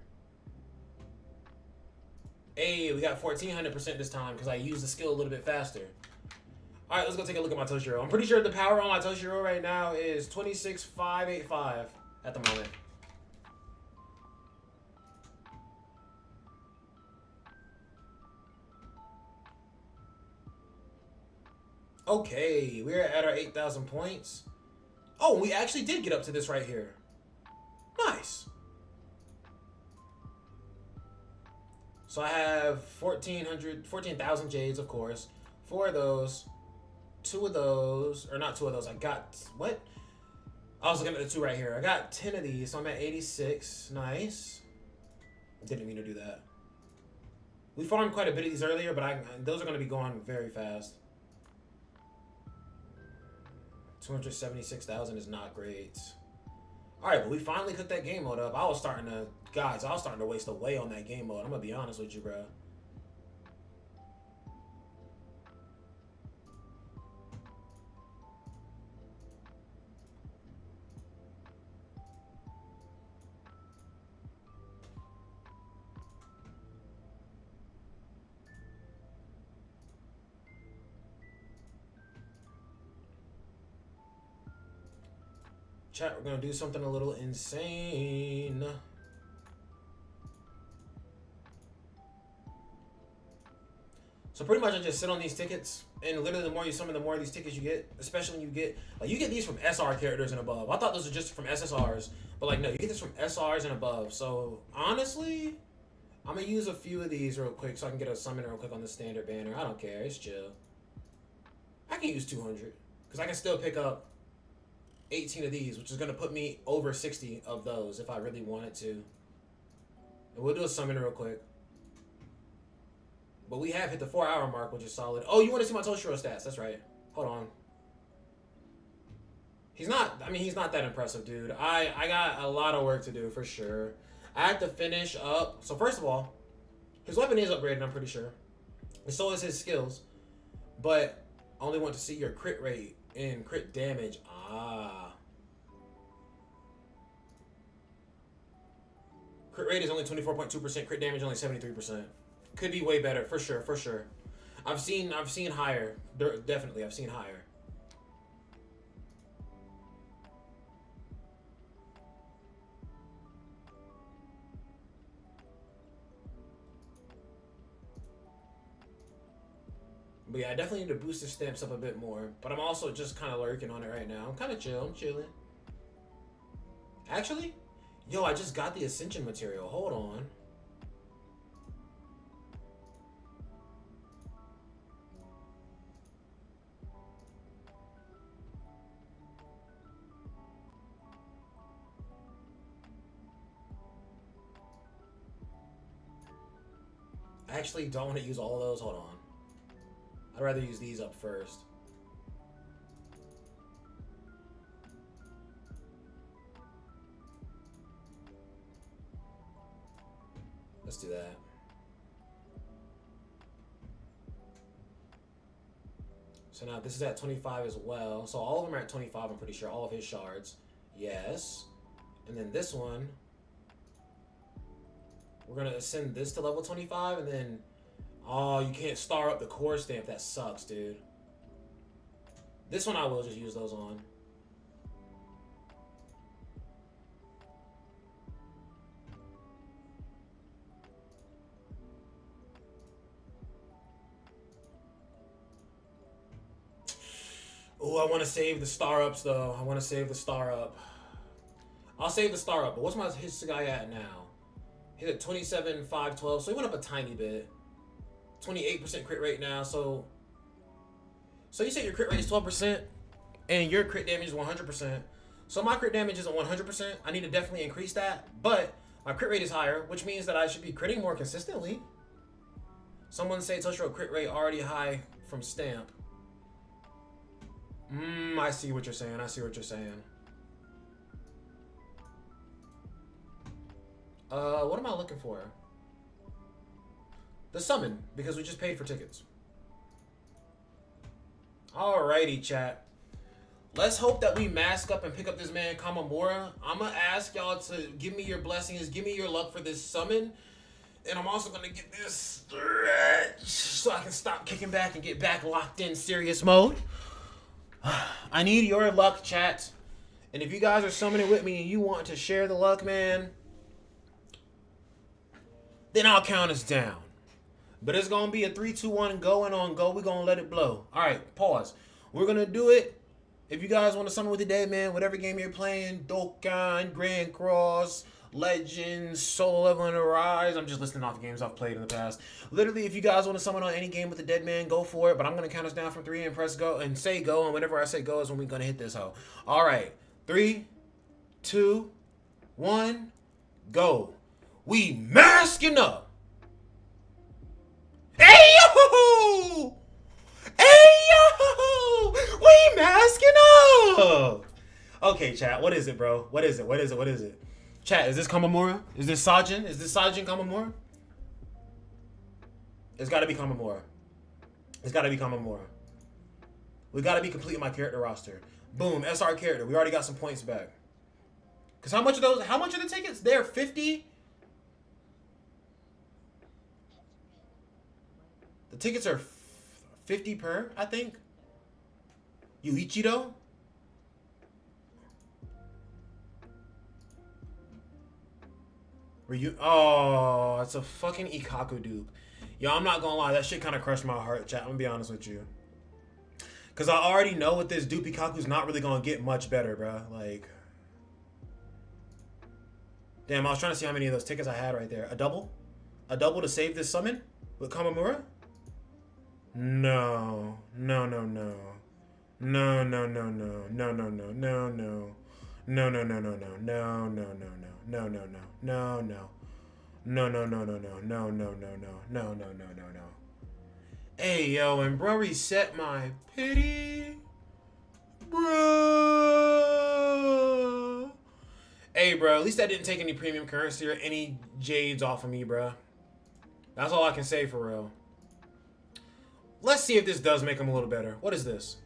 Hey, we got 1400% this time because I used the skill a little bit faster. All right, let's go take a look at my Toshiro. I'm pretty sure the power on my Toshiro right now is 26,585 at the moment. Okay, we're at our 8,000 points. Oh, we actually did get up to this right here. Nice. So I have 14,000 jades, of course. 4 of those. 2 of those. Or not 2 of those. I got... What? I was looking at the 2 right here. I got 10 of these, so I'm at 86. Nice. Didn't mean to do that. We farmed quite a bit of these earlier, but those are going to be going very fast. 276,000 is not great. Alright, but we finally cooked that game mode up. I was starting to waste away on that game mode. I'm going to be honest with you, bro. Chat, we're going to do something a little insane. So pretty much I just sit on these tickets, and literally the more you summon, the more of these tickets you get, especially when you get these from SR characters and above. I thought those were just from SSRs, but like no, you get this from SRs and above. So honestly, I'm going to use a few of these real quick so I can get a summon real quick on the standard banner. I don't care, it's chill. I can use 200, because I can still pick up 18 of these, which is going to put me over 60 of those if I really wanted to. And we'll do a summon real quick. But we have hit the 4-hour mark, which is solid. Oh, you want to see my Toshiro stats? That's right. Hold on. He's not that impressive, dude. I got a lot of work to do, for sure. I have to finish up. So first of all, his weapon is upgraded, I'm pretty sure. And so is his skills. But I only want to see your crit rate and crit damage. Crit rate is only 24.2%. Crit damage only 73%. Could be way better, for sure, for sure. I've seen higher. Definitely, I've seen higher. But yeah, I definitely need to boost the stamps up a bit more. But I'm also just kind of lurking on it right now. I'm kind of chill. I'm chilling. Actually, yo, I just got the Ascension material. Hold on. I actually don't want to use all of those. Hold on. I'd rather use these up first. Let's do that. So now this is at 25 as well. So all of them are at 25, I'm pretty sure. All of his shards. Yes. And then this one, we're going to ascend this to level 25, and then... Oh, you can't star up the core stamp. That sucks, dude. This one I will just use those on. Oh, I want to save the star ups, though. I want to save the star up. I'll save the star up, but what's his guy at now? He's at 27, 5, 12, so he went up a tiny bit. 28% crit rate now, so you said your crit rate is 12% and your crit damage is 100%. So my crit damage isn't 100%. I need to definitely increase that, but my crit rate is higher, which means that I should be critting more consistently. Someone say Toshiro crit rate already high from stamp. I see what you're saying. I see what you're saying. What am I looking for? The summon, because we just paid for tickets. Alrighty, chat. Let's hope that we mask up and pick up this man Kamamura. I'm going to ask y'all to give me your blessings, give me your luck for this summon. And I'm also going to get this stretch so I can stop kicking back and get back locked in serious mode. I need your luck, chat. And if you guys are summoning with me and you want to share the luck, man, then I'll count us down. But it's going to be a 3, 2, 1, go and on go. We're going to let it blow. All right, pause. We're going to do it If you guys want to summon with the dead man, whatever game you're playing, Dokkan, Grand Cross, Legends, Solo Level and Arise. I'm just listing off the games I've played in the past. Literally, if you guys want to summon on any game with the dead man, go for it. But I'm going to count us down from 3 and press go and say go. And whenever I say go is when we're going to hit this hoe. All right. 3, 2, 1, go. We masking up. Hey, yo! Hey, yo! We masking up! Okay, chat. What is it, bro? What is it? What is it? What is it? Chat, is this Kamamura? Is this Sajin? Is this Sajin Kamamura? It's gotta be Kamamura. It's gotta be Kamamura. We gotta be completing my character roster. Boom, SR character. We already got some points back. Cause how much are the tickets? They're 50. The tickets are 50 per, I think. Yuichiro? Oh, it's a fucking Ikaku dupe. Yo, I'm not gonna lie, that shit kind of crushed my heart, chat. I'm gonna be honest with you. Cause I already know with this dupe Ikaku's not really gonna get much better, bro. Like, damn, I was trying to see how many of those tickets I had right there. A double? A double to save this summon with Kamamura? No. No, no, no. No, no, no, no. No, no, no, no, no. No, no, no, no, no. No, no, no, no. No, no, no. No, no. No, no, no, no, no. No, no, no, no. No, no, no, no, no. Hey, yo, and bro reset my pity. Bro. Hey, bro, at least I didn't take any premium currency or any jades off of me, bro. That's all I can say for real. Let's see if this does make him a little better. What is this?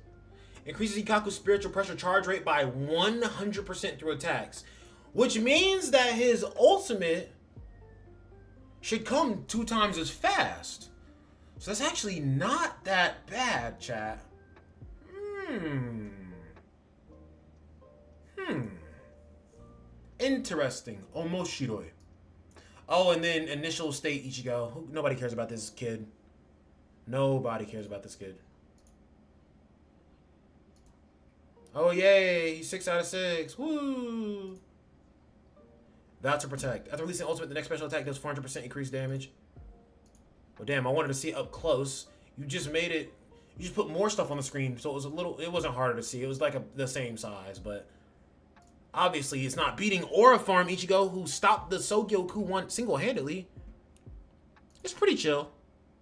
Increases Ikaku's spiritual pressure charge rate by 100% through attacks. Which means that his ultimate should come 2 times as fast. So that's actually not that bad, chat. Interesting. Omoshiroi. Oh, and then initial state Ichigo. Nobody cares about this kid. Nobody cares about this kid. Oh, yay. He's 6 out of 6. Woo. Vow to protect. After releasing ultimate, the next special attack does 400% increased damage. Well, damn, I wanted to see it up close. You just made it. You just put more stuff on the screen, so it was a little. It wasn't harder to see. It was like the same size, but obviously it's not beating Aura Farm Ichigo, who stopped the Sogyoku one single-handedly. It's pretty chill,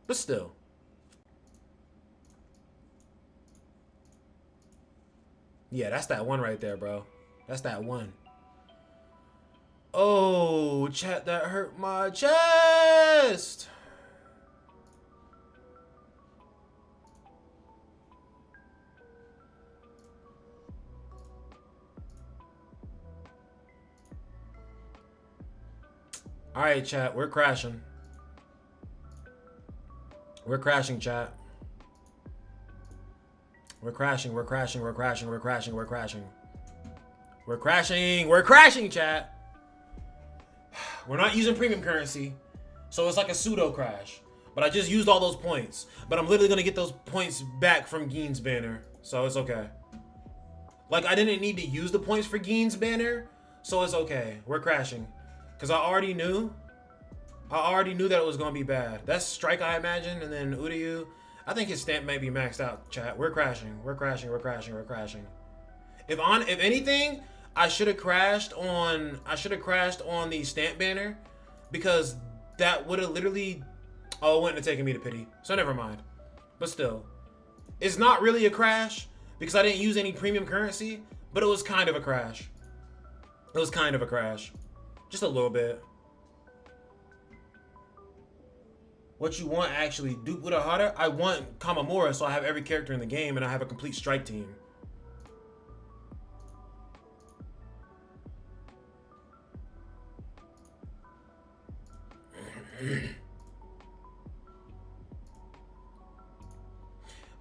but still. Yeah, that's that one right there, bro. That's that one. Oh, chat, that hurt my chest. All right, chat, we're crashing. We're crashing, chat. We're crashing, we're crashing, we're crashing, we're crashing, we're crashing. We're crashing, we're crashing, chat. We're not using premium currency, so it's like a pseudo crash. But I just used all those points. But I'm literally gonna get those points back from Gein's banner, so it's okay. Like, I didn't need to use the points for Gein's banner, so it's okay. We're crashing. Because I already knew that it was gonna be bad. That's Strike, I imagine, and then Uryu. I think his stamp may be maxed out, chat. We're crashing. We're crashing. We're crashing. We're crashing. If anything, I should have crashed on the stamp banner, because that would have literally it wouldn't have taken me to pity. So never mind. But still, it's not really a crash because I didn't use any premium currency, but it was kind of a crash. It was kind of a crash. Just a little bit. What you want, actually, Duke with a harder? I want Kamamura, so I have every character in the game and I have a complete strike team.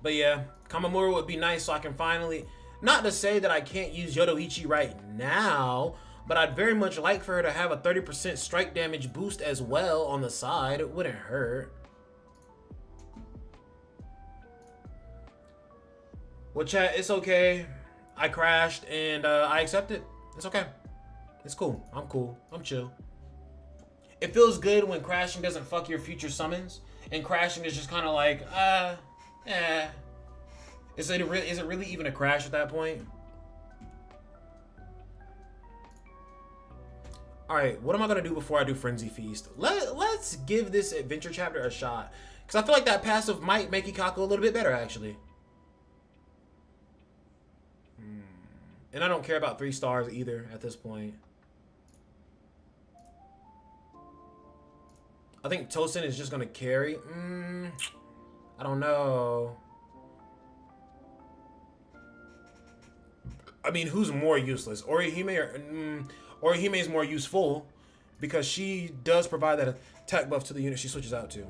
But yeah, Kamamura would be nice so I can finally, not to say that I can't use Yodoichi right now, but I'd very much like for her to have a 30% strike damage boost as well on the side. It wouldn't hurt. Well, chat, it's okay. I crashed and I accept it. It's okay. It's cool. I'm cool. I'm chill. It feels good when crashing doesn't fuck your future summons, and crashing is just kind of like, eh. Is it really even a crash at that point? All right, what am I gonna do before I do Frenzy Feast? Let's give this adventure chapter a shot, because I feel like that passive might make Ikaku a little bit better, actually. And I don't care about 3 stars either at this point. I think Tosin is just gonna carry. I don't know. I mean, who's more useless? Orihime or Orihime is more useful because she does provide that attack buff to the unit she switches out to.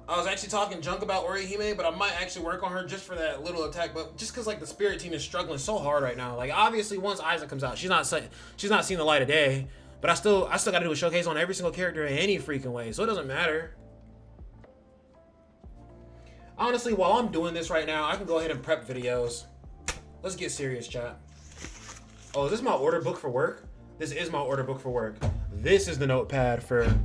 I was actually talking junk about Orihime, but I might actually work on her just for that little attack buff, just because like the Spirit team is struggling so hard right now. Like obviously, once Isaac comes out, she's not seeing the light of day. But I still got to do a showcase on every single character in any freaking way, so it doesn't matter. Honestly, while I'm doing this right now, I can go ahead and prep videos. Let's get serious, chat. Oh, is this my order book for work? This is my order book for work. This is the notepad for... And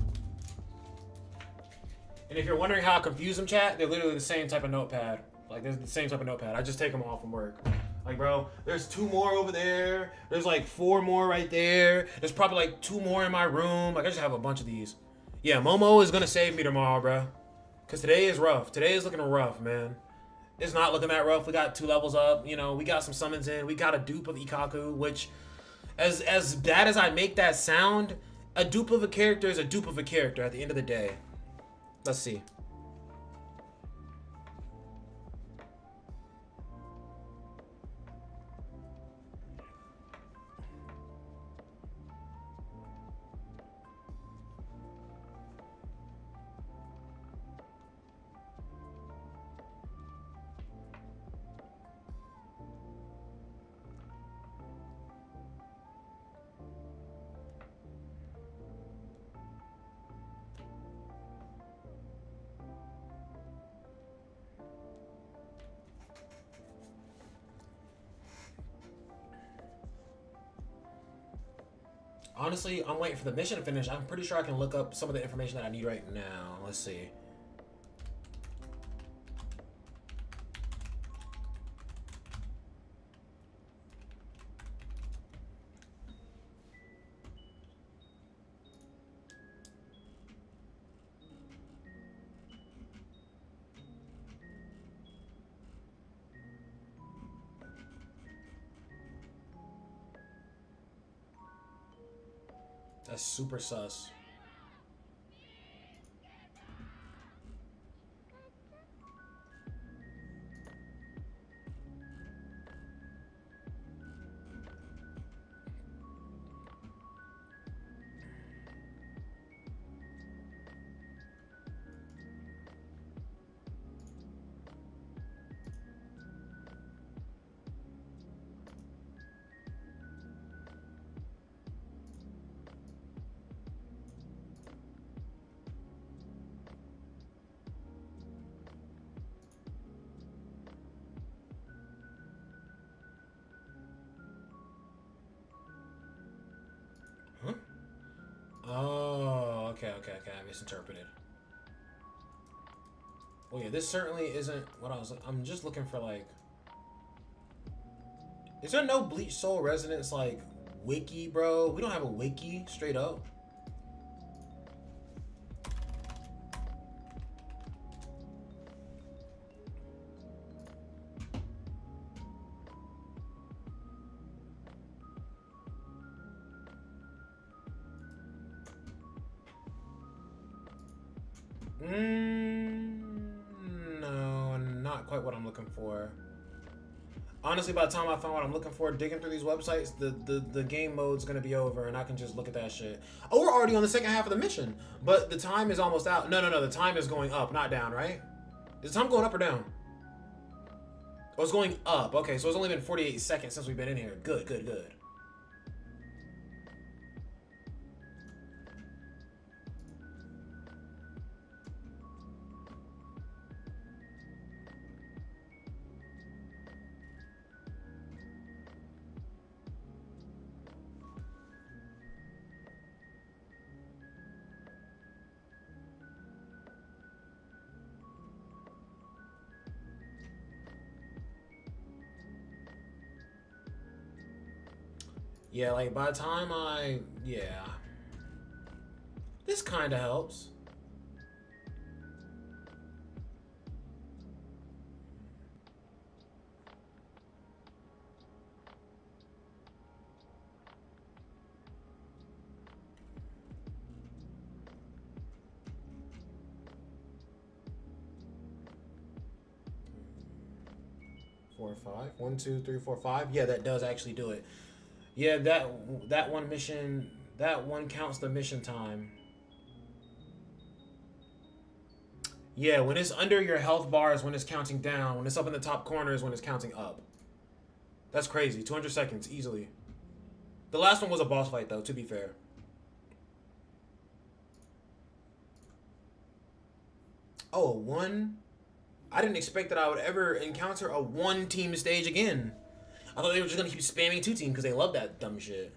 if you're wondering how I confuse them, chat, they're literally the same type of notepad. Like, they're the same type of notepad. I just take them all from work. Like, bro, there's 2 more over there. There's like 4 more right there. There's probably like 2 more in my room. Like, I just have a bunch of these. Yeah, Momo is gonna save me tomorrow, bro. Because today is rough. Today is looking rough, man. It's not looking that rough. We got 2 levels up. You know, we got some summons in. We got a dupe of Ikaku, which, as bad as I make that sound, a dupe of a character is a dupe of a character at the end of the day. Let's see. Honestly, I'm waiting for the mission to finish. I'm pretty sure I can look up some of the information that I need right now. Let's see. That's super sus. Huh? Oh, okay. I misinterpreted. Well, yeah, this certainly isn't what I was... I'm just looking for, like... Is there no Bleach Soul Resonance, like, wiki, bro? We don't have a wiki, straight up. No, not quite what I'm looking for. Honestly, by the time I find what I'm looking for, digging through these websites, the game mode's gonna be over, and I can just look at that shit. Oh, we're already on the second half of the mission, but the time is almost out. No, the time is going up, not down, right? Is the time going up or down? Oh, it's going up. Okay, so it's only been 48 seconds since we've been in here. Good. Yeah, like by the time yeah. This kind of helps. Four, five. 1, 2, 3, 4, 5. Yeah, that does actually do it. Yeah, that one mission, that one counts the mission time. Yeah, when it's under your health bar is when it's counting down. When it's up in the top corner is when it's counting up. That's crazy. 200 seconds, easily. The last one was a boss fight, though, to be fair. Oh, a 1? I didn't expect that I would ever encounter a 1-team stage again. I thought they were just going to keep spamming 2-team because they love that dumb shit.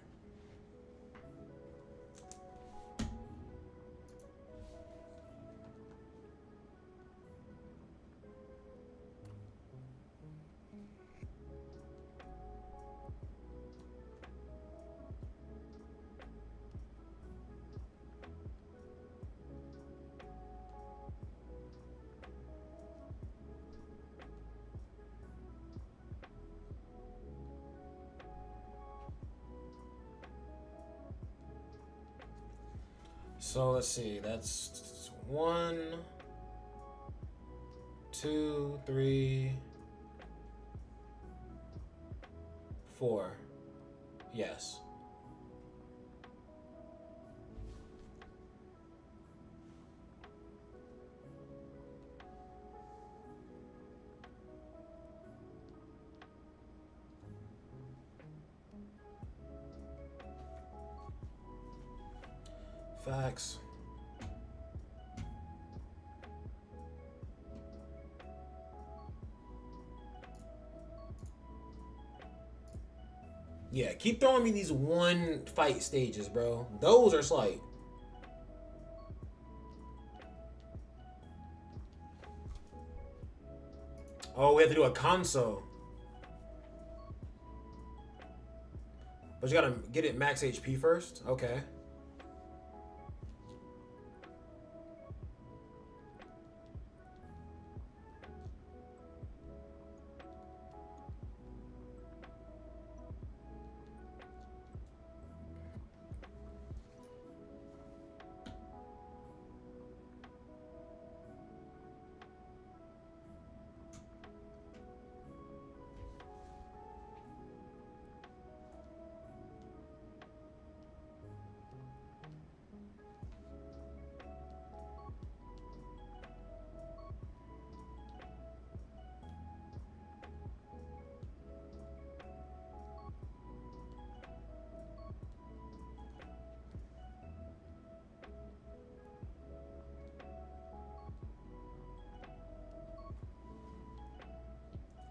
So let's see. That's 1, 2, 3, 4. Yes. Facts. Yeah, keep throwing me these 1-fight stages, bro. Those are slight. Oh, we have to do a console. But you gotta get it max HP first? Okay.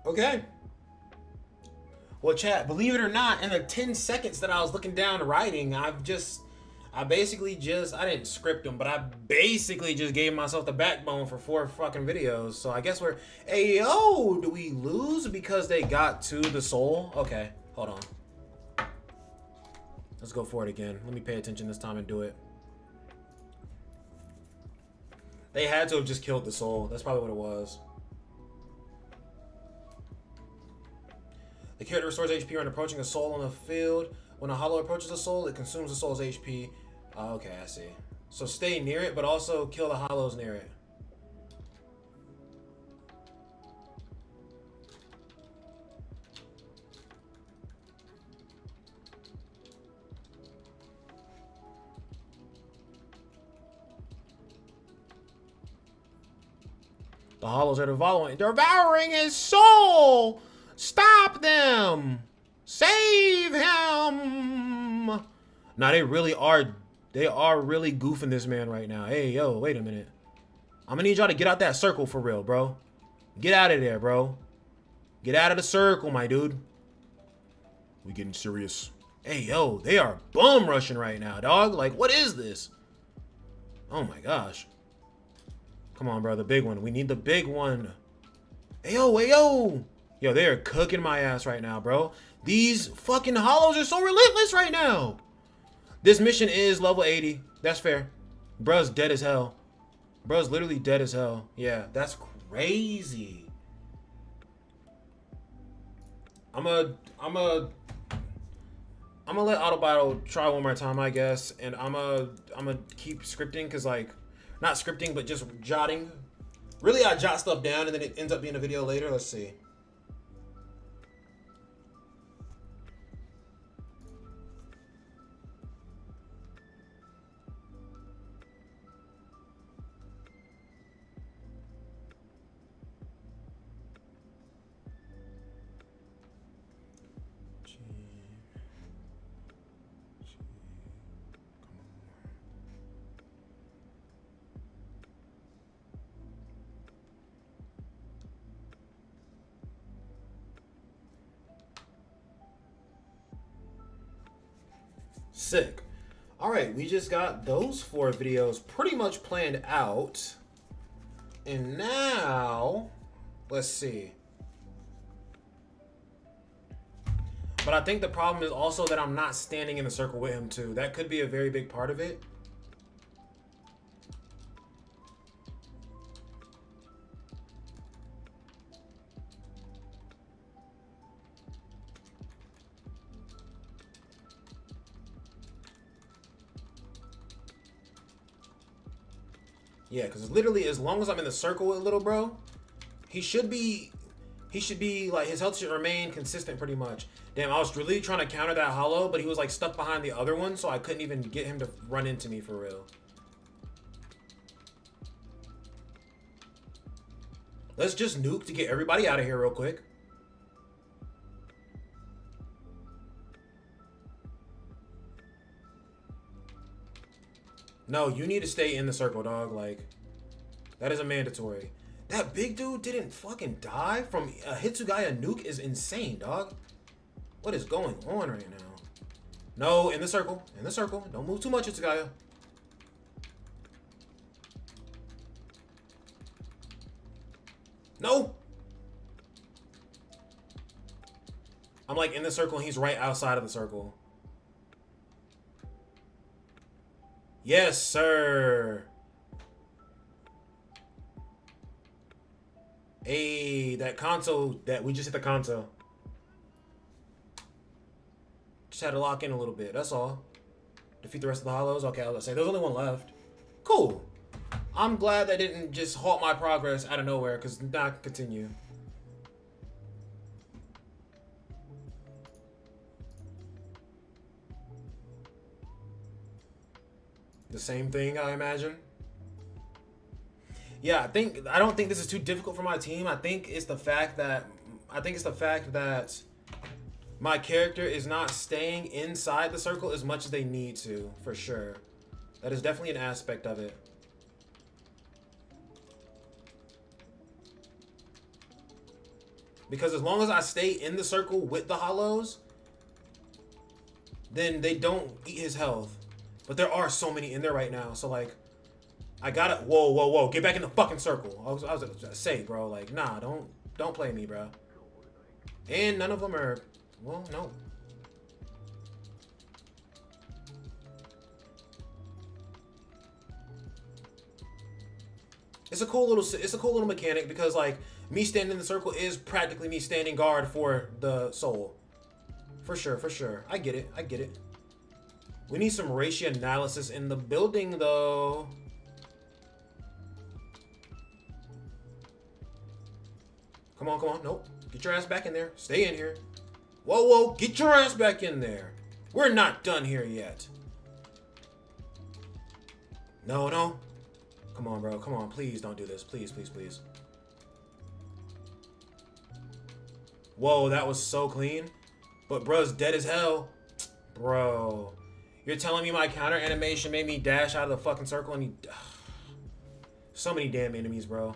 Okay. Well, chat, believe it or not, in the 10 seconds that I was looking down writing, I basically just, I didn't script them, but I basically just gave myself the backbone for 4 fucking videos. So I guess we're, hey, yo, do we lose because they got to the soul? Okay, hold on. Let's go for it again. Let me pay attention this time and do it. They had to have just killed the soul. That's probably what it was. The character restores HP when approaching a soul on the field. When a hollow approaches a soul, it consumes the soul's HP. Okay, I see. So stay near it, but also kill the hollows near it. The hollows are devouring his soul! Stop them! Save him! Nah, they really are really goofing this man right now. Hey, yo, wait a minute. I'm gonna need y'all to get out that circle for real, bro. Get out of there, bro. Get out of the circle, my dude. We getting serious. Hey, yo, they are bum rushing right now, dog. Like, what is this? Oh my gosh. Come on, bro, the big one. We need the big one. Hey, yo, hey, yo. Yo, they are cooking my ass right now, bro. These fucking hollows are so relentless right now. This mission is level 80. That's fair. Bruh's dead as hell. Bruh's literally dead as hell. Yeah, that's crazy. I'm gonna let Auto Battle try one more time, I guess, and I'm gonna keep scripting, cause like, not scripting, but just jotting. Really, I jot stuff down, and then it ends up being a video later. Let's see. Sick. All right, we just got those 4 videos pretty much planned out. And now, let's see. But I think the problem is also that I'm not standing in the circle with him too. That could be a very big part of it. Yeah, because literally, as long as I'm in the circle with little bro, he should be like, his health should remain consistent pretty much. Damn, I was really trying to counter that hollow, but he was like stuck behind the other one, so I couldn't even get him to run into me for real. Let's just nuke to get everybody out of here real quick. No, you need to stay in the circle, dog. Like, that is a mandatory. That big dude didn't fucking die from a Hitsugaya nuke is insane, dog. What is going on right now? No, in the circle. In the circle. Don't move too much, Hitsugaya. No! I'm like in the circle and he's right outside of the circle. Yes, sir. Hey, that console, that we just hit the console. Just had to lock in a little bit, that's all. Defeat the rest of the hollows. Okay, I was gonna say, there's only one left. Cool. I'm glad that didn't just halt my progress out of nowhere, because now I can continue. The same thing, I imagine. Yeah, I don't think this is too difficult for my team. I think it's the fact that my character is not staying inside the circle as much as they need to, for sure. That is definitely an aspect of it. Because as long as I stay in the circle with the hollows, then they don't eat his health. But there are so many in there right now, so like, I gotta, whoa, get back in the fucking circle. I was gonna say, bro, like, nah, don't play me, bro. And none of them are, well, no. It's a cool little mechanic, because like, me standing in the circle is practically me standing guard for the soul. For sure. I get it. We need some ratio analysis in the building, though. Come on. Nope. Get your ass back in there. Stay in here. Whoa. Get your ass back in there. We're not done here yet. No. Come on, bro. Come on. Please don't do this. Please. Whoa, that was so clean. But bro's dead as hell. Bro. You're telling me my counter animation made me dash out of the fucking circle and he... So many damn enemies, bro.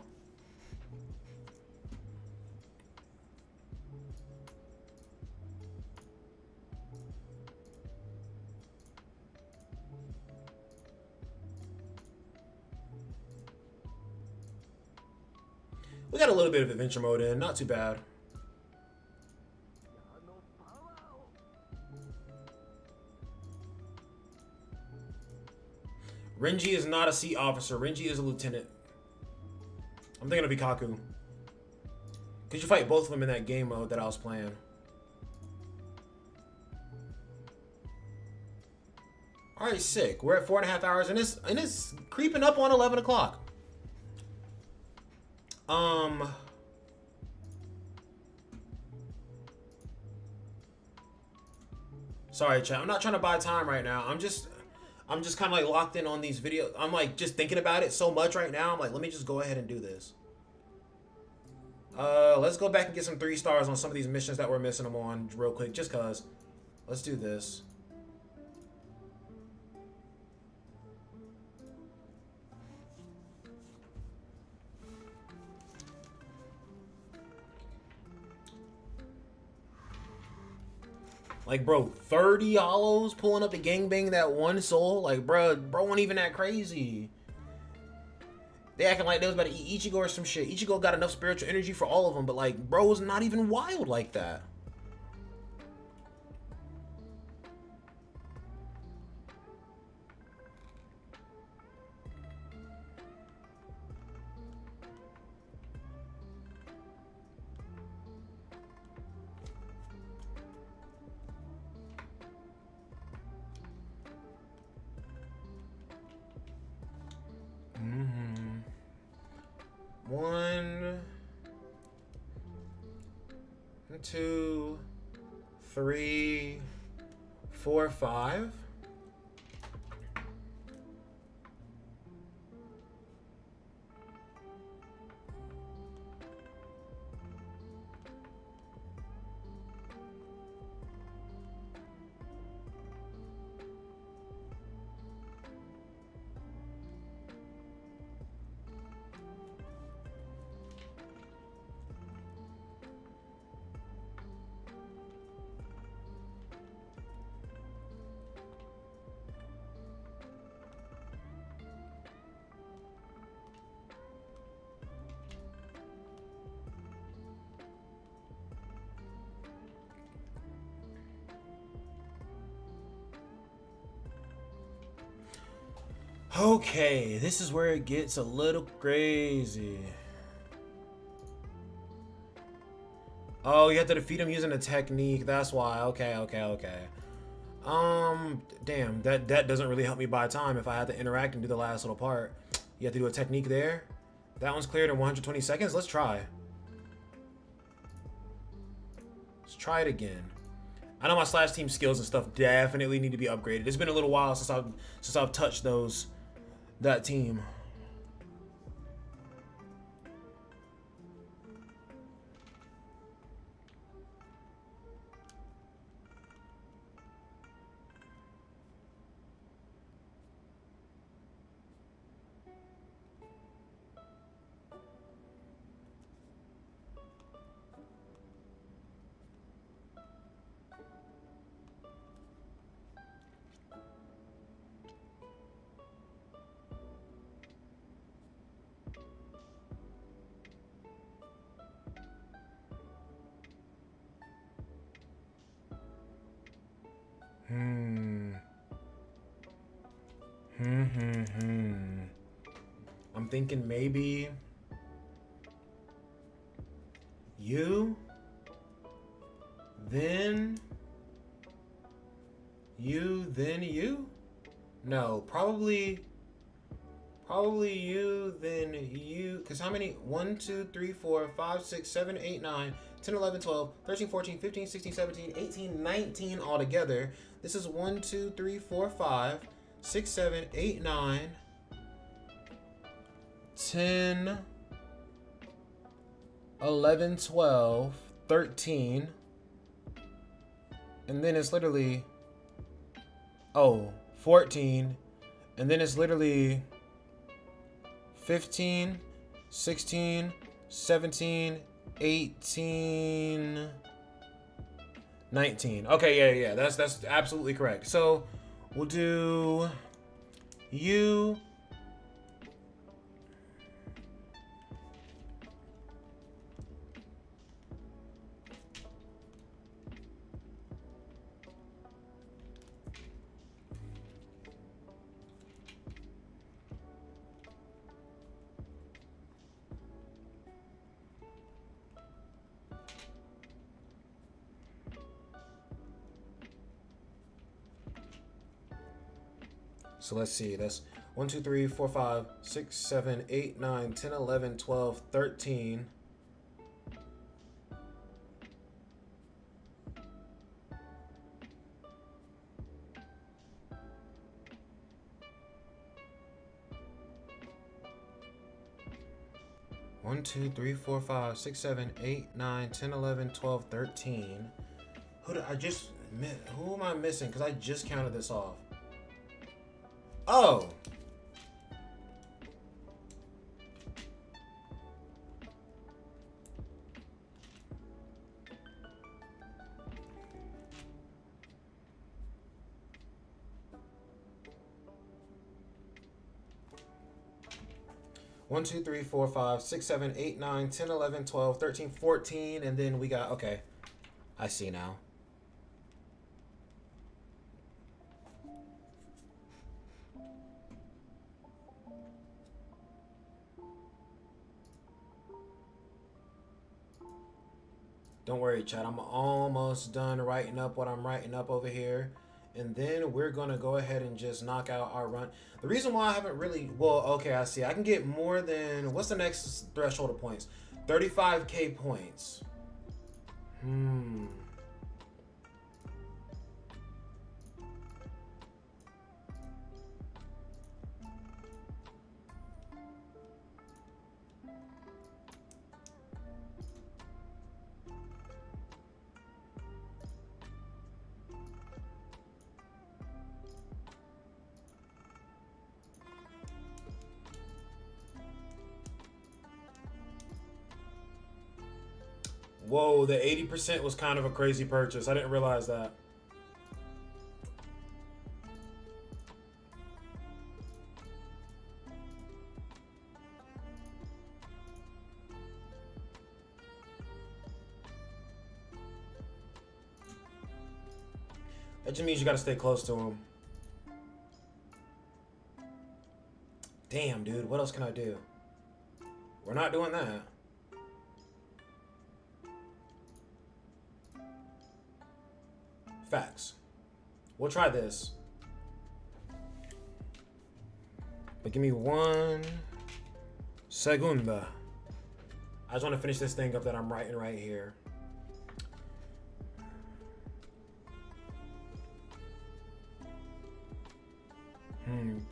We got a little bit of adventure mode in. Not too bad. Renji is not a sea officer. Renji is a lieutenant. I'm thinking of Ikaku. Because you fight both of them in that game mode that I was playing. Alright, sick. We're at 4.5 hours, and it's creeping up on 11 o'clock. Sorry, chat. I'm not trying to buy time right now. I'm just kind of like locked in on these videos. I'm like just thinking about it so much right now. I'm like, let me just go ahead and do this. Let's go back and get some 3 stars on some of these missions that we're missing them on real quick, just cause. Let's do this. Like, bro, 30 hollows pulling up the gangbang that one soul. Like, bro wasn't even that crazy. They acting like they was about to eat Ichigo or some shit. Ichigo got enough spiritual energy for all of them, but like, bro was not even wild like that. One, 2, 3, 4, 5. Okay, this is where it gets a little crazy. Oh, you have to defeat him using a technique. That's why. Okay. Damn, that doesn't really help me buy time if I have to interact and do the last little part. You have to do a technique there. That one's cleared in 120 seconds. Let's try. Let's try it again. I know my slash team skills and stuff definitely need to be upgraded. It's been a little while since I've touched that team. I'm thinking maybe you, then you? No, probably you, then you. Because how many? 1, 2, 3, 4, 5, 6, 7, 8, 9, 10, 11, 12, 13, 14, 15, 16, 17, 18, 19 altogether. This is 1, 2, 3, 4, 5, 6, 7, 8, 9, 10, 11, 12, 13. And then it's literally, 14. And then it's literally 15, 16, 17, 18, 19. Okay, yeah. That's absolutely correct. So we'll do you. So let's see. That's 1, 2, 3, 4, 5, 6, 7, 8, 9, 10, 11, 12, 13. 1, 2, 3, 4, 5, 6, 7, 8, 9, 10, 11, 12, 13. Who am I missing? Because I just counted this off. Oh! One, 2, 3, 4, 5, 6, 7, 8, 9, 10, 11, 12, 13, 14, and then we got, okay. I see now. Don't worry, chat. I'm almost done writing up what I'm writing up over here. And then we're going to go ahead and just knock out our run. The reason why I haven't really... Well, okay, I see. I can get more than... What's the next threshold of points? 35k points. Whoa, the 80% was kind of a crazy purchase. I didn't realize that. That just means you gotta stay close to him. Damn, dude, what else can I do? We're not doing that. Facts. We'll try this. But give me 1 segunda. I just want to finish this thing up that I'm writing right here.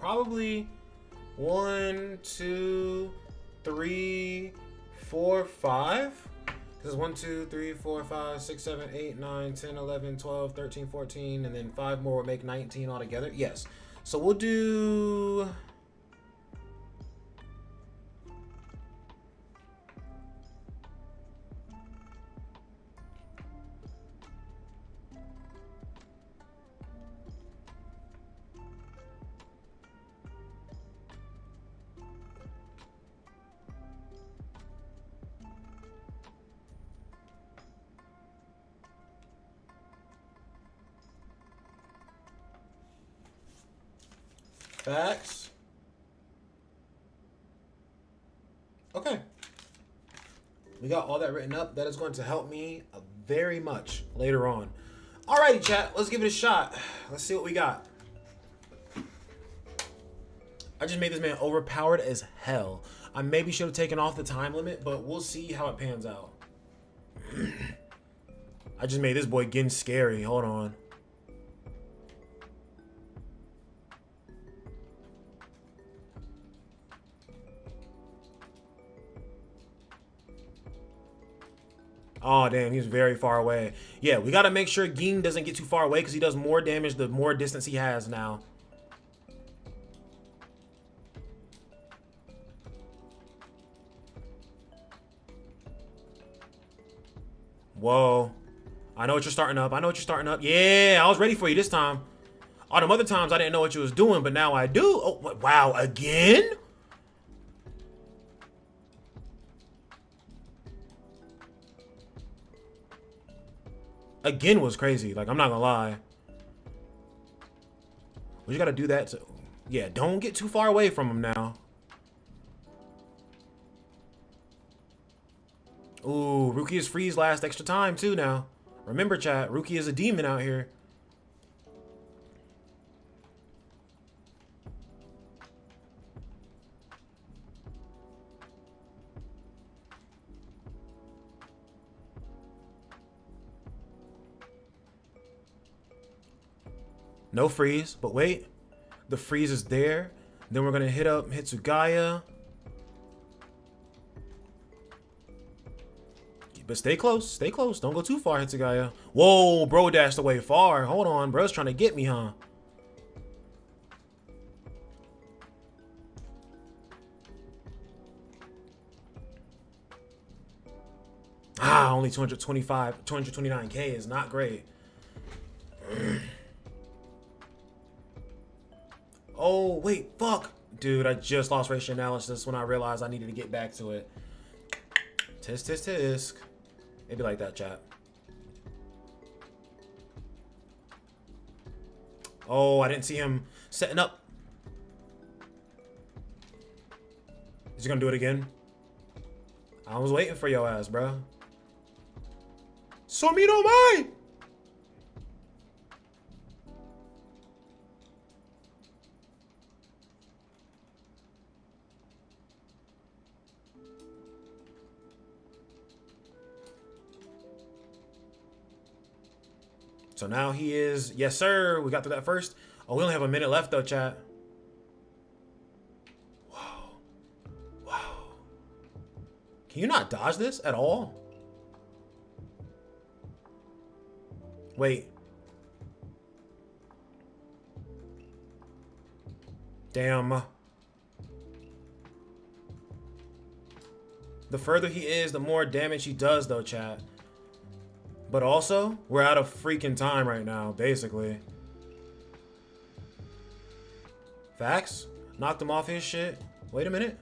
Probably 1, 2, 3, 4, 5. This is 1, 2, 3, 4, 5, 6, 7, 8, 9, 10, 11, 12, 13, 14, and then 5 more will make 19 altogether. Yes. So we'll do... Facts. Okay. We got all that written up. That is going to help me very much later on. Alrighty, chat. Let's give it a shot. Let's see what we got. I just made this man overpowered as hell. I maybe should have taken off the time limit, but we'll see how it pans out. I just made this boy getting scary. Hold on. Oh, damn, he's very far away. Yeah, we got to make sure Ging doesn't get too far away because he does more damage the more distance he has now. Whoa. I know what you're starting up. I know what you're starting up. Yeah, I was ready for you this time. All them other times I didn't know what you was doing, but now I do. Oh, wow, again? Again was crazy. Like, I'm not gonna lie. We just gotta do that. Yeah, don't get too far away from him now. Ooh, Ruki is freeze last extra time too now. Remember, chat, Ruki is a demon out here. No freeze, but wait. The freeze is there. Then we're gonna hit up Hitsugaya. But stay close. Stay close. Don't go too far, Hitsugaya. Whoa, bro dashed away far. Hold on, bro's trying to get me, huh? Ah, only 229K is not great. Oh, wait, fuck. Dude, I just lost ratio analysis when I realized I needed to get back to it. Tisk, tisk, tisk. It'd be like that, chat. Oh, I didn't see him setting up. Is he gonna do it again? I was waiting for your ass, bro. Somino Mai! So now he is, yes sir, we got through that first. Oh, we only have a minute left though, chat. Wow. Wow. Can you not dodge this at all? Wait. Damn. The further he is, the more damage he does though, chat. But also, we're out of freaking time right now, basically. Facts? Knocked him off his shit. Wait a minute.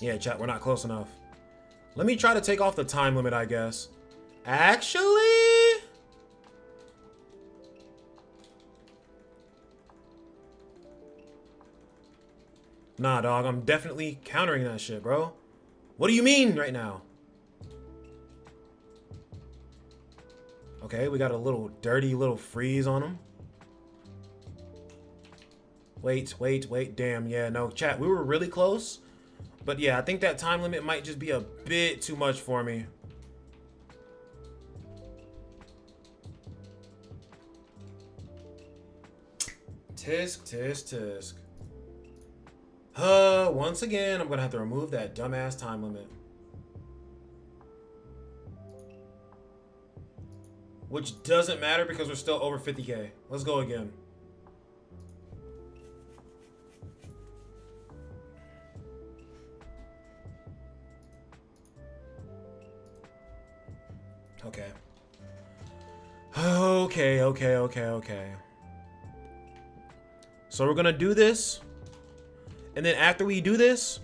Yeah, chat, we're not close enough. Let me try to take off the time limit, I guess. Actually... Nah, dog, I'm definitely countering that shit, bro. What do you mean right now? Okay, we got a little dirty little freeze on him. Wait. Damn, yeah, no, chat, we were really close. But yeah, I think that time limit might just be a bit too much for me. Tisk. Once again, I'm gonna have to remove that dumbass time limit. Which doesn't matter because we're still over 50K. Let's go again. Okay. So we're gonna do this. And then after we do this,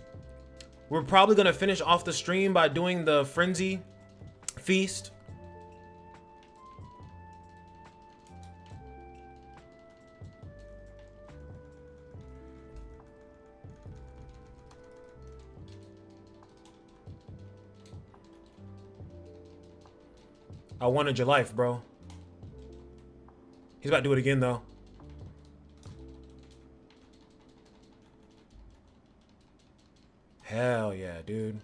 we're probably gonna finish off the stream by doing the Frenzy Feast. I wanted your life, bro. He's about to do it again, though. Hell yeah, dude.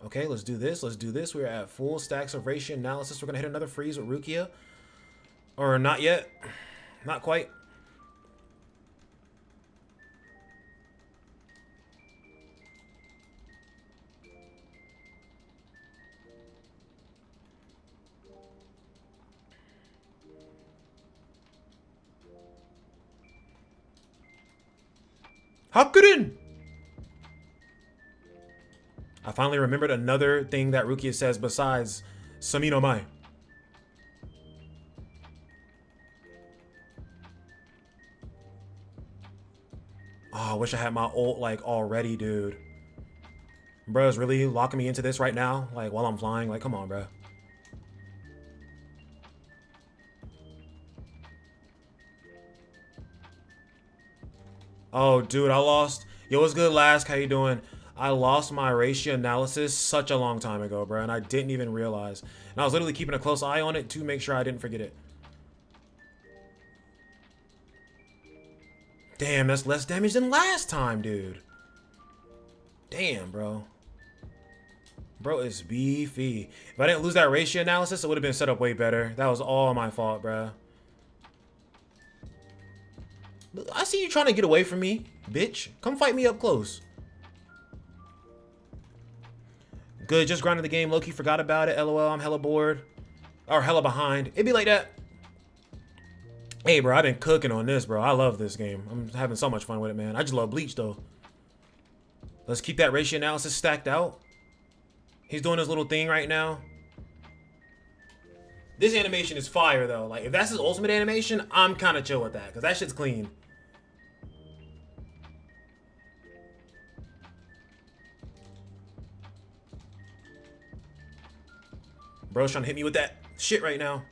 Okay, let's do this. We're at full stacks of ratio analysis. We're going to hit another freeze with Rukia. Or not yet. Not quite. Hakurin! I finally remembered another thing that Rukia says besides Samino Mai. Oh, I wish I had my ult like already, dude. Bruh's really locking me into this right now, like while I'm flying. Like, come on, bruh. Oh, dude, I lost. Yo, what's good, Lask? How you doing? I lost my ratio analysis such a long time ago, bro, and I didn't even realize. And I was literally keeping a close eye on it to make sure I didn't forget it. Damn, that's less damage than last time, dude. Damn, bro. Bro is beefy. If I didn't lose that ratio analysis, it would have been set up way better. That was all my fault, bro. I see you trying to get away from me, bitch. Come fight me up close. Good, just grinded the game. Low-key forgot about it. LOL, I'm hella bored. Or hella behind. It'd be like that. Hey, bro, I've been cooking on this, bro. I love this game. I'm having so much fun with it, man. I just love Bleach, though. Let's keep that ratio analysis stacked out. He's doing his little thing right now. This animation is fire, though. Like, if that's his ultimate animation, I'm kind of chill with that, because that shit's clean. Bro's trying to hit me with that shit right now.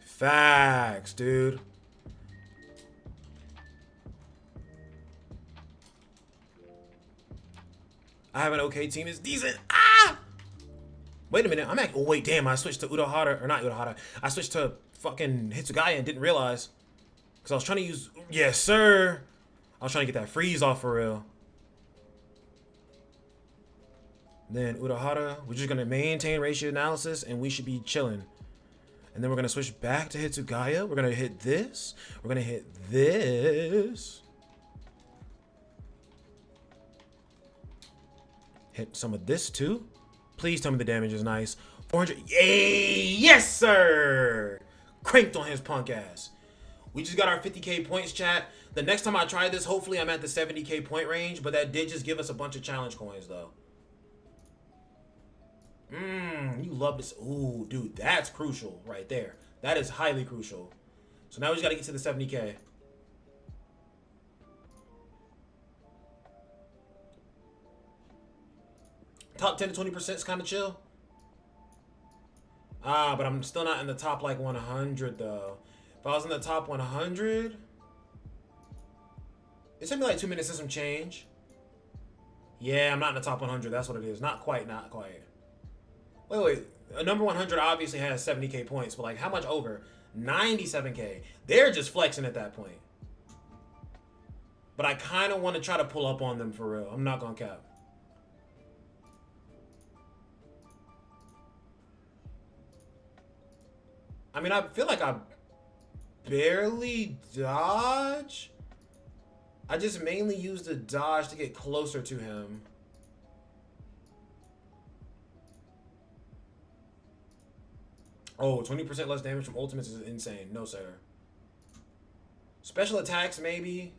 Facts, dude. I have an okay team. It's decent. Ah! Wait a minute. I'm at. Oh, wait, damn. I switched to Urahara. Or not Urahara. I switched to fucking Hitsugaya and didn't realize. Because I was trying to use. Yes, sir. I was trying to get that freeze off for real. Then Urahara. We're just going to maintain ratio analysis and we should be chilling. And then we're going to switch back to Hitsugaya. We're going to hit this. We're going to hit this. Hit some of this too. Please tell me the damage is nice. 400. Yay! Yes, sir! Cranked on his punk ass. We just got our 50k points, chat. The next time I try this, hopefully I'm at the 70k point range. But that did just give us a bunch of challenge coins, though. You love this. Ooh, dude, that's crucial right there. That is highly crucial. So now we just got to get to the 70k. Top 10 to 20% is kind of chill. Ah, but I'm still not in the top, like, 100, though. If I was in the top 100... It took me, like, 2 minutes and some change. Yeah, I'm not in the top 100. That's what it is. Not quite, not quite. Wait. A number 100 obviously has 70k points, but like how much over? 97k. They're just flexing at that point. But I kind of want to try to pull up on them for real. I'm not gonna cap. I mean, I feel like I barely dodge. I just mainly use the dodge to get closer to him. Oh, 20% less damage from ultimates is insane. No, sir. Special attacks, maybe.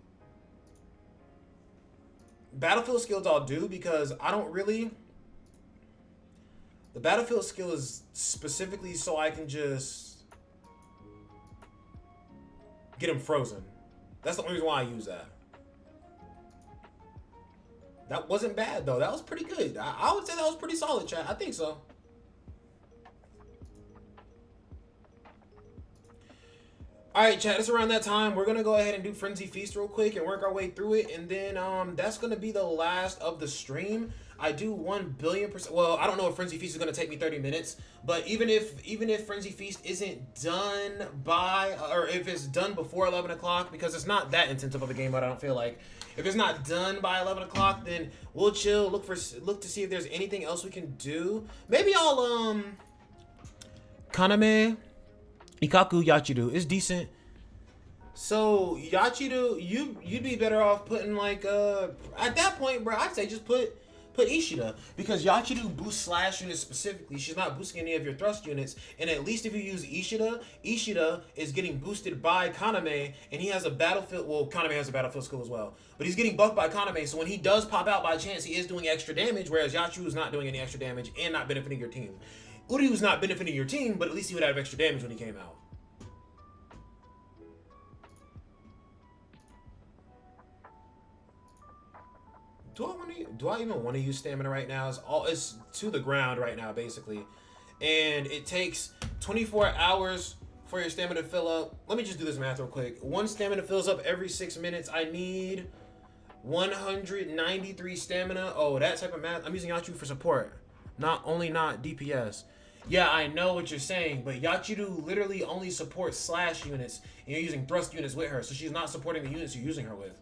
Battlefield skills I'll do because I don't really... The battlefield skill is specifically so I can just get him frozen. That's the only reason why I use that. That wasn't bad, though. That was pretty good. I would say that was pretty solid, chat. I think so. Alright, chat, it's around that time. We're going to go ahead and do Frenzy Feast real quick and work our way through it. And then that's going to be the last of the stream. I do 1,000,000,000%. Well, I don't know if Frenzy Feast is going to take me 30 minutes. But even if Frenzy Feast isn't done by, or if it's done before 11 o'clock, because it's not that intensive of a game, but I don't feel like. If it's not done by 11 o'clock, then we'll chill, look to see if there's anything else we can do. Maybe I'll, Kaname... Ikaku Yachiru is decent. So Yachiru, you'd be better off putting like at that point, bro. I'd say just put Ishida because Yachiru boosts slash units specifically. She's not boosting any of your thrust units, and at least if you use Ishida is getting boosted by Kaname, and he has a battlefield. Well, Kaname has a battlefield skill as well, but he's getting buffed by Kaname. So when he does pop out by chance, he is doing extra damage, whereas Yachiru is not doing any extra damage and not benefiting your team. Uryu's not benefiting your team, but at least he would have extra damage when he came out. Do I even want to use stamina right now? It's to the ground right now, basically. And it takes 24 hours for your stamina to fill up. Let me just do this math real quick. One stamina fills up every 6 minutes. I need 193 stamina. Oh, that type of math. I'm using Yachiru for support, not DPS. Yeah, I know what you're saying, but Yachiru literally only supports slash units, and you're using thrust units with her, so she's not supporting the units you're using her with.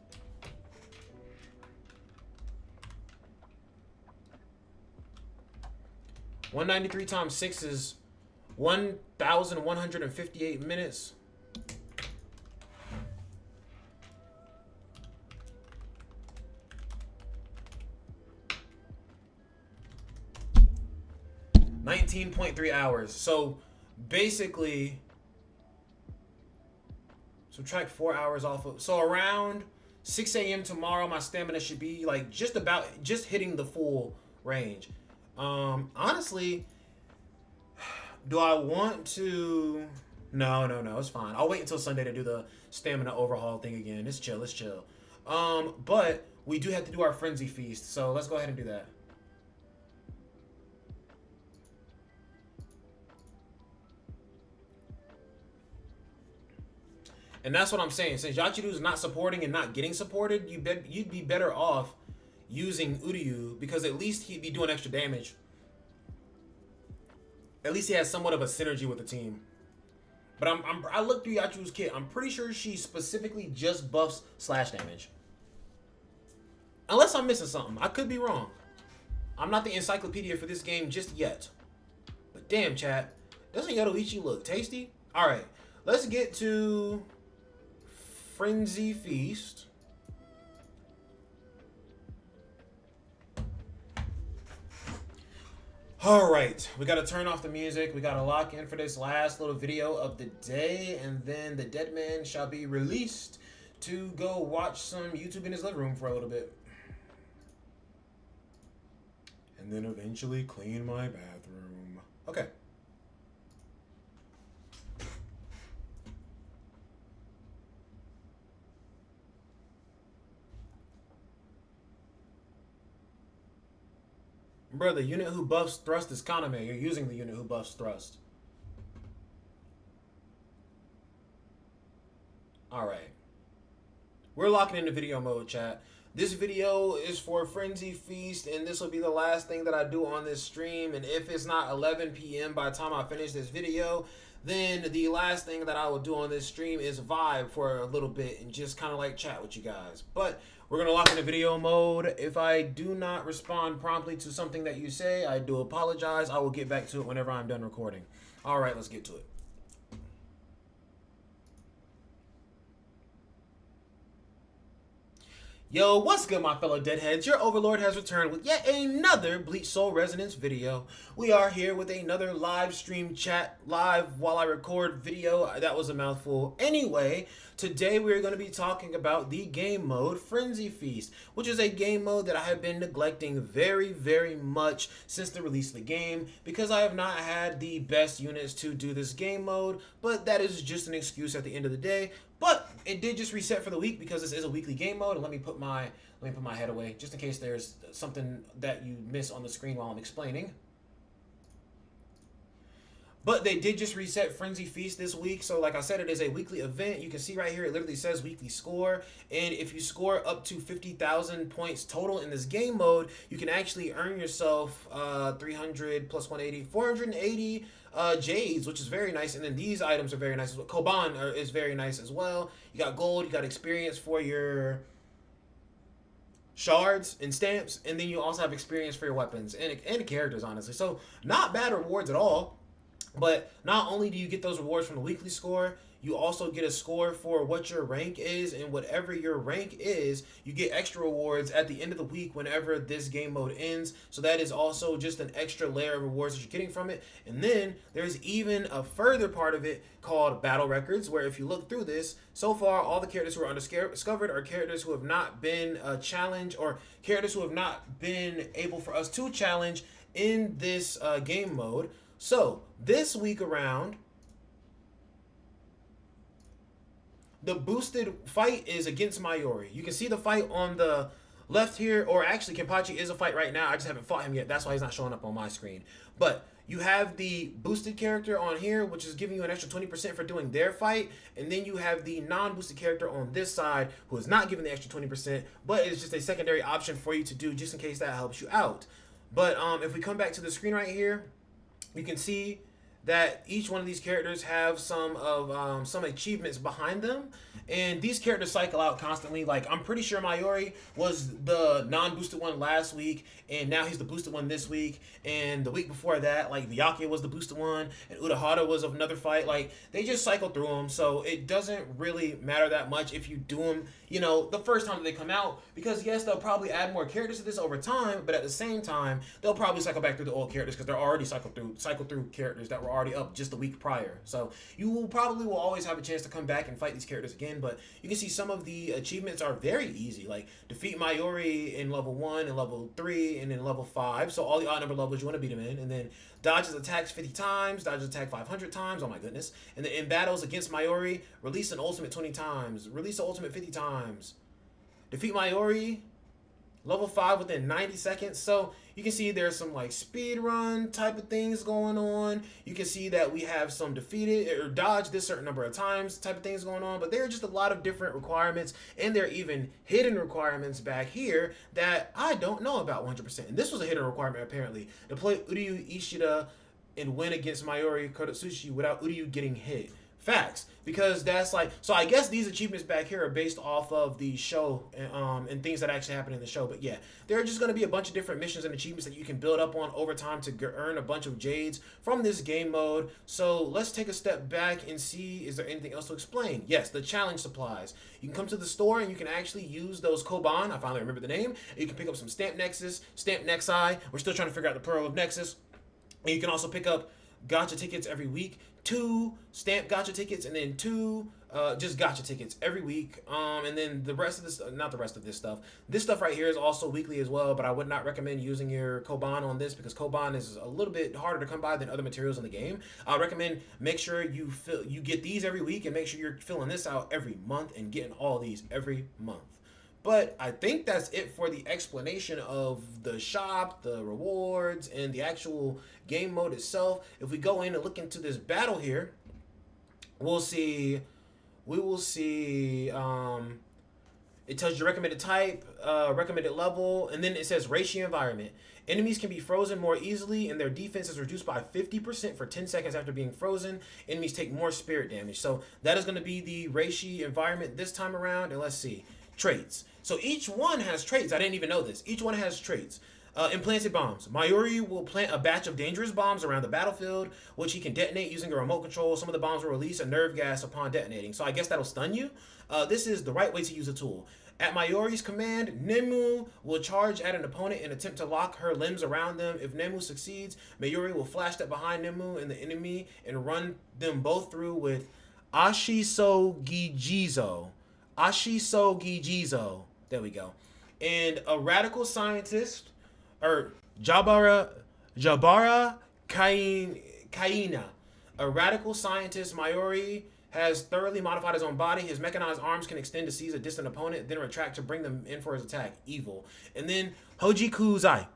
$193 times 6 is 1,158 minutes. $19.3 hours. So basically, subtract 4 hours off of. So around 6 a.m. tomorrow, my stamina should be like just hitting the full range. Honestly, do I want to? No, it's fine. I'll wait until Sunday to do the stamina overhaul thing again. It's chill. But we do have to do our frenzy feast, so let's go ahead and do that. And that's what I'm saying. Since Yachiru's not supporting and not getting supported, you'd be better off using Uryu, because at least he'd be doing extra damage. At least he has somewhat of a synergy with the team. But I looked through Yachiru's kit. I'm pretty sure she specifically just buffs slash damage. Unless I'm missing something. I could be wrong. I'm not the encyclopedia for this game just yet. But damn, chat. Doesn't Yoruichi look tasty? Alright. Let's get to Frenzy Feast. Alright, we gotta turn off the music. We gotta lock in for this last little video of the day, and then the dead man shall be released to go watch some YouTube in his living room for a little bit. And then eventually clean my bathroom. Okay. Bro, the unit who buffs thrust is Kaname. You're using the unit who buffs thrust. Alright. We're locking into video mode, chat. This video is for Frenzy Feast, and this will be the last thing that I do on this stream. And if it's not 11 p.m. by the time I finish this video, then the last thing that I will do on this stream is vibe for a little bit and just kind of like chat with you guys. But we're going to lock into video mode. If I do not respond promptly to something that you say, I do apologize. I will get back to it whenever I'm done recording. All right, let's get to it. Yo, what's good, my fellow deadheads? Your overlord has returned with yet another Bleach Soul Resonance video. We are here with another live stream chat, live while I record video. That was a mouthful. Anyway, today we're going to be talking about the game mode Frenzy Feast, which is a game mode that I have been neglecting very, very much since the release of the game, because I have not had the best units to do this game mode, but that is just an excuse at the end of the day. But it did just reset for the week because this is a weekly game mode. And let me put my head away just in case there's something that you miss on the screen while I'm explaining. But they did just reset Frenzy Feast this week. So like I said, it is a weekly event. You can see right here, it literally says weekly score. And if you score up to 50,000 points total in this game mode, you can actually earn yourself 300 plus 180, 480 Jades, which is very nice. And then these items are very nice as well. Koban is very nice as well. You got gold, you got experience for your shards and stamps. And then you also have experience for your weapons and characters, honestly. So not bad rewards at all. But not only do you get those rewards from the weekly score, you also get a score for what your rank is, and whatever your rank is, you get extra rewards at the end of the week whenever this game mode ends. So that is also just an extra layer of rewards that you're getting from it. And then there's even a further part of it called battle records, where if you look through this, so far all the characters who are undiscovered are characters who have not been challenged, or characters who have not been able for us to challenge in this game mode. So, this week around, the boosted fight is against Mayuri. You can see the fight on the left here, or actually Kenpachi is a fight right now. I just haven't fought him yet. That's why he's not showing up on my screen. But You have the boosted character on here, which is giving you an extra 20% for doing their fight. And then you have the non-boosted character on this side, who is not giving the extra 20%, but it's just a secondary option for you to do just in case that helps you out. But if we come back to the screen right here, you can see that each one of these characters have some achievements behind them, and these characters cycle out constantly. Like, I'm pretty sure Mayuri was the non-boosted one last week, and now he's the boosted one this week. And the week before that, like, Byakuya was the boosted one, and Urahara was of another fight. Like, they just cycle through them, so it doesn't really matter that much if you do them, you know, the first time that they come out, because yes, they'll probably add more characters to this over time, but at the same time, they'll probably cycle back through the old characters because they're already cycled through characters that were already up just the week prior. So you will always have a chance to come back and fight these characters again. But you can see some of the achievements are very easy, like defeat Mayuri in level 1 and level 3 and in level 5. So all the odd number levels you want to beat him in, and then dodges attacks 50 times, dodges attack 500 times. Oh my goodness! And then in battles against Mayuri, release an ultimate 20 times, release an ultimate 50 times, defeat Mayuri level 5 within 90 seconds. So you can see there's some like speed run type of things going on. You can see that we have some defeated or dodge this certain number of times type of things going on. But there are just a lot of different requirements, and there are even hidden requirements back here that I don't know about 100%. And this was a hidden requirement apparently. Deploy Uryu Ishida and win against Mayuri Kodotsuchi without Uryu getting hit. Facts, because that's like, so I guess these achievements back here are based off of the show and things that actually happen in the show. But yeah, there are just going to be a bunch of different missions and achievements that you can build up on over time to earn a bunch of jades from this game mode. So let's take a step back and see, is there anything else to explain? Yes, the challenge supplies. You can come to the store and you can actually use those Koban. I finally remember the name. You can pick up some Stamp Nexus, Stamp Nexi. We're still trying to figure out the plural of Nexus. And you can also pick up gacha tickets every week, 2 stamp gacha tickets, and then 2 just gacha tickets every week. And then the rest of this, not the rest of this stuff. This stuff right here is also weekly as well, but I would not recommend using your Koban on this because Koban is a little bit harder to come by than other materials in the game. I recommend make sure you get these every week, and make sure you're filling this out every month and getting all these every month. But I think that's it for the explanation of the shop, the rewards, and the actual game mode itself. If we go in and look into this battle here, we will see, it tells you recommended type, recommended level, and then it says ratio environment. Enemies can be frozen more easily, and their defense is reduced by 50% for 10 seconds after being frozen. Enemies take more spirit damage. So that is going to be the ratio environment this time around. And let's see. Traits. So each one has traits. I didn't even know this. Each one has traits. Implanted bombs. Mayuri will plant a batch of dangerous bombs around the battlefield, which he can detonate using a remote control. Some of the bombs will release a nerve gas upon detonating. So I guess that'll stun you. This is the right way to use the tool. At Mayuri's command, Nemu will charge at an opponent and attempt to lock her limbs around them. If Nemu succeeds, Mayuri will flash step behind Nemu and the enemy and run them both through with Ashiso Gijizo. Ashiso Gijizo. There we go. And a radical scientist, or Jabara Kaina. A radical scientist, Mayuri has thoroughly modified his own body. His mechanized arms can extend to seize a distant opponent, then retract to bring them in for his attack. Evil. And then Hoji Kuzai.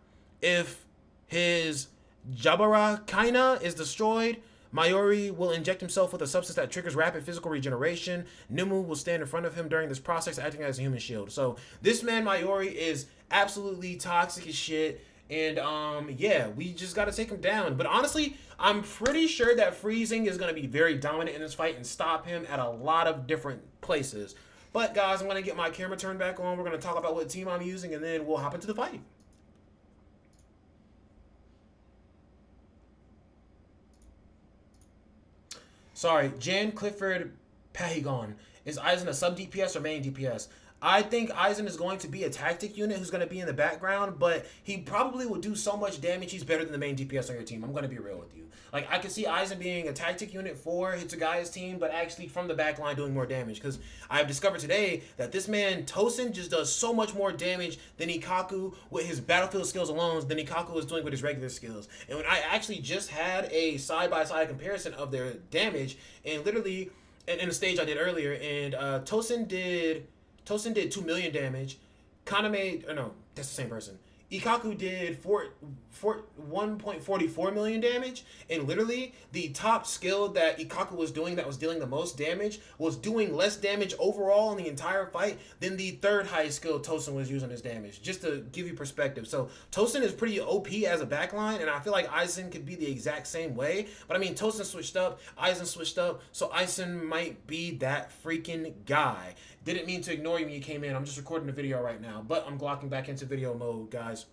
If his Jabara Kaina is destroyed, Mayuri will inject himself with a substance that triggers rapid physical regeneration. Nemu will stand in front of him during this process, acting as a human shield. So this man Mayuri is absolutely toxic as shit. And yeah, we just got to take him down. But honestly, I'm pretty sure that freezing is going to be very dominant in this fight and stop him at a lot of different places. But guys, I'm going to get my camera turned back on. We're going to talk about what team I'm using, and then we'll hop into the fight. Sorry, Jan Clifford Pahagon. Is Aizen a sub DPS or main DPS? I think Aizen is going to be a tactic unit who's going to be in the background, but he probably will do so much damage. He's better than the main DPS on your team. I'm going to be real with you. Like, I can see Aizen being a tactic unit for Hitsugai's team, but actually from the back line doing more damage. Because I have discovered today that this man, Tosin, just does so much more damage than Ikaku with his battlefield skills alone than Ikaku is doing with his regular skills. And when I actually just had a side-by-side comparison of their damage, and literally, in a stage I did earlier, and Tosin did 2 million damage. Kaname, or no, that's the same person. Ikaku did 1.44 million damage, and literally the top skill that Ikaku was doing that was dealing the most damage was doing less damage overall in the entire fight than the third highest skill Tosin was using his damage. Just to give you perspective. So Tosin is pretty OP as a backline, and I feel like Aizen could be the exact same way. But I mean, Tosin switched up, Aizen switched up, so Aizen might be that freaking guy. Didn't mean to ignore you when you came in. I'm just recording the video right now, but I'm glocking back into video mode, guys.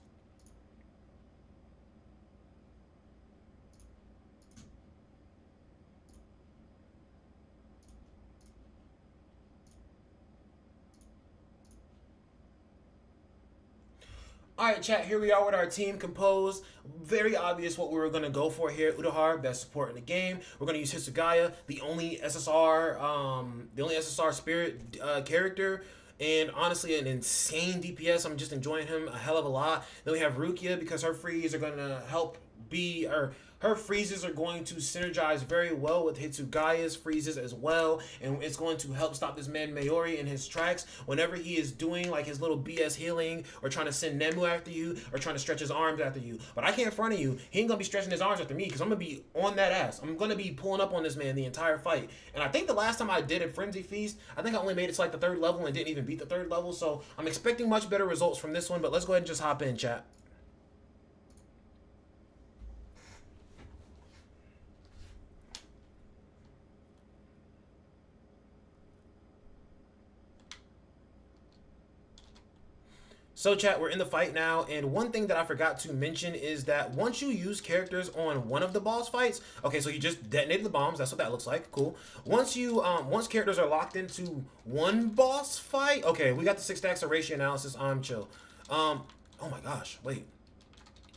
All right, chat, here we are with our team composed. Very obvious what we were going to go for here. Urahara, best support in the game. We're going to use Hitsugaya, the only SSR spirit character. And honestly, an insane DPS. I'm just enjoying him a hell of a lot. Then we have Rukia because her freeze are going to help be, or her freezes are going to synergize very well with Hitsugaya's freezes as well, and it's going to help stop this man Mayuri in his tracks whenever he is doing like his little BS healing or trying to send Nemu after you or trying to stretch his arms after you. But I can't front of you. He ain't gonna be stretching his arms after me because I'm gonna be on that ass. I'm gonna be pulling up on this man the entire fight. And I think the last time I did a Frenzy Feast, I think I only made it to like the 3rd level and didn't even beat the 3rd level. So I'm expecting much better results from this one. But let's go ahead and just hop in, chat. So chat, we're in the fight now, and one thing that I forgot to mention is that once you use characters on one of the boss fights, okay, so you just detonated the bombs, that's what that looks like, cool. Once characters are locked into one boss fight, okay, we got the 6 stacks of ratio analysis, I'm chill. Oh my gosh, wait,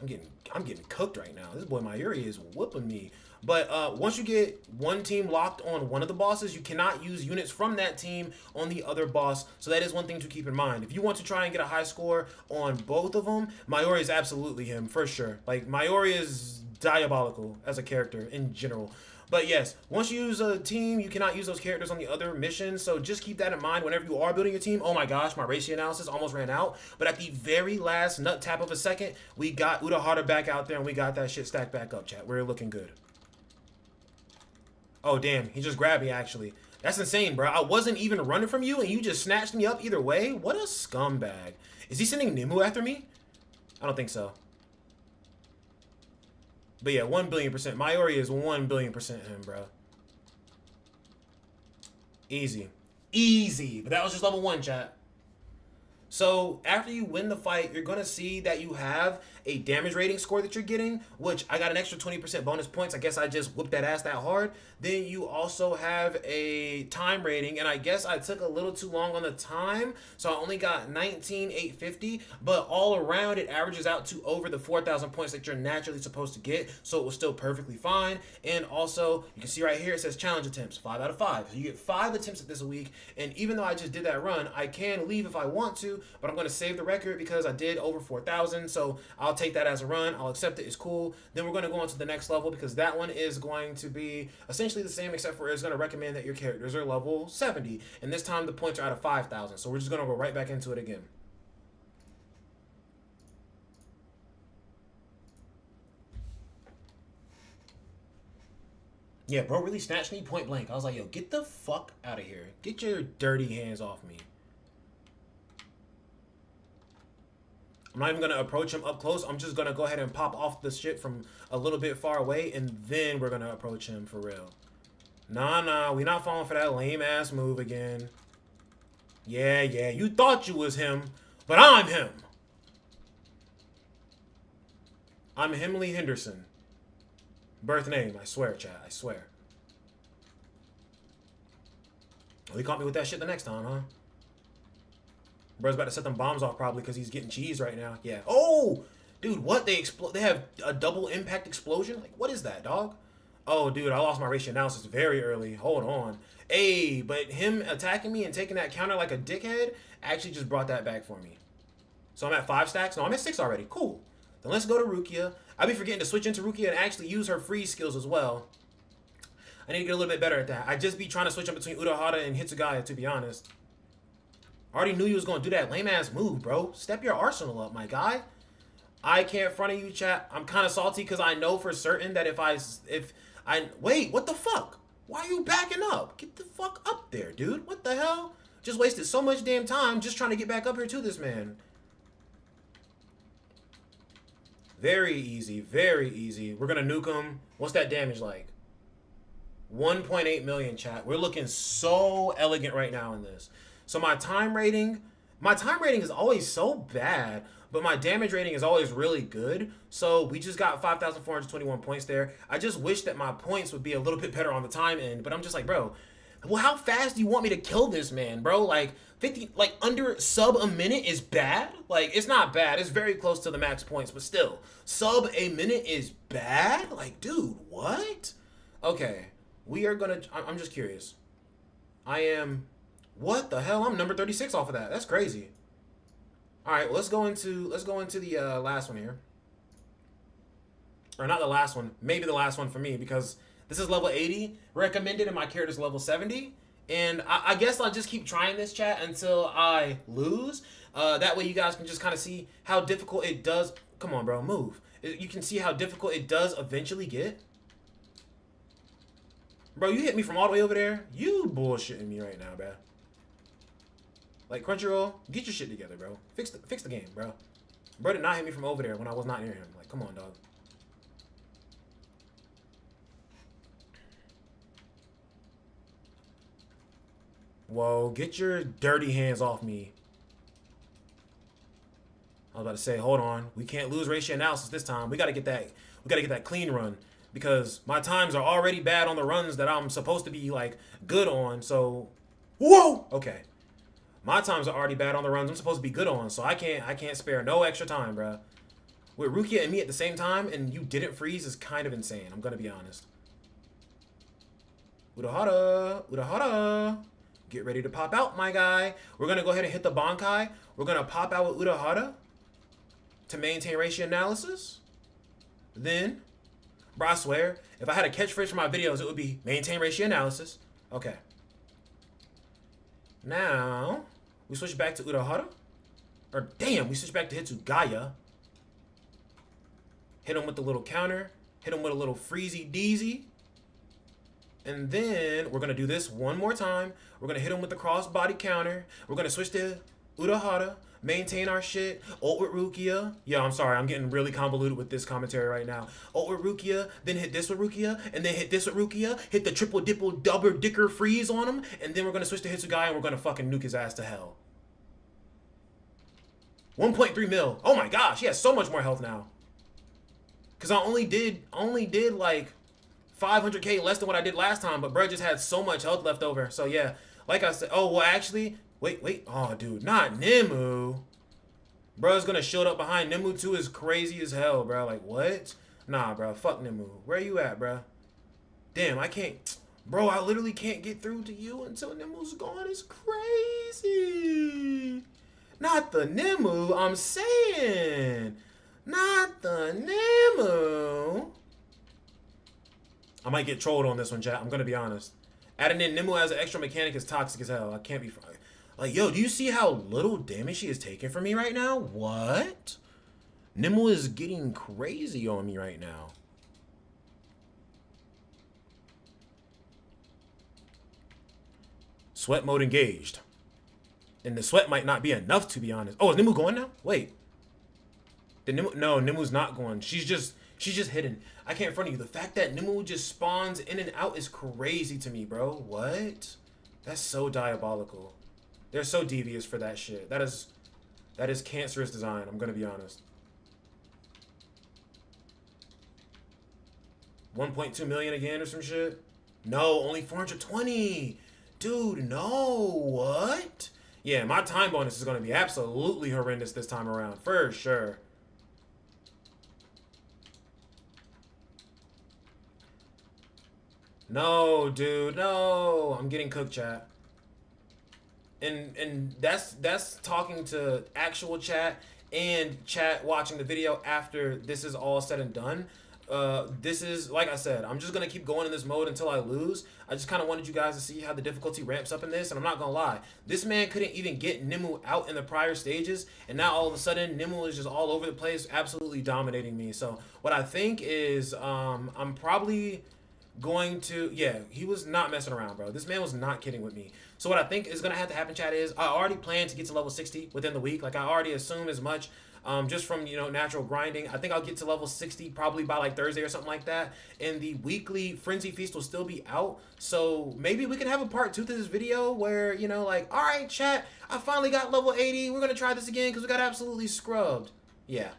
I'm getting cooked right now. This boy Mayuri is whooping me. But once you get one team locked on one of the bosses, you cannot use units from that team on the other boss. So that is one thing to keep in mind. If you want to try and get a high score on both of them, Mayuri is absolutely him, for sure. Like, Mayuri is diabolical as a character in general. But yes, once you use a team, you cannot use those characters on the other missions. So just keep that in mind whenever you are building a team. Oh my gosh, my ratio analysis almost ran out. But at the very last nut tap of a second, we got Urahara back out there and we got that shit stacked back up, chat. We're looking good. Oh, damn. He just grabbed me, actually. That's insane, bro. I wasn't even running from you, and you just snatched me up either way? What a scumbag. Is he sending Nemu after me? I don't think so. But yeah, 1,000,000,000%. Mayuri is 1,000,000,000% him, bro. Easy. Easy. But that was just level 1, chat. So after you win the fight, you're going to see that you have a damage rating score that you're getting, which I got an extra 20% bonus points. I guess I just whooped that ass that hard. Then you also have a time rating, and I guess I took a little too long on the time, so I only got 19,850, but all around it averages out to over the 4,000 points that you're naturally supposed to get, so it was still perfectly fine. And also, you can see right here, it says challenge attempts, 5 out of 5. So you get 5 attempts at this a week, and even though I just did that run, I can leave if I want to, but I'm going to save the record because I did over 4,000, so I'll take that as a run. I'll accept it. It's cool. Then we're going to go on to the next level because that one is going to be essentially the same, except for it's going to recommend that your characters are level 70, and this time the points are out of 5,000, so we're just going to go right back into it again. Yeah, bro really snatched me point blank. I was like, yo, get the fuck out of here. Get your dirty hands off me. I'm not even going to approach him up close. I'm just going to go ahead and pop off the shit from a little bit far away, and then we're going to approach him for real. Nah, we not falling for that lame-ass move again. Yeah, you thought you was him, but I'm him. I'm Himley Henderson. Birth name, I swear, chat, I swear. Oh, he caught me with that shit the next time, huh? Bro's about to set them bombs off probably because he's getting cheese right now. Yeah. Oh! Dude, what? They have a double impact explosion? Like, what is that, dog? Oh, dude, I lost my ratio analysis very early. Hold on. Hey, but him attacking me and taking that counter like a dickhead actually just brought that back for me. So I'm at 5 stacks? No, I'm at 6 already. Cool. Then let's go to Rukia. I be forgetting to switch into Rukia and actually use her freeze skills as well. I need to get a little bit better at that. I just be trying to switch up between Urahara and Hitsugaya, to be honest. I already knew you was going to do that lame-ass move, bro. Step your arsenal up, my guy. I can't front of you, chat. I'm kind of salty because I know for certain that if I wait, what the fuck? Why are you backing up? Get the fuck up there, dude. What the hell? Just wasted so much damn time just trying to get back up here to this man. Very easy, very easy. We're gonna nuke him. What's that damage like? 1.8 million, chat. We're looking so elegant right now in this. So my time rating is always so bad, but my damage rating is always really good. So we just got 5,421 points there. I just wish that my points would be a little bit better on the time end, but I'm just like, bro, well, how fast do you want me to kill this man, bro? Like 50, like under sub a minute is bad. Like it's not bad. It's very close to the max points, but still, sub a minute is bad. Like, dude, what? Okay, we are gonna. I'm just curious. I am. What the hell? I'm number 36 off of that. That's crazy. All right, well, let's go into the last one here, or not the last one. Maybe the last one for me because this is level 80 recommended, and my character's level 70. And I guess I'll just keep trying this, chat, until I lose. That way you guys can just kind of see how difficult it does. Come on, bro, move. You can see how difficult it does eventually get. Bro, you hit me from all the way over there? You bullshitting me right now, bro. Like, Crunchyroll, get your shit together, bro. Fix the game, bro. Bro did not hit me from over there when I was not near him. Like, come on, dog. Whoa, get your dirty hands off me. I was about to say, hold on. We can't lose ratio analysis this time. We gotta get that clean run. Because my times are already bad on the runs that I'm supposed to be like good on. So whoa! Okay. My times are already bad on the runs I'm supposed to be good on, so I can't spare no extra time, bro. With Rukia and me at the same time and you didn't freeze is kind of insane, I'm gonna be honest. Urahara. Get ready to pop out, my guy. We're gonna go ahead and hit the Bankai. We're gonna pop out with Urahara to maintain ratio analysis. Then, bro, I swear, if I had a catchphrase for my videos, it would be maintain ratio analysis. Okay. Now, we switch back to Urahara. Or, damn, we switch back to Hitsugaya. Hit him with the little counter. Hit him with a little freezy deezy. And then, we're going to do this one more time. We're going to hit him with the cross-body counter. We're going to switch to Urahara. Maintain our shit. Ult with Rukia. Yeah, I'm sorry. I'm getting really convoluted with this commentary right now. Ult with Rukia. Then hit this with Rukia. And then hit this with Rukia. Hit the triple dipple double dicker freeze on him. And then we're going to switch to Hitsugaya and we're going to fucking nuke his ass to hell. 1.3 mil. Oh my gosh. He has so much more health now. Because I only did like 500k less than what I did last time. But bro just had so much health left over. So yeah. Like I said. Oh, well actually... Wait. Oh, dude. Not Nimue. Bro's gonna shield up behind. Nimue 2 is crazy as hell, bro. Like, what? Nah, bro. Fuck Nimue. Where you at, bro? Damn, I can't... Bro, I literally can't get through to you until Nimue's gone. It's crazy. Not the Nimue, I'm saying. Not the Nimue. I might get trolled on this one, chat. I'm gonna be honest. Adding in Nimue as an extra mechanic is toxic as hell. I can't be... Like, yo, do you see how little damage she is taking from me right now? What? Nimue is getting crazy on me right now. Sweat mode engaged. And the sweat might not be enough, to be honest. Oh, is Nimue going now? Wait. No, Nimue's not going. She's just hidden. I can't front of you. The fact that Nimue just spawns in and out is crazy to me, bro. What? That's so diabolical. They're so devious for that shit. That is cancerous design, I'm gonna be honest. 1.2 million again or some shit? No, only 420. Dude, no. What? Yeah, my time bonus is gonna be absolutely horrendous this time around, for sure. No, dude, no. I'm getting cooked, chat. And that's talking to actual chat and chat watching the video after this is all said and done. this is, like I said, I'm just gonna keep going in this mode until I lose. I just kind of wanted you guys to see how the difficulty ramps up in this, and I'm not gonna lie, this man couldn't even get Nimue out in the prior stages, and now all of a sudden Nimue is just all over the place, absolutely dominating me. So what I think is, I'm probably going to, yeah, he was not messing around, bro. This man was not kidding with me. So what I think is gonna have to happen, chat, is I already plan to get to level 60 within the week. Like I already assume as much. Just from, you know, natural grinding. I think I'll get to level 60 probably by like Thursday or something like that. And the weekly Frenzy Feast will still be out. So maybe we can have a part 2 to this video where, you know, like, all right, chat, I finally got level 80. We're going to try this again because we got absolutely scrubbed. Yeah.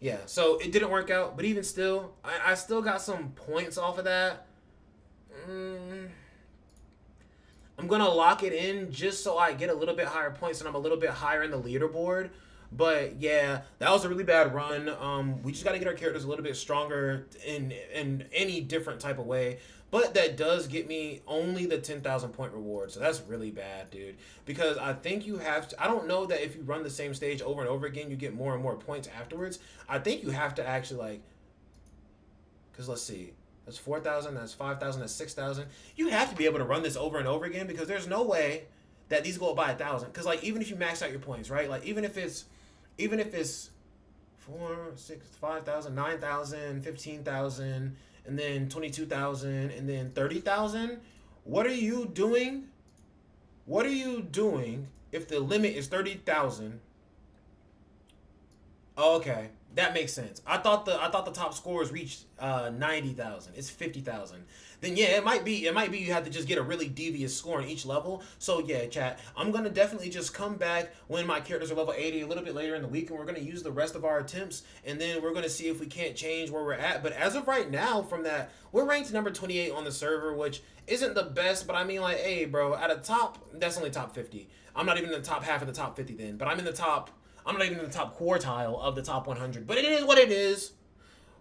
Yeah. So it didn't work out. But even still, I still got some points off of that. I'm going to lock it in just so I get a little bit higher points and I'm a little bit higher in the leaderboard. But yeah, that was a really bad run. We just got to get our characters a little bit stronger in any different type of way. But that does get me only the 10,000 point reward. So that's really bad, dude. Because I think you have to, I don't know that if you run the same stage over and over again, you get more and more points afterwards. I think you have to actually like, because let's see. That's 4,000, that's 5,000, that's 6,000. You have to be able to run this over and over again because there's no way that these go up by 1,000. Because like even if you max out your points, right? Like even if it's 4, 6, 5,000, 9,000, 15,000, and then 22,000, and then 30,000, what are you doing? What are you doing if the limit is 30,000? Oh, okay, that makes sense. I thought the top scores reached 90,000. It's 50,000. Then yeah, it might be you have to just get a really devious score in each level. So yeah, chat, I'm gonna definitely just come back when my characters are level 80 a little bit later in the week, and we're gonna use the rest of our attempts, and then we're gonna see if we can't change where we're at. But as of right now, from that, we're ranked number 28 on the server, which isn't the best, but I mean, like, hey, bro, at a top, that's only top 50. I'm not even in the top half of the top 50 then, but I'm not even in the top quartile of the top 100. But it is what it is.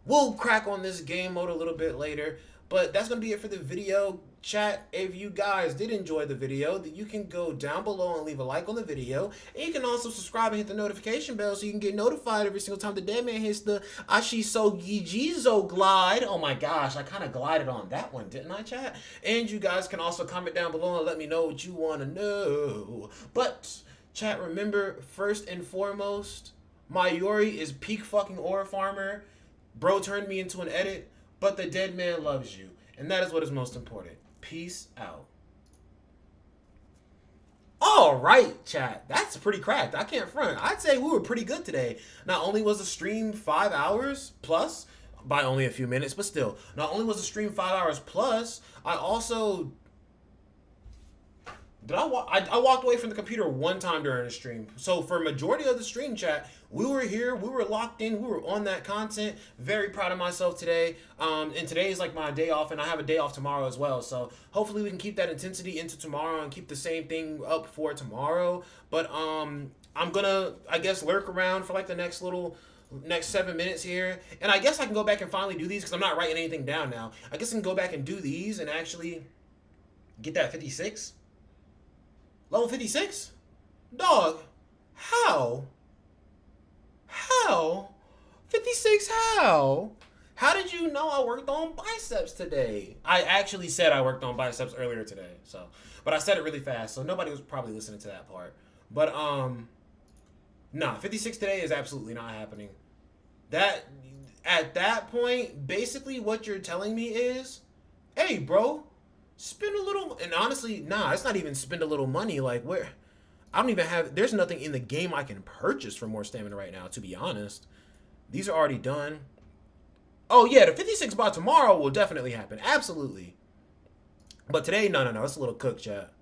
We'll crack on this game mode a little bit later. But that's going to be it for the video. Chat, if you guys did enjoy the video, you can go down below and leave a like on the video. And you can also subscribe and hit the notification bell so you can get notified every single time the dead man hits the Ashiso Gijizo glide. Oh my gosh, I kind of glided on that one, didn't I, chat? And you guys can also comment down below and let me know what you want to know. But chat, remember, first and foremost, my Yori is peak fucking ore farmer. Bro turned me into an edit. But the dead man loves you. And that is what is most important. Peace out. All right, chat. That's pretty cracked. I can't front. I'd say we were pretty good today. Not only was the stream 5 hours plus, by only a few minutes, but still. Not only was the stream 5 hours plus, I also... I walked away from the computer one time during the stream. So for majority of the stream, chat, we were here, we were locked in, we were on that content. Very proud of myself today. And today is like my day off, and I have a day off tomorrow as well. So hopefully we can keep that intensity into tomorrow and keep the same thing up for tomorrow. But I'm gonna, I guess, lurk around for like the next 7 minutes here. And I guess I can go back and finally do these because I'm not writing anything down now. I guess I can go back and do these and actually get that 56. Level 56? Dog, how? How? 56 how? How did you know I worked on biceps today? I actually said I worked on biceps earlier today, so. But I said it really fast, so nobody was probably listening to that part. But, nah, 56 today is absolutely not happening. At that point, basically what you're telling me is, hey, bro, spend a little, and honestly, nah, it's not even spend a little money. Like, where, I don't even have, there's nothing in the game I can purchase for more stamina right now, to be honest. These are already done. Oh, yeah, the 56 by tomorrow will definitely happen. Absolutely. But today, no, it's a little cooked, chat.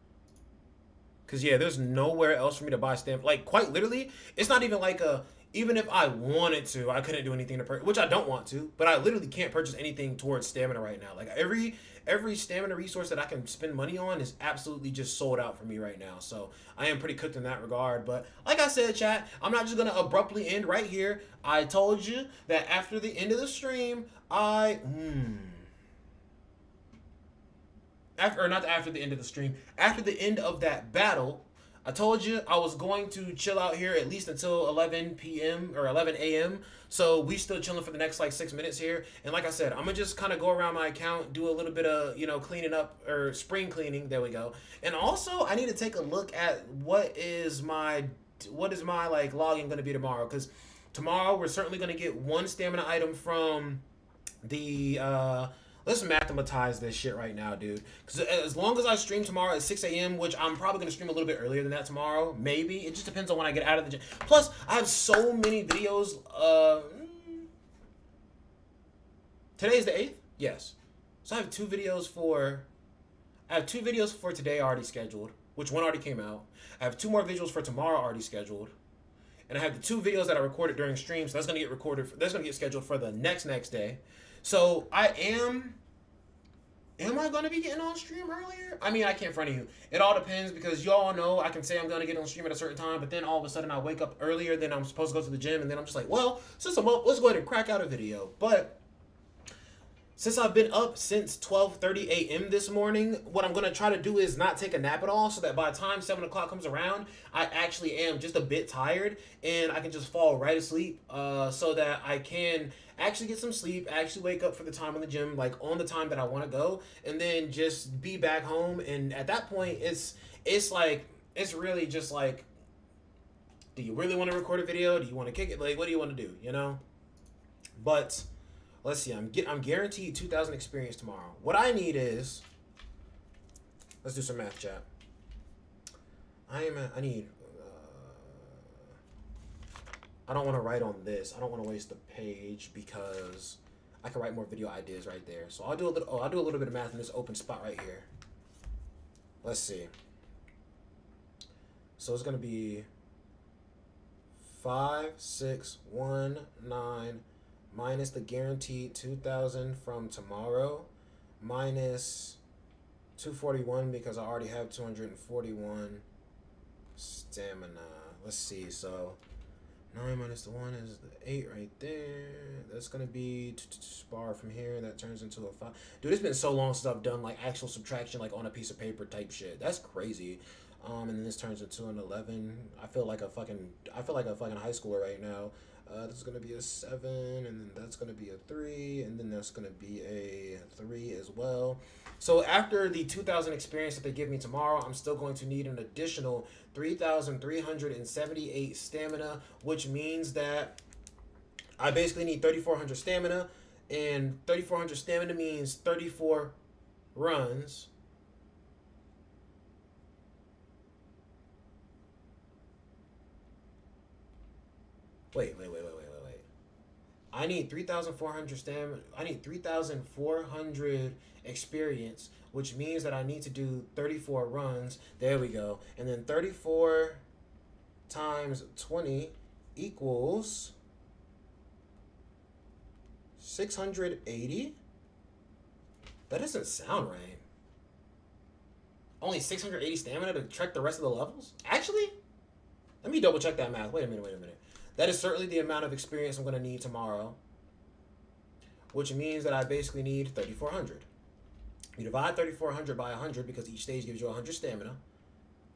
Because, yeah, there's nowhere else for me to buy stamina. Like, quite literally, it's not even like a, even if I wanted to, I couldn't do anything to purchase, which I don't want to, but I literally can't purchase anything towards stamina right now. Like, every stamina resource that I can spend money on is absolutely just sold out for me right now. So I am pretty cooked in that regard. But like I said, chat, I'm not just going to abruptly end right here. I told you that after the end of the stream, not after the end of the stream, after the end of that battle, I told you I was going to chill out here at least until 11 p.m. or 11 a.m. So we still chilling for the next like 6 minutes here. And like I said, I'm gonna just kind of go around my account, do a little bit of cleaning up or spring cleaning. There we go. And also I need to take a look at what is my like login gonna be tomorrow, because tomorrow we're certainly gonna get one stamina item from the let's mathematize this shit right now, dude. Because as long as I stream tomorrow at 6 a.m., which I'm probably going to stream a little bit earlier than that tomorrow, maybe. It just depends on when I get out of the gym. Plus, I have so many videos. Today's the 8th? Yes. So I have two videos for today already scheduled, which one already came out. I have two more visuals for tomorrow already scheduled. And I have the two videos that I recorded during stream, so that's going to get recorded. That's going to get scheduled for the next day. So am I going to be getting on stream earlier? I mean, I can't front of you. It all depends, because y'all know I can say I'm going to get on stream at a certain time, but then all of a sudden I wake up earlier than I'm supposed to go to the gym, and then I'm just like, well, since I'm up, let's go ahead and crack out a video. But since I've been up since 12:30 a.m. this morning, what I'm going to try to do is not take a nap at all, so that by the time 7 o'clock comes around, I actually am just a bit tired, and I can just fall right asleep, so that I can actually get some sleep, actually wake up for the time in the gym, like on the time that I want to go, and then just be back home. And at that point, it's really just like, do you really want to record a video? Do you want to kick it? Like, what do you want to do, But let's see, I'm guaranteed 2,000 experience tomorrow. What I need is, let's do some math, chat. I don't want to write on this. I don't want to waste the page, because I can write more video ideas right there. So I'll do a little bit of math in this open spot right here. Let's see. So it's gonna be 5619 minus the guaranteed 2,000 from tomorrow, minus 241 because I already have 241 stamina. Let's see. So 9 minus the 1 is the 8 right there. That's going to be bar from here. That turns into a 5. Dude, it's been so long since I've done like actual subtraction like on a piece of paper type shit. That's crazy. And then this turns into an 11. I feel like a fucking high schooler right now. This is going to be a 7, and then that's going to be a 3, and then that's going to be a 3 as well. So after the 2,000 experience that they give me tomorrow, I'm still going to need an additional 3,378 stamina, which means that I basically need 3,400 stamina, and 3,400 stamina means 34 runs. Wait. I need 3,400 stamina. I need 3,400 experience, which means that I need to do 34 runs. There we go. And then 34 times 20 equals 680. That doesn't sound right. Only 680 stamina to trek the rest of the levels? Actually, let me double check that math. Wait a minute. That is certainly the amount of experience I'm going to need tomorrow, which means that I basically need 3,400. You divide 3,400 by 100 because each stage gives you 100 stamina.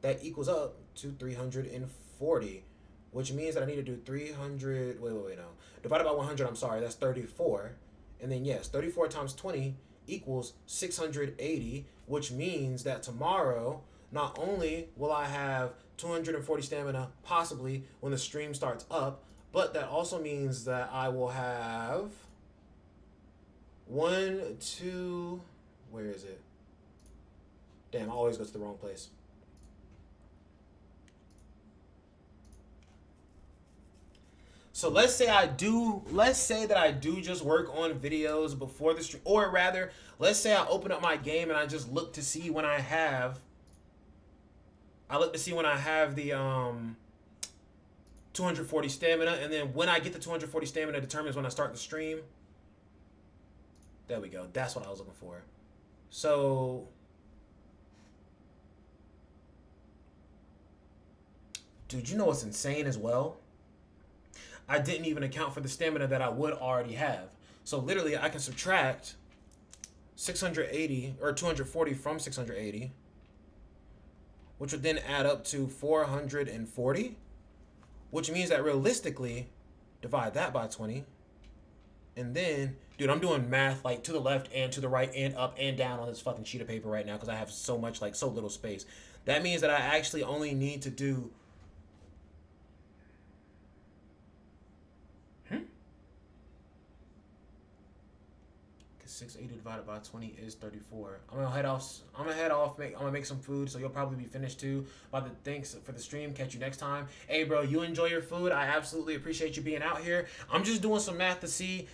That equals up to 340, which means that I need to do 300. Wait, no. Divided by 100, I'm sorry, that's 34. And then, yes, 34 times 20 equals 680, which means that tomorrow, not only will I have 240 stamina, possibly, when the stream starts up, but that also means that I will have where is it? Damn, I always go to the wrong place. So let's say that I do just work on videos before the stream, or rather, let's say I open up my game and I just look to see when I have the 240 stamina, and then when I get the 240 stamina determines when I start the stream. There we go. That's what I was looking for. So, dude, you know what's insane as well? I didn't even account for the stamina that I would already have. So literally, I can subtract 680 or 240 from 680. which would then add up to 440, which means that realistically, divide that by 20. And then, dude, I'm doing math like to the left and to the right and up and down on this fucking sheet of paper right now because I have so much, like, so little space. That means that I actually only need to do. Hmm? 680 divided by 20 is 34. I'm gonna head off. I'm gonna make some food, so you'll probably be finished too. By the thanks for the stream. Catch you next time. Hey, bro, you enjoy your food. I absolutely appreciate you being out here. I'm just doing some math to see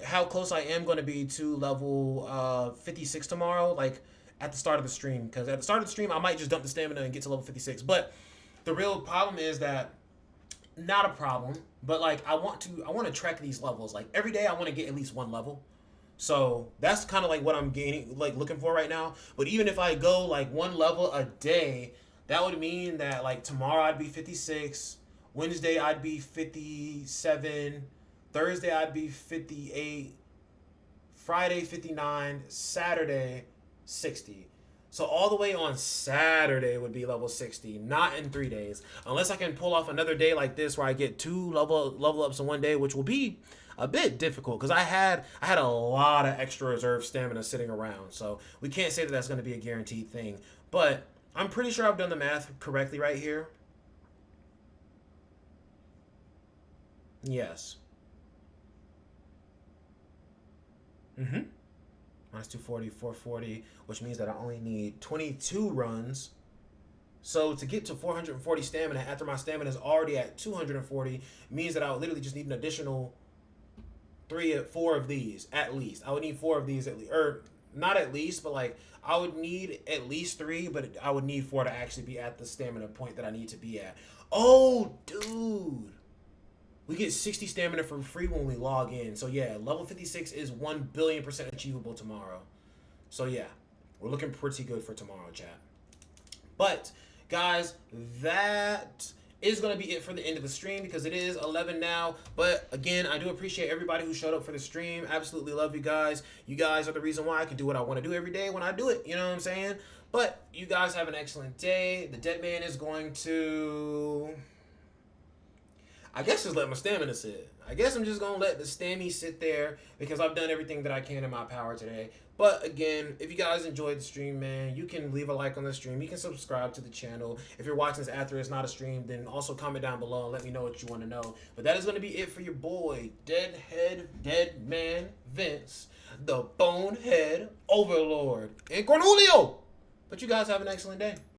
how close I am going to be to level 56 tomorrow. Like at the start of the stream, because at the start of the stream I might just dump the stamina and get to level 56. But the real problem is that. Not a problem, but like I want to track these levels. Like every day I want to get at least one level. So that's kind of like what I'm gaining, like looking for right now. But even if I go like one level a day, that would mean that like tomorrow I'd be 56, Wednesday I'd be 57, Thursday I'd be 58, Friday 59, Saturday 60. So all the way on Saturday would be level 60, not in 3 days. Unless I can pull off another day like this where I get two level ups in one day, which will be a bit difficult because I had a lot of extra reserve stamina sitting around. So we can't say that that's going to be a guaranteed thing. But I'm pretty sure I've done the math correctly right here. Yes. Mm-hmm. Minus 240, 440, which means that I only need 22 runs. So to get to 440 stamina after my stamina is already at 240 means that I would literally just need an additional 4 of these at least. I would need 4 of these at least, or not at least, but like I would need at least 3, but I would need 4 to actually be at the stamina point that I need to be at. Oh, dude. We get 60 stamina for free when we log in. So yeah, level 56 is 1,000,000,000% achievable tomorrow. So yeah, we're looking pretty good for tomorrow, chat. But guys, that is going to be it for the end of the stream because it is 11 now. But again, I do appreciate everybody who showed up for the stream. Absolutely love you guys. You guys are the reason why I can do what I want to do every day when I do it. You know what I'm saying? But you guys have an excellent day. The dead man is going to... I guess just let my stamina sit. I guess I'm just going to let the stamina sit there because I've done everything that I can in my power today. But again, if you guys enjoyed the stream, man, you can leave a like on the stream. You can subscribe to the channel. If you're watching this after it's not a stream, then also comment down below and let me know what you want to know. But that is going to be it for your boy, Dead Man Vince, the Bonehead Overlord, and Cornelio. But you guys have an excellent day.